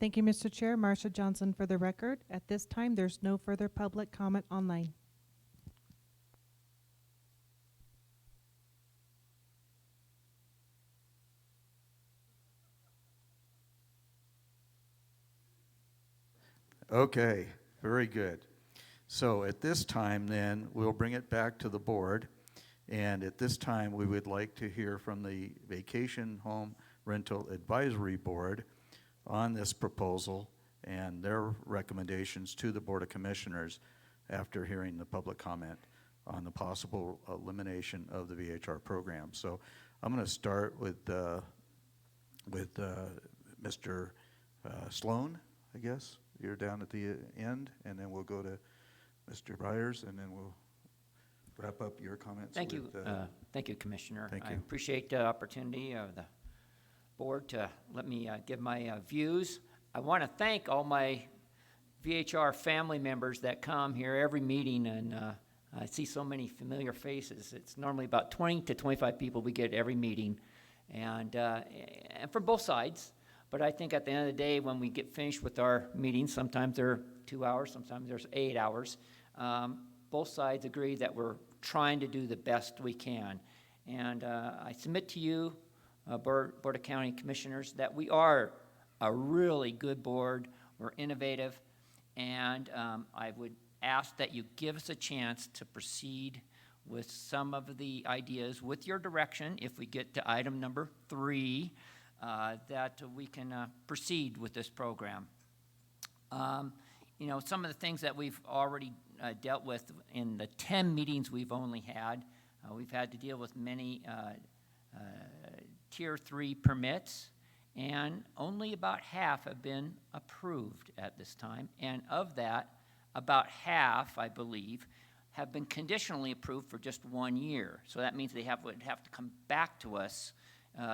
Thank you, Mr. Chair. Marsha Johnson for the record. At this time, there's no further public comment online. Okay, very good. So at this time then, we'll bring it back to the board. And at this time, we would like to hear from the Vacation Home Rental Advisory Board on this proposal and their recommendations to the Board of Commissioners after hearing the public comment on the possible elimination of the VHR program. So I'm going to start with Mr. Sloan, I guess. You're down at the end, and then we'll go to Mr. Byers, and then we'll wrap up your comments. Thank you, Commissioner. I appreciate the opportunity of the board to let me give my views. I want to thank all my VHR family members that come here every meeting, and I see so many familiar faces. It's normally about 20 to 25 people we get every meeting, and from both sides. But I think at the end of the day, when we get finished with our meetings, sometimes they're 2 hours, sometimes there's 8 hours, both sides agree that we're trying to do the best we can. And I submit to you, Board of County Commissioners, that we are a really good board. We're innovative, and I would ask that you give us a chance to proceed with some of the ideas with your direction if we get to item number 3. That we can proceed with this program. Some of the things that we've already dealt with in the 10 meetings we've only had, we've had to deal with many Tier 3 permits, and only about half have been approved at this time. And of that, about half, I believe, have been conditionally approved for just 1 year. So that means they would have to come back to us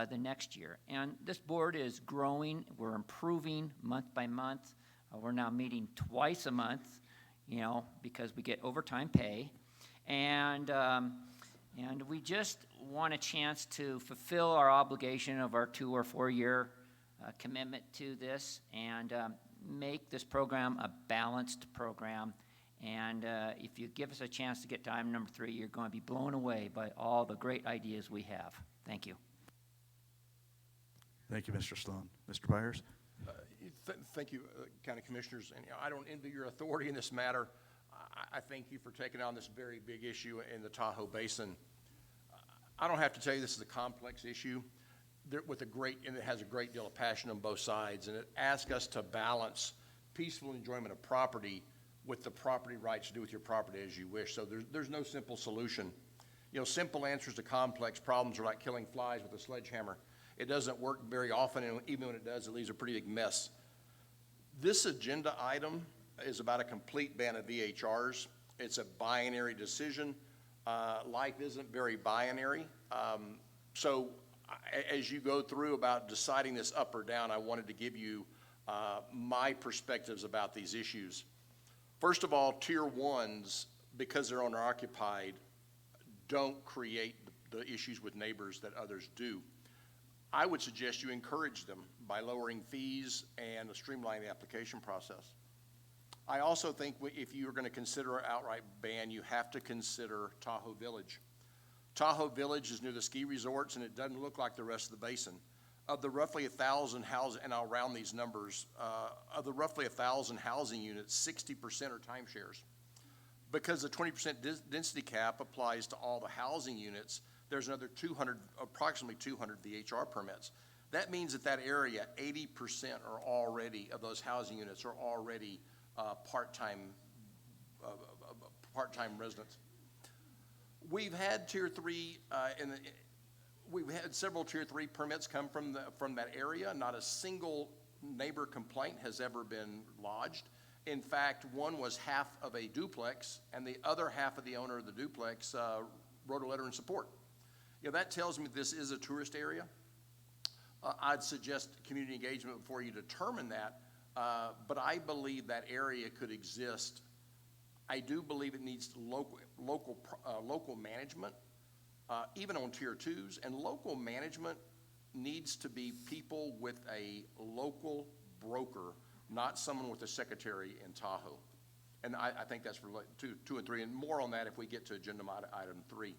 the next year. And this board is growing. We're improving month by month. We're now meeting twice a month, because we get overtime pay. And we just want a chance to fulfill our obligation of our 2 or 4 year commitment to this and make this program a balanced program. And if you give us a chance to get to item number 3, you're going to be blown away by all the great ideas we have. Thank you. Thank you, Mr. Sloan. Mr. Byers? Thank you, County Commissioners. And I don't envy your authority in this matter. I thank you for taking on this very big issue in the Tahoe Basin. I don't have to tell you this is a complex issue and it has a great deal of passion on both sides, and it asks us to balance peaceful enjoyment of property with the property rights to do with your property as you wish. So there's no simple solution. Simple answers to complex problems are like killing flies with a sledgehammer. It doesn't work very often, and even when it does, it leaves a pretty big mess. This agenda item is about a complete ban of VHRs. It's a binary decision. Life isn't very binary. So as you go through about deciding this up or down, I wanted to give you my perspectives about these issues. First of all, tier ones, because they're owner occupied, don't create the issues with neighbors that others do. I would suggest you encourage them by lowering fees and streamlining the application process. I also think if you're going to consider an outright ban, you have to consider Tahoe Village. Tahoe Village is near the ski resorts, and it doesn't look like the rest of the basin. Of the roughly 1,000 houses, and I'll round these numbers, of the roughly 1,000 housing units, 60% are timeshares. Because the 20% density cap applies to all the housing units, there's another approximately 200 VHR permits. That means that area, 80% are already, of those housing units are already part-time residents. We've had tier three, we've had several tier three permits come from that area. Not a single neighbor complaint has ever been lodged. In fact, one was half of a duplex, and the other half of the owner of the duplex wrote a letter in support. You know, that tells me this is a tourist area. I'd suggest community engagement before you determine that, but I believe that area could exist. I do believe it needs local management, even on tier twos, and local management needs to be people with a local broker, not someone with a secretary in Tahoe. And I think that's for two and three, and more on that if we get to agenda item 3.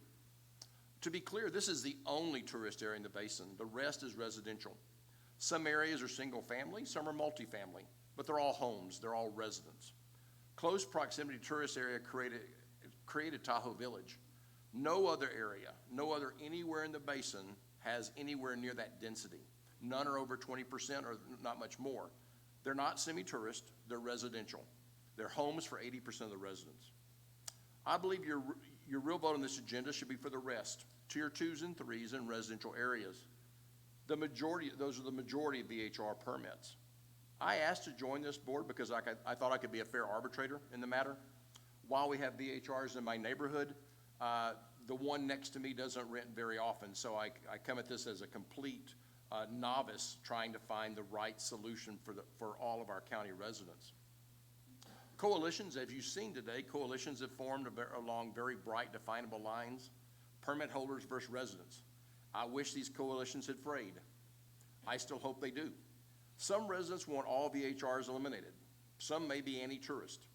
To be clear, this is the only tourist area in the basin. The rest is residential. Some areas are single family, some are multifamily, but they're all homes, they're all residents. Close proximity tourist area created Tahoe Village. No other area, anywhere in the basin has anywhere near that density. None are over 20% or not much more. They're not semi-tourist, they're residential. They're homes for 80% of the residents. I believe your real vote on this agenda should be for the rest, tier 2s and 3s in residential areas. Those are the majority of VHR permits. I asked to join this board because I thought I could be a fair arbitrator in the matter. While we have VHRs in my neighborhood, the one next to me doesn't rent very often, so I come at this as a complete novice trying to find the right solution for all of our county residents. Coalitions, as you've seen today, coalitions have formed along very bright, definable lines, permit holders versus residents. I wish these coalitions had frayed. I still hope they do. Some residents want all VHRs eliminated. Some may be anti-tourist.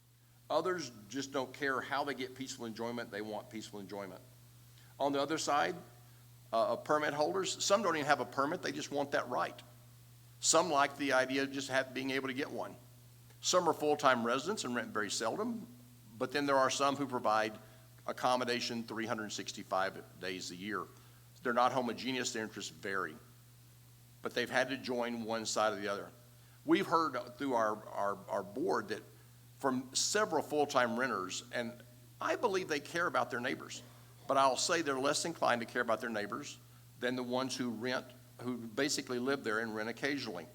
Others just don't care how they get peaceful enjoyment. They want peaceful enjoyment. On the other side, of permit holders, some don't even have a permit. They just want that right. Some like the idea of just being able to get one. Some are full-time residents and rent very seldom, but then there are some who provide accommodation 365 days a year. They're not homogeneous, their interests vary, but they've had to join one side or the other. We've heard through our board that from several full-time renters, and I believe they care about their neighbors, but I'll say they're less inclined to care about their neighbors than the ones who basically live there and rent occasionally.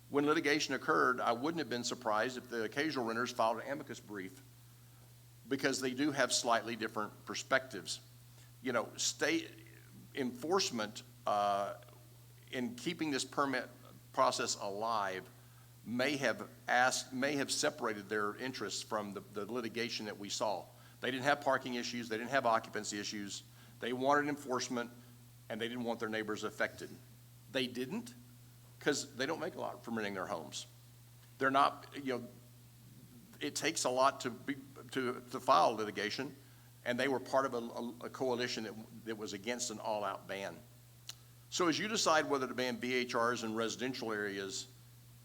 When litigation occurred, I wouldn't have been surprised if the occasional renters filed an amicus brief because they do have slightly different perspectives. You know, state enforcement in keeping this permit process alive may have separated their interests from the litigation that we saw. They didn't have parking issues, they didn't have occupancy issues, they wanted enforcement, and they didn't want their neighbors affected. They didn't, because they don't make a lot from renting their homes. They're not, you know, it takes a lot to file litigation, and they were part of a coalition that was against an all-out ban. So as you decide whether to ban VHRs in residential areas,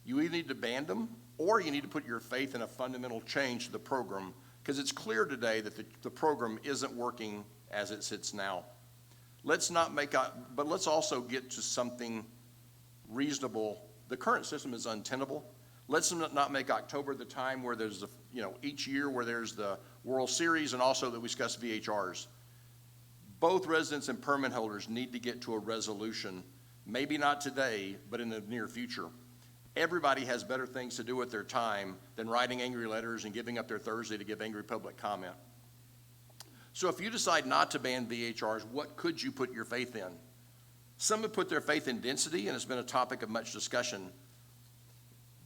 you either need to ban them, or you need to put your faith in a fundamental change to the program, because it's clear today that the program isn't working as it sits now. But let's also get to something reasonable. The current system is untenable. Let's not make October the time where there's each year where there's the World Series and also that we discuss VHRs. Both residents and permit holders need to get to a resolution, maybe not today, but in the near future. Everybody has better things to do with their time than writing angry letters and giving up their Thursday to give angry public comment. So if you decide not to ban VHRs, what could you put your faith in? Some have put their faith in density, and it's been a topic of much discussion,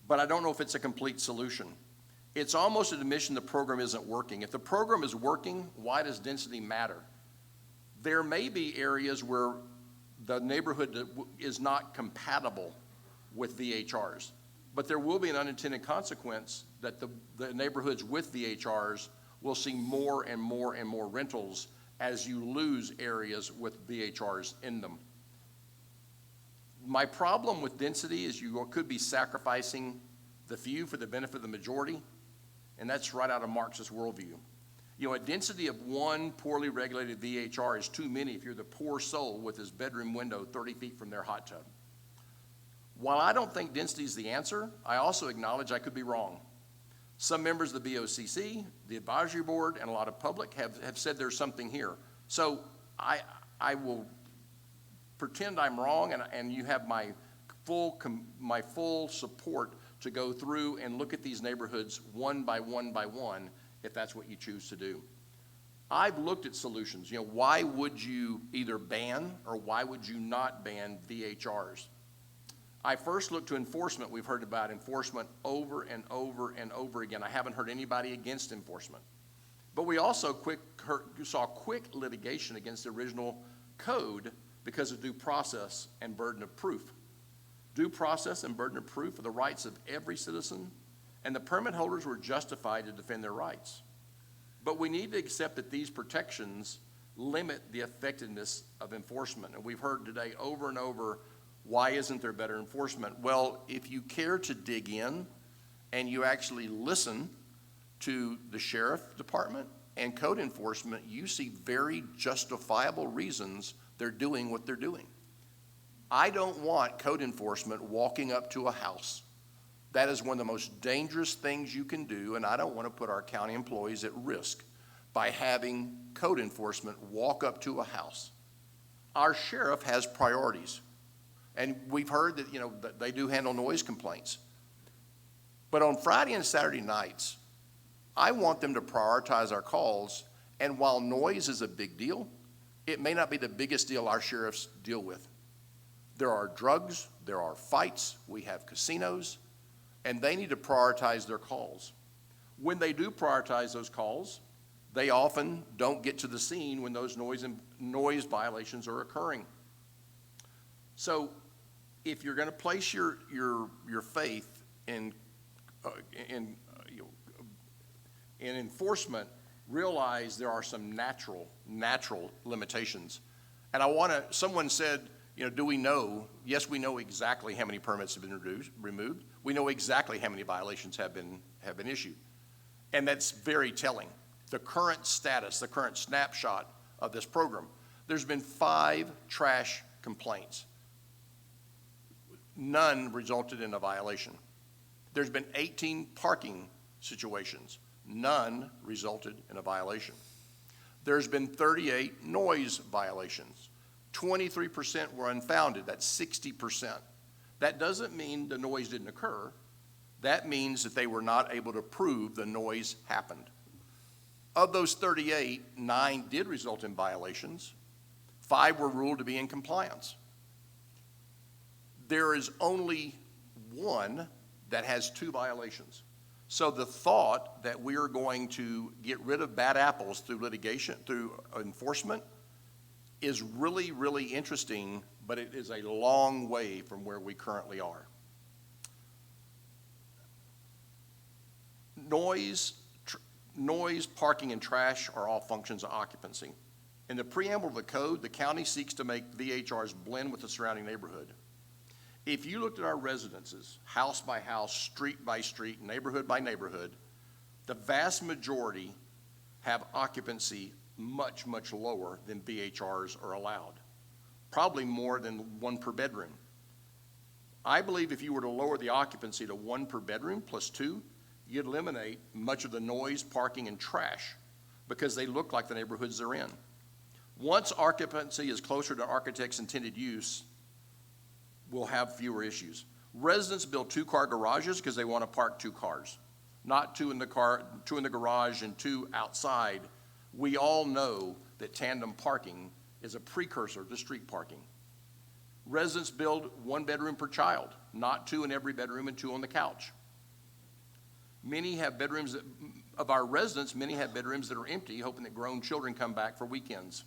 but I don't know if it's a complete solution. It's almost an admission the program isn't working. If the program is working, why does density matter? There may be areas where the neighborhood is not compatible with VHRs, but there will be an unintended consequence that the neighborhoods with VHRs will see more and more and more rentals as you lose areas with VHRs in them. My problem with density is you could be sacrificing the few for the benefit of the majority, and that's right out of Marxist worldview. You know, a density of one poorly regulated VHR is too many if you're the poor soul with his bedroom window 30 feet from their hot tub. While I don't think density is the answer, I also acknowledge I could be wrong. Some members of the BOCC, the advisory board, and a lot of public have said there's something here. So I will pretend I'm wrong, and you have my full support to go through and look at these neighborhoods one by one, if that's what you choose to do. I've looked at solutions. You know, why would you either ban or why would you not ban VHRs? I first looked to enforcement. We've heard about enforcement over and over and over again. I haven't heard anybody against enforcement. But we also saw quick litigation against the original code because of due process and burden of proof. Due process and burden of proof are the rights of every citizen, and the permit holders were justified to defend their rights. But we need to accept that these protections limit the effectiveness of enforcement. And we've heard today over and over, why isn't there better enforcement? Well, if you care to dig in and you actually listen to the sheriff department and code enforcement, you see very justifiable reasons they're doing what they're doing. I don't want code enforcement walking up to a house. That is one of the most dangerous things you can do, and I don't want to put our county employees at risk by having code enforcement walk up to a house. Our sheriff has priorities, and we've heard that, you know, that they do handle noise complaints. But on Friday and Saturday nights, I want them to prioritize our calls, and while noise is a big deal, it may not be the biggest deal our sheriffs deal with. There are drugs, there are fights, we have casinos, and they need to prioritize their calls. When they do prioritize those calls, they often don't get to the scene when those noise violations are occurring. So if you're going to place your faith in enforcement, realize there are some natural limitations. And someone said, you know, do we know? Yes, we know exactly how many permits have been removed. We know exactly how many violations have been issued. And that's very telling. The current status, the current snapshot of this program, there's been 5 trash complaints. None resulted in a violation. There's been 18 parking situations. None resulted in a violation. There's been 38 noise violations. 23% were unfounded. That's 60%. That doesn't mean the noise didn't occur. That means that they were not able to prove the noise happened. Of those 38, 9 did result in violations. 5 were ruled to be in compliance. There is only 1 that has 2 violations. So the thought that we are going to get rid of bad apples through litigation, through enforcement, is really, really interesting, but it is a long way from where we currently are. Noise, parking, and trash are all functions of occupancy. In the preamble of the code, the county seeks to make VHRs blend with the surrounding neighborhood. If you looked at our residences, house by house, street by street, neighborhood by neighborhood, the vast majority have occupancy much, much lower than VHRs are allowed, probably more than 1 per bedroom. I believe if you were to lower the occupancy to 1 per bedroom plus 2, you'd eliminate much of the noise, parking, and trash because they look like the neighborhoods they're in. Once occupancy is closer to architect's intended use, we'll have fewer issues. Residents build two-car garages because they want to park two cars, not two in the garage and two outside. We all know that tandem parking is a precursor to street parking. Residents build one bedroom per child, not two in every bedroom and two on the couch. Many have bedrooms of our residents, many have bedrooms that are empty, hoping that grown children come back for weekends.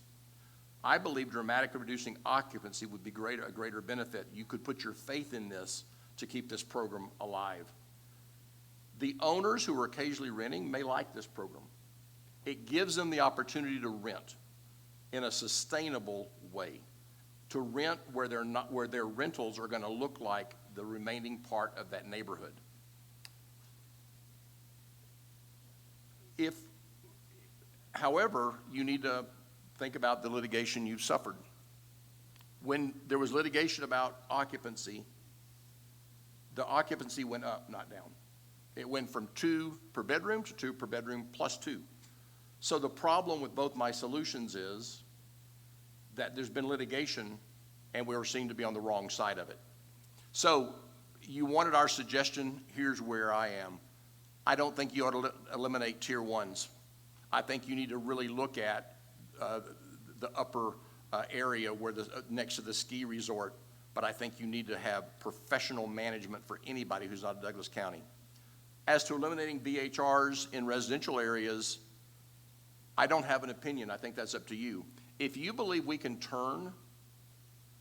I believe dramatically reducing occupancy would be a greater benefit. You could put your faith in this to keep this program alive. The owners who are occasionally renting may like this program. It gives them the opportunity to rent in a sustainable way, to rent where their rentals are going to look like the remaining part of that neighborhood. However, you need to think about the litigation you've suffered. When there was litigation about occupancy, the occupancy went up, not down. It went from 2 per bedroom to 2 per bedroom plus 2. So the problem with both my solutions is that there's been litigation and we were seen to be on the wrong side of it. So you wanted our suggestion, here's where I am. I don't think you ought to eliminate tier 1s. I think you need to really look at the upper area where next to the ski resort, but I think you need to have professional management for anybody who's not in Douglas County. As to eliminating VHRs in residential areas, I don't have an opinion. I think that's up to you. If you believe we can turn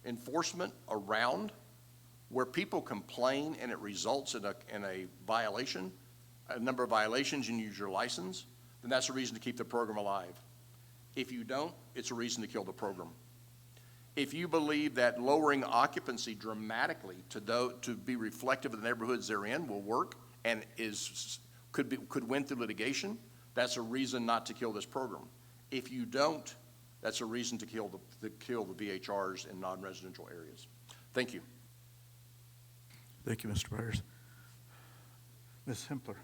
enforcement around where people complain and it results in a violation, a number of violations, and you use your license, then that's a reason to keep the program alive. If you don't, it's a reason to kill the program. If you believe that lowering occupancy dramatically to be reflective of the neighborhoods they're in will work and could win through litigation, that's a reason not to kill this program. If you don't, that's a reason to kill the VHRs in non-residential areas. Thank you. Thank you, Mr. Byers. Ms. Hempler.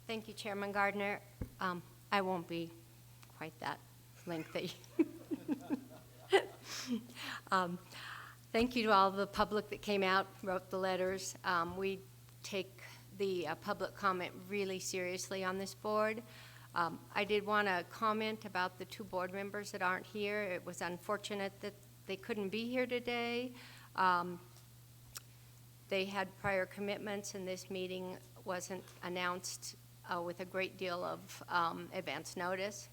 Thank you, Chairman Gardner. I won't be quite that lengthy. Thank you to all the public that came out, wrote the letters. We take the public comment really seriously on this board. I did want to comment about the 2 board members that aren't here. It was unfortunate that they couldn't be here today. They had prior commitments, and this meeting wasn't announced with a great deal of advance notice.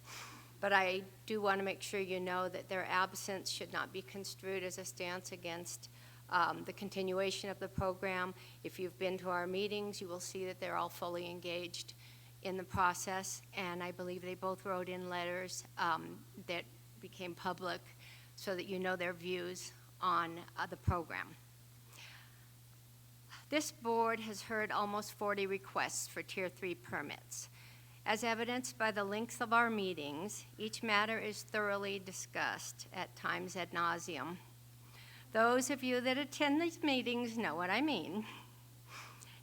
But I do want to make sure you know that their absence should not be construed as a stance against the continuation of the program. If you've been to our meetings, you will see that they're all fully engaged in the process, and I believe they both wrote in letters that became public so that you know their views on the program. This board has heard almost 40 requests for Tier 3 permits. As evidenced by the length of our meetings, each matter is thoroughly discussed, at times ad nauseum. Those of you that attend these meetings know what I mean.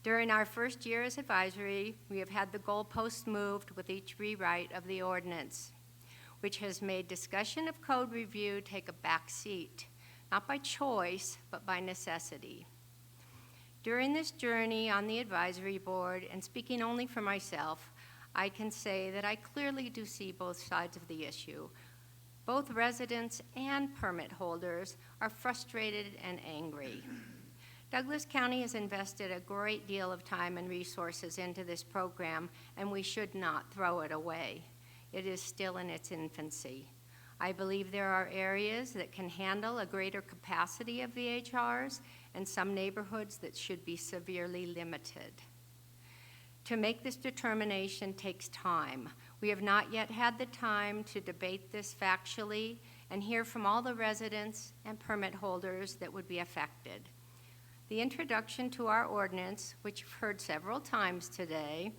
During our first year as advisory, we have had the goalposts moved with each rewrite of the ordinance, which has made discussion of code review take a back seat, not by choice, but by necessity. During this journey on the advisory board, and speaking only for myself, I can say that I clearly do see both sides of the issue. Both residents and permit holders are frustrated and angry. Douglas County has invested a great deal of time and resources into this program, and we should not throw it away. It is still in its infancy. I believe there are areas that can handle a greater capacity of VHRs and some neighborhoods that should be severely limited. To make this determination takes time. We have not yet had the time to debate this factually and hear from all the residents and permit holders that would be affected. The introduction to our ordinance, which you've heard several times today,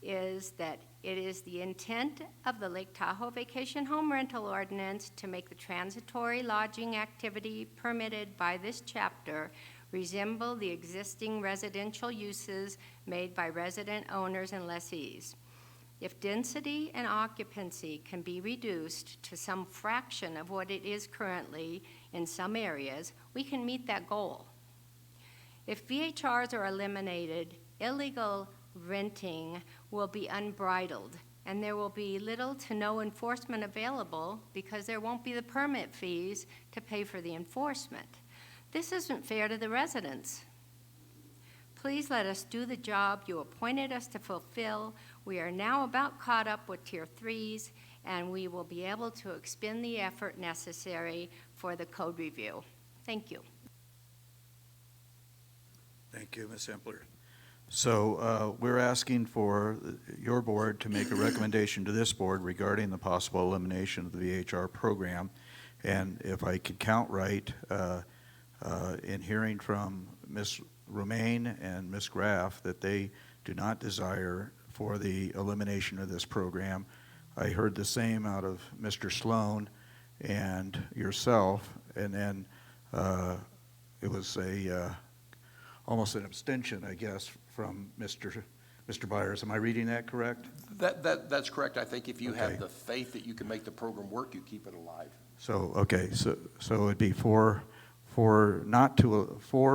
is that it is the intent of the Lake Tahoe Vacation Home Rental Ordinance to make the transitory lodging activity permitted by this chapter resemble the existing residential uses made by resident owners and lessees. If density and occupancy can be reduced to some fraction of what it is currently in some areas, we can meet that goal. If VHRs are eliminated, illegal renting will be unbridled, and there will be little to no enforcement available because there won't be the permit fees to pay for the enforcement. This isn't fair to the residents. Please let us do the job you appointed us to fulfill. We are now about caught up with Tier 3s, and we will be able to expend the effort necessary for the code review. Thank you. Thank you, Ms. Hempler. So we're asking for your board to make a recommendation to this board regarding the possible elimination of the VHR program. And if I can count right, in hearing from Ms. Romaine and Ms. Graff that they do not desire for the elimination of this program. I heard the same out of Mr. Sloan and yourself, and then it was almost an abstention, I guess, from Mr. Byers. Am I reading that correct? That's correct. I think if you Okay. have the faith that you can make the program work, you keep it alive. So, okay, so it'd be four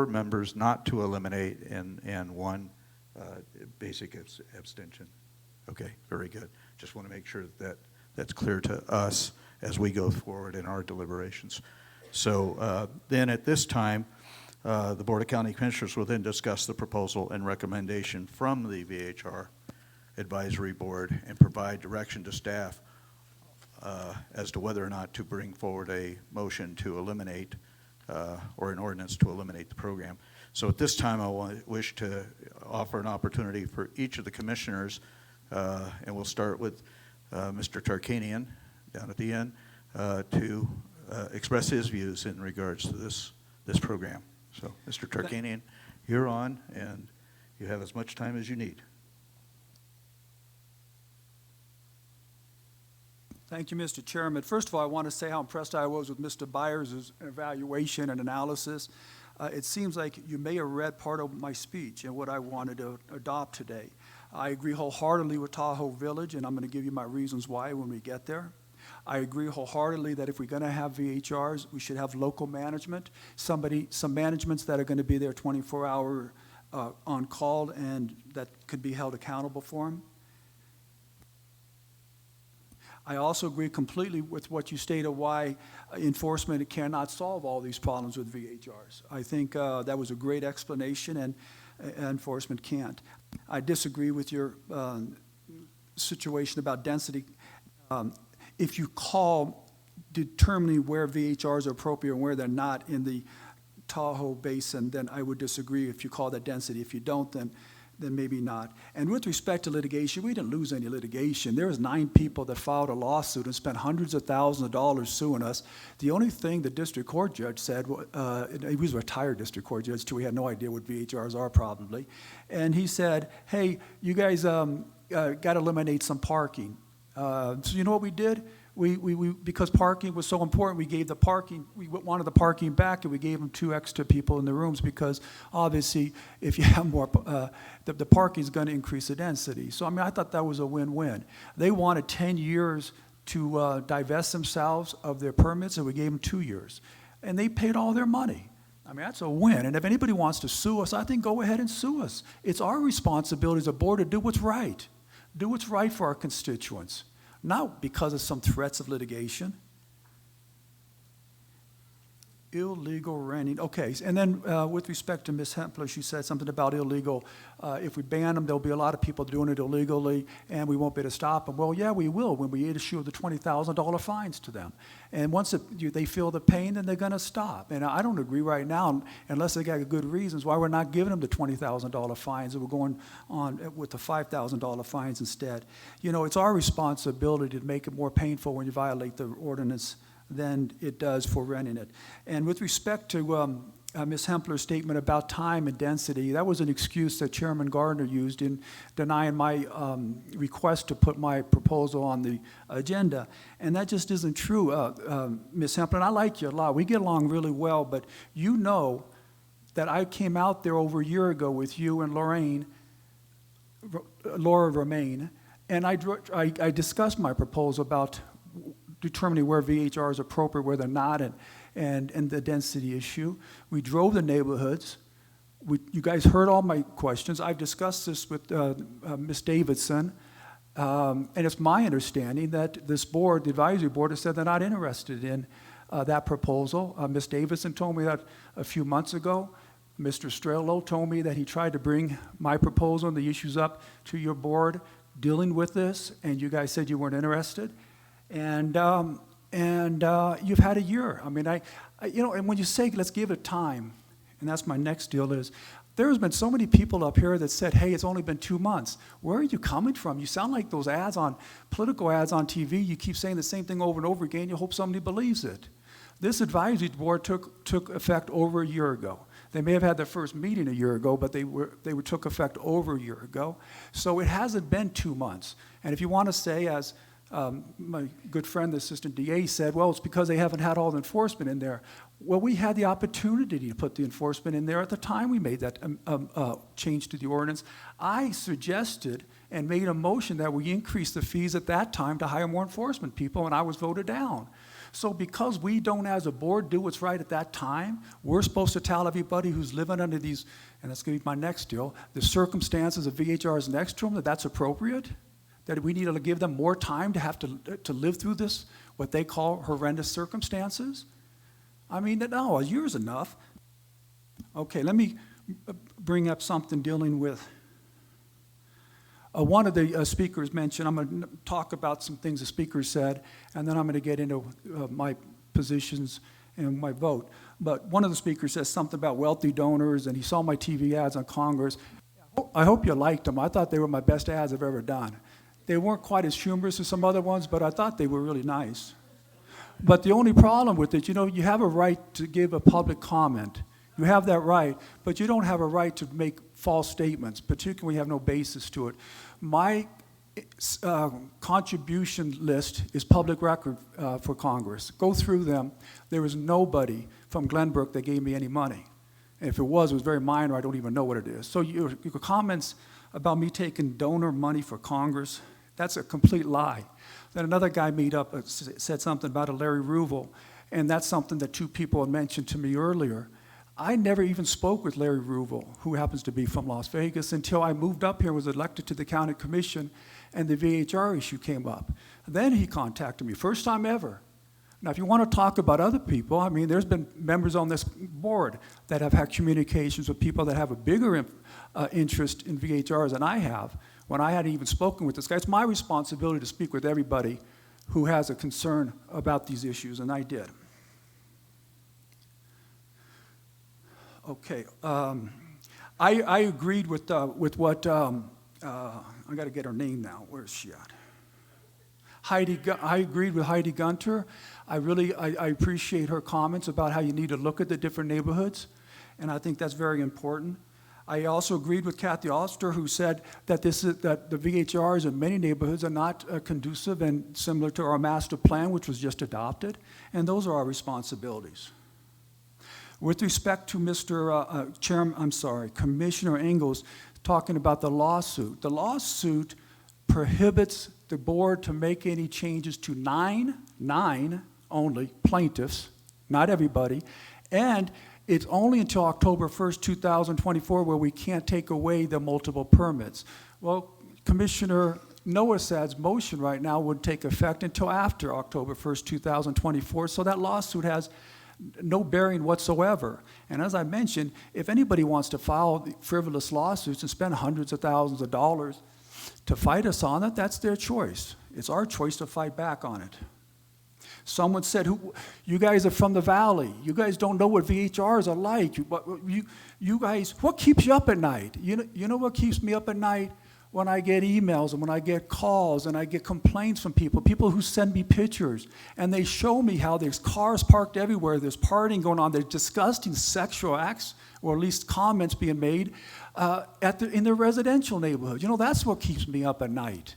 members not to eliminate and one basic abstention. Okay, very good. Just want to make sure that that's clear to us as we go forward in our deliberations. So then at this time, the Board of County Commissioners will then discuss the proposal and recommendation from the VHR Advisory Board and provide direction to staff as to whether or not to bring forward a motion to eliminate or an ordinance to eliminate the program. So at this time, I wish to offer an opportunity for each of the commissioners, and we'll start with Mr. Tarkanian down at the end, to express his views in regards to this program. So, Mr. Tarkanian, you're on, and you have as much time as you need. Thank you, Mr. Chairman. First of all, I want to say how impressed I was with Mr. Byers' evaluation and analysis. It seems like you may have read part of my speech and what I wanted to adopt today. I agree wholeheartedly with Tahoe Village, and I'm going to give you my reasons why when we get there. I agree wholeheartedly that if we're going to have VHRs, we should have local management, some managements that are going to be there 24-hour on call and that could be held accountable for them. I also agree completely with what you stated why enforcement cannot solve all these problems with VHRs. I think that was a great explanation, and enforcement can't. I disagree with your situation about density. If you call determining where VHRs are appropriate and where they're not in the Tahoe Basin, then I would disagree if you call that density. If you don't, then maybe not. And with respect to litigation, we didn't lose any litigation. There was 9 people that filed a lawsuit and spent hundreds of thousands of dollars suing us. The only thing the district court judge said, he was a retired district court judge too, he had no idea what VHRs are probably, and he said, hey, you guys got to eliminate some parking. So you know what we did? We because parking was so important, we wanted the parking back, and we gave them 2 extra people in the rooms because obviously if you have more, the parking is going to increase the density. So I mean, I thought that was a win-win. They wanted 10 years to divest themselves of their permits, and we gave them 2 years. And they paid all their money. I mean, that's a win. And if anybody wants to sue us, I think go ahead and sue us. It's our responsibility as a board to do what's right. Do what's right for our constituents, not because of some threats of litigation. Illegal renting. Okay, and then with respect to Ms. Hempler, she said something about illegal. If we ban them, there'll be a lot of people doing it illegally, and we won't be able to stop them. Well, yeah, we will when we issue the $20,000 fines to them. And once they feel the pain, then they're going to stop. And I don't agree right now, unless they got good reasons, why we're not giving them the $20,000 fines, and we're going on with the $5,000 fines instead. You know, it's our responsibility to make it more painful when you violate the ordinance than it does for renting it. And with respect to Ms. Hempler's statement about time and density, that was an excuse that Chairman Gardner used in denying my request to put my proposal on the agenda. And that just isn't true, Ms. Hempler. And I like you a lot. We get along really well, but you know that I came out there over a year ago with you and Laura Romaine, And I discussed my proposal about determining where VHR is appropriate, where they're not, and the density issue. We drove the neighborhoods. You guys heard all my questions. I've discussed this with Ms. Davidson, and it's my understanding that this board, the advisory board, has said they're not interested in that proposal. Ms. Davidson told me that a few months ago. Mr. Strello told me that he tried to bring my proposal and the issues up to your board dealing with this, and you guys said you weren't interested. And you've had a year. I mean, and when you say let's give it time, and that's my next deal is, there's been so many people up here that said, hey, it's only been 2 months. Where are you coming from? You sound like those political ads on TV. You keep saying the same thing over and over again. You hope somebody believes it. This advisory board took effect over a year ago. They may have had their first meeting a year ago, but they took effect over a year ago. So it hasn't been 2 months. And if you want to say, as my good friend, the assistant DA said, well, it's because they haven't had all the enforcement in there. Well, we had the opportunity to put the enforcement in there at the time we made that change to the ordinance. I suggested and made a motion that we increase the fees at that time to hire more enforcement people, and I was voted down. So because we don't, as a board, do what's right at that time, we're supposed to tell everybody who's living under these, and that's going to be my next deal, the circumstances of VHR's next to them, that that's appropriate? That we need to give them more time to have to live through this, what they call horrendous circumstances? I mean, no, a year's enough. Okay, let me bring up something dealing with, one of the speakers mentioned, I'm going to talk about some things the speaker said, and then I'm going to get into my positions and my vote. But one of the speakers says something about wealthy donors, and he saw my TV ads on Congress. I hope you liked them. I thought they were my best ads I've ever done. They weren't quite as humorous as some other ones, but I thought they were really nice. But the only problem with it, you have a right to give a public comment. You have that right, but you don't have a right to make false statements, particularly when you have no basis to it. My contribution list is public record for Congress. Go through them. There was nobody from Glenbrook that gave me any money. And if it was very minor. I don't even know what it is. So your comments about me taking donor money for Congress, that's a complete lie. Then another guy said something about a Larry Ruvel, and that's something that 2 people had mentioned to me earlier. I never even spoke with Larry Ruvel, who happens to be from Las Vegas, until I moved up here, was elected to the county commission, and the VHR issue came up. Then he contacted me, first time ever. Now, if you want to talk about other people, I mean, there's been members on this board that have had communications with people that have a bigger interest in VHRs than I have, when I hadn't even spoken with this guy. It's my responsibility to speak with everybody who has a concern about these issues, and I did. Okay, I agreed with what, I gotta get her name now, where's she at? I agreed with Heidi Gunter. I appreciate her comments about how you need to look at the different neighborhoods, and I think that's very important. I also agreed with Kathy Oster, who said that that the VHRs in many neighborhoods are not conducive and similar to our master plan, which was just adopted, and those are our responsibilities. With respect to Commissioner Ingalls talking about the lawsuit prohibits the board to make any changes to nine only plaintiffs, not everybody, and it's only until October 1st, 2024 where we can't take away the multiple permits. Well, Commissioner Noasad's motion right now would take effect until after October 1st, 2024, so that lawsuit has no bearing whatsoever. And as I mentioned, if anybody wants to file frivolous lawsuits and spend hundreds of thousands of dollars to fight us on it, that's their choice. It's our choice to fight back on it. Someone said, you guys are from the valley. You guys don't know what VHRs are like. You guys, what keeps you up at night? You know what keeps me up at night? When I get emails and when I get calls and I get complaints from people who send me pictures, and they show me how there's cars parked everywhere, there's partying going on, there's disgusting sexual acts, or at least comments being made in their residential neighborhood. That's what keeps me up at night.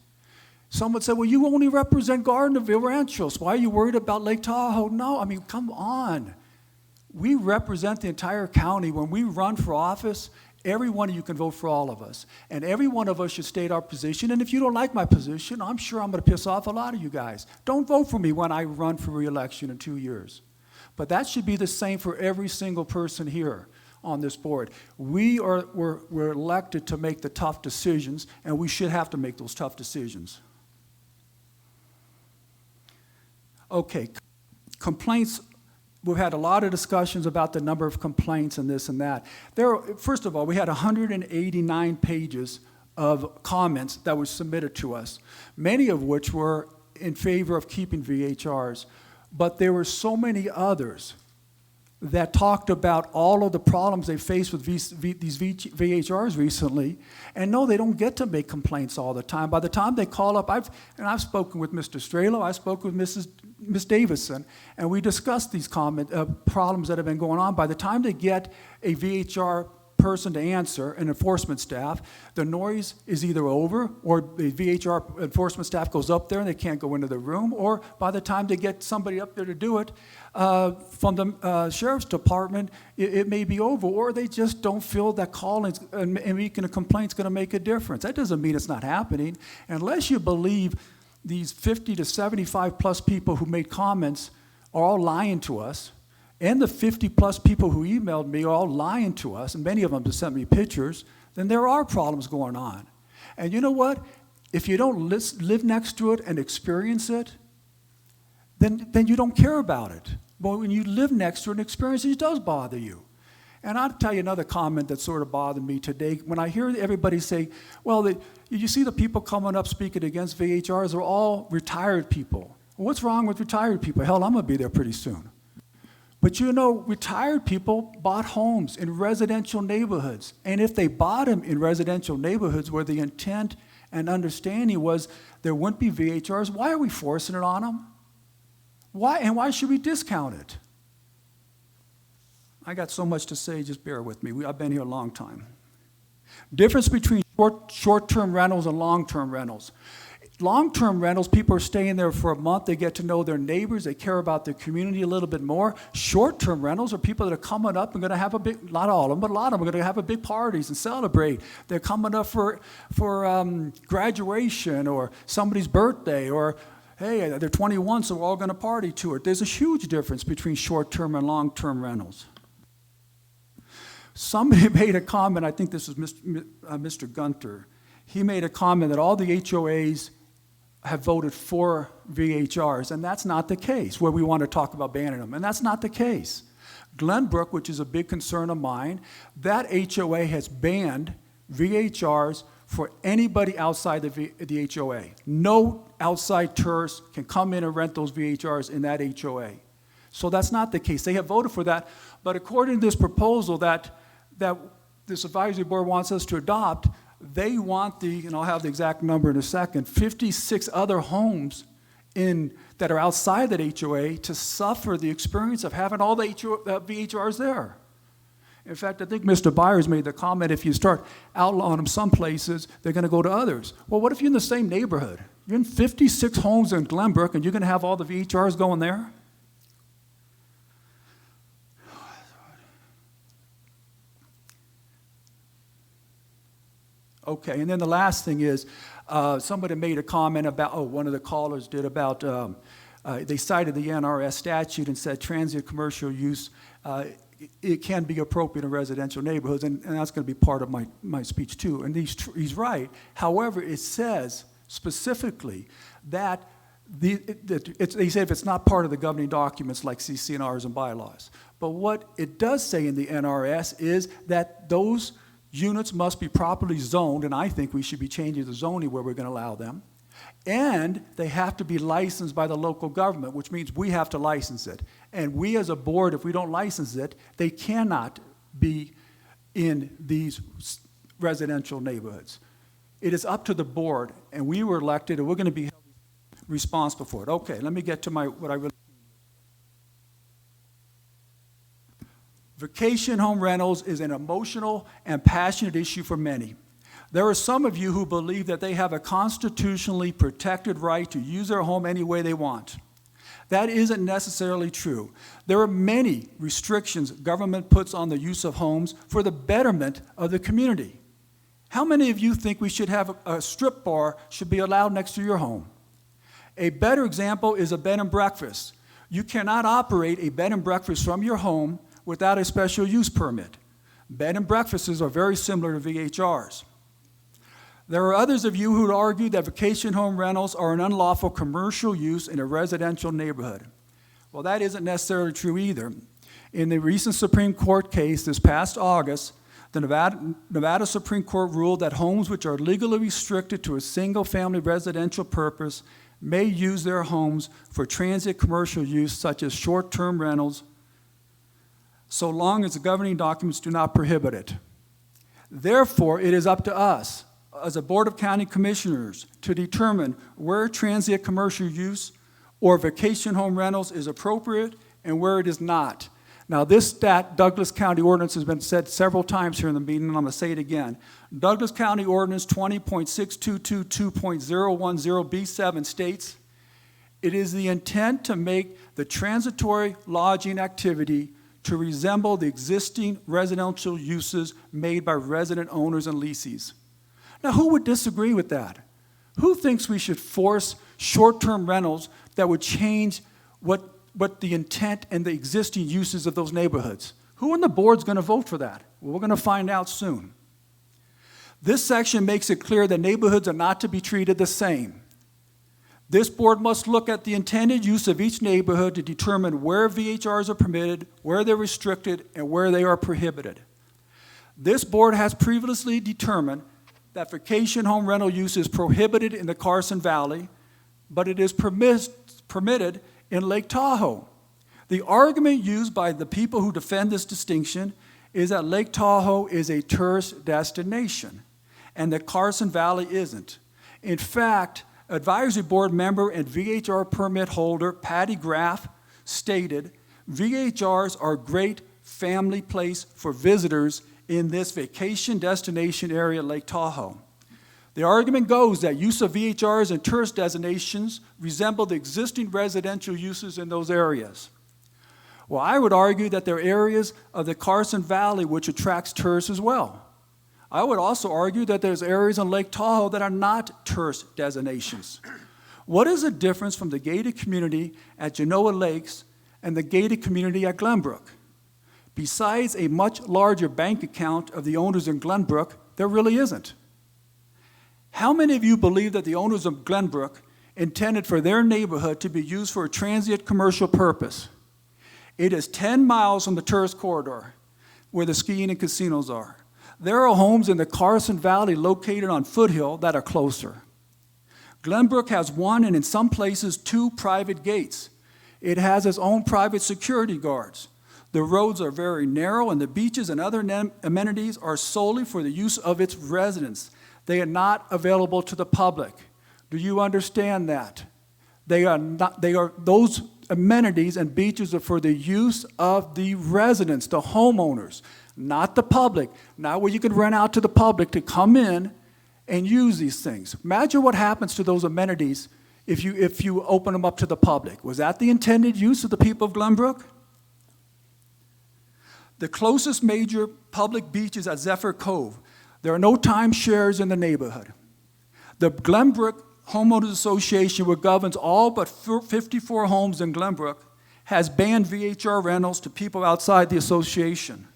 Someone said, well, you only represent Gardnerville Ranchos. Why are you worried about Lake Tahoe? No, I mean, come on. We represent the entire county. When we run for office, Every one of you can vote for all of us. And every one of us should state our position. And if you don't like my position, I'm sure I'm going to piss off a lot of you guys. Don't vote for me when I run for re-election in 2 years. But that should be the same for every single person here on this board. We're elected to make the tough decisions, and we should have to make those tough decisions. Okay, complaints. We've had a lot of discussions about the number of complaints and this and that. First of all, we had 189 pages of comments that were submitted to us, many of which were in favor of keeping VHRs. But there were so many others that talked about all of the problems they faced with these VHRs recently. And no, they don't get to make complaints all the time. By the time they call up, I've spoken with Mr. Strelo, I spoke with Ms. Davison, and we discussed these problems that have been going on. By the time they get a VHR person to answer, an enforcement staff, the noise is either over, or the VHR enforcement staff goes up there and they can't go into the room, or by the time they get somebody up there to do it from the sheriff's department, it may be over, or they just don't feel that calling and making a complaint is going to make a difference. That doesn't mean it's not happening. Unless you believe these 50 to 75 plus people who made comments are all lying to us, and the 50 plus people who emailed me are all lying to us, and many of them just sent me pictures, then there are problems going on. And you know what? If you don't live next to it and experience it, then you don't care about it. But when you live next to it and experience it, it does bother you. And I'll tell you another comment that sort of bothered me today. When I hear everybody say, well, you see the people coming up speaking against VHRs are all retired people. Well, what's wrong with retired people? Hell, I'm going to be there pretty soon. But you know, retired people bought homes in residential neighborhoods. And if they bought them in residential neighborhoods where the intent and understanding was there wouldn't be VHRs, why are we forcing it on them? Why? And why should we discount it? I got so much to say, just bear with me. I've been here a long time. Difference between short-term rentals and long-term rentals. Long-term rentals, people are staying there for a month. They get to know their neighbors. They care about their community a little bit more. Short-term rentals are people that are coming up and going to have a big, not all of them, but a lot of them are going to have a big parties and celebrate. They're coming up for graduation or somebody's birthday, or, hey, they're 21, so we're all going to party to it. There's a huge difference between short-term and long-term rentals. Somebody made a comment, I think this was Mr. Gunter. He made a comment that all the HOAs have voted for VHRs, and that's not the case, where we want to talk about banning them, and that's not the case. Glenbrook, which is a big concern of mine, that HOA has banned VHRs for anybody outside the HOA. No outside tourists can come in and rent those VHRs in that HOA. So that's not the case. They have voted for that, but according to this proposal that this advisory board wants us to adopt, they want and I'll have the exact number in a second, 56 other homes that are outside that HOA to suffer the experience of having all the VHRs there. In fact, I think Mr. Byers made the comment, if you start outlawing them some places, they're going to go to others. Well, what if you're in the same neighborhood? You're in 56 homes in Glenbrook, and you're going to have all the VHRs going there? Okay, and then the last thing is, somebody made a comment about, one of the callers did about, they cited the NRS statute and said transient commercial use, it can be appropriate in residential neighborhoods, and that's going to be part of my speech too. And he's right. However, it says specifically that they say if it's not part of the governing documents like CCNRs and bylaws. But what it does say in the NRS is that those units must be properly zoned, and I think we should be changing the zoning where we're going to allow them. And they have to be licensed by the local government, which means we have to license it. And we as a board, if we don't license it, they cannot be in these residential neighborhoods. It is up to the board, and we were elected, and we're going to be responsible for it. Okay, let me get to what I really. Vacation home rentals is an emotional and passionate issue for many. There are some of you who believe that they have a constitutionally protected right to use their home any way they want. That isn't necessarily true. There are many restrictions government puts on the use of homes for the betterment of the community. How many of you think we should have a strip bar should be allowed next to your home? A better example is a bed and breakfast. You cannot operate a bed and breakfast from your home without a special use permit. Bed and breakfasts are very similar to VHRs. There are others of you who would argue that vacation home rentals are an unlawful commercial use in a residential neighborhood. Well, that isn't necessarily true either. In the recent Supreme Court case this past August, the Nevada Supreme Court ruled that homes which are legally restricted to a single-family residential purpose may use their homes for transient commercial use, such as short-term rentals, so long as the governing documents do not prohibit it. Therefore, it is up to us, as a Board of County Commissioners, to determine where transient commercial use or vacation home rentals is appropriate and where it is not. Now, this Douglas County ordinance has been said several times here in the meeting, and I'm going to say it again. Douglas County Ordinance 20.6222.010B7 states, "It is the intent to make the transitory lodging activity to resemble the existing residential uses made by resident owners and lessees." Now, who would disagree with that? Who thinks we should force short-term rentals that would change what the intent and the existing uses of those neighborhoods? Who on the board's going to vote for that? Well, we're going to find out soon. This section makes it clear that neighborhoods are not to be treated the same. This board must look at the intended use of each neighborhood to determine where VHRs are permitted, where they're restricted, and where they are prohibited. This board has previously determined that vacation home rental use is prohibited in the Carson Valley, but it is permitted in Lake Tahoe. The argument used by the people who defend this distinction is that Lake Tahoe is a tourist destination and that Carson Valley isn't. In fact, Advisory Board member and VHR permit holder Patty Graff stated, "VHRs are a great family place for visitors in this vacation destination area, Lake Tahoe." The argument goes that use of VHRs in tourist destinations resemble the existing residential uses in those areas. Well, I would argue that there are areas of the Carson Valley which attracts tourists as well. I would also argue that there's areas in Lake Tahoe that are not tourist destinations. What is the difference from the gated community at Genoa Lakes and the gated community at Glenbrook? Besides a much larger bank account of the owners in Glenbrook, there really isn't. How many of you believe that the owners of Glenbrook intended for their neighborhood to be used for a transient commercial purpose? It is 10 miles from the tourist corridor where the skiing and casinos are. There are homes in the Carson Valley located on Foothill that are closer. Glenbrook has one and in some places 2 private gates. It has its own private security guards. The roads are very narrow and the beaches and other amenities are solely for the use of its residents. They are not available to the public. Do you understand that? Those amenities and beaches are for the use of the residents, the homeowners, not the public. Not where you can rent out to the public to come in and use these things. Imagine what happens to those amenities if you open them up to the public. Was that the intended use of the people of Glenbrook? The closest major public beach is at Zephyr Cove. There are no timeshares in the neighborhood. The Glenbrook Homeowners Association, which governs all but 54 homes in Glenbrook, has banned VHR rentals to people outside the association.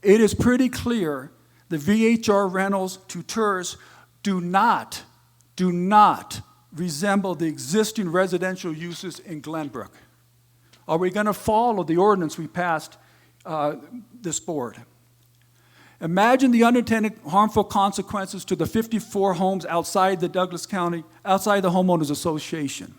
It is pretty clear the VHR rentals to tourists do not resemble the existing residential uses in Glenbrook. Are we going to follow the ordinance we passed this board? Imagine the unintended harmful consequences to the 54 homes outside the Douglas County, outside the Homeowners Association.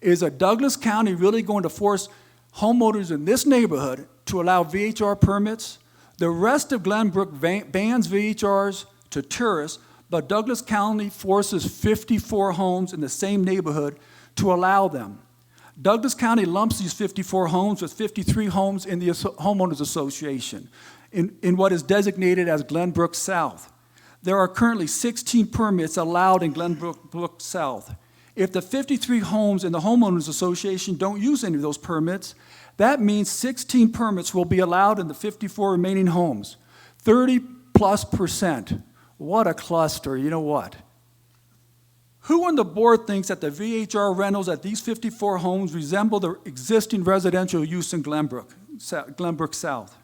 Is a Douglas County really going to force homeowners in this neighborhood to allow VHR permits? The rest of Glenbrook bans VHRs to tourists, but Douglas County forces 54 homes in the same neighborhood to allow them. Douglas County lumps these 54 homes with 53 homes in the Homeowners Association in what is designated as Glenbrook South. There are currently 16 permits allowed in Glenbrook South. If the 53 homes in the homeowners association don't use any of those permits, that means 16 permits will be allowed in the 54 remaining homes, 30+%. What a cluster, you know what? Who on the board thinks that the VHR rentals at these 54 homes resemble the existing residential use in Glenbrook South?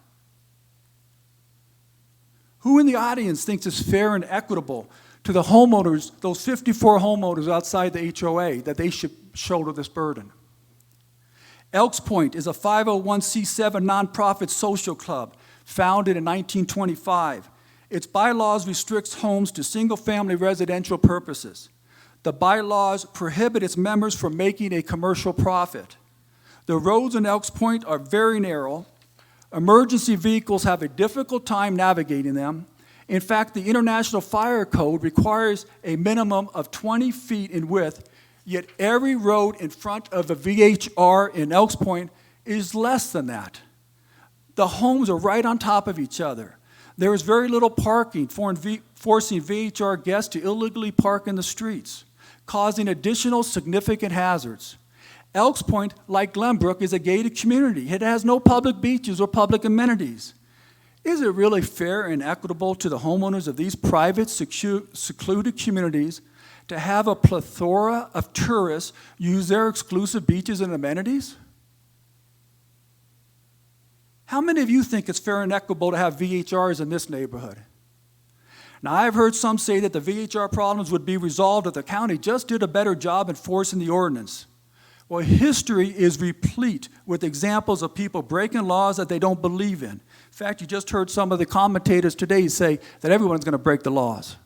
Who in the audience thinks it's fair and equitable to the homeowners, those 54 homeowners outside the HOA, that they should shoulder this burden? Elks Point is a 501c7 nonprofit social club founded in 1925. Its bylaws restricts homes to single-family residential purposes. The bylaws prohibit its members from making a commercial profit. The roads in Elks Point are very narrow. Emergency vehicles have a difficult time navigating them. In fact, the International Fire Code requires a minimum of 20 feet in width, yet every road in front of a VHR in Elks Point is less than that. The homes are right on top of each other. There is very little parking, forcing VHR guests to illegally park in the streets, causing additional significant hazards. Elks Point, like Glenbrook, is a gated community. It has no public beaches or public amenities. Is it really fair and equitable to the homeowners of these private, secluded communities to have a plethora of tourists use their exclusive beaches and amenities? How many of you think it's fair and equitable to have VHRs in this neighborhood? Now, I've heard some say that the VHR problems would be resolved if the county just did a better job enforcing the ordinance. Well, history is replete with examples of people breaking laws that they don't believe in. In fact, you just heard some of the commentators today say that everyone's going to break the laws.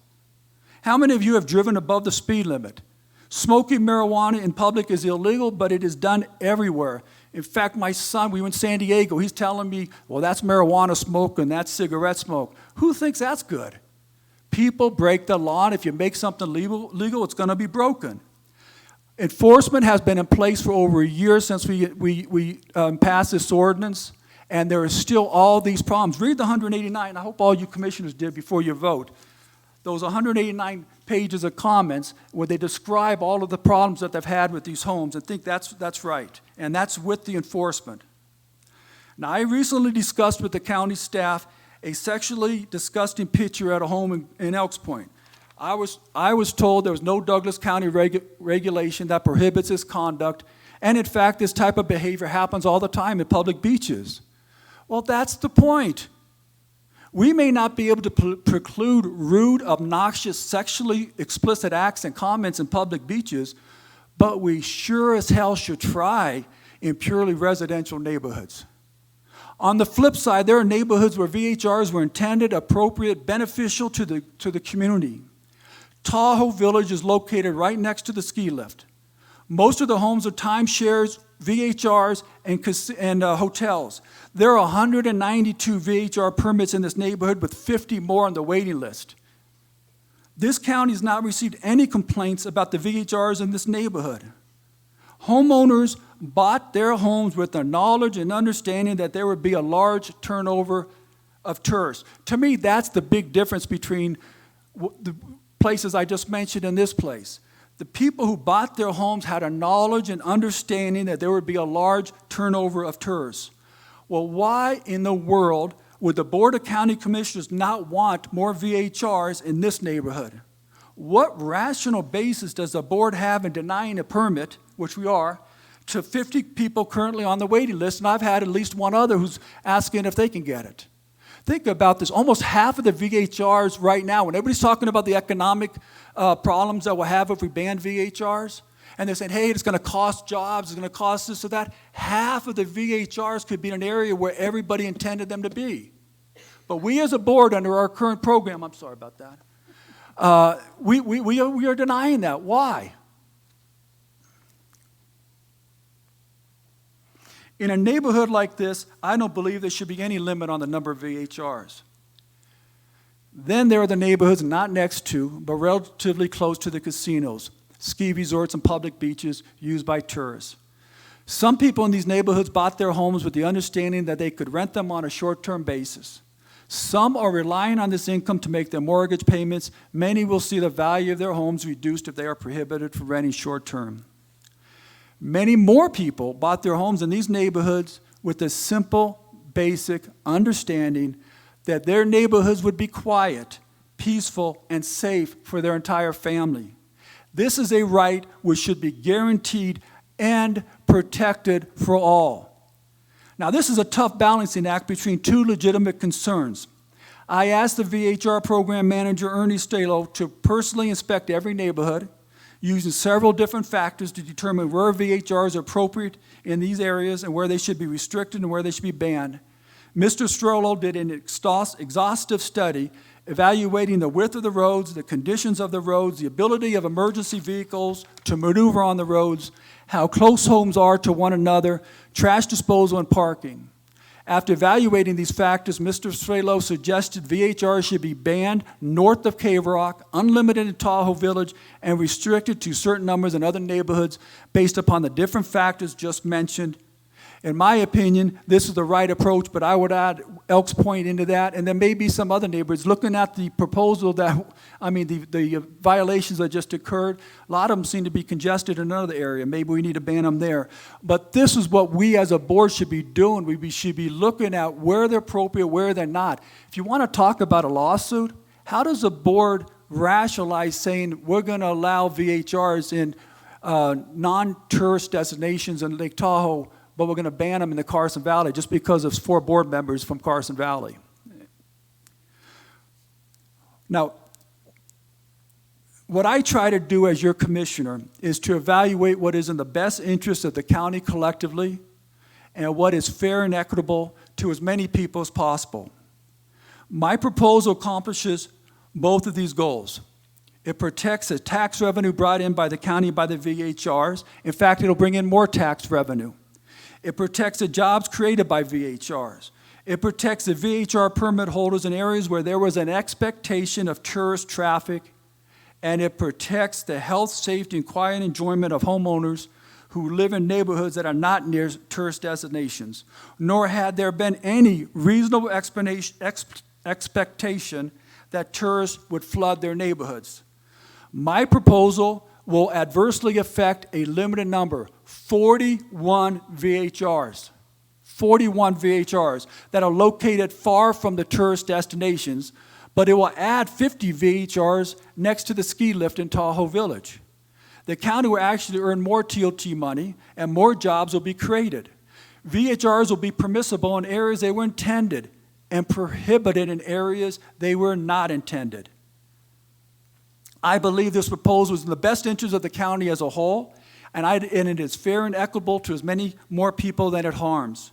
How many of you have driven above the speed limit? Smoking marijuana in public is illegal, but it is done everywhere. In fact, my son, we were in San Diego, he's telling me, well, that's marijuana smoke and that's cigarette smoke. Who thinks that's good? People break the law, and if you make something legal, it's going to be broken. Enforcement has been in place for over a year since we passed this ordinance, and there are still all these problems. Read the 189. I hope all you commissioners did before you vote. Those 189 pages of comments where they describe all of the problems that they've had with these homes, and think that's right, and that's with the enforcement. Now, I recently discussed with the county staff a sexually disgusting picture at a home in Elks Point. I was told there was no Douglas County regulation that prohibits this conduct, and in fact, this type of behavior happens all the time at public beaches. Well, that's the point. We may not be able to preclude rude, obnoxious, sexually explicit acts and comments in public beaches, but we sure as hell should try in purely residential neighborhoods. On the flip side, there are neighborhoods where VHRs were intended, appropriate, beneficial to the community. Tahoe Village is located right next to the ski lift. Most of the homes are timeshares, VHRs, and hotels. There are 192 VHR permits in this neighborhood with 50 more on the waiting list. This county has not received any complaints about the VHRs in this neighborhood. Homeowners bought their homes with the knowledge and understanding that there would be a large turnover of tourists. To me, that's the big difference between the places I just mentioned and this place. The people who bought their homes had a knowledge and understanding that there would be a large turnover of tourists. Well, why in the world would the Board of County Commissioners not want more VHRs in this neighborhood? What rational basis does the board have in denying a permit, which we are, to 50 people currently on the waiting list, and I've had at least one other who's asking if they can get it. Think about this. Almost half of the VHRs right now, when everybody's talking about the economic problems that we'll have if we ban VHRs, and they're saying, hey, it's going to cost jobs, it's going to cost this or that, half of the VHRs could be in an area where everybody intended them to be. But we as a board, under our current program, I'm sorry about that, we are denying that. Why? In a neighborhood like this, I don't believe there should be any limit on the number of VHRs. Then there are the neighborhoods not next to, but relatively close to the casinos, ski resorts and public beaches used by tourists. Some people in these neighborhoods bought their homes with the understanding that they could rent them on a short-term basis. Some are relying on this income to make their mortgage payments. Many will see the value of their homes reduced if they are prohibited from renting short-term. Many more people bought their homes in these neighborhoods with a simple, basic understanding that their neighborhoods would be quiet, peaceful, and safe for their entire family. This is a right which should be guaranteed and protected for all. Now, this is a tough balancing act between two legitimate concerns. I asked the VHR program manager, Ernie Stalo, to personally inspect every neighborhood using several different factors to determine where VHRs are appropriate in these areas and where they should be restricted and where they should be banned. Mr. Strollo did an exhaustive study evaluating the width of the roads, the conditions of the roads, the ability of emergency vehicles to maneuver on the roads, how close homes are to one another, trash disposal, and parking. After evaluating these factors, Mr. Strello suggested VHR should be banned north of K-Rock, unlimited in Tahoe Village, and restricted to certain numbers in other neighborhoods based upon the different factors just mentioned. In my opinion, this is the right approach, but I would add Elks Point into that, and there may be some other neighborhoods. Looking at the proposal the violations that just occurred, a lot of them seem to be congested in another area. Maybe we need to ban them there. But this is what we as a board should be doing. We should be looking at where they're appropriate, where they're not. If you want to talk about a lawsuit, how does a board rationalize saying we're going to allow VHRs in non-tourist destinations in Lake Tahoe, but we're going to ban them in the Carson Valley just because of 4 board members from Carson Valley? Now, what I try to do as your commissioner is to evaluate what is in the best interest of the county collectively and what is fair and equitable to as many people as possible. My proposal accomplishes both of these goals. It protects the tax revenue brought in by the county by the VHRs. In fact, it'll bring in more tax revenue. It protects the jobs created by VHRs. It protects the VHR permit holders in areas where there was an expectation of tourist traffic. And it protects the health, safety, and quiet enjoyment of homeowners who live in neighborhoods that are not near tourist destinations. Nor had there been any reasonable expectation that tourists would flood their neighborhoods. My proposal will adversely affect a limited number, 41 VHRs. 41 VHRs that are located far from the tourist destinations, but it will add 50 VHRs next to the ski lift in Tahoe Village. The county will actually earn more TOT money and more jobs will be created. VHRs will be permissible in areas they were intended and prohibited in areas they were not intended. I believe this proposal is in the best interest of the county as a whole, and it is fair and equitable to as many more people than it harms.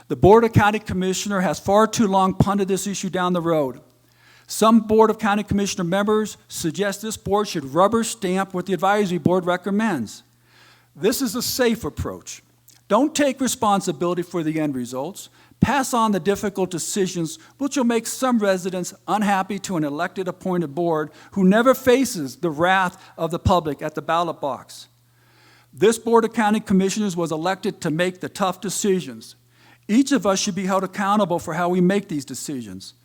The Board of County Commissioner has far too long punted this issue down the road. Some Board of County Commissioner members suggest this board should rubber stamp what the advisory board recommends. This is a safe approach. Don't take responsibility for the end results. Pass on the difficult decisions which will make some residents unhappy to an elected appointed board who never faces the wrath of the public at the ballot box. This Board of County Commissioners was elected to make the tough decisions. Each of us should be held accountable for how we make these decisions.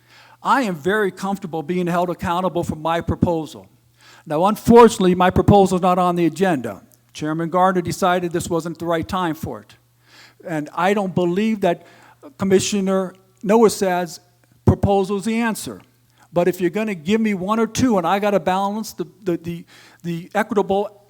I am very comfortable being held accountable for my proposal. Now, unfortunately, my proposal is not on the agenda. Chairman Gardner decided this wasn't the right time for it. And I don't believe that Commissioner Noasad's proposal is the answer. But if you're going to give me one or two, and I got to balance the equitable,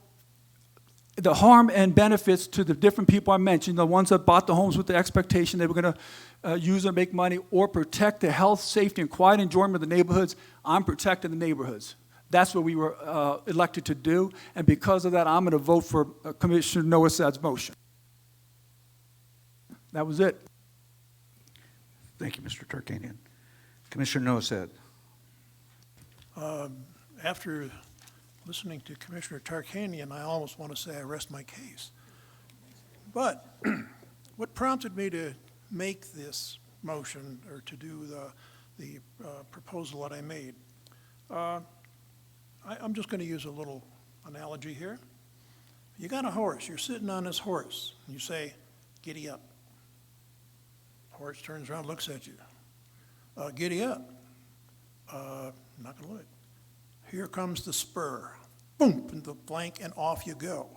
the harm and benefits to the different people I mentioned, the ones that bought the homes with the expectation they were going to use and make money, or protect the health, safety, and quiet enjoyment of the neighborhoods, I'm protecting the neighborhoods. That's what we were elected to do, and because of that, I'm going to vote for Commissioner Noasad's motion. That was it. Thank you, Mr. Tarkanian. Commissioner Nosad. After listening to Commissioner Tarkanian, I almost want to say I rest my case. But what prompted me to make this motion or to do the proposal that I made, I'm just going to use a little analogy here. You got a horse. You're sitting on this horse. And you say, giddy up. Horse turns around, looks at you. giddy up. Not gonna look. Here comes the spur. Boom, and the blank, and off you go.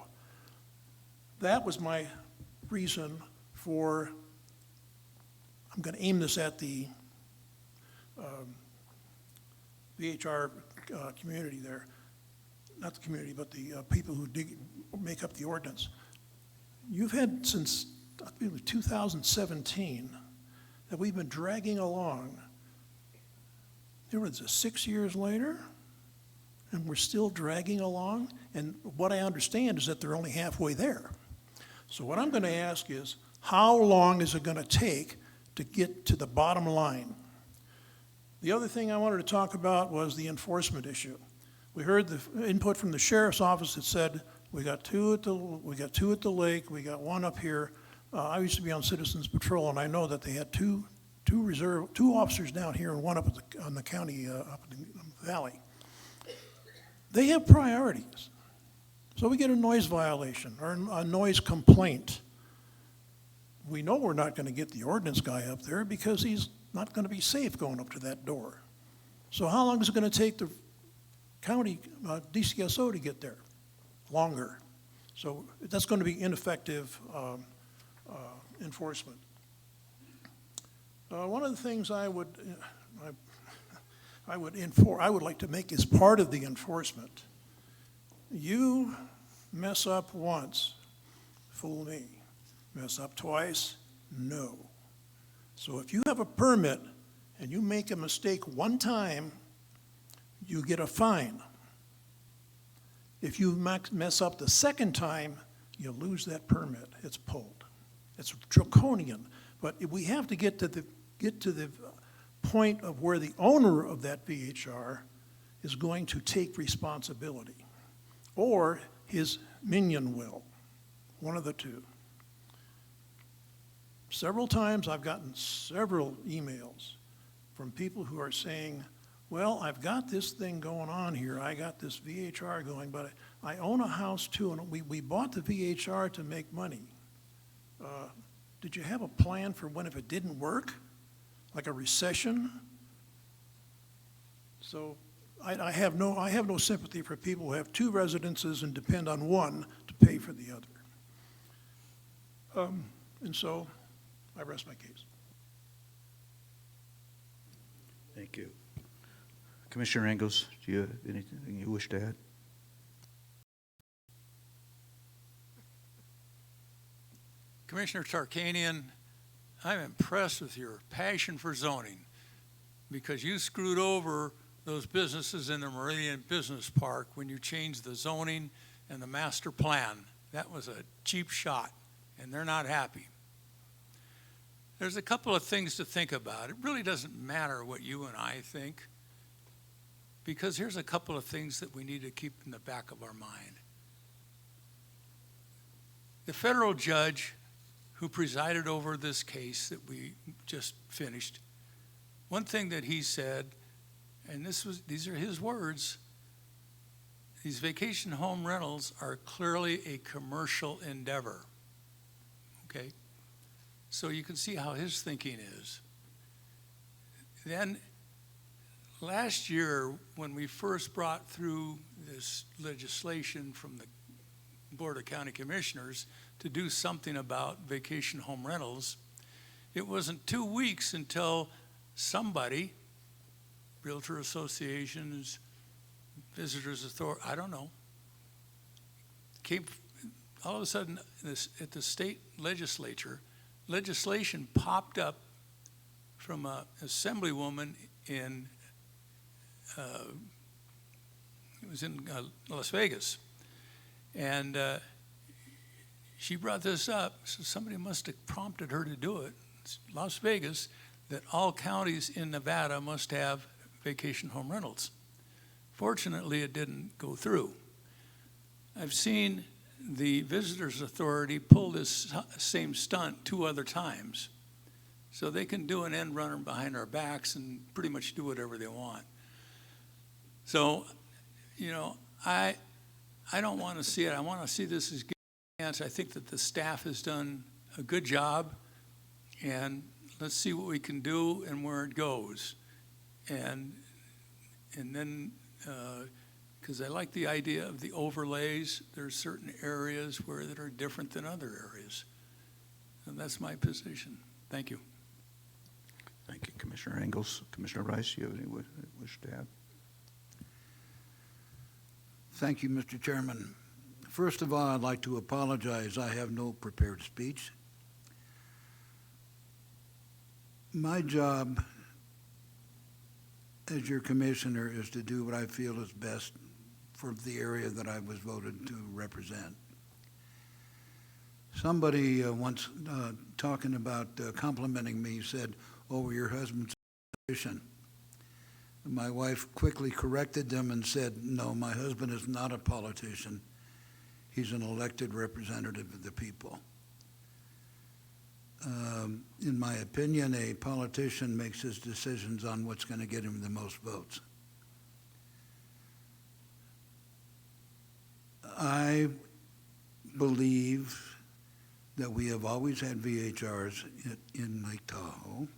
That was my reason for, I'm gonna aim this at the VHR community there. Not the community, but the people who make up the ordinance. You've had since, I believe it was 2017, that we've been dragging along. There was 6 years later, and we're still dragging along. And what I understand is that they're only halfway there. So what I'm going to ask is, how long is it going to take to get to the bottom line? The other thing I wanted to talk about was the enforcement issue. We heard the input from the sheriff's office that said, we got two at the lake, we got one up here. I used to be on Citizens Patrol, and I know that they had two officers down here and one up on the county, up in the valley. They have priorities. So we get a noise violation or a noise complaint. We know we're not going to get the ordinance guy up there because he's not going to be safe going up to that door. So how long is it going to take the county DCSO to get there? Longer. So that's going to be ineffective enforcement. One of the things I would like to make as part of the enforcement. You mess up once, fool me. Mess up twice, no. So if you have a permit and you make a mistake one time, you get a fine. If you mess up the second time, you lose that permit. It's pulled. It's draconian. But we have to get to the point of where the owner of that VHR is going to take responsibility, or his minion will, one of the two. Several times I've gotten several emails from people who are saying, well, I've got this thing going on here. I got this VHR going, but I own a house too, and we bought the VHR to make money. Did you have a plan for when if it didn't work? Like a recession? So I have no sympathy for people who have two residences and depend on one to pay for the other. And so I rest my case. Thank you. Commissioner Engels, do you have anything you wish to add? Commissioner Tarkanian, I'm impressed with your passion for zoning because you screwed over those businesses in the Meridian Business Park when you changed the zoning and the master plan. That was a cheap shot, and they're not happy. There's a couple of things to think about. It really doesn't matter what you and I think, because here's a couple of things that we need to keep in the back of our mind. The federal judge who presided over this case that we just finished, one thing that he said, and these are his words, these vacation home rentals are clearly a commercial endeavor, okay? So you can see how his thinking is. Then last year, when we first brought through this legislation from the Board of County Commissioners to do something about vacation home rentals, it wasn't 2 weeks until somebody, Realtor Associations, Visitors Authority, I don't know, came all of a sudden at the state legislature, legislation popped up from an assemblywoman in, it was in Las Vegas. And she brought this up, so somebody must have prompted her to do it. It's Las Vegas, that all counties in Nevada must have vacation home rentals. Fortunately, it didn't go through. I've seen the Visitors Authority pull this same stunt 2 other times. So they can do an end runner behind our backs and pretty much do whatever they want. So, you know, I don't want to see it. I want to see this as a chance. I think that the staff has done a good job, and let's see what we can do and where it goes. And then, because I like the idea of the overlays, there's certain areas where that are different than other areas. And that's my position. Thank you. Thank you, Commissioner Engels. Commissioner Rice, you have any wish to add? Thank you, Mr. Chairman. First of all, I'd like to apologize. I have no prepared speech. My job as your commissioner is to do what I feel is best for the area that I was voted to represent. Somebody once talking about complimenting me said, "Oh, your husband's a politician." My wife quickly corrected them and said, "No, my husband is not a politician. He's an elected representative of the people." In my opinion, a politician makes his decisions on what's going to get him the most votes. I believe that we have always had VHRs in Lake Tahoe.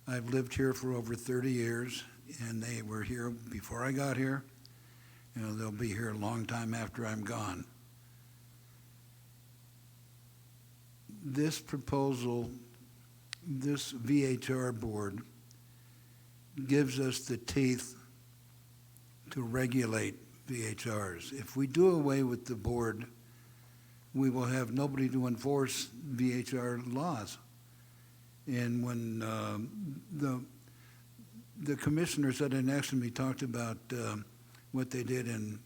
I've lived here for over 30 years, and they were here before I got here. You know, they'll be here a long time after I'm gone. This proposal, this VHR board gives us the teeth to regulate VHRs. If we do away with the board, we will have nobody to enforce VHR laws. And when the commissioner sitting next to me talked about what they did in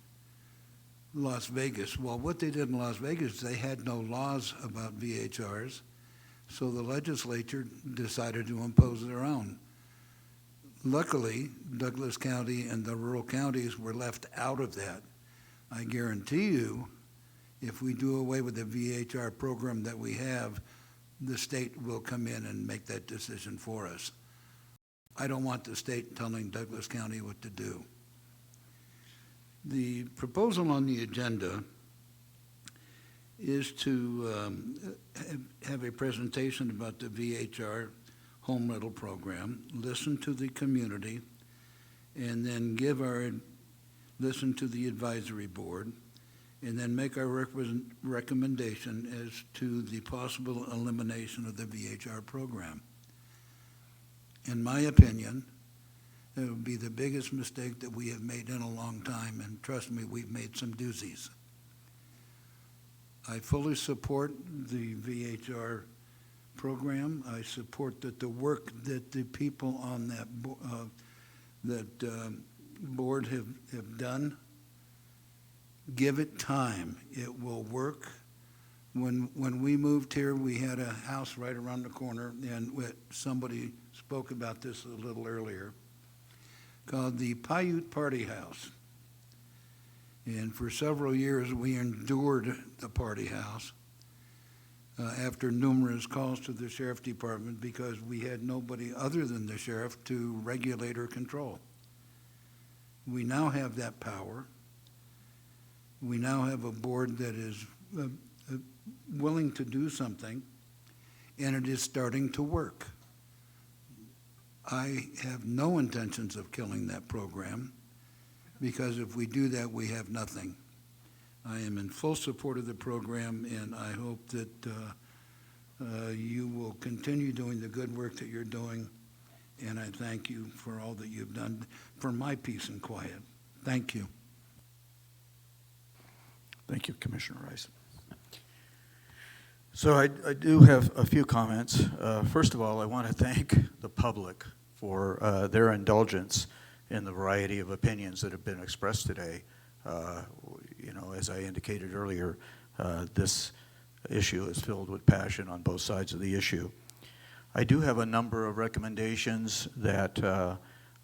Las Vegas. Well, what they did in Las Vegas, they had no laws about VHRs, so the legislature decided to impose their own. Luckily, Douglas County and the rural counties were left out of that. I guarantee you, if we do away with the VHR program that we have, the state will come in and make that decision for us. I don't want the state telling Douglas County what to do. The proposal on the agenda is to have a presentation about the VHR home rental program, listen to the community, and then listen to the advisory board, and then make our recommendation as to the possible elimination of the VHR program. In my opinion, it would be the biggest mistake that we have made in a long time, and trust me, we've made some doozies. I fully support the VHR program. I support that the work that the people on that board have done. Give it time. It will work. When we moved here, we had a house right around the corner, and somebody spoke about this a little earlier, called the Paiute Party House. And for several years, we endured the party house after numerous calls to the sheriff department because we had nobody other than the sheriff to regulate or control. We now have that power. We now have a board that is willing to do something, and it is starting to work. I have no intentions of killing that program, because if we do that, we have nothing. I am in full support of the program, and I hope that you will continue doing the good work that you're doing, and I thank you for all that you've done for my peace and quiet. Thank you. Thank you, Commissioner Rice. So I do have a few comments. First of all, I want to thank the public for their indulgence in the variety of opinions that have been expressed today. You know, as I indicated earlier, this issue is filled with passion on both sides of the issue. I do have a number of recommendations that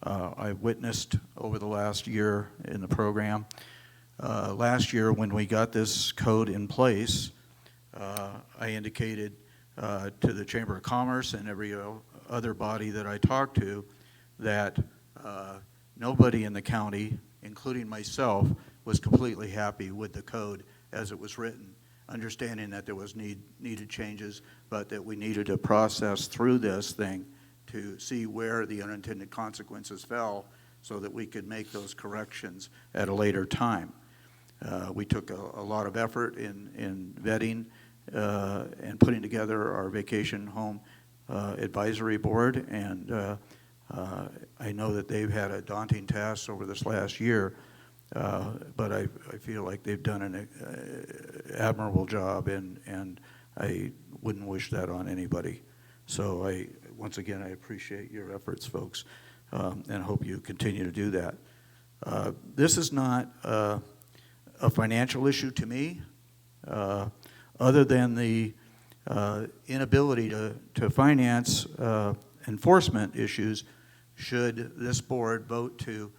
I witnessed over the last year in the program. Last year, when we got this code in place, I indicated to the Chamber of Commerce and every other body that I talked to that nobody in the county, including myself, was completely happy with the code as it was written. understanding that there was needed changes, but that we needed to process through this thing to see where the unintended consequences fell so that we could make those corrections at a later time. We took a lot of effort in vetting and putting together our vacation home advisory board, and I know that they've had a daunting task over this last year, but I feel like they've done an admirable job, and I wouldn't wish that on anybody. So once again, I appreciate your efforts, folks, and hope you continue to do that. This is not a financial issue to me, other than the inability to finance enforcement issues should this board vote to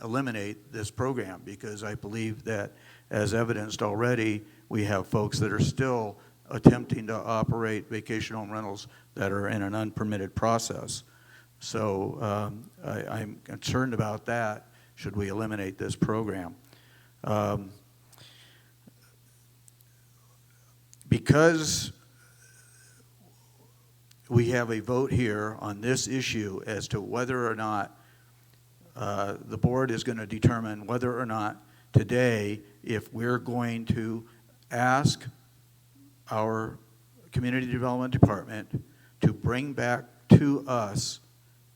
eliminate this program, because I believe that, as evidenced already, we have folks that are still attempting to operate vacation home rentals that are in an unpermitted process. So I'm concerned about that, should we eliminate this program. Because we have a vote here on this issue as to whether or not the board is going to determine whether or not today, if we're going to ask our Community Development Department to bring back to us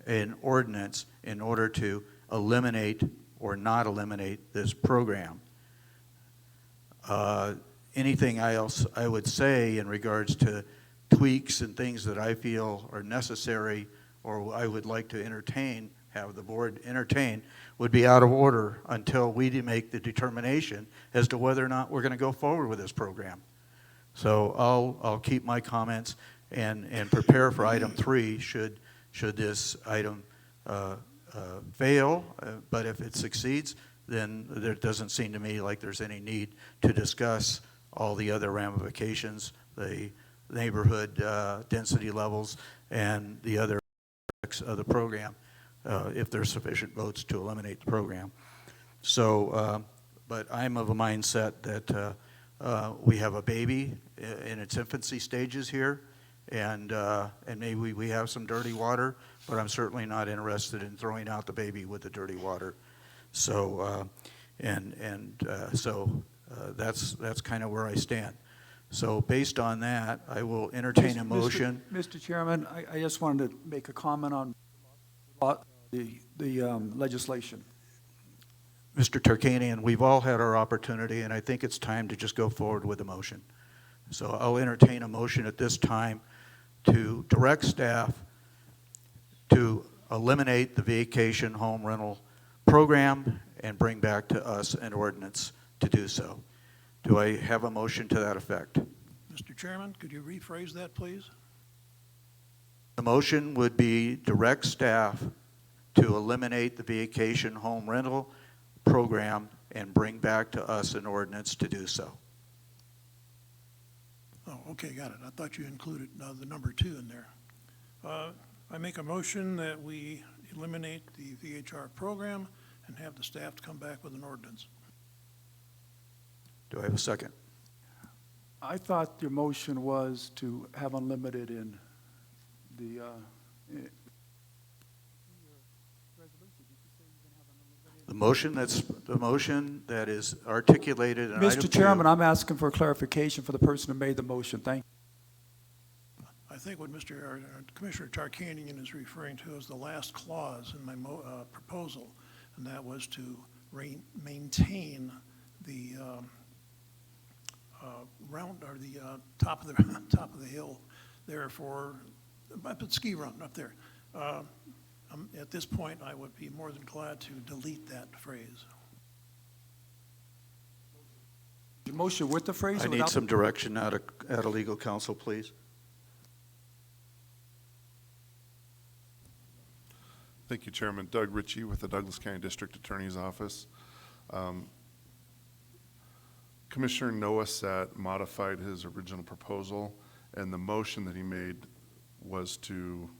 an ordinance in order to eliminate or not eliminate this program. Anything else I would say in regards to tweaks and things that I feel are necessary or I would like to entertain, have the board entertain, would be out of order until we make the determination as to whether or not we're going to go forward with this program. So I'll keep my comments and prepare for item 3 should this item fail, but if it succeeds, then there doesn't seem to me like there's any need to discuss all the other ramifications, the neighborhood density levels, and the other aspects of the program, if there's sufficient votes to eliminate the program. So, but I'm of a mindset that we have a baby in its infancy stages here, and maybe we have some dirty water, but I'm certainly not interested in throwing out the baby with the dirty water. So, that's kind of where I stand. So based on that, I will entertain a motion. Mr. Chairman, I just wanted to make a comment on the legislation. Mr. Tarkanian, we've all had our opportunity, and I think it's time to just go forward with a motion. So I'll entertain a motion at this time to direct staff to eliminate the vacation home rental program and bring back to us an ordinance to do so. Do I have a motion to that effect? Mr. Chairman, could you rephrase that, please? The motion would be direct staff to eliminate the vacation home rental program and bring back to us an ordinance to do so. Oh, okay, got it. I thought you included the number 2 in there. I make a motion that we eliminate the VHR program and have the staff to come back with an ordinance. Do I have a second? I thought your motion was to have unlimited in the The motion that is articulated in item 2. Mr. Chairman, I'm asking for clarification for the person who made the motion. Thank you. I think what Commissioner Tarkanian is referring to is the last clause in my proposal, and that was to maintain the top of the hill there for the ski run up there. At this point, I would be more than glad to delete that phrase. The motion with the phrase? I need some direction out of legal counsel, please. Thank you, Chairman. Doug Ritchie with the Douglas County District Attorney's Office. Commissioner Noah Sett modified his original proposal, and the motion that he made was to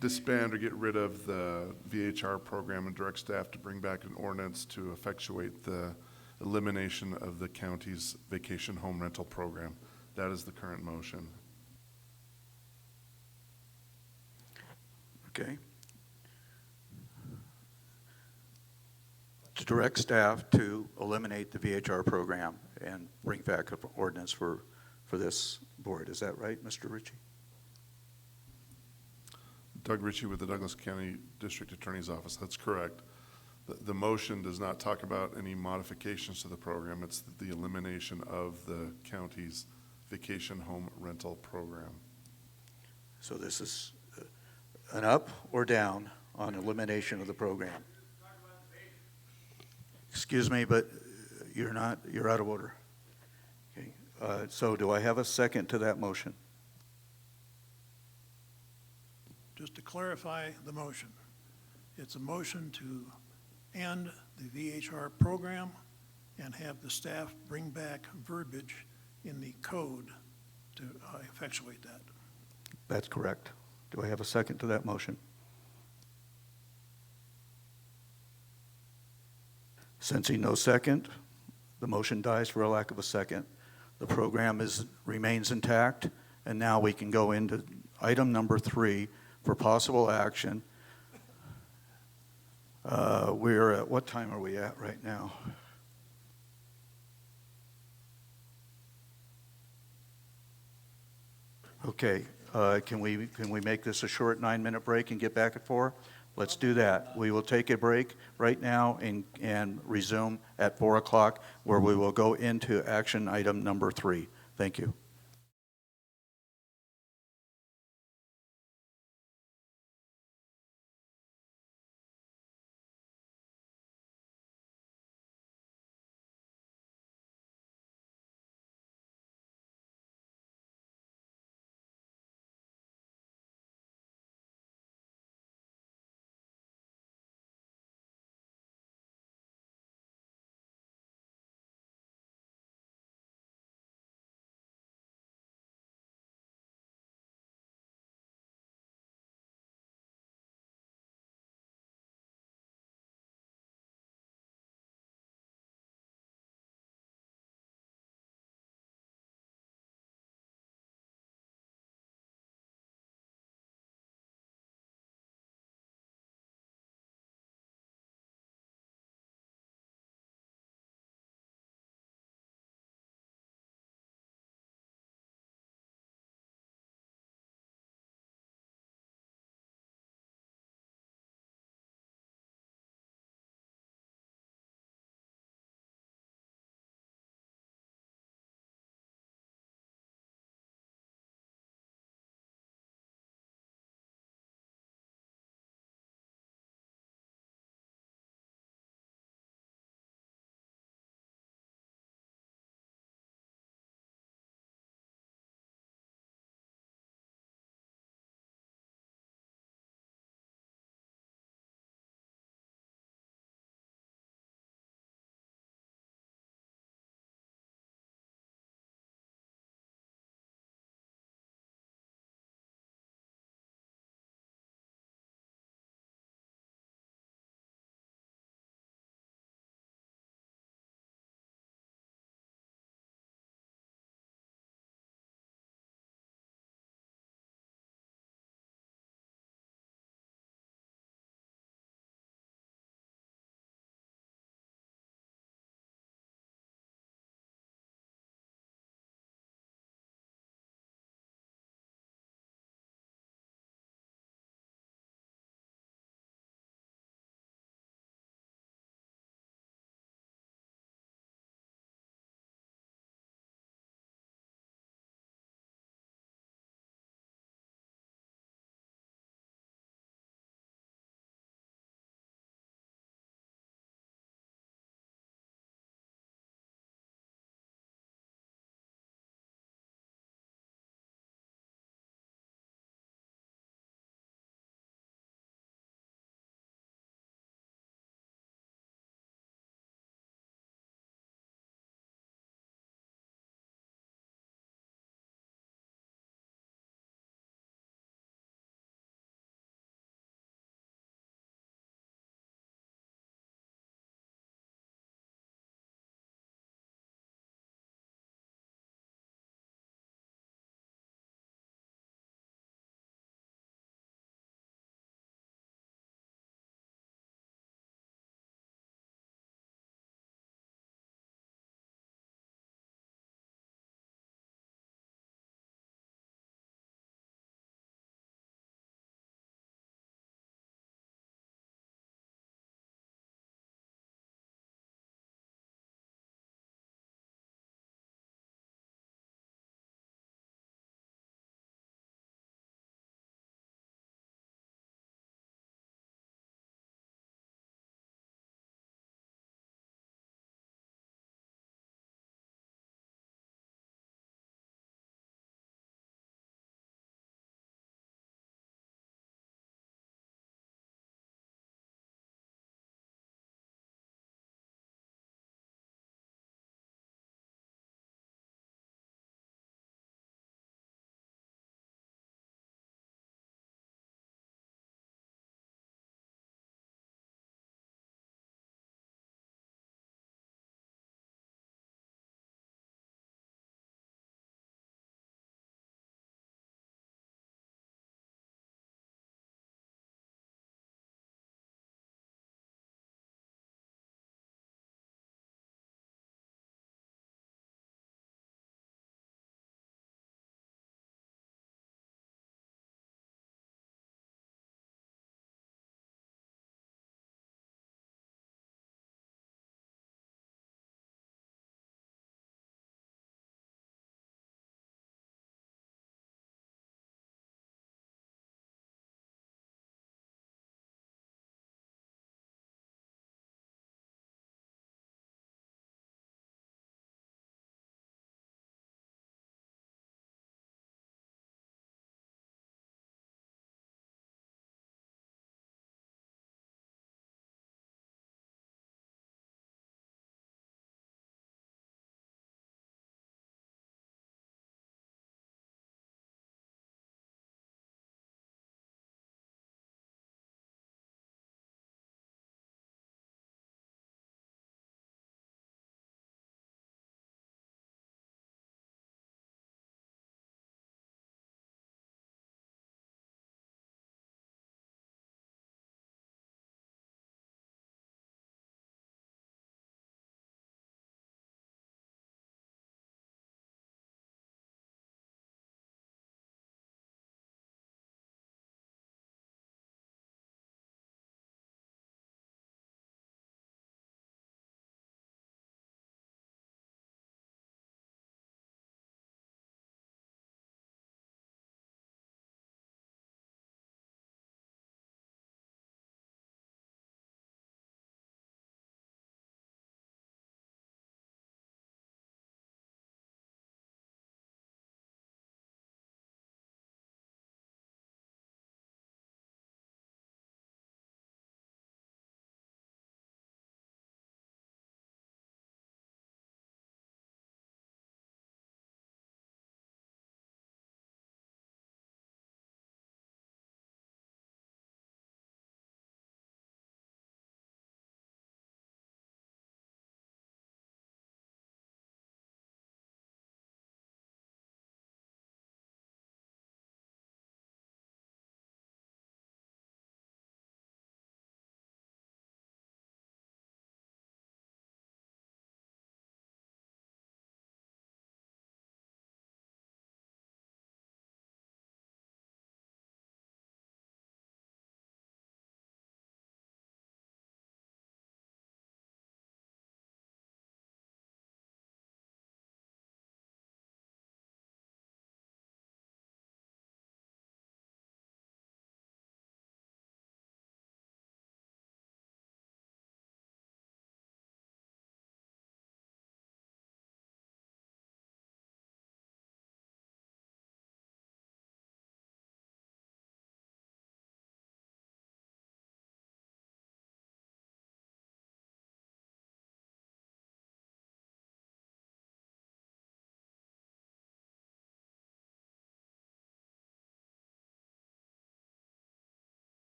disband or get rid of the VHR program and direct staff to bring back an ordinance to effectuate the elimination of the county's vacation home rental program. That is the current motion. Okay. To direct staff to eliminate the VHR program and bring back an ordinance for this board. Is that right, Mr. Ritchie? Doug Ritchie with the Douglas County District Attorney's Office. That's correct. The motion does not talk about any modifications to the program. It's the elimination of the county's vacation home rental program. So this is an up or down on elimination of the program? Excuse me, but you're out of order. Okay. So do I have a second to that motion? Just to clarify the motion, it's a motion to end the VHR program and have the staff bring back verbiage in the code to effectuate that. That's correct. Do I have a second to that motion? Sensing no second, the motion dies for a lack of a second. The program remains intact, and now we can go into item number 3 for possible action. We're at, what time are we at right now? Okay, can we make this a short 9-minute break and get back at 4? Let's do that. We will take a break right now and resume at 4 o'clock, where we will go into action item number 3. Thank you.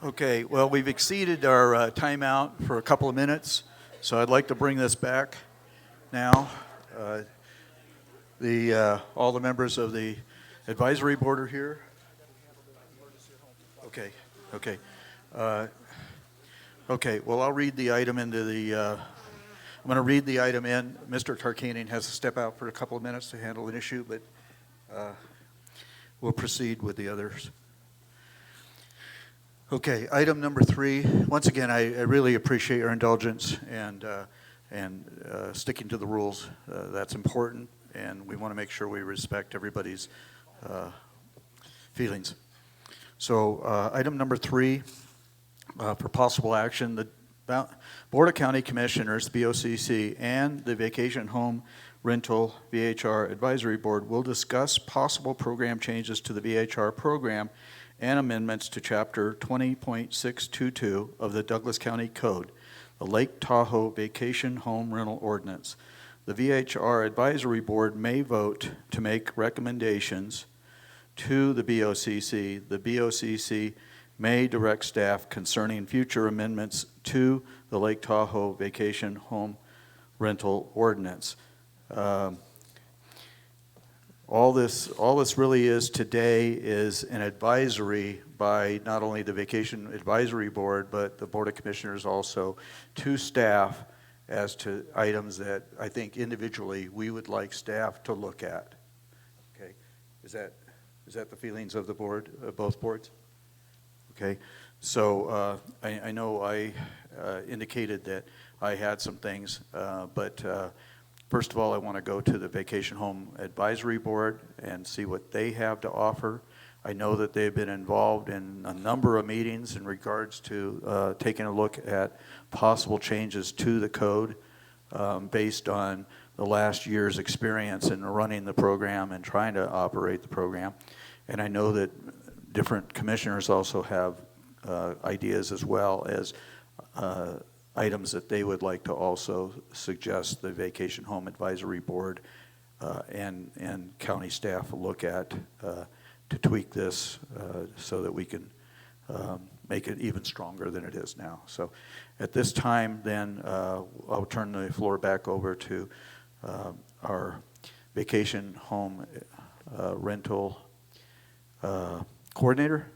Okay, well, we've exceeded our timeout for a couple of minutes, so I'd like to bring this back now. All the members of the advisory board are here. Okay, okay. Okay, well, I'll read the item into the, I'm going to read the item in. Mr. Tarkanian has to step out for a couple of minutes to handle an issue, but we'll proceed with the others. Okay, item number 3. Once again, I really appreciate your indulgence and sticking to the rules. That's important, and we want to make sure we respect everybody's feelings. So item number 3, for possible action, the Board of County Commissioners, BOCC, and the Vacation Home Rental VHR Advisory Board will discuss possible program changes to the VHR program and amendments to Chapter 20.622 of the Douglas County Code, the Lake Tahoe Vacation Home Rental Ordinance. The VHR Advisory Board may vote to make recommendations to the BOCC. The BOCC may direct staff concerning future amendments to the Lake Tahoe Vacation Home Rental Ordinance. All this really is today is an advisory by not only the Vacation Advisory Board, but the Board of Commissioners also to staff as to items that I think individually we would like staff to look at. Okay, is that the feelings of the board, both boards? Okay, so I know I indicated that I had some things, but first of all, I want to go to the Vacation Home Advisory Board and see what they have to offer. I know that they've been involved in a number of meetings in regards to taking a look at possible changes to the code based on the last year's experience in running the program and trying to operate the program. And I know that different commissioners also have ideas as well as items that they would like to also suggest the Vacation Home Advisory Board and county staff look at to tweak this so that we can make it even stronger than it is now. So at this time, then, I'll turn the floor back over to our Vacation Home Rental Coordinator.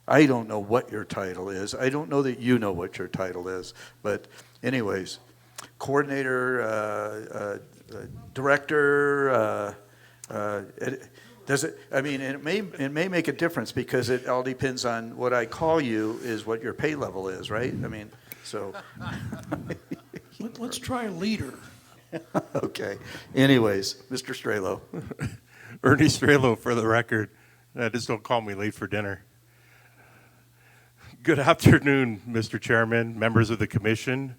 I don't know what your title is. I don't know that you know what your title is. But anyways, coordinator, director, does it, I mean, it may make a difference because it all depends on what I call you is what your pay level is, right? I mean, so. Let's try leader. Okay. Anyways, Mr. Strelo. Ernie Strelo for the record. Just don't call me late for dinner. Good afternoon, Mr. Chairman, members of the Commission,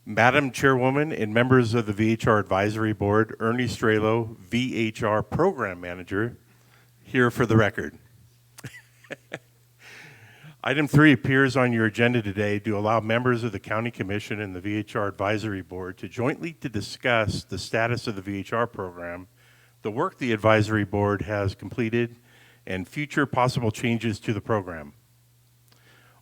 Madam Chairwoman, and members of the VHR Advisory Board. Ernie Strelo, VHR Program Manager, here for the record. Item 3 appears on your agenda today to allow members of the County Commission and the VHR Advisory Board to jointly discuss the status of the VHR program, the work the Advisory Board has completed, and future possible changes to the program.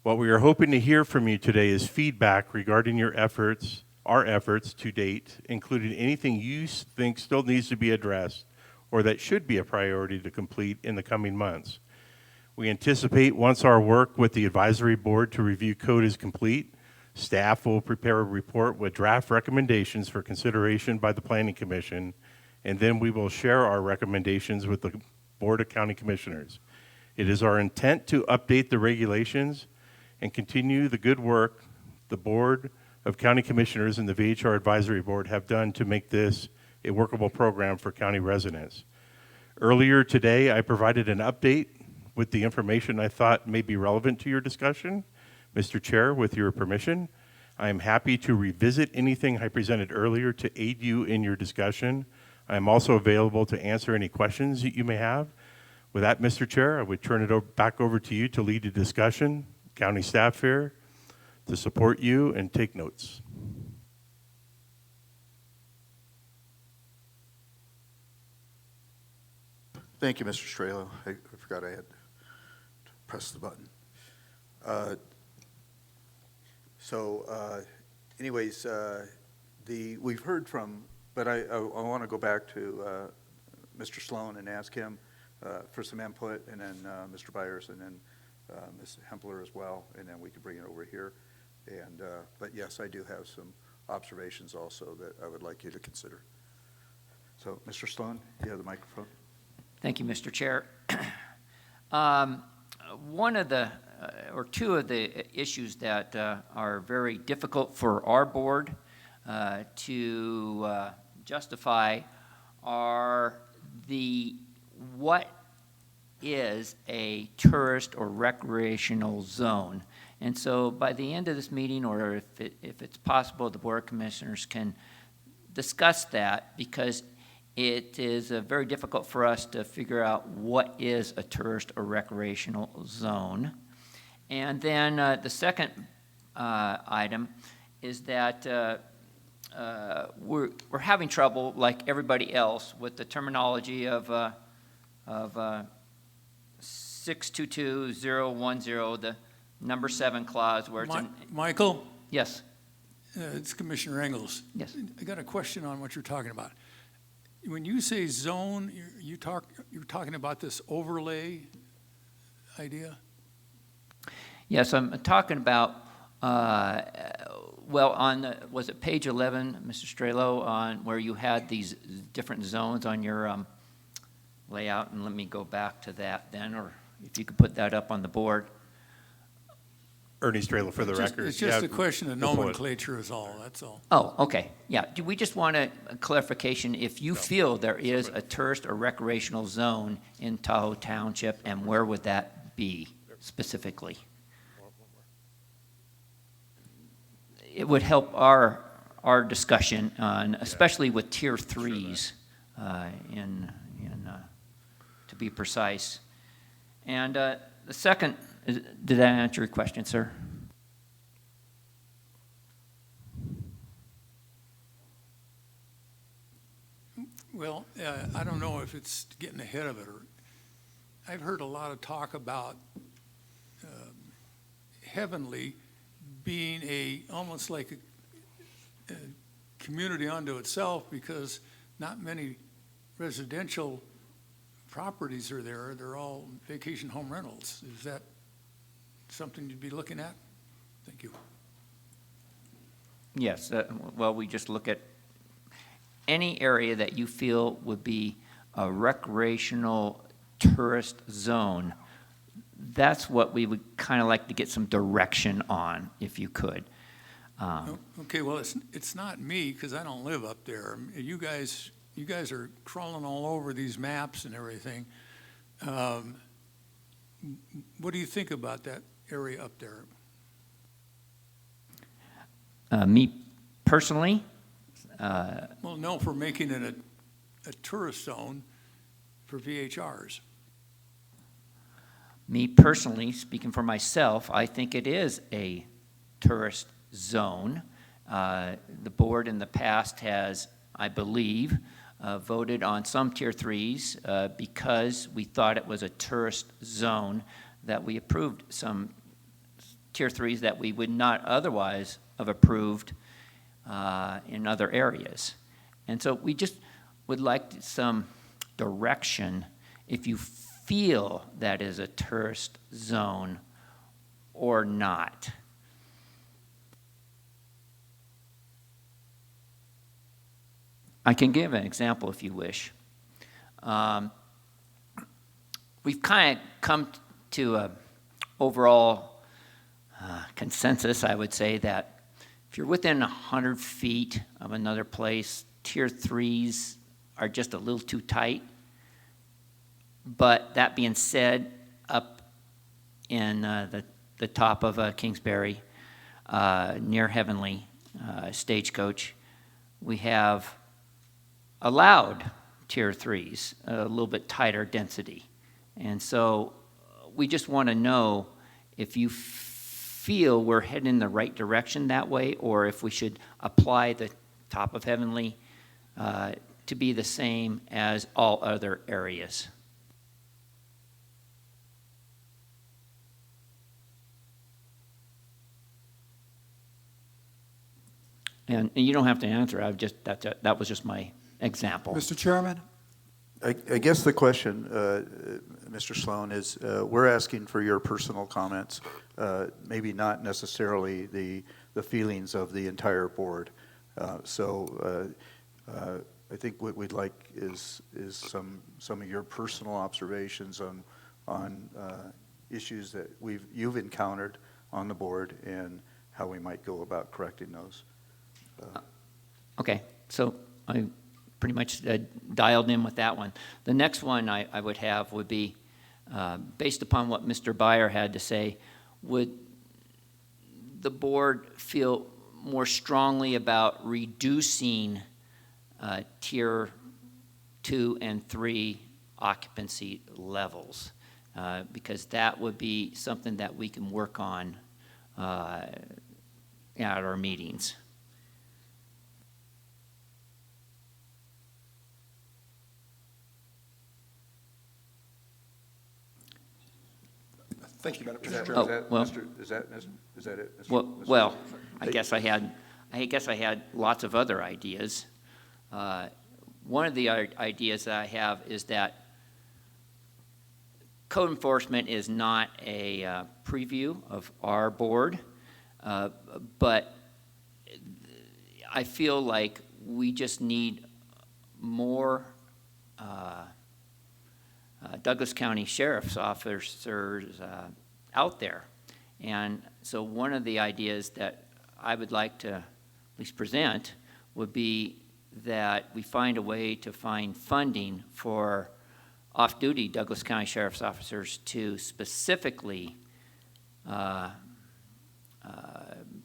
What we are hoping to hear from you today is feedback regarding your efforts, our efforts to date, including anything you think still needs to be addressed or that should be a priority to complete in the coming months. We anticipate once our work with the Advisory Board to review code is complete, staff will prepare a report with draft recommendations for consideration by the Planning Commission, and then we will share our recommendations with the Board of County Commissioners. It is our intent to update the regulations and continue the good work the Board of County Commissioners and the VHR Advisory Board have done to make this a workable program for county residents. Earlier today, I provided an update with the information I thought may be relevant to your discussion. Mr. Chair, with your permission, I am happy to revisit anything I presented earlier to aid you in your discussion. I am also available to answer any questions that you may have. With that, Mr. Chair, I would turn it back over to you to lead the discussion, county staff here, to support you and take notes. Thank you, Mr. Strelo. I forgot I had to press the button. Anyways, we've heard from, but I want to go back to Mr. Sloan and ask him for some input, and then Mr. Byers, and then Ms. Hempler as well, and then we can bring it over here. And but yes, I do have some observations also that I would like you to consider. So, Mr. Sloan, you have the microphone. Thank you, Mr. Chair. One of the, or two of the issues that are very difficult for our board to justify are what is a tourist or recreational zone. And so by the end of this meeting, or if it's possible, the Board of Commissioners can discuss that, because it is very difficult for us to figure out what is a tourist or recreational zone. And then the second item is that we're having trouble, like everybody else, with the terminology of 622010, the number 7 clause, where it's Michael? Yes. It's Commissioner Engels. Yes. I got a question on what you're talking about. When you say zone, you're talking about this overlay idea? Yes, I'm talking about, well, on, was it page 11, Mr. Strelo, on where you had these different zones on your layout? And let me go back to that then, or if you could put that up on the board. Ernie Strelo for the record. It's just a question of nomenclature is all, that's all. Oh, okay. Yeah. Do we just want a clarification if you feel there is a tourist or recreational zone in Tahoe Township, and where would that be specifically? It would help our discussion on, especially with tier 3s, to be precise. And the second, did that answer your question, sir? Well, I don't know if it's getting ahead of it, or I've heard a lot of talk about Heavenly being almost like a community unto itself, because not many residential properties are there. They're all vacation home rentals. Is that something you'd be looking at? Thank you. Yes. Well, we just look at any area that you feel would be a recreational tourist zone. That's what we would kind of like to get some direction on, if you could. Okay, well, it's not me, because I don't live up there. You guys are crawling all over these maps and everything. What do you think about that area up there? Me personally? Well, no, for making it a tourist zone for VHRs. Me personally, speaking for myself, I think it is a tourist zone. The board in the past has, I believe, voted on some tier 3s because we thought it was a tourist zone, that we approved some tier 3s that we would not otherwise have approved in other areas. And so we just would like some direction if you feel that is a tourist zone or not. I can give an example if you wish. We've kind of come to an overall consensus, I would say, that if you're within 100 feet of another place, tier 3s are just a little too tight. But that being said, up in the top of Kingsbury, near Heavenly, Stagecoach, we have allowed tier 3s, a little bit tighter density. And so we just want to know if you feel we're heading in the right direction that way, or if we should apply the top of Heavenly to be the same as all other areas. And you don't have to answer, that was just my example. Mr. Chairman? I guess the question, Mr. Sloan, is we're asking for your personal comments, maybe not necessarily the feelings of the entire board. So I think what we'd like is some of your personal observations on issues that you've encountered on the board and how we might go about correcting those. Okay, so I pretty much dialed in with that one. The next one I would have would be, based upon what Mr. Byer had to say, would the board feel more strongly about reducing tier 2 and 3 occupancy levels? Because that would be something that we can work on at our meetings. Thank you, Madam Chair. Is that it? Mr. Well, I guess I had lots of other ideas. One of the ideas that I have is that code enforcement is not a preview of our board, but I feel like we just need more Douglas County Sheriff's officers out there. And so one of the ideas that I would like to at least present would be that we find a way to find funding for off-duty Douglas County Sheriff's officers to specifically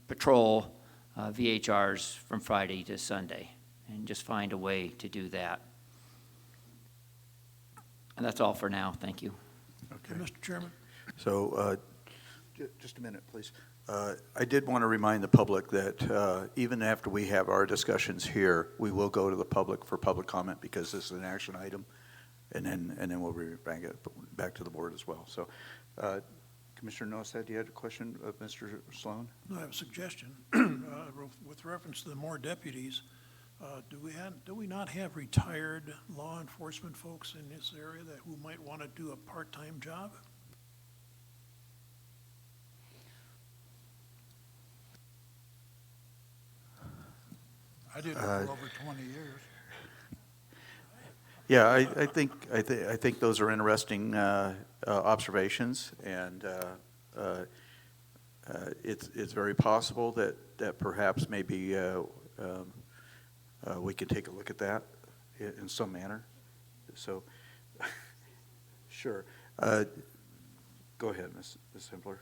patrol VHRs from Friday to Sunday, and just find a way to do that. And that's all for now. Thank you. Okay, Mr. Chairman. So just a minute, please. I did want to remind the public that even after we have our discussions here, we will go to the public for public comment because this is an action item, and then we'll bring it back to the board as well. So, Commissioner Nosad, you had a question of Mr. Sloan? No, I have a suggestion. With reference to the more deputies, do we not have retired law enforcement folks in this area who might want to do a part-time job? I did it for over 20 years. Yeah, I think those are interesting observations, and it's very possible that perhaps maybe we could take a look at that in some manner. So, sure. Go ahead, Ms. Simpler.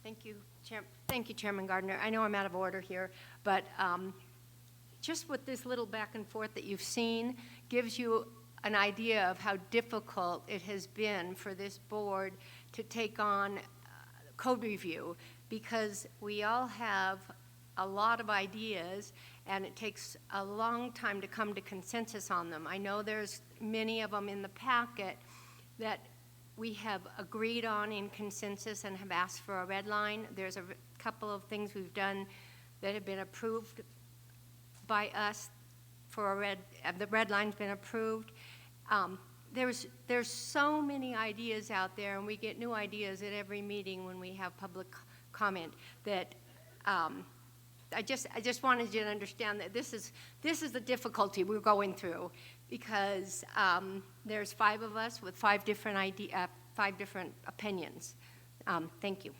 Thank you, Chairman Gardner. I know I'm out of order here, but just with this little back and forth that you've seen gives you an idea of how difficult it has been for this board to take on code review, because we all have a lot of ideas and it takes a long time to come to consensus on them. I know there's many of them in the packet that we have agreed on in consensus and have asked for a red line. There's a couple of things we've done that have been approved by us for the red line's been approved. There's so many ideas out there, and we get new ideas at every meeting when we have public comment, that I just wanted you to understand that this is the difficulty we're going through, because there's 5 of us with 5 different opinions. Thank you.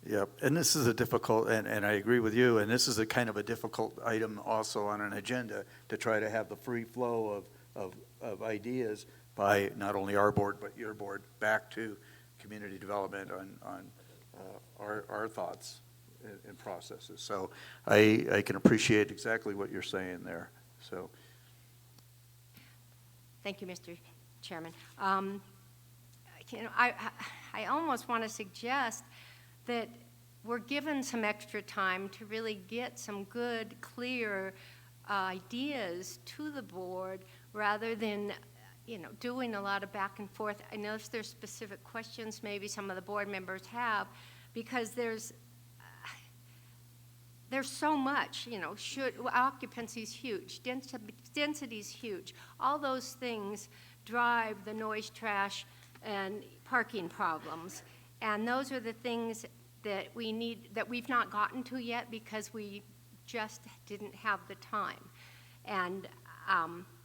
Yep, and this is a difficult, and I agree with you, and this is a kind of a difficult item also on an agenda to try to have the free flow of ideas by not only our board but your board back to community development on our thoughts and processes. So I can appreciate exactly what you're saying there. So. Thank you, Mr. Chairman. I almost want to suggest that we're given some extra time to really get some good, clear ideas to the board, rather than, doing a lot of back and forth. I know if there's specific questions maybe some of the board members have, because there's there's so much, occupancy's huge, density's huge. All those things drive the noise, trash, and parking problems. And those are the things that we need, that we've not gotten to yet because we just didn't have the time. And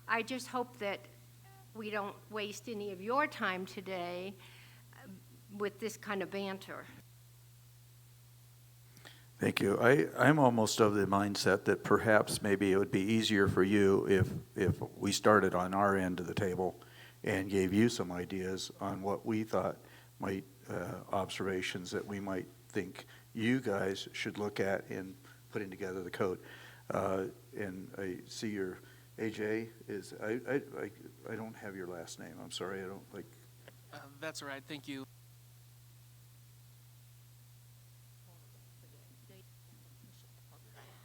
I just hope that we don't waste any of your time today with this kind of banter. Thank you. I'm almost of the mindset that perhaps maybe it would be easier for you if we started on our end of the table and gave you some ideas on what we thought might, observations that we might think you guys should look at in putting together the code. And I see your, AJ is, I don't have your last name. I'm sorry, I don't like. That's all right, thank you.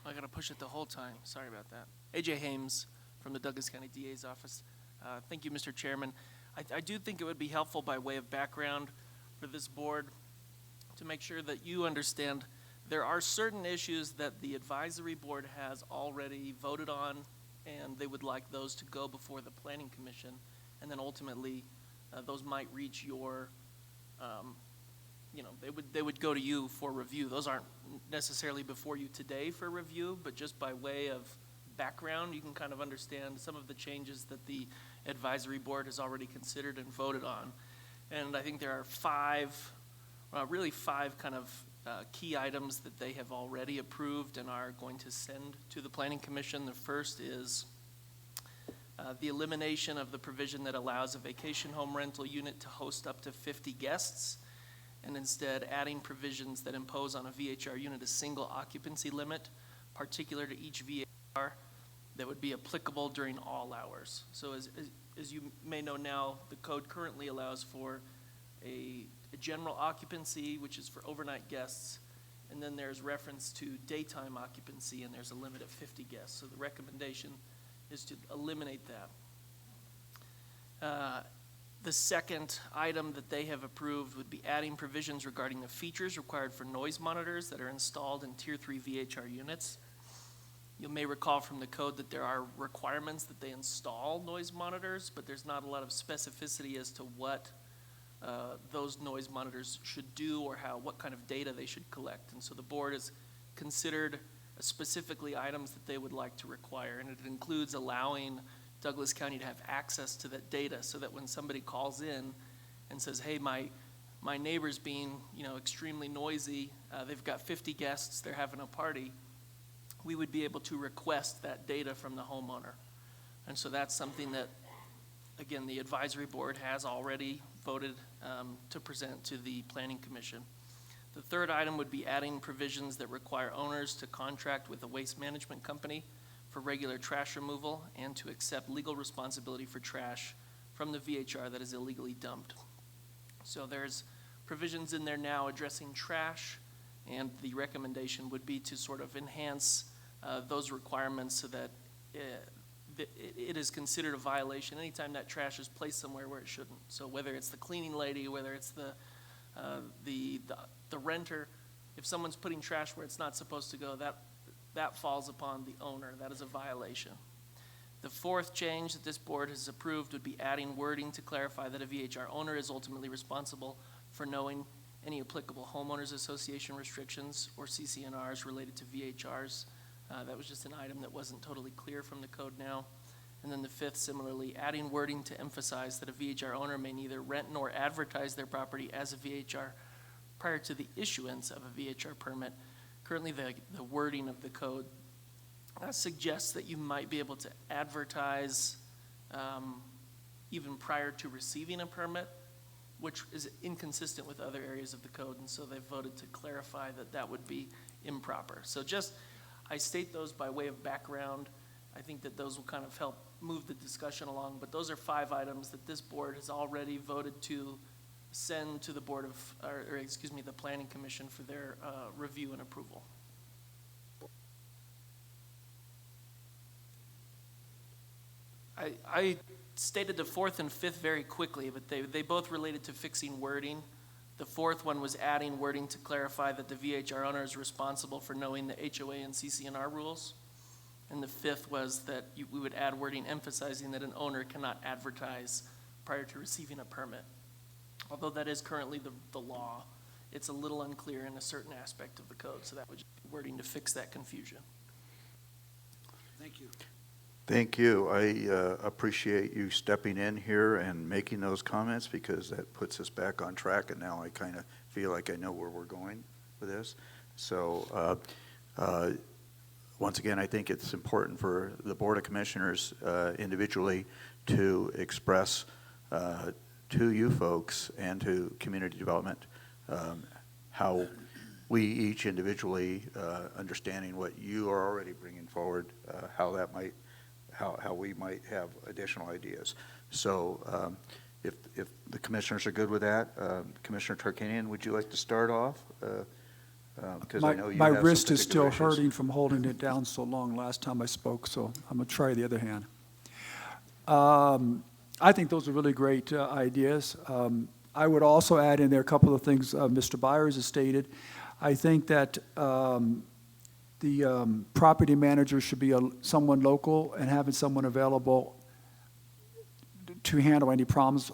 I gotta push it the whole time. Sorry about that. AJ Hames from the Douglas County DA's office. Thank you, Mr. Chairman. I do think it would be helpful by way of background for this board to make sure that you understand there are certain issues that the advisory board has already voted on, and they would like those to go before the Planning Commission, and then ultimately those might reach your they would go to you for review. Those aren't necessarily before you today for review, but just by way of background, you can kind of understand some of the changes that the advisory board has already considered and voted on. And I think there are really five kind of key items that they have already approved and are going to send to the Planning Commission. The first is the elimination of the provision that allows a vacation home rental unit to host up to 50 guests, and instead adding provisions that impose on a VHR unit a single occupancy limit, particular to each VHR, that would be applicable during all hours. So as you may know now, the code currently allows for a general occupancy, which is for overnight guests, and then there's reference to daytime occupancy, and there's a limit of 50 guests. So the recommendation is to eliminate that. The second item that they have approved would be adding provisions regarding the features required for noise monitors that are installed in Tier 3 VHR units. You may recall from the code that there are requirements that they install noise monitors, but there's not a lot of specificity as to what those noise monitors should do or what kind of data they should collect. And so the board has considered specifically items that they would like to require, and it includes allowing Douglas County to have access to that data so that when somebody calls in and says, hey, my neighbor's being extremely noisy, they've got 50 guests, they're having a party, we would be able to request that data from the homeowner. And so that's something that, again, the advisory board has already voted to present to the Planning Commission. The third item would be adding provisions that require owners to contract with a waste management company for regular trash removal and to accept legal responsibility for trash from the VHR that is illegally dumped. So there's provisions in there now addressing trash, and the recommendation would be to sort of enhance those requirements so that it is considered a violation anytime that trash is placed somewhere where it shouldn't. So whether it's the cleaning lady, whether it's the renter, if someone's putting trash where it's not supposed to go, that falls upon the owner. That is a violation. The fourth change that this board has approved would be adding wording to clarify that a VHR owner is ultimately responsible for knowing any applicable homeowners association restrictions or CCNRs related to VHRs. That was just an item that wasn't totally clear from the code now. And then the fifth, similarly, adding wording to emphasize that a VHR owner may neither rent nor advertise their property as a VHR prior to the issuance of a VHR permit. Currently, the wording of the code suggests that you might be able to advertise even prior to receiving a permit, which is inconsistent with other areas of the code, and so they've voted to clarify that that would be improper. So I state those by way of background. I think that those will kind of help move the discussion along, but those are 5 items that this board has already voted to send to the the Planning Commission for their review and approval. I stated the fourth and fifth very quickly, but they both related to fixing wording. The fourth one was adding wording to clarify that the VHR owner is responsible for knowing the HOA and CCNR rules. And the fifth was that we would add wording emphasizing that an owner cannot advertise prior to receiving a permit. Although that is currently the law, it's a little unclear in a certain aspect of the code, so that would just be wording to fix that confusion. Thank you. Thank you. I appreciate you stepping in here and making those comments, because that puts us back on track, and now I kind of feel like I know where we're going with this. So once again, I think it's important for the Board of Commissioners individually to express to you folks and to community development how we each individually, understanding what you are already bringing forward, how that might, how we might have additional ideas. So if the commissioners are good with that, Commissioner Tarkanian, would you like to start off? Because I know you my have some wrist is still particular issues. hurting from holding it down so long last time I spoke, so I'm going to try the other hand. I think those are really great ideas. I would also add in there a couple of things Mr. Byers has stated. I think that the property manager should be someone local, and having someone available to handle any problems,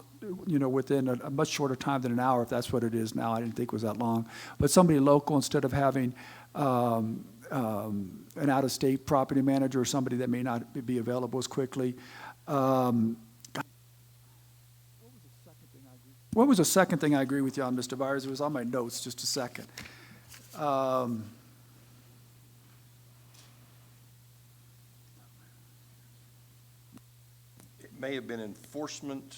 you know, within a much shorter time than an hour, if that's what it is now. I didn't think it was that long. But somebody local, instead of having an out-of-state property manager or somebody that may not be available as quickly. What was the second thing I agree with you on, Mr. Byers? It was on my notes, just a second. It may have been enforcement.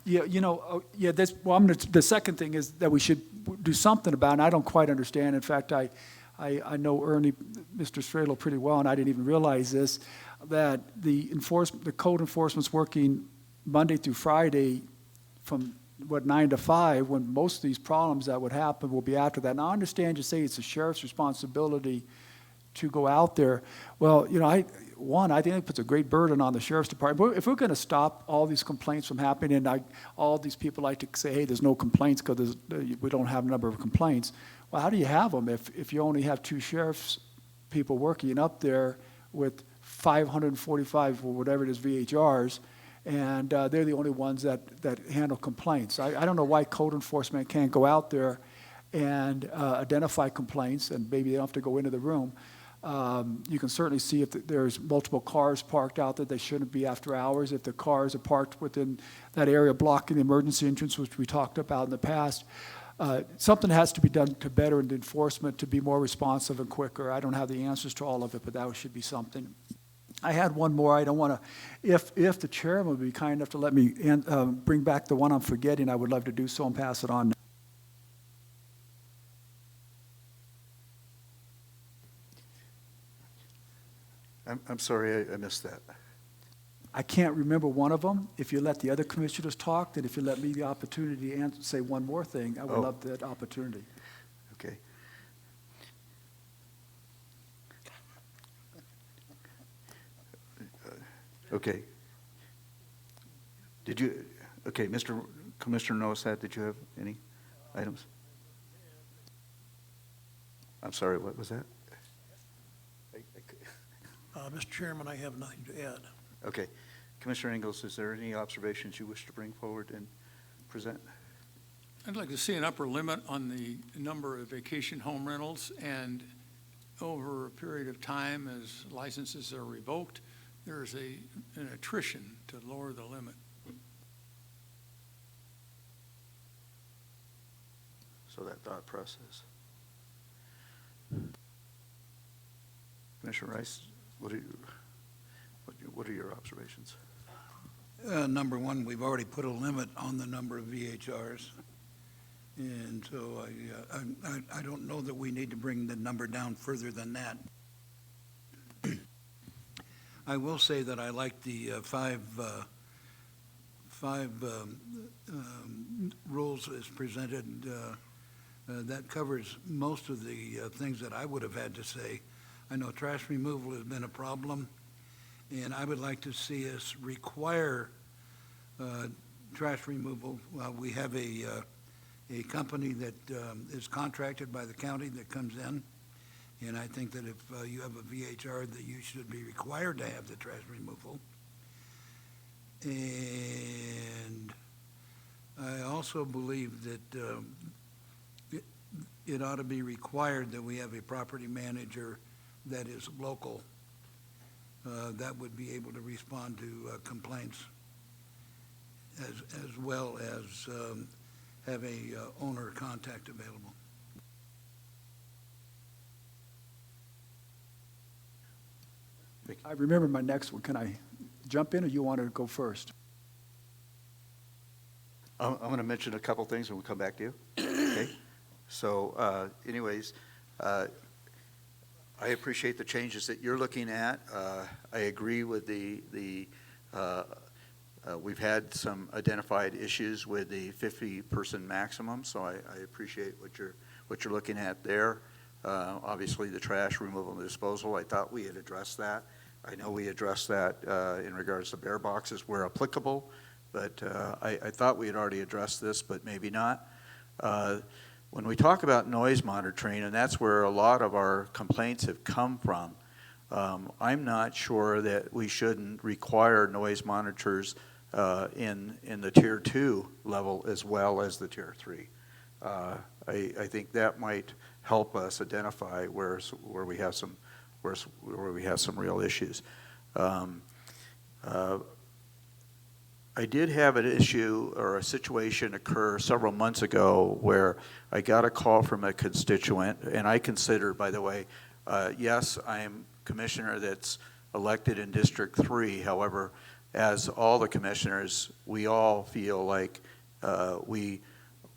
Yeah, you know, yeah, that's, well, the second thing is that we should do something about, and I don't quite understand. In fact, I know Ernie, Mr. Stradle pretty well, and I didn't even realize this, that the code enforcement's working Monday through Friday from, 9 to 5, when most of these problems that would happen will be after that. Now, I understand you say it's the sheriff's responsibility to go out there. Well, you know, I think it puts a great burden on the sheriff's department. If we're going to stop all these complaints from happening, and all these people like to say, hey, there's no complaints because we don't have a number of complaints. Well, how do you have them if you only have 2 sheriff's people working up there with 545 or whatever it is VHRs, and they're the only ones that handle complaints? I don't know why code enforcement can't go out there and identify complaints, and maybe they don't have to go into the room. You can certainly see if there's multiple cars parked out there, they shouldn't be after hours. If the cars are parked within that area blocking the emergency entrance, which we talked about in the past, something has to be done to better the enforcement, to be more responsive and quicker. I don't have the answers to all of it, but that should be something. I had one more. I don't want to, if the chairman would be kind enough to let me bring back the one I'm forgetting, I would love to do so and pass it on. I'm sorry, I missed that. I can't remember one of them. If you let the other commissioners talk, then if you let me the opportunity to say one more thing, I would love that opportunity. Okay. Okay. Mr. Commissioner Nosat, did you have any items? I'm sorry, what was that? Mr. Chairman, I have nothing to add. Okay. Commissioner Ingles, is there any observations you wish to bring forward and present? I'd like to see an upper limit on the number of vacation home rentals, and over a period of time, as licenses are revoked, there's an attrition to lower the limit. So that thought process. Commissioner Rice, what are your observations? Number one, we've already put a limit on the number of VHRs. And so I don't know that we need to bring the number down further than that. I will say that I like the five rules as presented. That covers most of the things that I would have had to say. I know trash removal has been a problem, and I would like to see us require trash removal. We have a a company that is contracted by the county that comes in. And I think that if you have a VHR, that you should be required to have the trash removal. And I also believe that it ought to be required that we have a property manager that is local, that would be able to respond to complaints, as well as have a owner contact available. I remember my next one. Can I jump in, or you want to go first? I'm going to mention a couple things when we come back to you. Okay? So anyways, I appreciate the changes that you're looking at. I agree with we've had some identified issues with the 50-person maximum, so I appreciate what you're looking at there. Obviously, the trash removal and disposal, I thought we had addressed that. I know we addressed that in regards to bear boxes where applicable, but I thought we had already addressed this, but maybe not. When we talk about noise monitoring, and that's where a lot of our complaints have come from, I'm not sure that we shouldn't require noise monitors in the Tier 2 level as well as the Tier 3. I think that might help us identify where we have some real issues. I did have an issue or a situation occur several months ago where I got a call from a constituent, and I consider, by the way, yes, I am commissioner that's elected in District 3. However, as all the commissioners, we all feel like we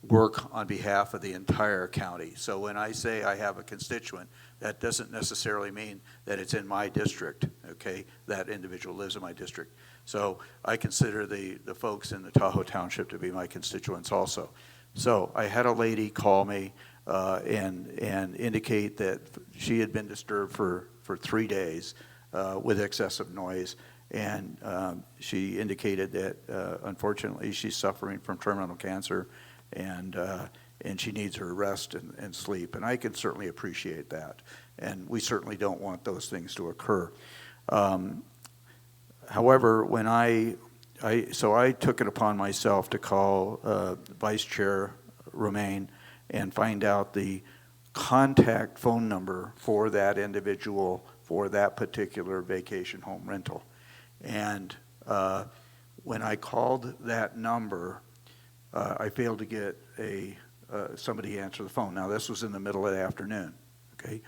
work on behalf of the entire county. So when I say I have a constituent, that doesn't necessarily mean that it's in my district, okay? That individual lives in my district. So I consider the folks in the Tahoe Township to be my constituents also. So I had a lady call me and indicate that she had been disturbed for 3 days with excessive noise. And she indicated that unfortunately she's suffering from terminal cancer, and she needs her rest and sleep. And I can certainly appreciate that. And we certainly don't want those things to occur. However, when I took it upon myself to call Vice Chair Romaine and find out the contact phone number for that individual for that particular vacation home rental. And when I called that number, I failed to get somebody answer the phone. Now, this was in the middle of the afternoon, okay?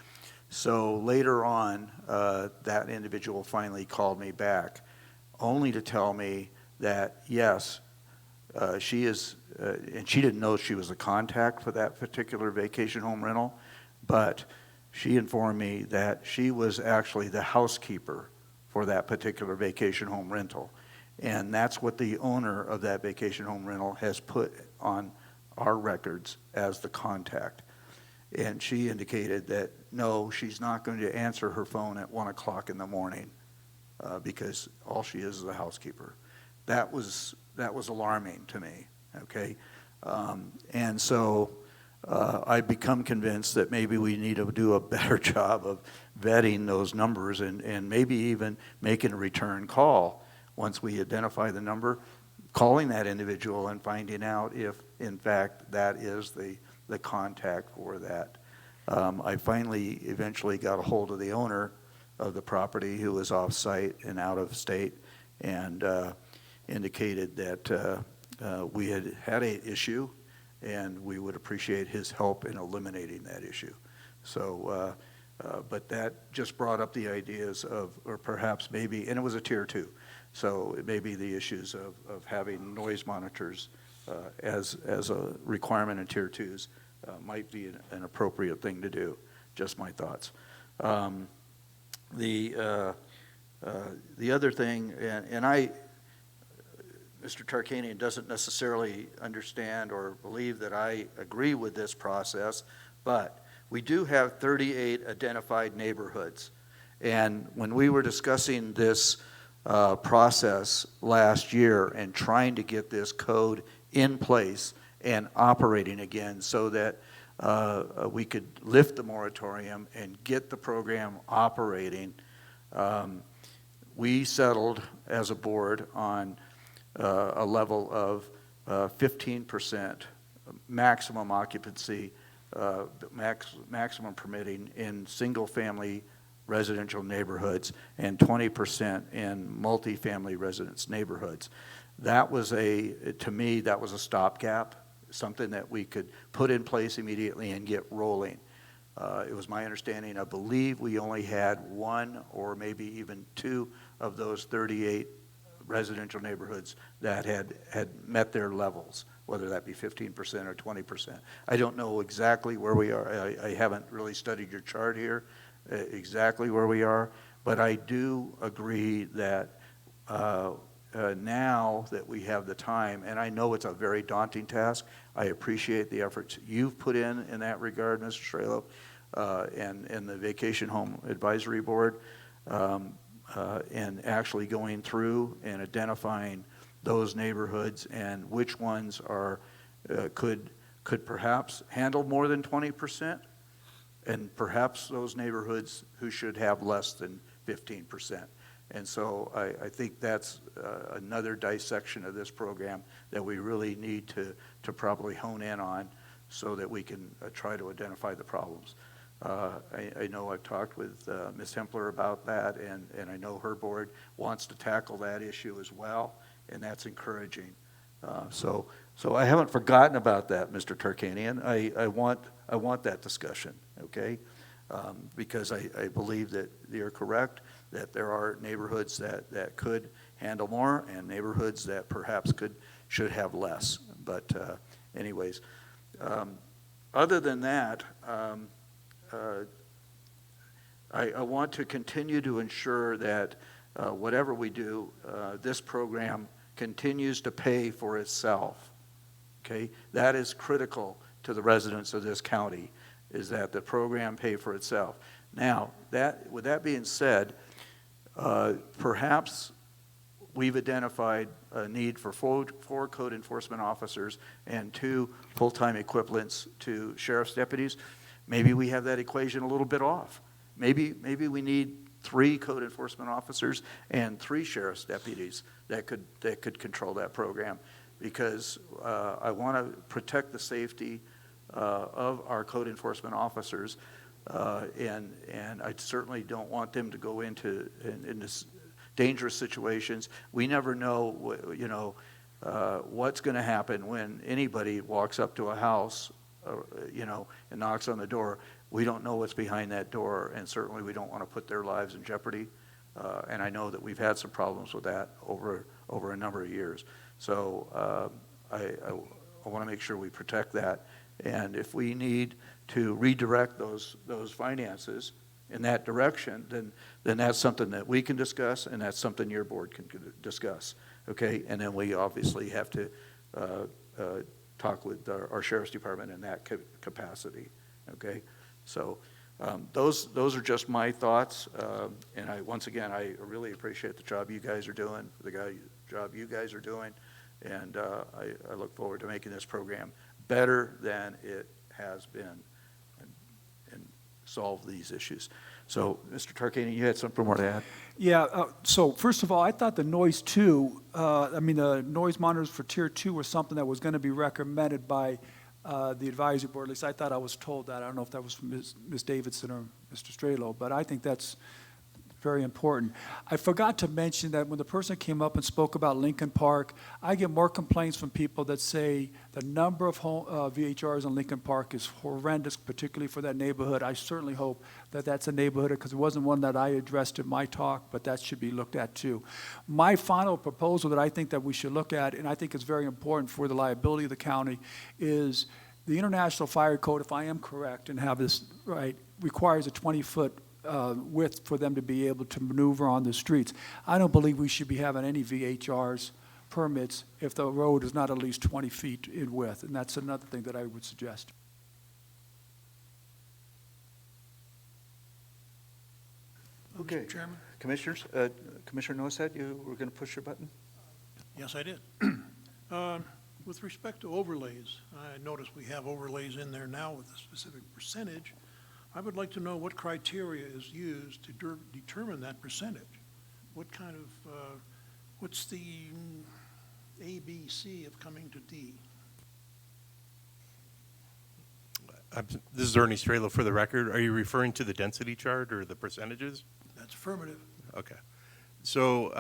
So later on, that individual finally called me back, only to tell me that, yes, she is, and she didn't know she was a contact for that particular vacation home rental, but she informed me that she was actually the housekeeper for that particular vacation home rental. And that's what the owner of that vacation home rental has put on our records as the contact. And she indicated that, no, she's not going to answer her phone at 1 o'clock in the morning because all she is a housekeeper. That was alarming to me, okay? And so I've become convinced that maybe we need to do a better job of vetting those numbers and maybe even making a return call once we identify the number, calling that individual and finding out if, in fact, that is the contact for that. I finally eventually got a hold of the owner of the property who was off-site and out of state and indicated that we had an issue and we would appreciate his help in eliminating that issue. So, but that just brought up the ideas of, or perhaps maybe, and it was a Tier 2, so it may be the issues of having noise monitors as a requirement in Tier 2s might be an appropriate thing to do. Just my thoughts. The other thing, and Mr. Tarkanian doesn't necessarily understand or believe that I agree with this process, but we do have 38 identified neighborhoods. And when we were discussing this process last year and trying to get this code in place and operating again so that we could lift the moratorium and get the program operating. We settled as a board on a level of 15% maximum occupancy, maximum permitting in single-family residential neighborhoods and 20% in multifamily residence neighborhoods. That was to me, that was a stopgap, something that we could put in place immediately and get rolling. It was my understanding, I believe we only had one or maybe even two of those 38 residential neighborhoods that had met their levels, whether that be 15% or 20%. I don't know exactly where we are. I haven't really studied your chart here, exactly where we are, but I do agree that now that we have the time, and I know it's a very daunting task, I appreciate the efforts you've put in that regard, Mr. Strelo, and the Vacation Home Advisory Board, and actually going through and identifying those neighborhoods and which ones are could perhaps handle more than 20%, and perhaps those neighborhoods who should have less than 15%. And so I think that's another dissection of this program that we really need to probably hone in on so that we can try to identify the problems. I know I've talked with Ms. Hempler about that, and I know her board wants to tackle that issue as well, and that's encouraging. So I haven't forgotten about that, Mr. Tarkanian. I want that discussion, okay? Because I believe that you're correct, that there are neighborhoods that could handle more and neighborhoods that perhaps should have less. But anyways, other than that, I want to continue to ensure that whatever we do, this program continues to pay for itself. Okay, that is critical to the residents of this county, is that the program pay for itself. Now, with that being said, perhaps we've identified a need for 4 code enforcement officers and 2 full-time equivalents to sheriff's deputies. Maybe we have that equation a little bit off. Maybe we need 3 code enforcement officers and 3 sheriff's deputies that could control that program, because I want to protect the safety of our code enforcement officers, and I certainly don't want them to go into this dangerous situations. We never know, what's going to happen when anybody walks up to a house, and knocks on the door. We don't know what's behind that door, and certainly we don't want to put their lives in jeopardy. And I know that we've had some problems with that over a number of years. So I want to make sure we protect that. And if we need to redirect those finances in that direction, then that's something that we can discuss, and that's something your board can discuss. Okay, and then we obviously have to talk with our sheriff's department in that capacity. Okay, so those are just my thoughts, and once again I really appreciate the job you guys are doing, and I look forward to making this program better than it has been, and solve these issues. So, Mr. Tarkanian, you had something more to add? Yeah, so first of all, I thought the noise the noise monitors for Tier 2 were something that was going to be recommended by the advisory board. At least I thought I was told that. I don't know if that was from Ms. Davidson or Mr. Strelo, but I think that's very important. I forgot to mention that when the person came up and spoke about Lincoln Park, I get more complaints from people that say the number of VHRs in Lincoln Park is horrendous, particularly for that neighborhood. I certainly hope that that's a neighborhood, because it wasn't one that I addressed in my talk, but that should be looked at too. My final proposal that I think that we should look at, and I think it's very important for the liability of the county, is the International Fire Code, if I am correct and have this right, requires a 20-foot width for them to be able to maneuver on the streets. I don't believe we should be having any VHRs permits if the road is not at least 20 feet in width, and that's another thing that I would suggest. Okay, Mr. Chairman? Commissioners, Commissioner Nosehead, you were going to push your button? Yes, I did. With respect to overlays, I notice we have overlays in there now with a specific percentage. I would like to know what criteria is used to determine that percentage. What kind of, what's the A, B, C of coming to D? This is Ernie Strelo for the record. Are you referring to the density chart or the percentages? That's affirmative. Okay. So,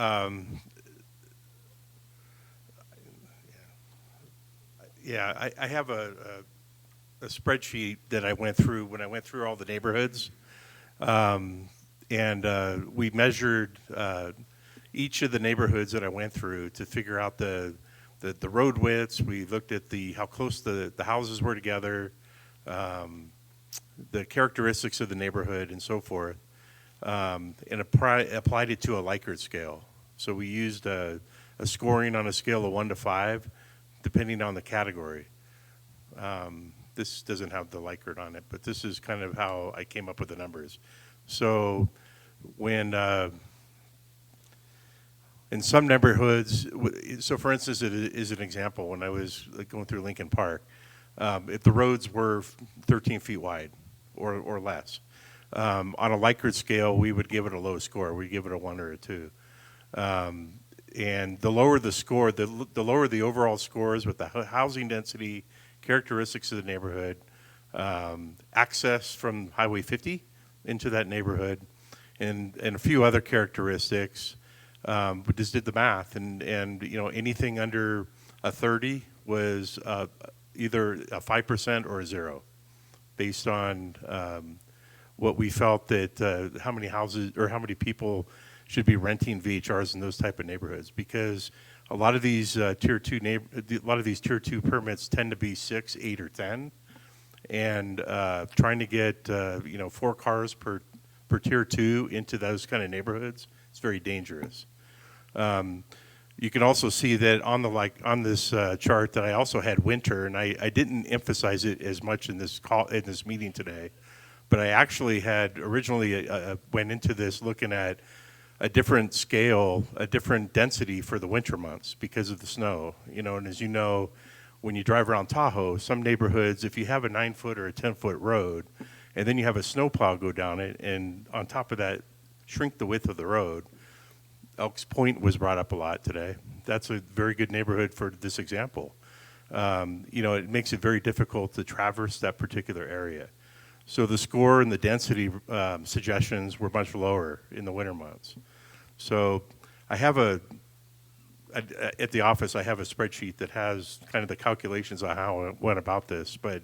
yeah, I have a spreadsheet that I went through when I went through all the neighborhoods. We measured each of the neighborhoods that I went through to figure out the road widths. We looked at how close the houses were together, the characteristics of the neighborhood and so forth, and applied it to a Likert scale. So we used a scoring on a scale of 1 to 5, depending on the category. This doesn't have the Likert on it, but this is kind of how I came up with the numbers. So when in some neighborhoods, so for instance, it is an example, when I was going through Lincoln Park, if the roads were 13 feet wide or less, on a Likert scale, we would give it a low score. We'd give it a 1 or a 2. And the lower the score, the lower the overall scores with the housing density, characteristics of the neighborhood, access from Highway 50 into that neighborhood, and a few other characteristics. We just did the math, and anything under a 30 was either a 5% or a 0, based on what we felt that how many houses or how many people should be renting VHRs in those type of neighborhoods, because a lot of these tier 2 permits tend to be 6, 8, or 10, and trying to get 4 cars per tier 2 into those kind of neighborhoods, it's very dangerous. You can also see that on this chart that I also had winter, and I didn't emphasize it as much in this meeting today, but I actually had originally went into this looking at a different scale, a different density for the winter months because of the snow. And as you know, when you drive around Tahoe, some neighborhoods, if you have a 9-foot or a 10-foot road, and then you have a snowplow go down it, and on top of that, shrink the width of the road. Elks Point was brought up a lot today. That's a very good neighborhood for this example. It makes it very difficult to traverse that particular area. So the score and the density suggestions were much lower in the winter months. So I have at the office, I have a spreadsheet that has kind of the calculations on how I went about this, but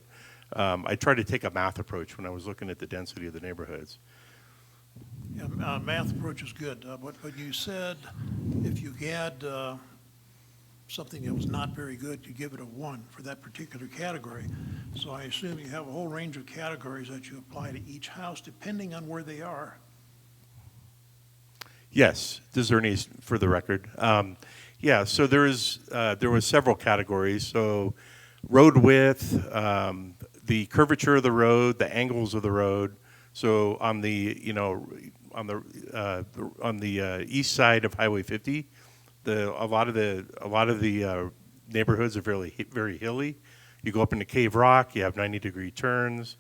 I tried to take a math approach when I was looking at the density of the neighborhoods. Yeah, math approach is good, but you said if you had something that was not very good, you give it a 1 for that particular category. So I assume you have a whole range of categories that you apply to each house depending on where they are. Yes, this is Ernie for the record. Yeah, so there was several categories. So road width, the curvature of the road, the angles of the road. So on the east side of Highway 50, a lot of the neighborhoods are very hilly. You go up into Cave Rock, you have 90-degree turns.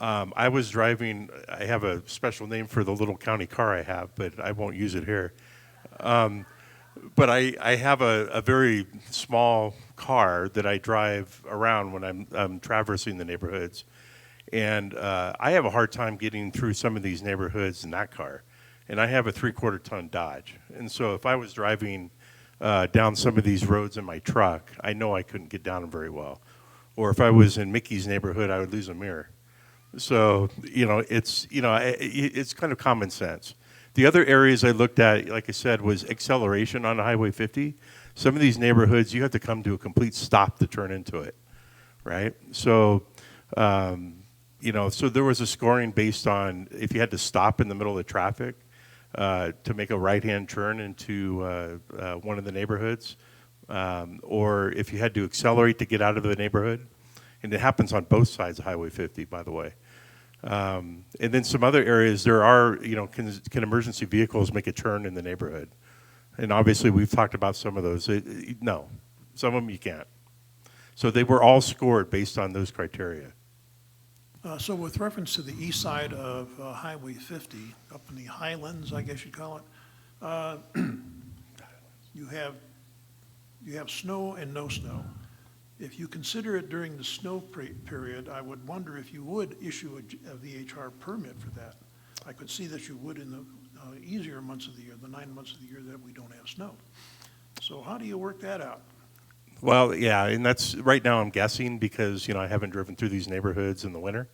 I was driving, I have a special name for the little county car I have, but I won't use it here. But I have a very small car that I drive around when I'm traversing the neighborhoods. And I have a hard time getting through some of these neighborhoods in that car. And I have a 3/4 ton Dodge. And so if I was driving down some of these roads in my truck, I know I couldn't get down them very well. Or if I was in Mickey's neighborhood, I would lose a mirror. So, it's kind of common sense. The other areas I looked at, like I said, was acceleration on Highway 50. Some of these neighborhoods, you have to come to a complete stop to turn into it, right? So, so there was a scoring based on if you had to stop in the middle of the traffic to make a right-hand turn into one of the neighborhoods, or if you had to accelerate to get out of the neighborhood. And it happens on both sides of Highway 50, by the way. And then some other areas, there are, can emergency vehicles make a turn in the neighborhood? And obviously, we've talked about some of those. No, some of them you can't. So they were all scored based on those criteria. So with reference to the east side of Highway 50, up in the highlands, I guess you'd call it, you have snow and no snow. If you consider it during the snow period, I would wonder if you would issue a VHR permit for that. I could see that you would in the easier months of the year, the 9 months of the year that we don't have snow. So how do you work that out? Well, yeah, and that's, right now I'm guessing because, I haven't driven through these neighborhoods in the winter.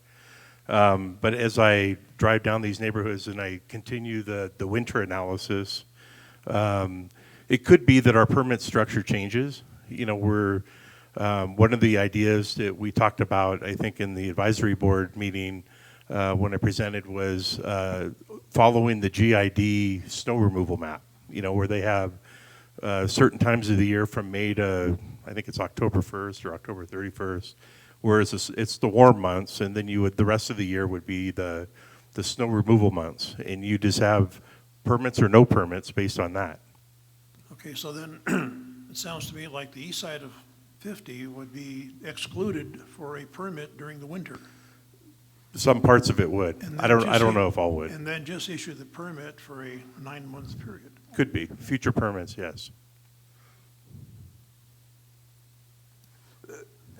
But as I drive down these neighborhoods and I continue the winter analysis, it could be that our permit structure changes. We're, one of the ideas that we talked about, I think in the advisory board meeting when I presented was following the GID snow removal map, where they have certain times of the year from May to, I think it's October 1st or October 31st, whereas it's the warm months, and then the rest of the year would be the snow removal months, and you just have permits or no permits based on that. Okay, so then it sounds to me like the east side of 50 would be excluded for a permit during the winter. Some parts of it would. And I then don't just know if all would. And then just issue the permit for a 9-month period. Could be. Future permits, yes.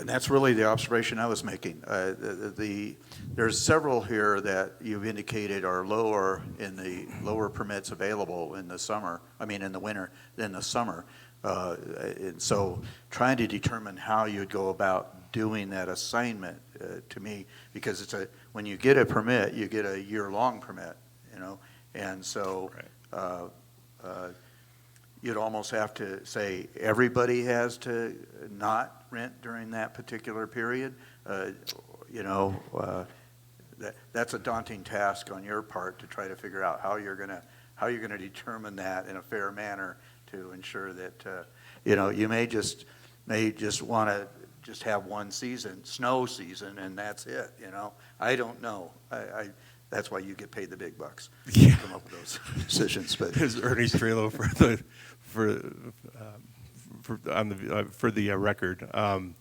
And that's really the observation I was making. There's several here that you've indicated are lower in the lower permits available in the summer, in the winter than the summer. And so trying to determine how you'd go about doing that assignment to me, because when you get a permit, you get a year-long permit, and so you'd almost have to say everybody has to not rent during that particular period. That's a daunting task on your part to try to figure out how you're gonna determine that in a fair manner to ensure that you may just want to just have one season, snow season, and that's it. I don't know. That's why you get paid the big bucks. Yeah. To come up with those decisions. But There's Ernie Strelo for the record. I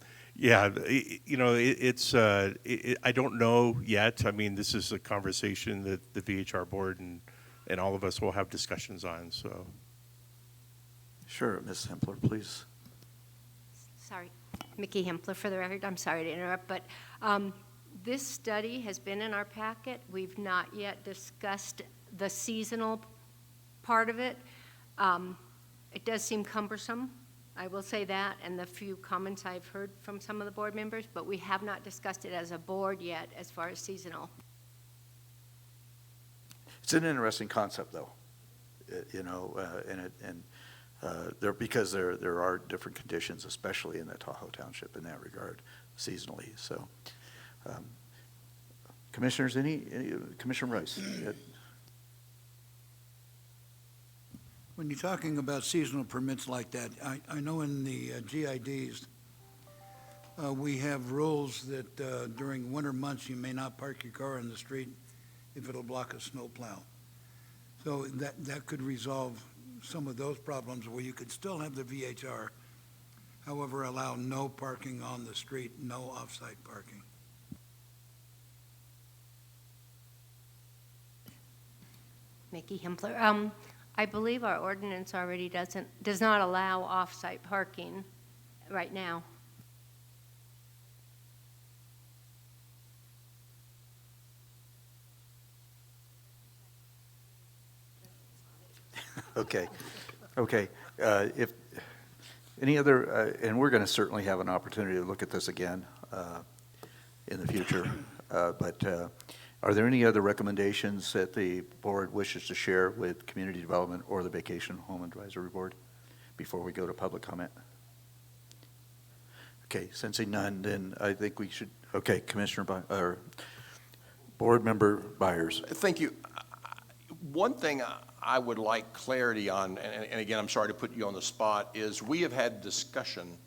don't know yet. This is a conversation that the VHR board and all of us will have discussions on. So. Sure, Ms. Hempler, please. Sorry, Mickey Hempler for the record. I'm sorry to interrupt, but this study has been in our packet. We've not yet discussed the seasonal part of it. It does seem cumbersome, I will say that, and the few comments I've heard from some of the board members, but we have not discussed it as a board yet as far as seasonal. It's an interesting concept, though, because there are different conditions, especially in the Tahoe Township in that regard, seasonally. So, commissioners, Commissioner Rice? When you're talking about seasonal permits like that, I know in the GIDs, we have rules that during winter months, you may not park your car in the street if it'll block a snowplow. So that could resolve some of those problems where you could still have the VHR, however, allow no parking on the street, no off-site parking. Mickey Hempler. I believe our ordinance already does not allow off-site parking right now. Okay. If any other, and we're going to certainly have an opportunity to look at this again in the future, but are there any other recommendations that the board wishes to share with Community Development or the Vacation Home Advisory Board before we go to public comment? Okay, sensing none, then I think we should, Board Member Byers. Thank you. One thing I would like clarity on, and again, I'm sorry to put you on the spot, is we have had discussion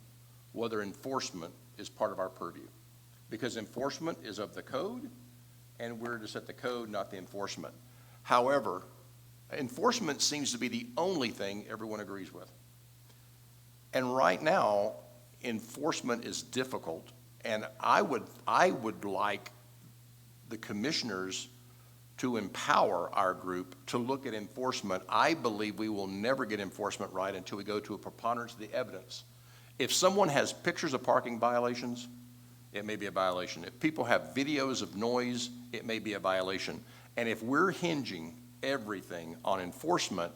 whether enforcement is part of our purview. Because enforcement is of the code, and we're to set the code, not the enforcement. However, enforcement seems to be the only thing everyone agrees with. And right now, enforcement is difficult, and I would like the commissioners to empower our group to look at enforcement. I believe we will never get enforcement right until we go to a preponderance of the evidence. If someone has pictures of parking violations, it may be a violation. If people have videos of noise, it may be a violation. And if we're hinging everything on enforcement,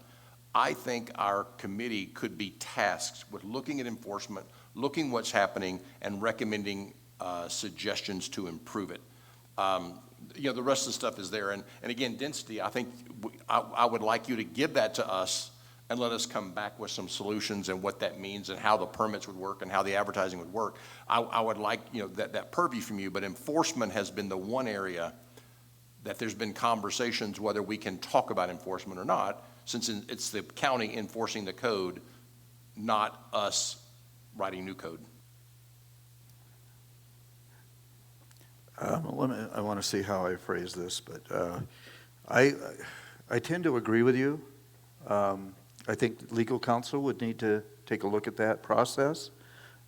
I think our committee could be tasked with looking at enforcement, looking what's happening, and recommending suggestions to improve it. You know, the rest of the stuff is there. And again, density, I think I would like you to give that to us and let us come back with some solutions and what that means and how the permits would work and how the advertising would work. I would like, you know, that purview from you, but enforcement has been the one area that there's been conversations whether we can talk about enforcement or not, since it's the county enforcing the code, not us writing new code. I want to see how I phrase this, but I tend to agree with you. I think legal counsel would need to take a look at that process.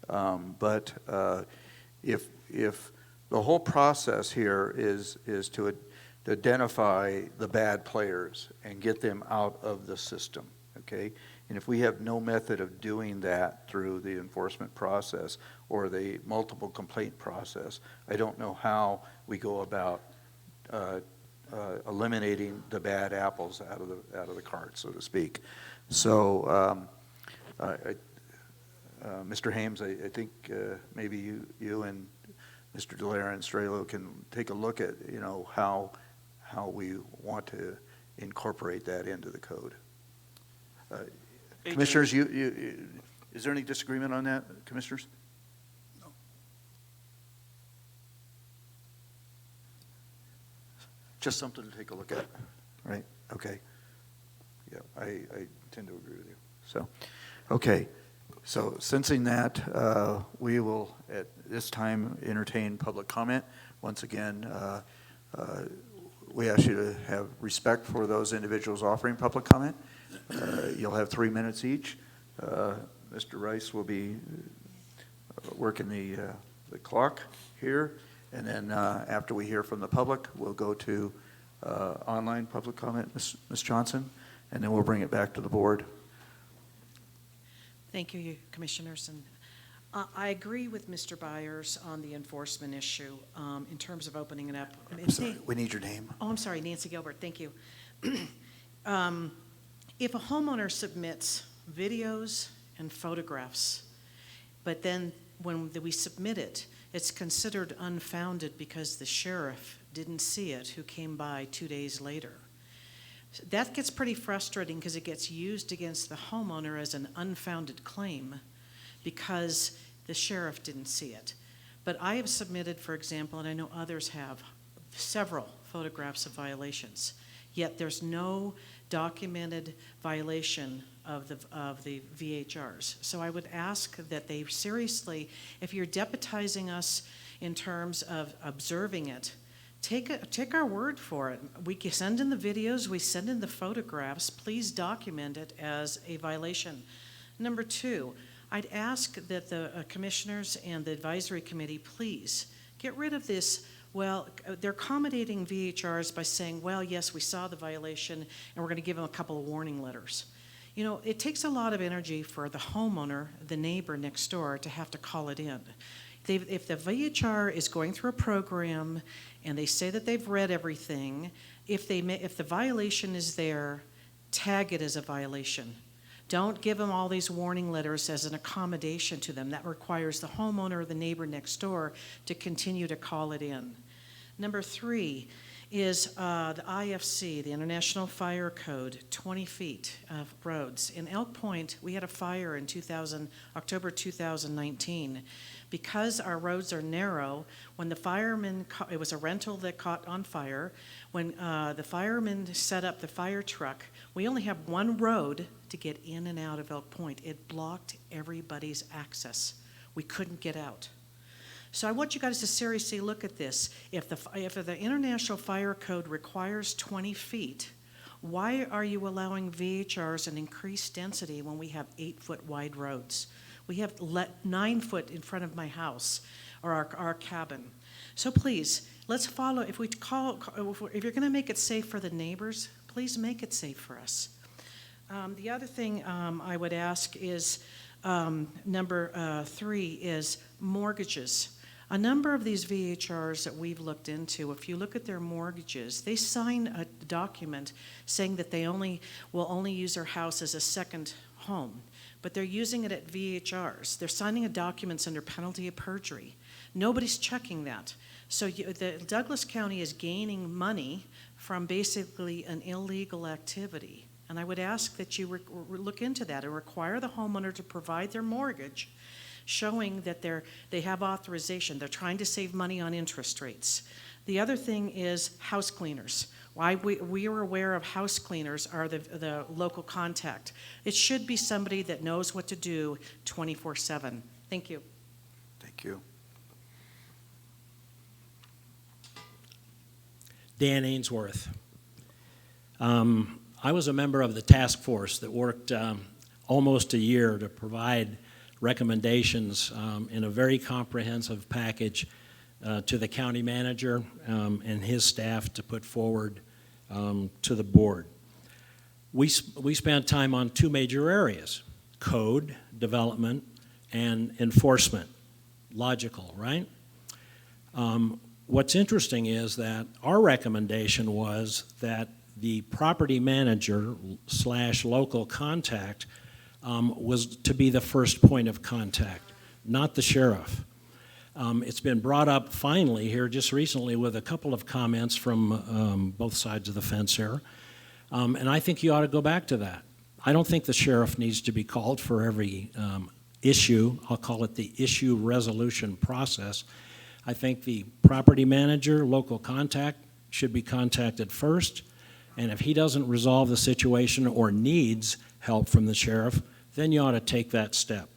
But if the whole process here is to identify the bad players and get them out of the system, okay? And if we have no method of doing that through the enforcement process or the multiple complaint process, I don't know how we go about eliminating the bad apples out of the cart, so to speak. So, Mr. Hames, I think maybe you and Mr. Dallaire and Strelo can take a look at, you know, how we want to incorporate that into the code. Commissioners, is there any disagreement on that, commissioners? No. Just something to take a look at, right? Okay. Yeah, I tend to agree with you. So, okay. So sensing that, we will at this time entertain public comment. Once again, we ask you to have respect for those individuals offering public comment. You'll have 3 minutes each. Mr. Rice will be working the clock here, and then after we hear from the public, we'll go to online public comment, Ms. Johnson, and then we'll bring it back to the board. Thank you, Commissioners. And I agree with Mr. Byers on the enforcement issue in terms of opening it up. I'm sorry, we need your name. Oh, I'm sorry, Nancy Gilbert. Thank you. If a homeowner submits videos and photographs, but then when we submit it, it's considered unfounded because the sheriff didn't see it, who came by 2 days later. That gets pretty frustrating because it gets used against the homeowner as an unfounded claim because the sheriff didn't see it. But I have submitted, for example, and I know others have, several photographs of violations, yet there's no documented violation of the VHRs. So I would ask that they seriously, if you're deputizing us in terms of observing it, take our word for it. We send in the videos, we send in the photographs, please document it as a violation. Number two, I'd ask that the commissioners and the advisory committee please get rid of this. Well, they're accommodating VHRs by saying, well, yes, we saw the violation and we're going to give them a couple of warning letters. You know, it takes a lot of energy for the homeowner, the neighbor next door, to have to call it in. If the VHR is going through a program and they say that they've read everything, if the violation is there, tag it as a violation. Don't give them all these warning letters as an accommodation to them. That requires the homeowner or the neighbor next door to continue to call it in. Number three is the IFC, the International Fire Code, 20 feet of roads. In Elk Point, we had a fire in October 2019. Because our roads are narrow, when the firemen, it was a rental that caught on fire, when the firemen set up the fire truck, we only have one road to get in and out of Elk Point. It blocked everybody's access. We couldn't get out. So I want you guys to seriously look at this. If the International Fire Code requires 20 feet, why are you allowing VHRs an increased density when we have 8-foot wide roads? We have 9 foot in front of my house or our cabin. So please, let's follow, if you're gonna make it safe for the neighbors, please make it safe for us. The other thing I would ask is, number 3 is mortgages. A number of these VHRs that we've looked into, if you look at their mortgages, they sign a document saying that they will only use their house as a second home, but they're using it at VHRs. They're signing a documents under penalty of perjury. Nobody's checking that. So the Douglas County is gaining money from basically an illegal activity. And I would ask that you look into that and require the homeowner to provide their mortgage showing that they have authorization. They're trying to save money on interest rates. The other thing is house cleaners. Why we are aware of house cleaners are the local contact. It should be somebody that knows what to do 24/7. Thank you. Thank you. Dan Ainsworth. I was a member of the task force that worked almost a year to provide recommendations in a very comprehensive package to the county manager and his staff to put forward to the board. We spent time on 2 major areas: code development and enforcement. Logical, right? What's interesting is that our recommendation was that the property manager / local contact was to be the first point of contact, not the sheriff. It's been brought up finally here just recently with a couple of comments from both sides of the fence here, and I think you ought to go back to that. I don't think the sheriff needs to be called for every issue. I'll call it the issue resolution process. I think the property manager, local contact, should be contacted first, and if he doesn't resolve the situation or needs help from the sheriff, then you ought to take that step.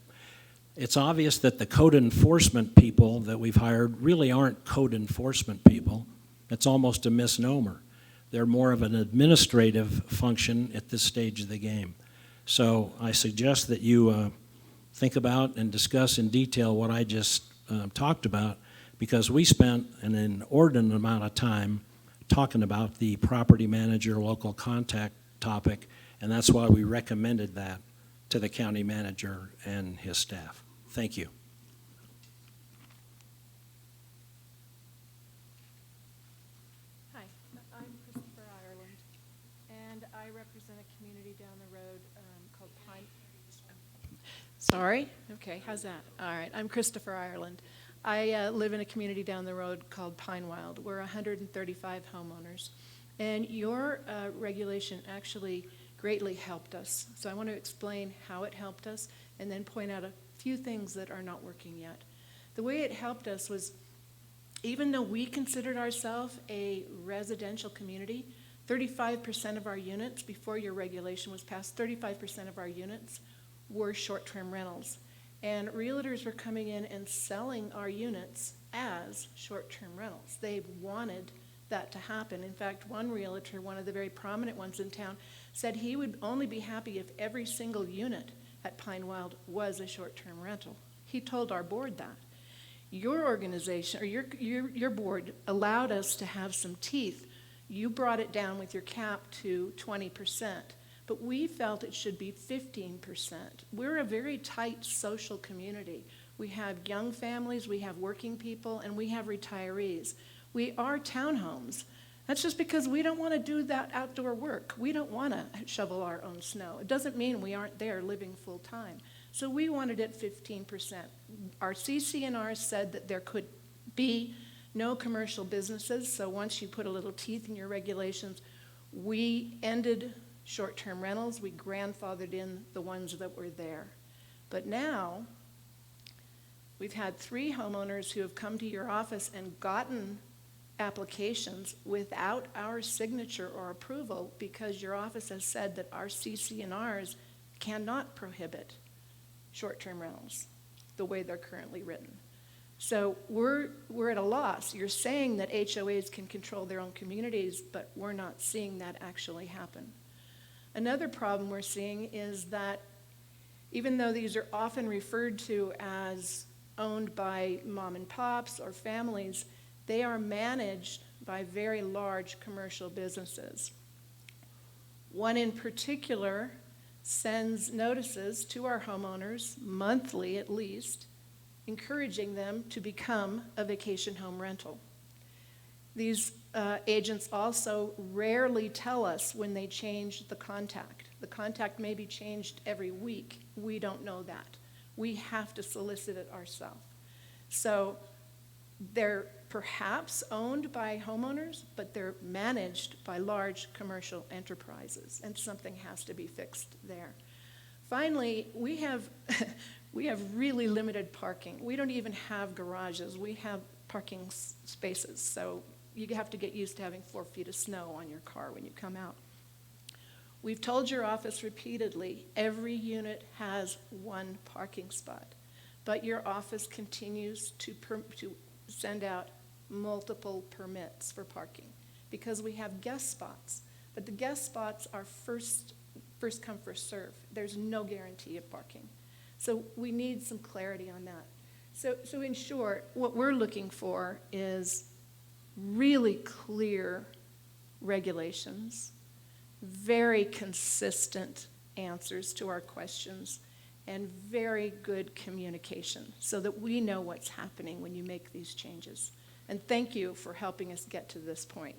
It's obvious that the code enforcement people that we've hired really aren't code enforcement people. It's almost a misnomer. They're more of an administrative function at this stage of the game. So I suggest that you think about and discuss in detail what I just talked about, because we spent an inordinate amount of time talking about the property manager local contact topic, and that's why we recommended that to the county manager and his staff. Thank you. Hi, I'm Christopher Ireland, and I represent a community down the road called Pine. Sorry? Okay, how's that? All right, I'm Christopher Ireland. I live in a community down the road called Pine Wild. We're 135 homeowners, and your regulation actually greatly helped us. So I want to explain how it helped us and then point out a few things that are not working yet. The way it helped us was, even though we considered ourselves a residential community, 35% of our units, before your regulation was passed, 35% of our units were short-term rentals. And realtors were coming in and selling our units as short-term rentals. They wanted that to happen. In fact, one realtor, one of the very prominent ones in town, said he would only be happy if every single unit at Pine Wild was a short-term rental. He told our board that. Your organization, or your board, allowed us to have some teeth. You brought it down with your cap to 20%. But we felt it should be 15%. We're a very tight social community. We have young families, we have working people, and we have retirees. We are townhomes. That's just because we don't want to do that outdoor work. We don't want to shovel our own snow. It doesn't mean we aren't there living full time. So we wanted it 15%. Our CC&R said that there could be no commercial businesses, so once you put a little teeth in your regulations, we ended short-term rentals. We grandfathered in the ones that were there. But now, we've had 3 homeowners who have come to your office and gotten applications without our signature or approval because your office has said that our CC&Rs cannot prohibit short-term rentals the way they're currently written. So we're at a loss. You're saying that HOAs can control their own communities, but we're not seeing that actually happen. Another problem we're seeing is that Even though these are often referred to as owned by mom and pops or families, they are managed by very large commercial businesses. One in particular sends notices to our homeowners, monthly at least, encouraging them to become a vacation home rental. These agents also rarely tell us when they change the contact. The contact may be changed every week. We don't know that. We have to solicit it ourselves. So they're perhaps owned by homeowners, but they're managed by large commercial enterprises, and something has to be fixed there. Finally, we have really limited parking. We don't even have garages. We have parking spaces, so you have to get used to having 4 feet of snow on your car when you come out. We've told your office repeatedly, every unit has 1 parking spot, but your office continues to send out multiple permits for parking because we have guest spots, but the guest spots are first come, first serve. There's no guarantee of parking. So we need some clarity on that. So in short, what we're looking for is really clear regulations, very consistent answers to our questions, and very good communication so that we know what's happening when you make these changes. And thank you for helping us get to this point.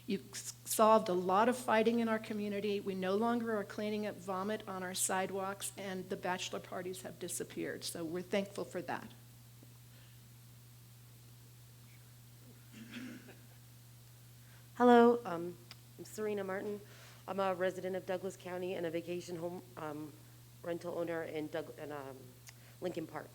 You solved a lot of fighting in our community. We no longer are cleaning up vomit on our sidewalks, and the bachelor parties have disappeared. So we're thankful for that. Hello, I'm Serena Martin. I'm a resident of Douglas County and a vacation home rental owner in Lincoln Park.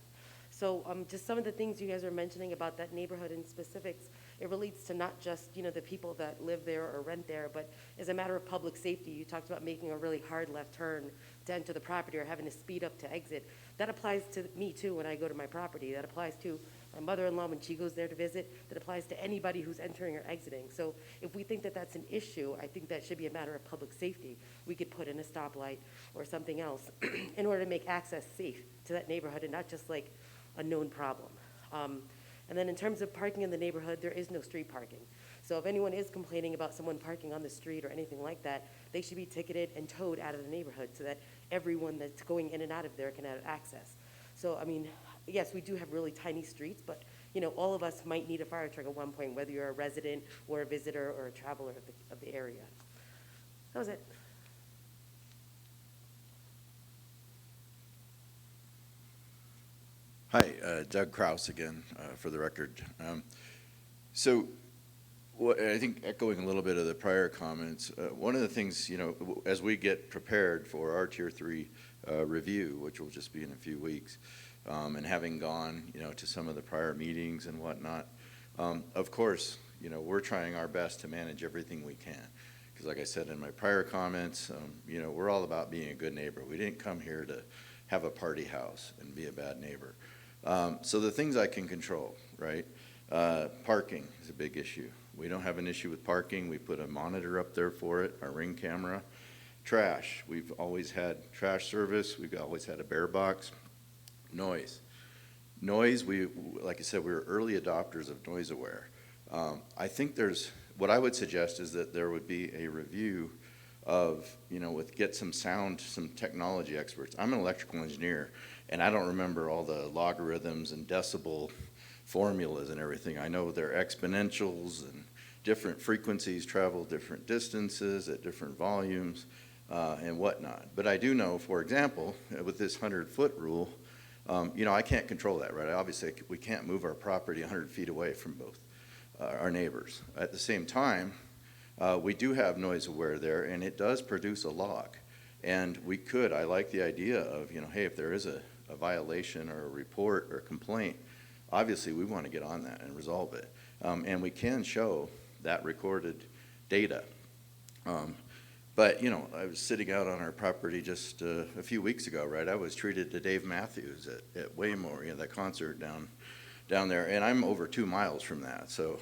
So just some of the things you guys are mentioning about that neighborhood in specifics, it relates to not just, the people that live there or rent there, but as a matter of public safety. You talked about making a really hard left turn to enter the property or having to speed up to exit. That applies to me too when I go to my property. That applies to my mother-in-law when she goes there to visit. That applies to anybody who's entering or exiting. So if we think that that's an issue, I think that should be a matter of public safety. We could put in a stoplight or something else in order to make access safe to that neighborhood and not just like a known problem. And then in terms of parking in the neighborhood, there is no street parking. So if anyone is complaining about someone parking on the street or anything like that, they should be ticketed and towed out of the neighborhood so that everyone that's going in and out of there can have access. So, I mean, yes, we do have really tiny streets, but, all of us might need a fire truck at one point, whether you're a resident or a visitor or a traveler of the area. That was it. Hi, Doug Kraus again, for the record. I think echoing a little bit of the prior comments, one of the things, as we get prepared for our Tier 3 review, which will just be in a few weeks, and having gone, to some of the prior meetings and whatnot, of course, we're trying our best to manage everything we can. Because like I said in my prior comments, we're all about being a good neighbor. We didn't come here to have a party house and be a bad neighbor. So the things I can control, right? Parking is a big issue. We don't have an issue with parking. We put a monitor up there for it, our Ring camera. Trash, we've always had trash service. We've always had a bear box. Noise, like I said, we were early adopters of Noise Aware. I think what I would suggest is that there would be a review of, get some technology experts. I'm an electrical engineer, and I don't remember all the logarithms and decibel formulas and everything. I know they're exponentials and different frequencies travel different distances at different volumes and whatnot. But I do know, for example, with this 100-foot rule, I can't control that, right? Obviously, we can't move our property 100 feet away from both our neighbors. At the same time, we do have Noise Aware there, and it does produce a log. And I like the idea of, hey, if there is a violation or a report or a complaint, obviously we want to get on that and resolve it. And we can show that recorded data. But, I was sitting out on our property just a few weeks ago, right? I was treated to Dave Matthews at Waymore, that concert down there, and I'm over 2 miles from that. So,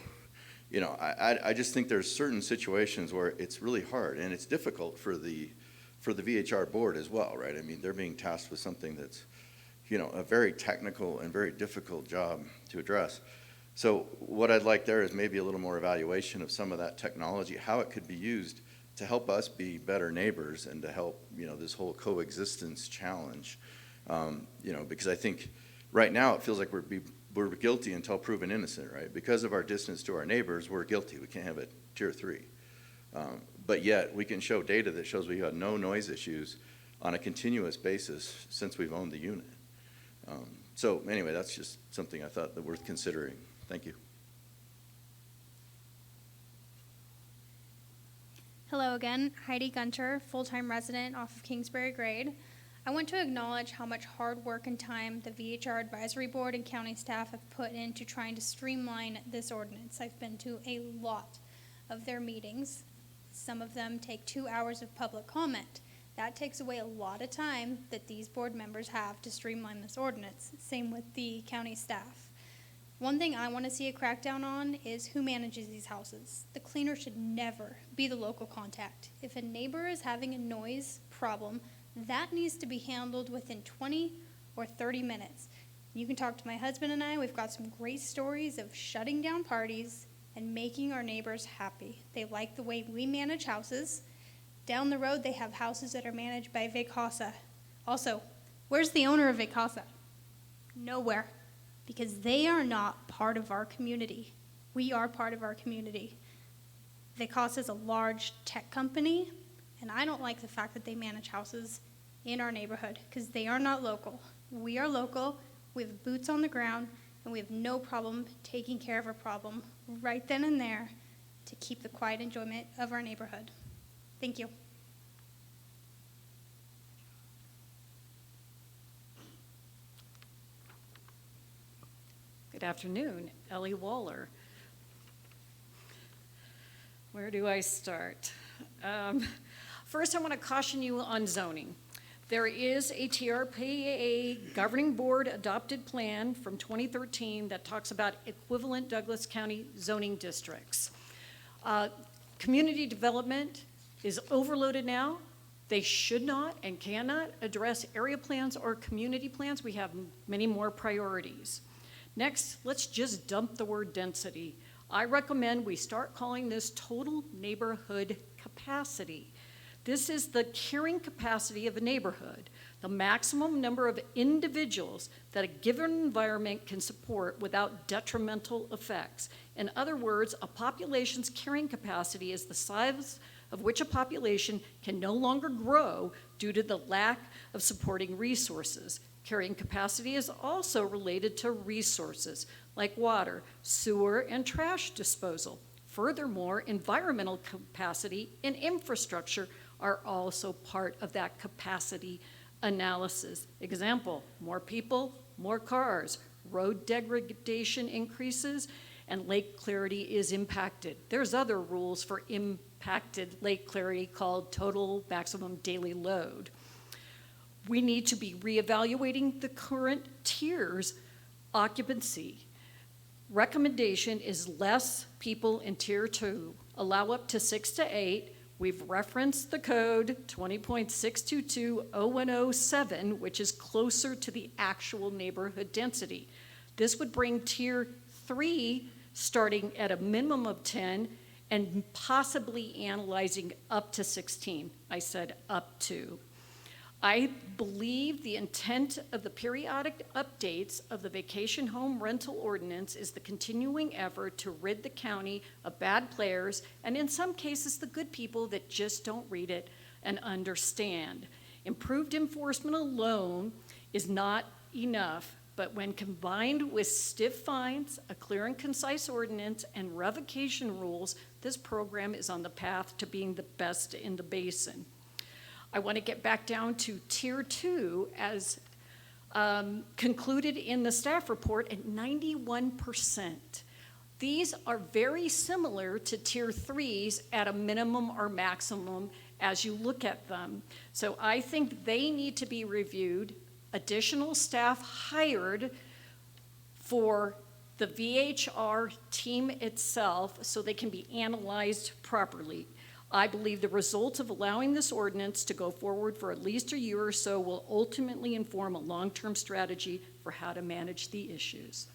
I just think there's certain situations where it's really hard, and it's difficult for the for the VHR board as well, right? I mean, they're being tasked with something that's, a very technical and very difficult job to address. So what I'd like there is maybe a little more evaluation of some of that technology, how it could be used to help us be better neighbors and to help, this whole coexistence challenge. Because I think right now it feels like we're guilty until proven innocent, right? Because of our distance to our neighbors, we're guilty. We can't have it tier 3. But yet we can show data that shows we had no noise issues on a continuous basis since we've owned the unit. So anyway, that's just something I thought that worth considering. Thank you. Hello again, Heidi Gunter, full-time resident off of Kingsbury Grade. I want to acknowledge how much hard work and time the VHR Advisory Board and county staff have put into trying to streamline this ordinance. I've been to a lot of their meetings. Some of them take 2 hours of public comment. That takes away a lot of time that these board members have to streamline this ordinance. Same with the county staff. One thing I want to see a crackdown on is who manages these houses. The cleaner should never be the local contact. If a neighbor is having a noise problem, that needs to be handled within 20 or 30 minutes. You can talk to my husband and I. We've got some great stories of shutting down parties and making our neighbors happy. They like the way we manage houses. Down the road, they have houses that are managed by VHR. Also, where's the owner of VHR? Nowhere, because they are not part of our community. We are part of our community. VHR is a large tech company, and I don't like the fact that they manage houses in our neighborhood, because they are not local. We are local, we have boots on the ground, and we have no problem taking care of a problem right then and there to keep the quiet enjoyment of our neighborhood. Thank you. Good afternoon, Ellie Waller. Where do I start? First, I want to caution you on zoning. There is a TRPA governing board adopted plan from 2013 that talks about equivalent Douglas County zoning districts. Community development is overloaded now. They should not and cannot address area plans or community plans. We have many more priorities. Next, let's just dump the word density. I recommend we start calling this total neighborhood capacity. This is the carrying capacity of a neighborhood, the maximum number of individuals that a given environment can support without detrimental effects. In other words, a population's carrying capacity is the size of which a population can no longer grow due to the lack of supporting resources. Carrying capacity is also related to resources like water, sewer, and trash disposal. Furthermore, environmental capacity and infrastructure are also part of that capacity analysis. Example, more people, more cars, road degradation increases, and lake clarity is impacted. There's other rules for impacted lake clarity called total maximum daily load. We need to be reevaluating the current tiers occupancy. Recommendation is less people in tier 2, allow up to 6 to 8. We've referenced the code 20.6220107, which is closer to the actual neighborhood density. This would bring tier 3 starting at a minimum of 10 and possibly analyzing up to 16. I said up to. I believe the intent of the periodic updates of the vacation home rental ordinance is the continuing effort to rid the county of bad players, and in some cases, the good people that just don't read it and understand. Improved enforcement alone is not enough, but when combined with stiff fines, a clear and concise ordinance, and revocation rules, this program is on the path to being the best in the basin. I want to get back down to tier 2 as concluded in the staff report at 91%. These are very similar to tier 3s at a minimum or maximum as you look at them. So I think they need to be reviewed, additional staff hired for the VHR team itself so they can be analyzed properly. I believe the result of allowing this ordinance to go forward for at least a year or so will ultimately inform a long-term strategy for how to manage the issues.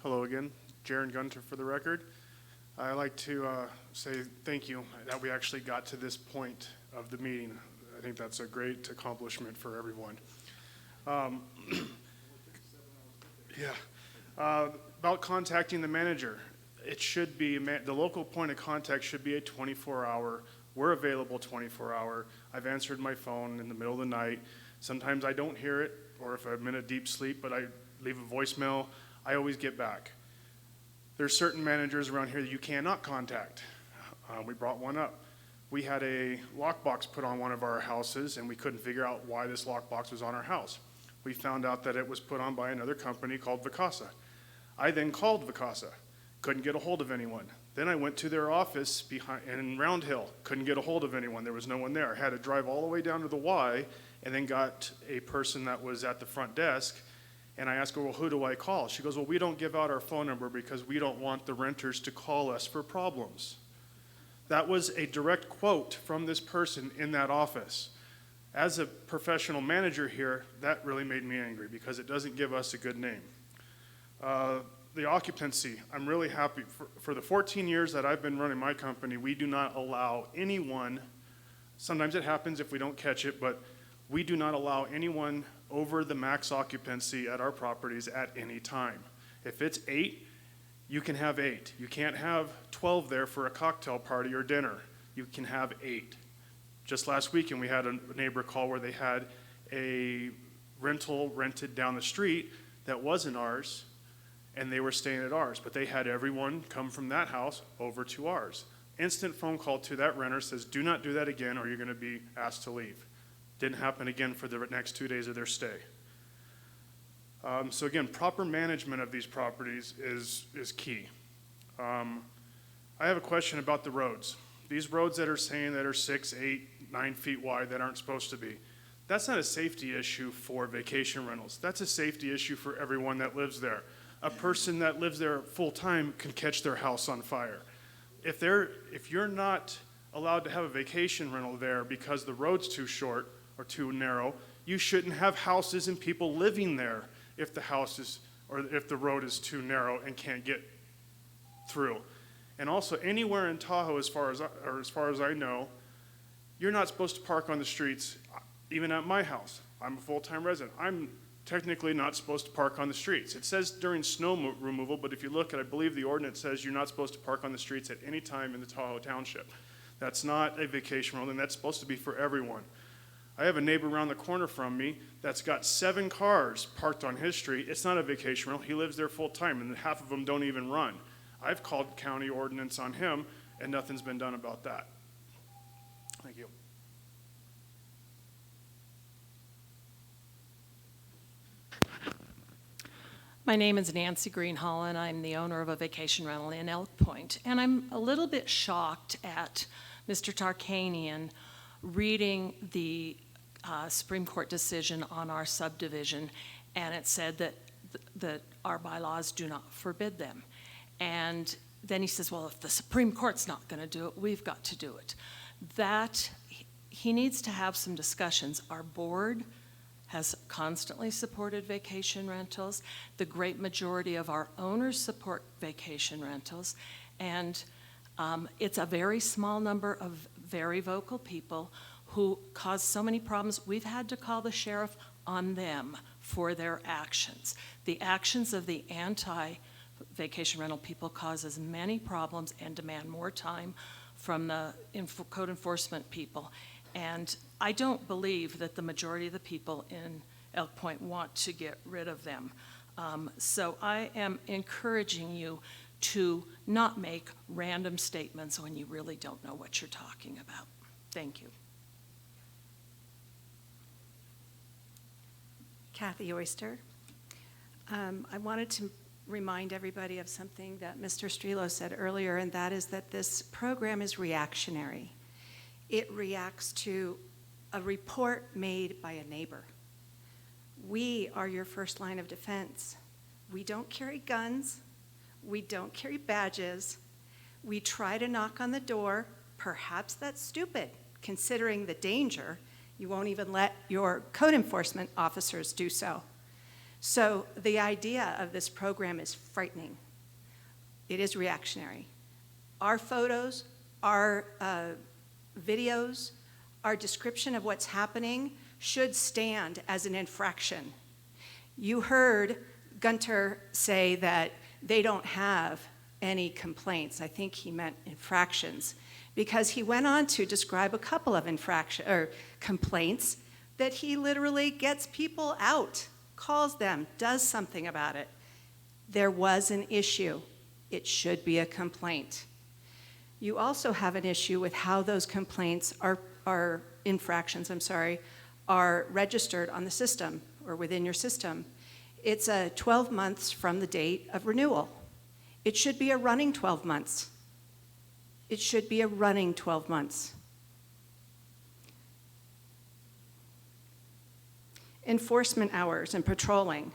Hello again, Jaron Gunter for the record. I'd like to say thank you that we actually got to this point of the meeting. I think that's a great accomplishment for everyone. About contacting the manager, it should be, the local point of contact should be a 24-hour. We're available 24-hour. I've answered my phone in the middle of the night. Sometimes I don't hear it, or if I'm in a deep sleep, but I leave a voicemail, I always get back. There's certain managers around here that you cannot contact. We brought one up. We had a lockbox put on one of our houses, and we couldn't figure out why this lockbox was on our house. We found out that it was put on by another company called VHR. I then called VHR, couldn't get a hold of anyone. Then I went to their office in Round Hill, couldn't get a hold of anyone. There was no one there. I had to drive all the way down to the Y, and then got a person that was at the front desk. And I asked her, well, who do I call? She goes, well, we don't give out our phone number because we don't want the renters to call us for problems. That was a direct quote from this person in that office. As a professional manager here, that really made me angry because it doesn't give us a good name. The occupancy, I'm really happy. For the 14 years that I've been running my company, we do not allow anyone, sometimes it happens if we don't catch it, but we do not allow anyone over the max occupancy at our properties at any time. If it's 8, you can have 8. You can't have 12 there for a cocktail party or dinner. You can have 8. Just last weekend, we had a neighbor call where they had a rental rented down the street that wasn't ours, and they were staying at ours, but they had everyone come from that house over to ours. Instant phone call to that renter says, do not do that again or you're gonna be asked to leave. Didn't happen again for the next 2 days of their stay. So again, proper management of these properties is key. I have a question about the roads. These roads that are saying that are 6, 8, 9 feet wide that aren't supposed to be, that's not a safety issue for vacation rentals. That's a safety issue for everyone that lives there. A person that lives there full time can catch their house on fire. If you're not allowed to have a vacation rental there because the road's too short or too narrow, you shouldn't have houses and people living there if the house is, or if the road is too narrow and can't get through. And also anywhere in Tahoe, as far as I know, you're not supposed to park on the streets, even at my house. I'm a full-time resident. I'm technically not supposed to park on the streets. It says during snow removal, but if you look at, I believe the ordinance says you're not supposed to park on the streets at any time in the Tahoe Township. That's not a vacation rental, and that's supposed to be for everyone. I have a neighbor around the corner from me that's got 7 cars parked on his street. It's not a vacation rental. He lives there full time, and half of them don't even run. I've called county ordinance on him, and nothing's been done about that. Thank you. My name is Nancy Greenhall, and I'm the owner of a vacation rental in Elk Point. And I'm a little bit shocked at Mr. Tarkanian reading the Supreme Court decision on our subdivision, and it said that our bylaws do not forbid them. And then he says, well, if the Supreme Court's not going to do it, we've got to do it. That, he needs to have some discussions. Our board has constantly supported vacation rentals. The great majority of our owners support vacation rentals. And it's a very small number of very vocal people who cause so many problems. We've had to call the sheriff on them for their actions. The actions of the anti-vacation rental people cause as many problems and demand more time from the code enforcement people. And I don't believe that the majority of the people in Elk Point want to get rid of them. So I am encouraging you to not make random statements when you really don't know what you're talking about. Thank you. Kathy Oyster. I wanted to remind everybody of something that Mr. Strelo said earlier, and that is that this program is reactionary. It reacts to a report made by a neighbor. We are your first line of defense We don't carry guns. We don't carry badges. We try to knock on the door. Perhaps that's stupid, considering the danger. You won't even let your code enforcement officers do so. So the idea of this program is frightening. It is reactionary. Our photos, our videos, our description of what's happening should stand as an infraction. You heard Gunter say that they don't have any complaints. I think he meant infractions, because he went on to describe a couple of complaints that he literally gets people out, calls them, does something about it. There was an issue. It should be a complaint. You also have an issue with how those complaints are infractions, are registered on the system or within your system. It's 12 months from the date of renewal. It should be a running 12 months. It should be a running 12 months. Enforcement hours and patrolling.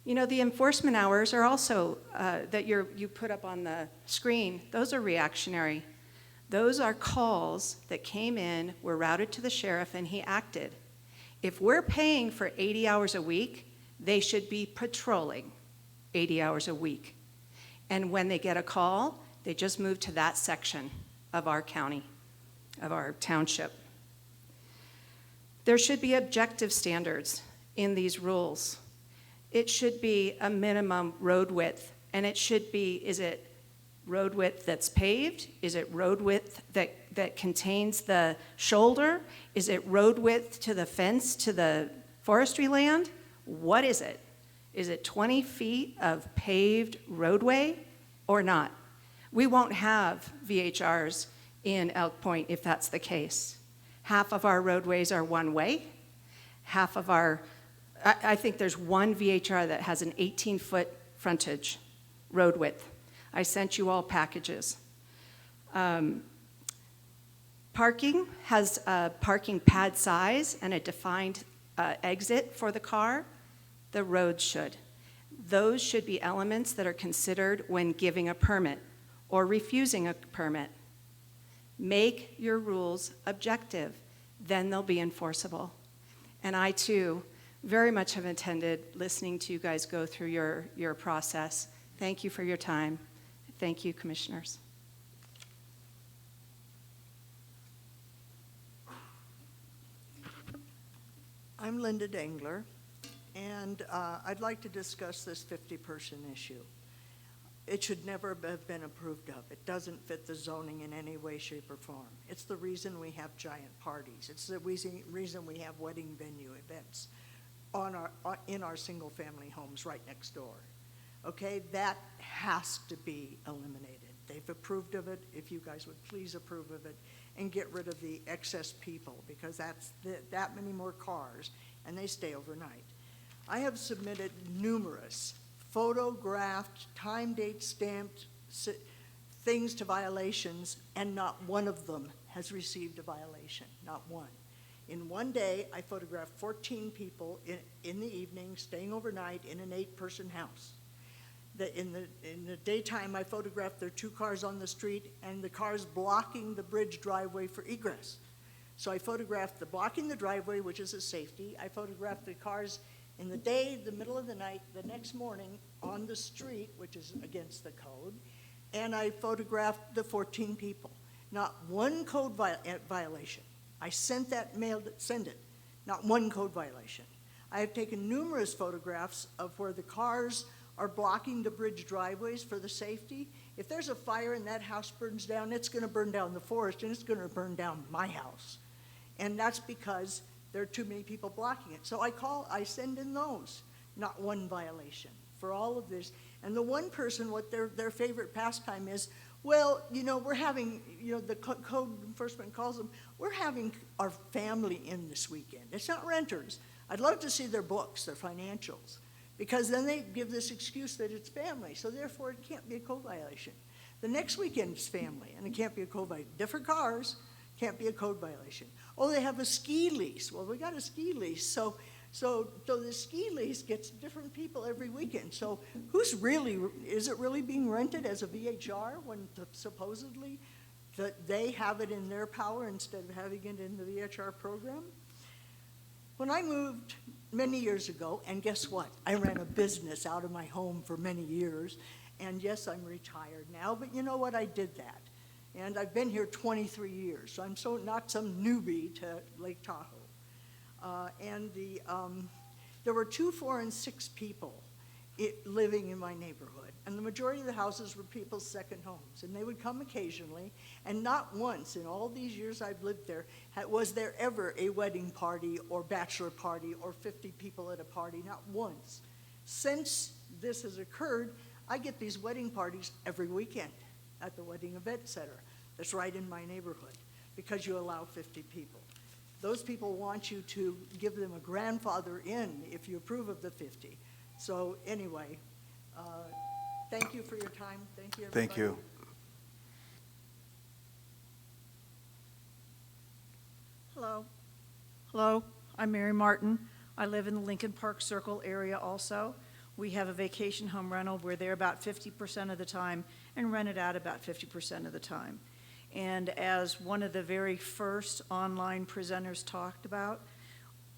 You know, the enforcement hours are also, that you put up on the screen, those are reactionary. Those are calls that came in, were routed to the sheriff, and he acted. If we're paying for 80 hours a week, they should be patrolling 80 hours a week. And when they get a call, they just move to that section of our county, of our township. There should be objective standards in these rules. It should be a minimum road width, and it should be, is it road width that's paved? Is it road width that contains the shoulder? Is it road width to the fence, to the forestry land? What is it? Is it 20 feet of paved roadway or not? We won't have VHRs in Elk Point if that's the case. Half of our roadways are one way. Half of our, I think there's one VHR that has an 18-foot frontage road width. I sent you all packages. Parking has a parking pad size and a defined exit for the car. The roads should. Those should be elements that are considered when giving a permit or refusing a permit. Make your rules objective, then they'll be enforceable. And I too very much have attended listening to you guys go through your process. Thank you for your time. Thank you, commissioners. I'm Linda Dangler, and I'd like to discuss this 50-person issue. It should never have been approved of. It doesn't fit the zoning in any way, shape, or form. It's the reason we have giant parties. It's the reason we have wedding venue events in our single-family homes right next door. Okay, that has to be eliminated. They've approved of it. If you guys would please approve of it and get rid of the excess people, because that's that many more cars, and they stay overnight. I have submitted numerous photographed, time date stamped things to violations, and not one of them has received a violation, not one. In one day, I photographed 14 people in the evening staying overnight in an 8-person house. In the daytime, I photographed their 2 cars on the street and the cars blocking the bridge driveway for egress. So I photographed the blocking the driveway, which is a safety. I photographed the cars in the day, the middle of the night, the next morning on the street, which is against the code. And I photographed the 14 people. Not one code violation. I sent that mail to send it. Not one code violation. I have taken numerous photographs of where the cars are blocking the bridge driveways for the safety. If there's a fire and that house burns down, it's going to burn down the forest and it's going to burn down my house. And that's because there are too many people blocking it. So I send in those. Not one violation for all of this. And the one person, what their favorite pastime is, well, you know, we're having, you know, the code enforcement calls them, we're having our family in this weekend. It's not renters. I'd love to see their books, their financials, because then they give this excuse that it's family, so therefore it can't be a code violation. The next weekend is family, and it can't be a code violation. Different cars, can't be a code violation. Oh, they have a ski lease. Well, we got a ski lease, so So the ski lease gets different people every weekend. So is it really being rented as a VHR when supposedly that they have it in their power instead of having it in the VHR program? When I moved many years ago, and guess what? I ran a business out of my home for many years, and yes, I'm retired now, but you know what? I did that. And I've been here 23 years, so I'm not some newbie to Lake Tahoe. There were 2, 4, and 6 people living in my neighborhood, and the majority of the houses were people's second homes, and they would come occasionally, and not once in all these years I've lived there was there ever a wedding party or bachelor party or 50 people at a party, not once. Since this has occurred, I get these wedding parties every weekend at the Wedding Event Center that's right in my neighborhood because you allow 50 people. Those people want you to give them a grandfather in if you approve of the 50. So anyway, thank you for your time. Thank you, everybody. Thank you. Hello. Hello, I'm Mary Martin. I live in the Lincoln Park Circle area also. We have a vacation home rental. We're there about 50% of the time and rent it out about 50% of the time. And as one of the very first online presenters talked about,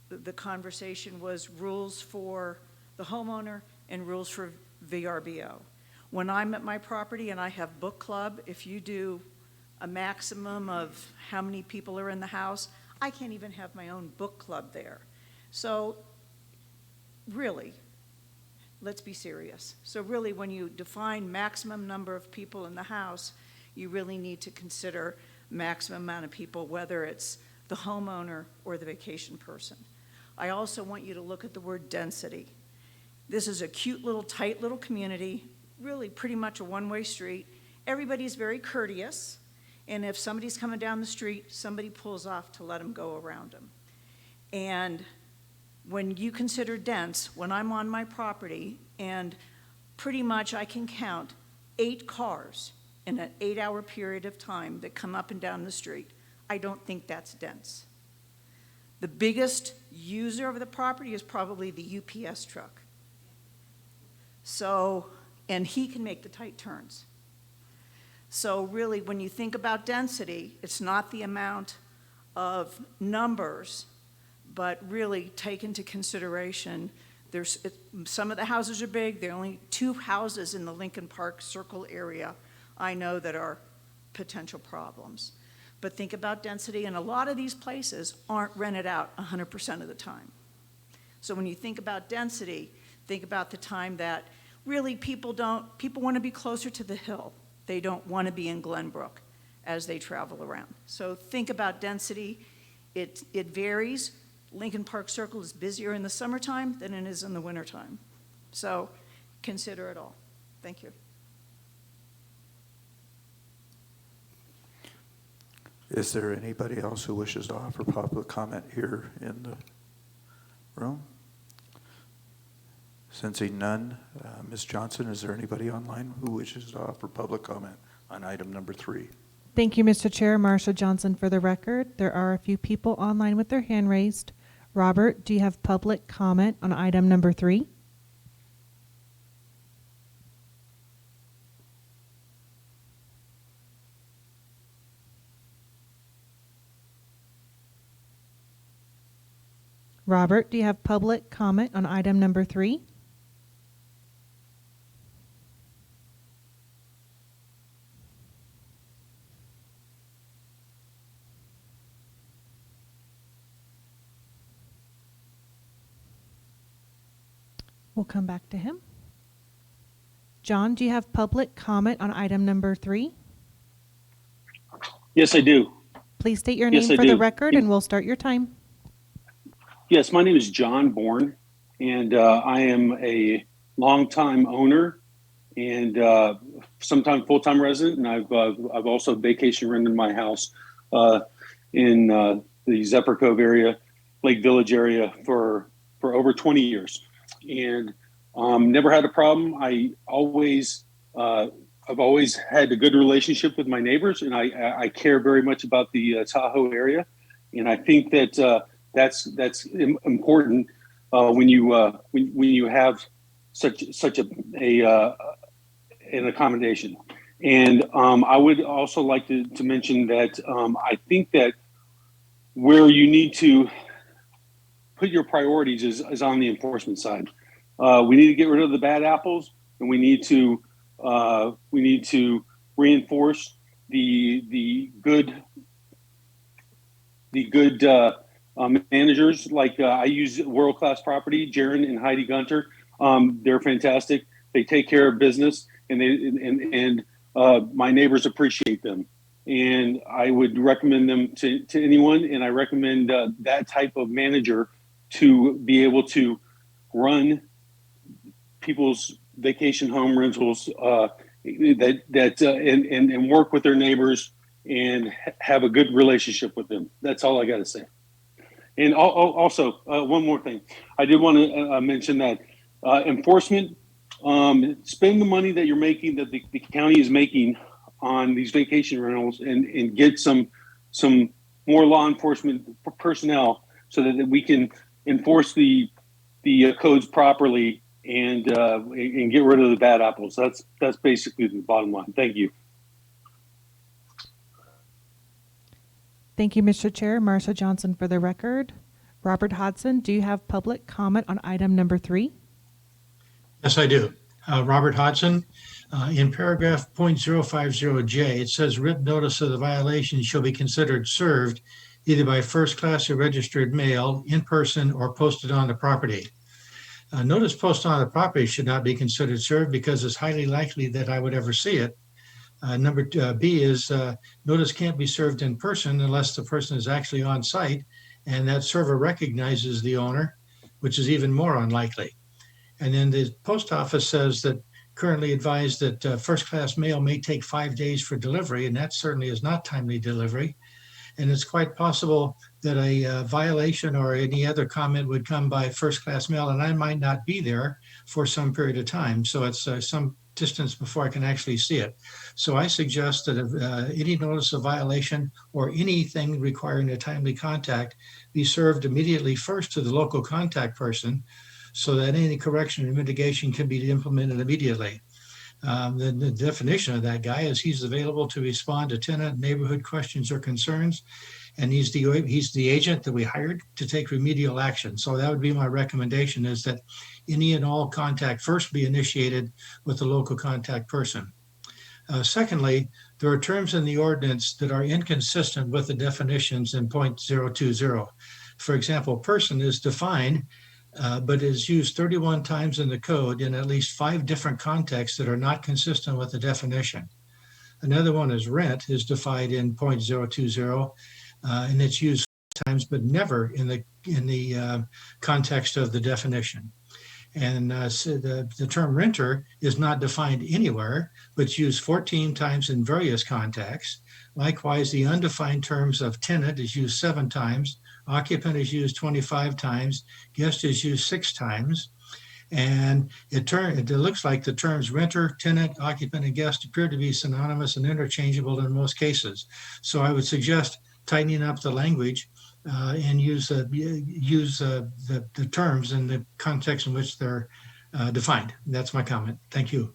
the conversation was rules for the homeowner and rules for VRBO. When I'm at my property and I have book club, if you do a maximum of how many people are in the house, I can't even have my own book club there. So really, let's be serious. So really, when you define maximum number of people in the house, you really need to consider maximum amount of people, whether it's the homeowner or the vacation person. I also want you to look at the word density. This is a cute little, tight little community, really pretty much a one-way street. Everybody's very courteous, and if somebody's coming down the street, somebody pulls off to let them go around them. And when you consider dense, when I'm on my property, and pretty much I can count 8 cars in an 8-hour period of time that come up and down the street, I don't think that's dense. The biggest user of the property is probably the UPS truck. So, and he can make the tight turns. So really, when you think about density, it's not the amount of numbers, but really take into consideration, some of the houses are big. There are only 2 houses in the Lincoln Park Circle area I know that are potential problems. But think about density, and a lot of these places aren't rented out 100% of the time. So when you think about density, think about the time that really people want to be closer to the hill. They don't want to be in Glenbrook as they travel around. So think about density. It varies. Lincoln Park Circle is busier in the summertime than it is in the wintertime. So consider it all. Thank you. Is there anybody else who wishes to offer public comment here in the room? Sensing none, Ms. Johnson, is there anybody online who wishes to offer public comment on item number 3? Thank you, Mr. Chair. Marsha Johnson for the record. There are a few people online with their hand raised. Robert, do you have public comment on item number 3? Robert, do you have public comment on item number 3? We'll come back to him. John, do you have public comment on item number 3? Yes, I do. Please state your name for the record, and we'll start your time. Yes, my name is John Bourne, and I am a longtime owner and sometime full-time resident, and I've also vacation rented my house in the Zephyr Cove area, Lake Village area for over 20 years, and never had a problem. I've always had a good relationship with my neighbors, and I care very much about the Tahoe area, and I think that that's important when you have such an accommodation. And I would also like to mention that I think that where you need to put your priorities is on the enforcement side. We need to get rid of the bad apples, and we need to reinforce the good managers. Like I use World Class Property, Jaron and Heidi Gunter. They're fantastic. They take care of business, and my neighbors appreciate them. And I would recommend them to anyone. And I recommend that type of manager to be able to run people's vacation home rentals and work with their neighbors and have a good relationship with them. That's all I got to say. And also, one more thing. I did want to mention that enforcement, spend the money that you're making, that the county is making on these vacation rentals, and get some more law enforcement personnel so that we can enforce the codes properly and get rid of the bad apples. That's basically the bottom line. Thank you. Thank you, Mr. Chair. Marcia Johnson for the record. Robert Hodson, do you have public comment on item number 3? Yes, I do. Robert Hodson, in paragraph 0.050J, it says written notice of the violation shall be considered served either by first class or registered mail, in person, or posted on the property. Notice posted on the property should not be considered served because it's highly likely that I would ever see it. Number B is notice can't be served in person unless the person is actually on site and that server recognizes the owner, which is even more unlikely. And then the post office says that currently advised that first-class mail may take 5 days for delivery, and that certainly is not timely delivery. And it's quite possible that a violation or any other comment would come by first-class mail, and I might not be there for some period of time. So it's some distance before I can actually see it. So I suggest that if, any notice of violation or anything requiring a timely contact be served immediately first to the local contact person, so that any correction or mitigation can be implemented immediately. The definition of that guy is he's available to respond to tenant neighborhood questions or concerns, and he's the agent that we hired to take remedial action. So that would be my recommendation, is that any and all contact first be initiated with the local contact person. Secondly, there are terms in the ordinance that are inconsistent with the definitions in 0.020. For example, person is defined but is used 31 times in the code in at least 5 different contexts that are not consistent with the definition. Another one is rent is defined in 0.020, and it's used times but never in the context of the definition. And so the term renter is not defined anywhere, but it's used 14 times in various contexts. Likewise, the undefined terms of tenant is used 7 times, occupant is used 25 times, guest is used 6 times, and it looks like the terms renter, tenant, occupant, and guest appear to be synonymous and interchangeable in most cases. So I would suggest tightening up the language and use the terms in the context in which they're defined. That's my comment. Thank you.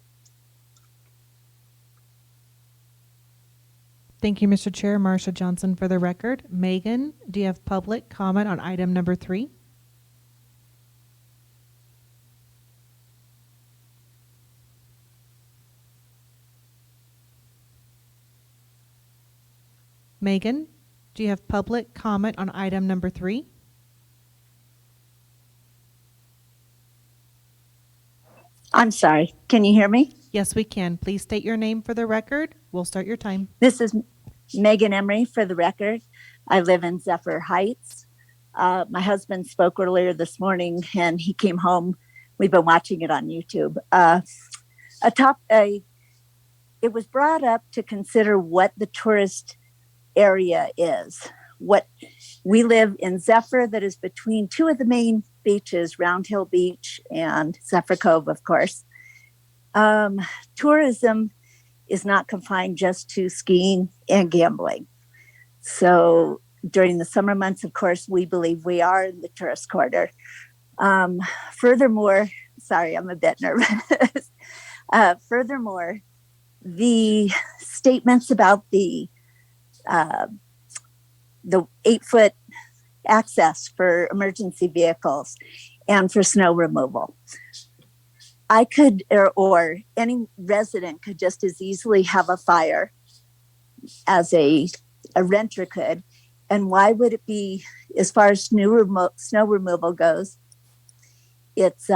Thank you, Mr. Chair. Marcia Johnson for the record. Megan, do you have public comment on item number 3? Megan, do you have public comment on item number 3? I'm sorry. Can you hear me? Yes, we can. Please state your name for the record. We'll start your time. This is Megan Emery for the record. I live in Zephyr Heights. My husband spoke earlier this morning and he came home. We've been watching it on YouTube. It was brought up to consider what the tourist area is. What we live in Zephyr, that is between 2 of the main beaches, Round Hill Beach and Zephyr Cove, of course. Tourism is not confined just to skiing and gambling. So during the summer months, of course, we believe we are in the tourist quarter. Um, furthermore, sorry, I'm a bit nervous. Furthermore, the statements about the 8-foot access for emergency vehicles and for snow removal. I could, or any resident could just as easily have a fire as a renter could. And why would it be, as far as snow removal goes, it's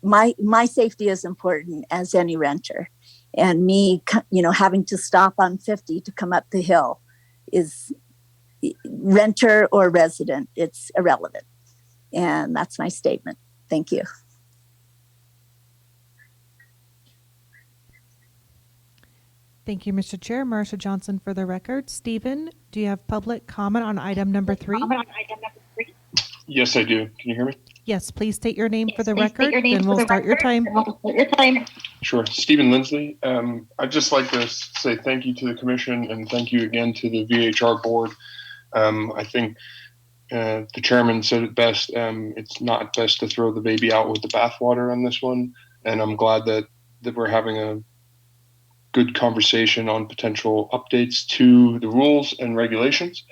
my safety is important as any renter. And me, having to stop on 50 to come up the hill is renter or resident, it's irrelevant. And that's my statement. Thank you. Thank you, Mr. Chair. Marcia Johnson for the record. Stephen, do you have public comment on item number 3? Yes, I do. Can you hear me? Yes, please state your name for the record, then we'll start your time. Sure. Stephen Lindsley. I'd just like to say thank you to the commission and thank you again to the VHR board. I think the chairman said it best. It's not best to throw the baby out with the bathwater on this one. And I'm glad that we're having a good conversation on potential updates to the rules and regulations.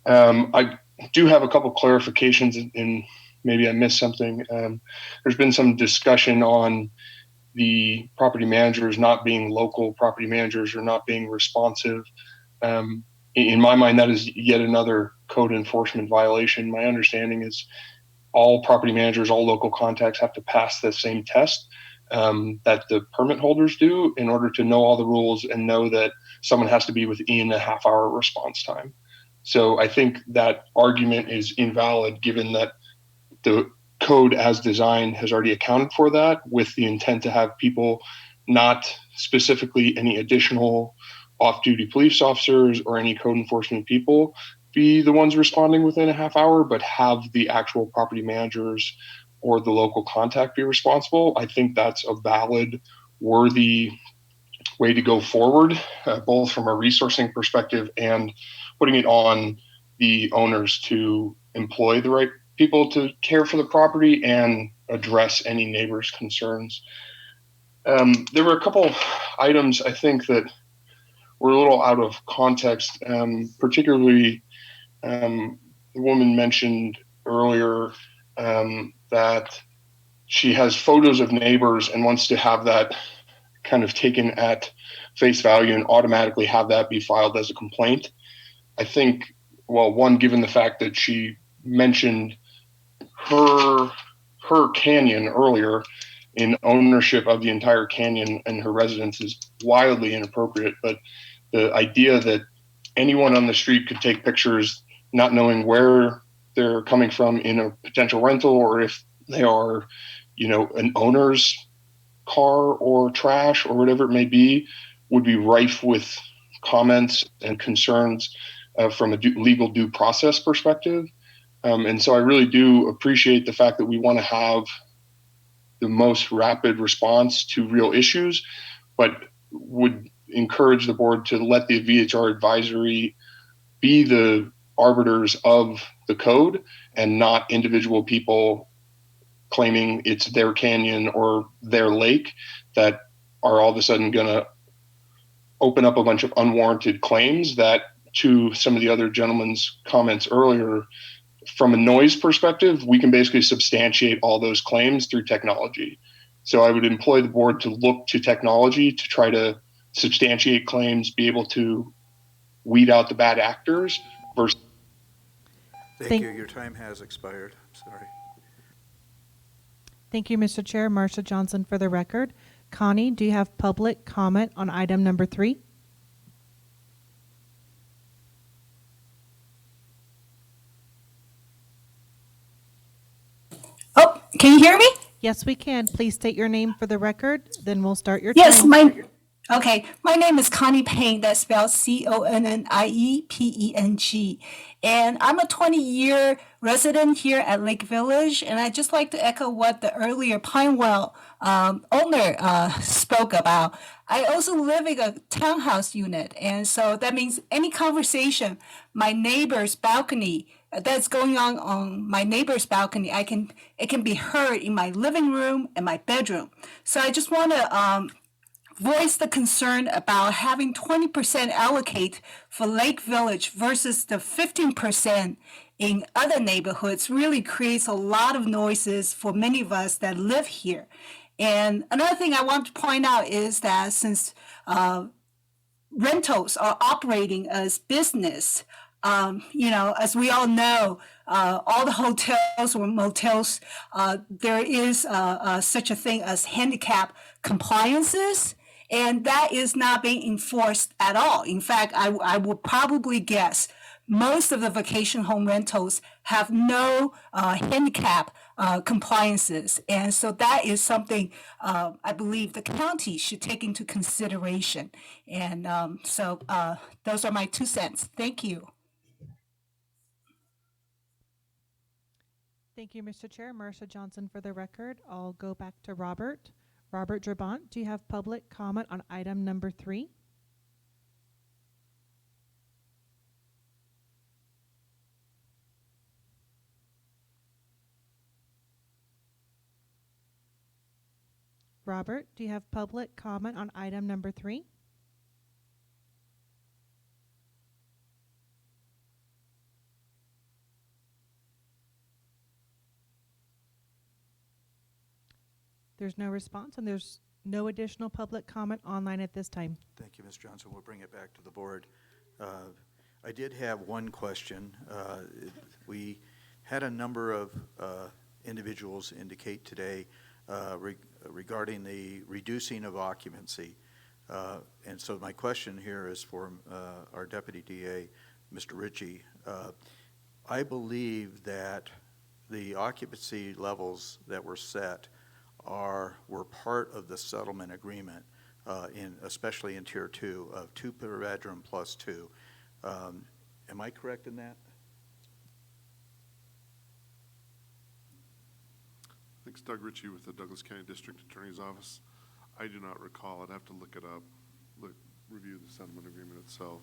I do have a couple clarifications and maybe I missed something. There's been some discussion on the property managers not being local property managers or not being responsive. In my mind, that is yet another code enforcement violation. My understanding is all property managers, all local contacts have to pass the same test that the permit holders do in order to know all the rules and know that someone has to be within a half-hour response time. So I think that argument is invalid given that the code as designed has already accounted for that with the intent to have people, not specifically any additional off-duty police officers or any code enforcement people, be the ones responding within a half hour, but have the actual property managers or the local contact be responsible. I think that's a valid, worthy way to go forward, both from a resourcing perspective and putting it on the owners to employ the right people to care for the property and address any neighbors' concerns. There were a couple items I think that were a little out of context, particularly the woman mentioned earlier that she has photos of neighbors and wants to have that kind of taken at face value and automatically have that be filed as a complaint. I think, well, one, given the fact that she mentioned her canyon earlier in ownership of the entire canyon and her residence is wildly inappropriate. But the idea that anyone on the street could take pictures not knowing where they're coming from in a potential rental or if they are, an owner's car or trash or whatever it may be would be rife with comments and concerns from a legal due process perspective. And so I really do appreciate the fact that we want to have the most rapid response to real issues, but would encourage the board to let the VHR advisory be the arbiters of the code and not individual people claiming it's their canyon or their lake that are all of a sudden going to open up a bunch of unwarranted claims that, to some of the other gentlemen's comments earlier, from a noise perspective, we can basically substantiate all those claims through technology. So I would employ the board to look to technology to try to substantiate claims, be able to weed out the bad actors versus. Thank you. Your time has expired. Sorry. Thank you, Mr. Chair. Marcia Johnson for the record. Connie, do you have public comment on item number 3? Oh, can you hear me? Yes, we can. Please state your name for the record, then we'll start your Yes, time. my name is Connie Peng. That's spelled CONNIEPENG. And I'm a 20-year resident here at Lake Village. And I'd just like to echo what the earlier Pinewell owner spoke about. I also live in a townhouse unit. And so that means any conversation, my neighbor's balcony that's going on my neighbor's balcony, it can be heard in my living room and my bedroom. So I just want to voice the concern about having 20% allocate for Lake Village versus the 15% in other neighborhoods really creates a lot of noises for many of us that live here. And another thing I want to point out is that since rentals are operating as business, as we all know, all the hotels or motels, there is such a thing as handicap compliances, and that is not being enforced at all. In fact, I would probably guess most of the vacation home rentals have no handicap compliances. And so that is something I believe the county should take into consideration. And so those are my 2 cents. Thank you. Thank you, Mr. Chair. Marcia Johnson for the record. I'll go back to Robert. Robert Drabant, do you have public comment on item number 3? Robert, do you have public comment on item number 3? There's no response, and there's no additional public comment online at this time. Thank you, Ms. Johnson. We'll bring it back to the board. I did have one question. We had a number of individuals indicate today regarding the reducing of occupancy. And so my question here is for our Deputy DA, Mr. Ritchie. I believe that the occupancy levels that were set were part of the settlement agreement, especially in Tier 2 of 2 per bedroom plus 2. Am I correct in that? Thanks, Doug Ritchie with the Douglas County District Attorney's Office. I do not recall. I'd have to look it up, review the settlement agreement itself.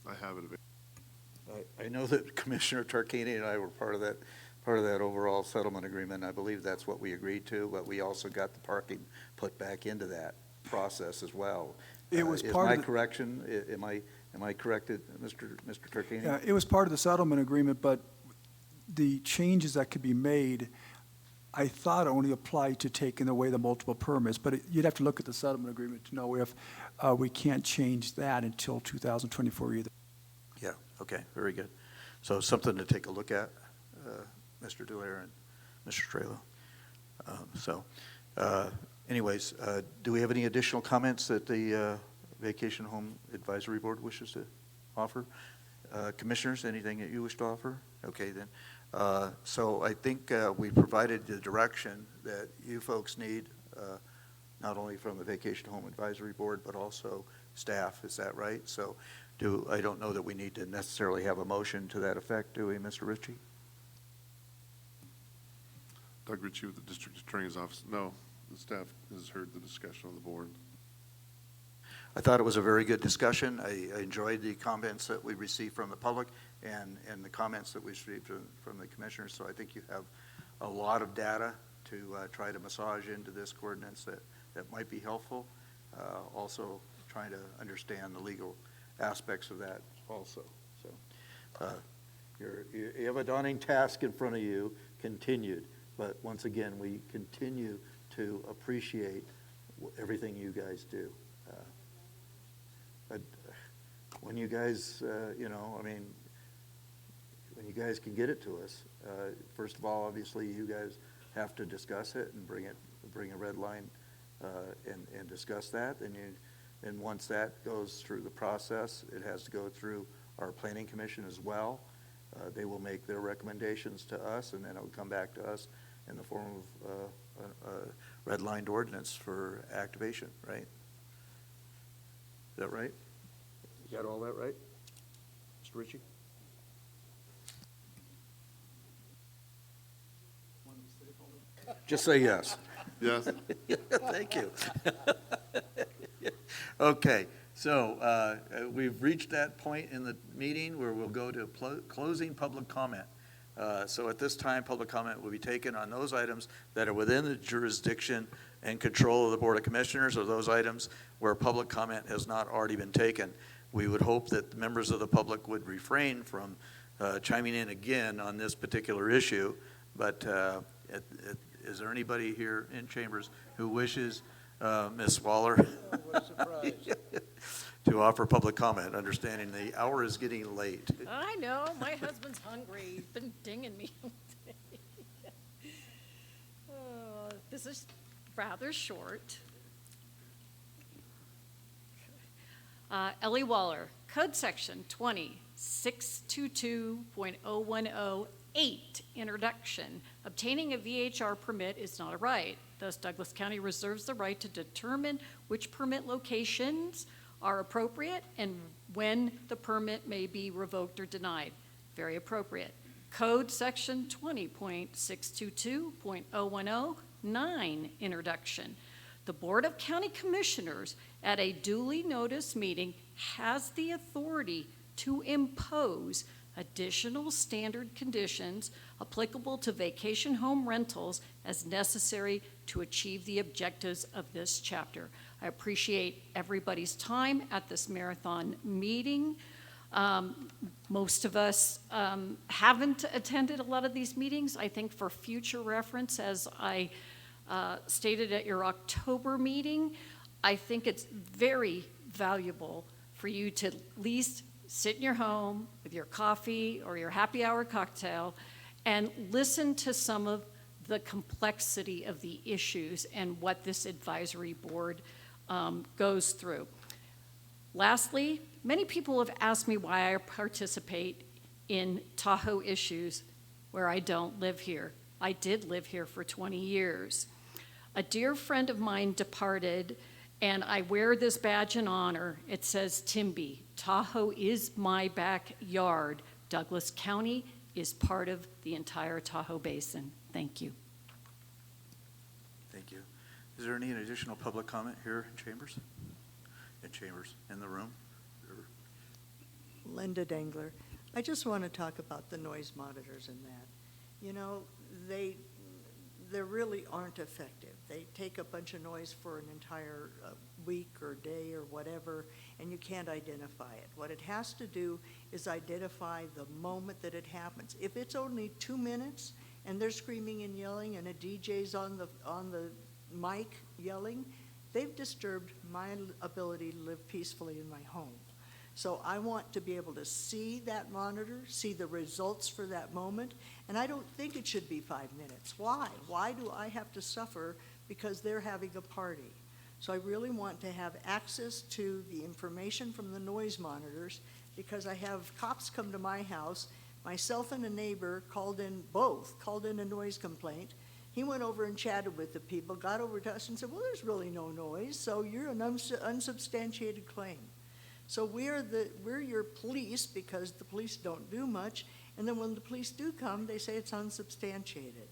I have it available. I know that Commissioner Tarkanian and I were part of that overall settlement agreement. I believe that's what we agreed to, but we also got the parking put back into that process as well. It was is part my of the correction? Am I corrected, Mr. Tarkanian? Yeah, it was part of the settlement agreement, but the changes that could be made, I thought only applied to taking away the multiple permits, but you'd have to look at the settlement agreement to know if we can't change that until 2024 either. Yeah, okay, very good. So something to take a look at, Mr. Delaire and Mr. Strelo. Anyways, do we have any additional comments that the Vacation Home Advisory Board wishes to offer? Commissioners, anything that you wish to offer? Okay, then. So I think we provided the direction that you folks need, not only from the Vacation Home Advisory Board, but also staff. Is that right? So I don't know that we need to necessarily have a motion to that effect, do we, Mr. Ritchie? Doug Ritchie with the District Attorney's Office. No, the staff has heard the discussion on the board. I thought it was a very good discussion. I enjoyed the comments that we received from the public and the comments that we received from the commissioners. So I think you have a lot of data to try to massage into this ordinance that might be helpful. Also trying to understand the legal aspects of that also. So you have a daunting task in front of you, continued. But once again, we continue to appreciate everything you guys do. But when you guys, when you guys can get it to us, first of all, obviously, you guys have to discuss it and bring a red line and discuss that. And once that goes through the process, it has to go through our Planning Commission as well. They will make their recommendations to us, and then it will come back to us in the form of a red-lined ordinance for activation, right? Is that right? You got all that right, Mr. Ritchie? Just say yes. Yes. Thank you. Okay, so we've reached that point in the meeting where we'll go to closing public comment. So at this time, public comment will be taken on those items that are within the jurisdiction and control of the Board of Commissioners, or those items where public comment has not already been taken. We would hope that the members of the public would refrain from chiming in again on this particular issue, but is there anybody here in chambers who wishes, Ms. Waller, What a surprise. to offer public comment, understanding the hour is getting late? I know, my husband's hungry. He's been dinging me all day. This is rather short. Ellie Waller, Code Section 20.622.0108, Introduction. Obtaining a VHR permit is not a right. Thus, Douglas County reserves the right to determine which permit locations are appropriate and when the permit may be revoked or denied. Very appropriate. Code Section 20.622.010.9, Introduction. The Board of County Commissioners at a duly noticed meeting has the authority to impose additional standard conditions applicable to vacation home rentals as necessary to achieve the objectives of this chapter. I appreciate everybody's time at this marathon meeting. Most of us haven't attended a lot of these meetings. I think for future reference, as I stated at your October meeting, I think it's very valuable for you to at least sit in your home with your coffee or your happy hour cocktail and listen to some of the complexity of the issues and what this advisory board goes through. Lastly, many people have asked me why I participate in Tahoe issues where I don't live here. I did live here for 20 years. A dear friend of mine departed, and I wear this badge in honor. It says Timby. Tahoe is my backyard. Douglas County is part of the entire Tahoe Basin. Thank you. Thank you. Is there any additional public comment here in chambers? In the room? Linda Dengler. I just want to talk about the noise monitors and that. You know, they really aren't effective. They take a bunch of noise for an entire week or day or whatever, and you can't identify it. What it has to do is identify the moment that it happens. If it's only 2 minutes and they're screaming and yelling and a DJ's on the mic yelling, they've disturbed my ability to live peacefully in my home. So I want to be able to see that monitor, see the results for that moment, and I don't think it should be 5 minutes. Why? Why do I have to suffer because they're having a party? So I really want to have access to the information from the noise monitors, because I have cops come to my house. Myself and a neighbor called in a noise complaint. He went over and chatted with the people, got over to us and said, well, there's really no noise, so you're an unsubstantiated claim. So we're your police, because the police don't do much, and then when the police do come, they say it's unsubstantiated.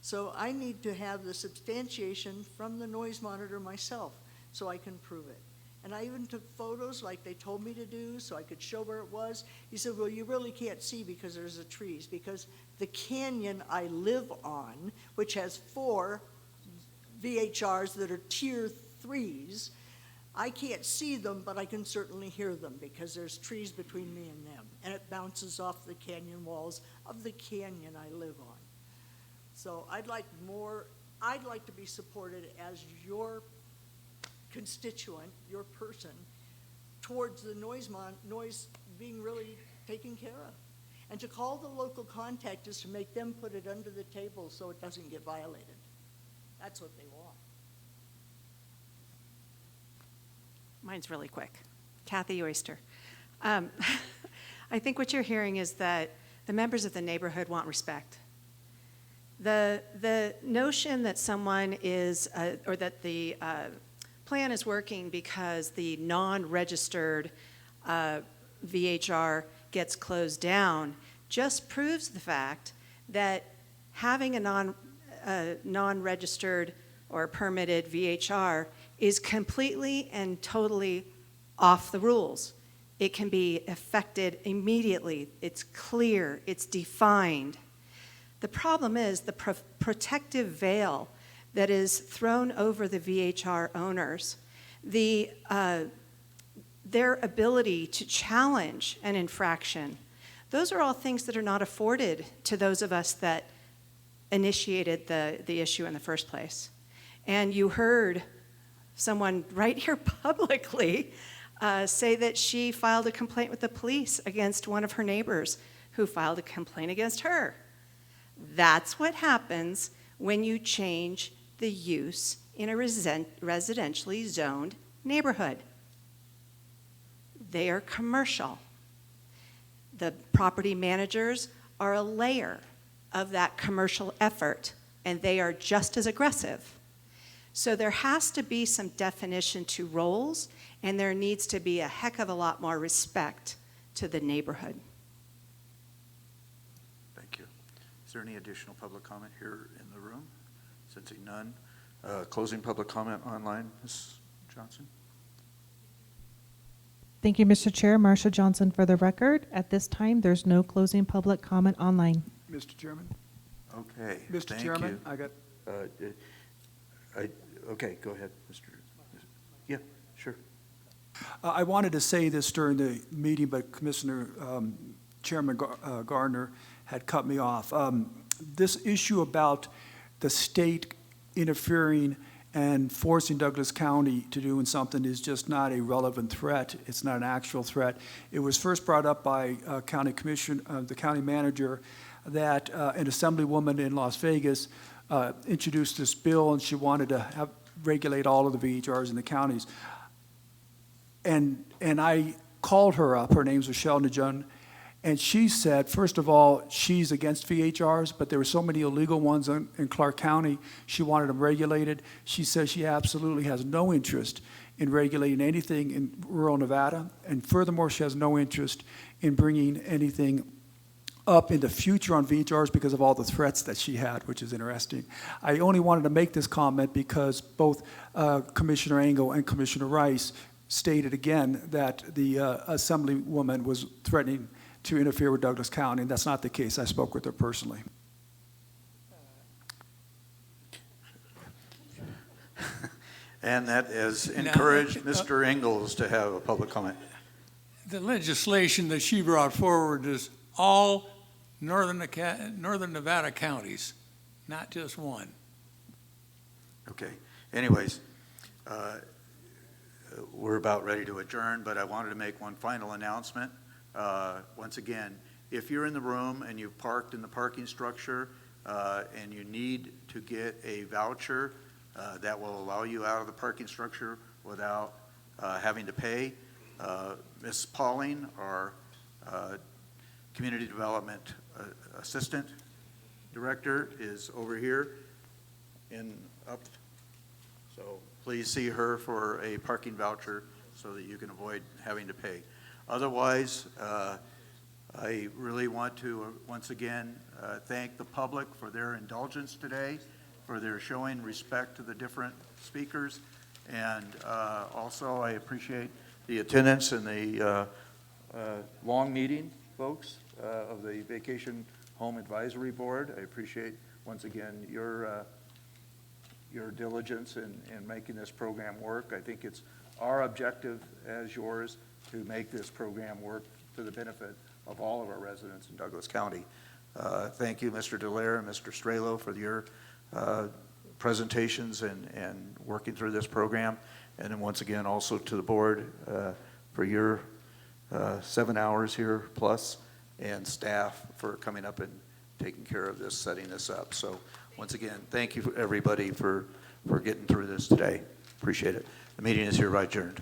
So I need to have the substantiation from the noise monitor myself so I can prove it. And I even took photos like they told me to do so I could show where it was. He said, well, you really can't see because there's the trees, because the canyon I live on, which has 4 VHRs that are tier 3s, I can't see them, but I can certainly hear them because there's trees between me and them, and it bounces off the canyon walls of the canyon I live on. So I'd like to be supported as your constituent, your person, towards the noise being really taken care of. And to call the local contactors to make them put it under the table so it doesn't get violated. That's what they want. Mine's really quick. Kathy Oyster. I think what you're hearing is that the members of the neighborhood want respect. The notion that someone is, or that the plan is working because the non-registered VHR gets closed down just proves the fact that having a non-registered or permitted VHR is completely and totally off the rules. It can be affected immediately. It's clear, it's defined. The problem is the protective veil that is thrown over the VHR owners, their ability to challenge an infraction. Those are all things that are not afforded to those of us that initiated the issue in the first place. And you heard someone right here publicly say that she filed a complaint with the police against one of her neighbors who filed a complaint against her. That's what happens when you change the use in a residentially zoned neighborhood. They are commercial. The property managers are a layer of that commercial effort, and they are just as aggressive. So there has to be some definition to roles, and there needs to be a heck of a lot more respect to the neighborhood. Thank you. Is there any additional public comment here in the room? Sensing none. Closing public comment online, Ms. Johnson? Thank you, Mr. Chair. Marsha Johnson for the record. At this time, there's no closing public comment online. Mr. Chairman? Okay. Mr. Thank Chairman, you. I got. Okay, go ahead, Mr. Yeah, sure. I wanted to say this during the meeting, but Chairman Gardner had cut me off. This issue about the state interfering and forcing Douglas County to doing something is just not a relevant threat. It's not an actual threat. It was first brought up by the county manager, that an assemblywoman in Las Vegas introduced this bill, and she wanted to regulate all of the VHRs in the counties. And I called her up. Her name's Rochelle Najun. And she said, first of all, she's against VHRs, but there were so many illegal ones in Clark County, she wanted them regulated. She says she absolutely has no interest in regulating anything in rural Nevada. And furthermore, she has no interest in bringing anything up in the future on VHRs because of all the threats that she had, which is interesting. I only wanted to make this comment because both Commissioner Engel and Commissioner Rice stated again that the assemblywoman was threatening to interfere with Douglas County, and that's not the case. I spoke with her personally. And that has encouraged Mr. Engels to have a public comment. The legislation that she brought forward is all northern Nevada counties, not just one. Okay. Anyways, we're about ready to adjourn, but I wanted to make one final announcement. Once again, if you're in the room and you've parked in the parking structure and you need to get a voucher that will allow you out of the parking structure without having to pay, Ms. Pauling, our Community Development Assistant Director, is over here up. So please see her for a parking voucher so that you can avoid having to pay. Otherwise, I really want to once again thank the public for their indulgence today, for their showing respect to the different speakers, and also I appreciate the attendance and the long meeting, folks, of the Vacation Home Advisory Board. I appreciate once again your diligence in making this program work. I think it's our objective as yours to make this program work to the benefit of all of our residents in Douglas County. Thank you, Mr. Dallaire and Mr. Strelo, for your presentations and working through this program. And then once again, also to the board for your 7 hours here plus, and staff for coming up and taking care of this, setting this up. So once again, thank you everybody for getting through this today. Appreciate it. The meeting is hereby adjourned.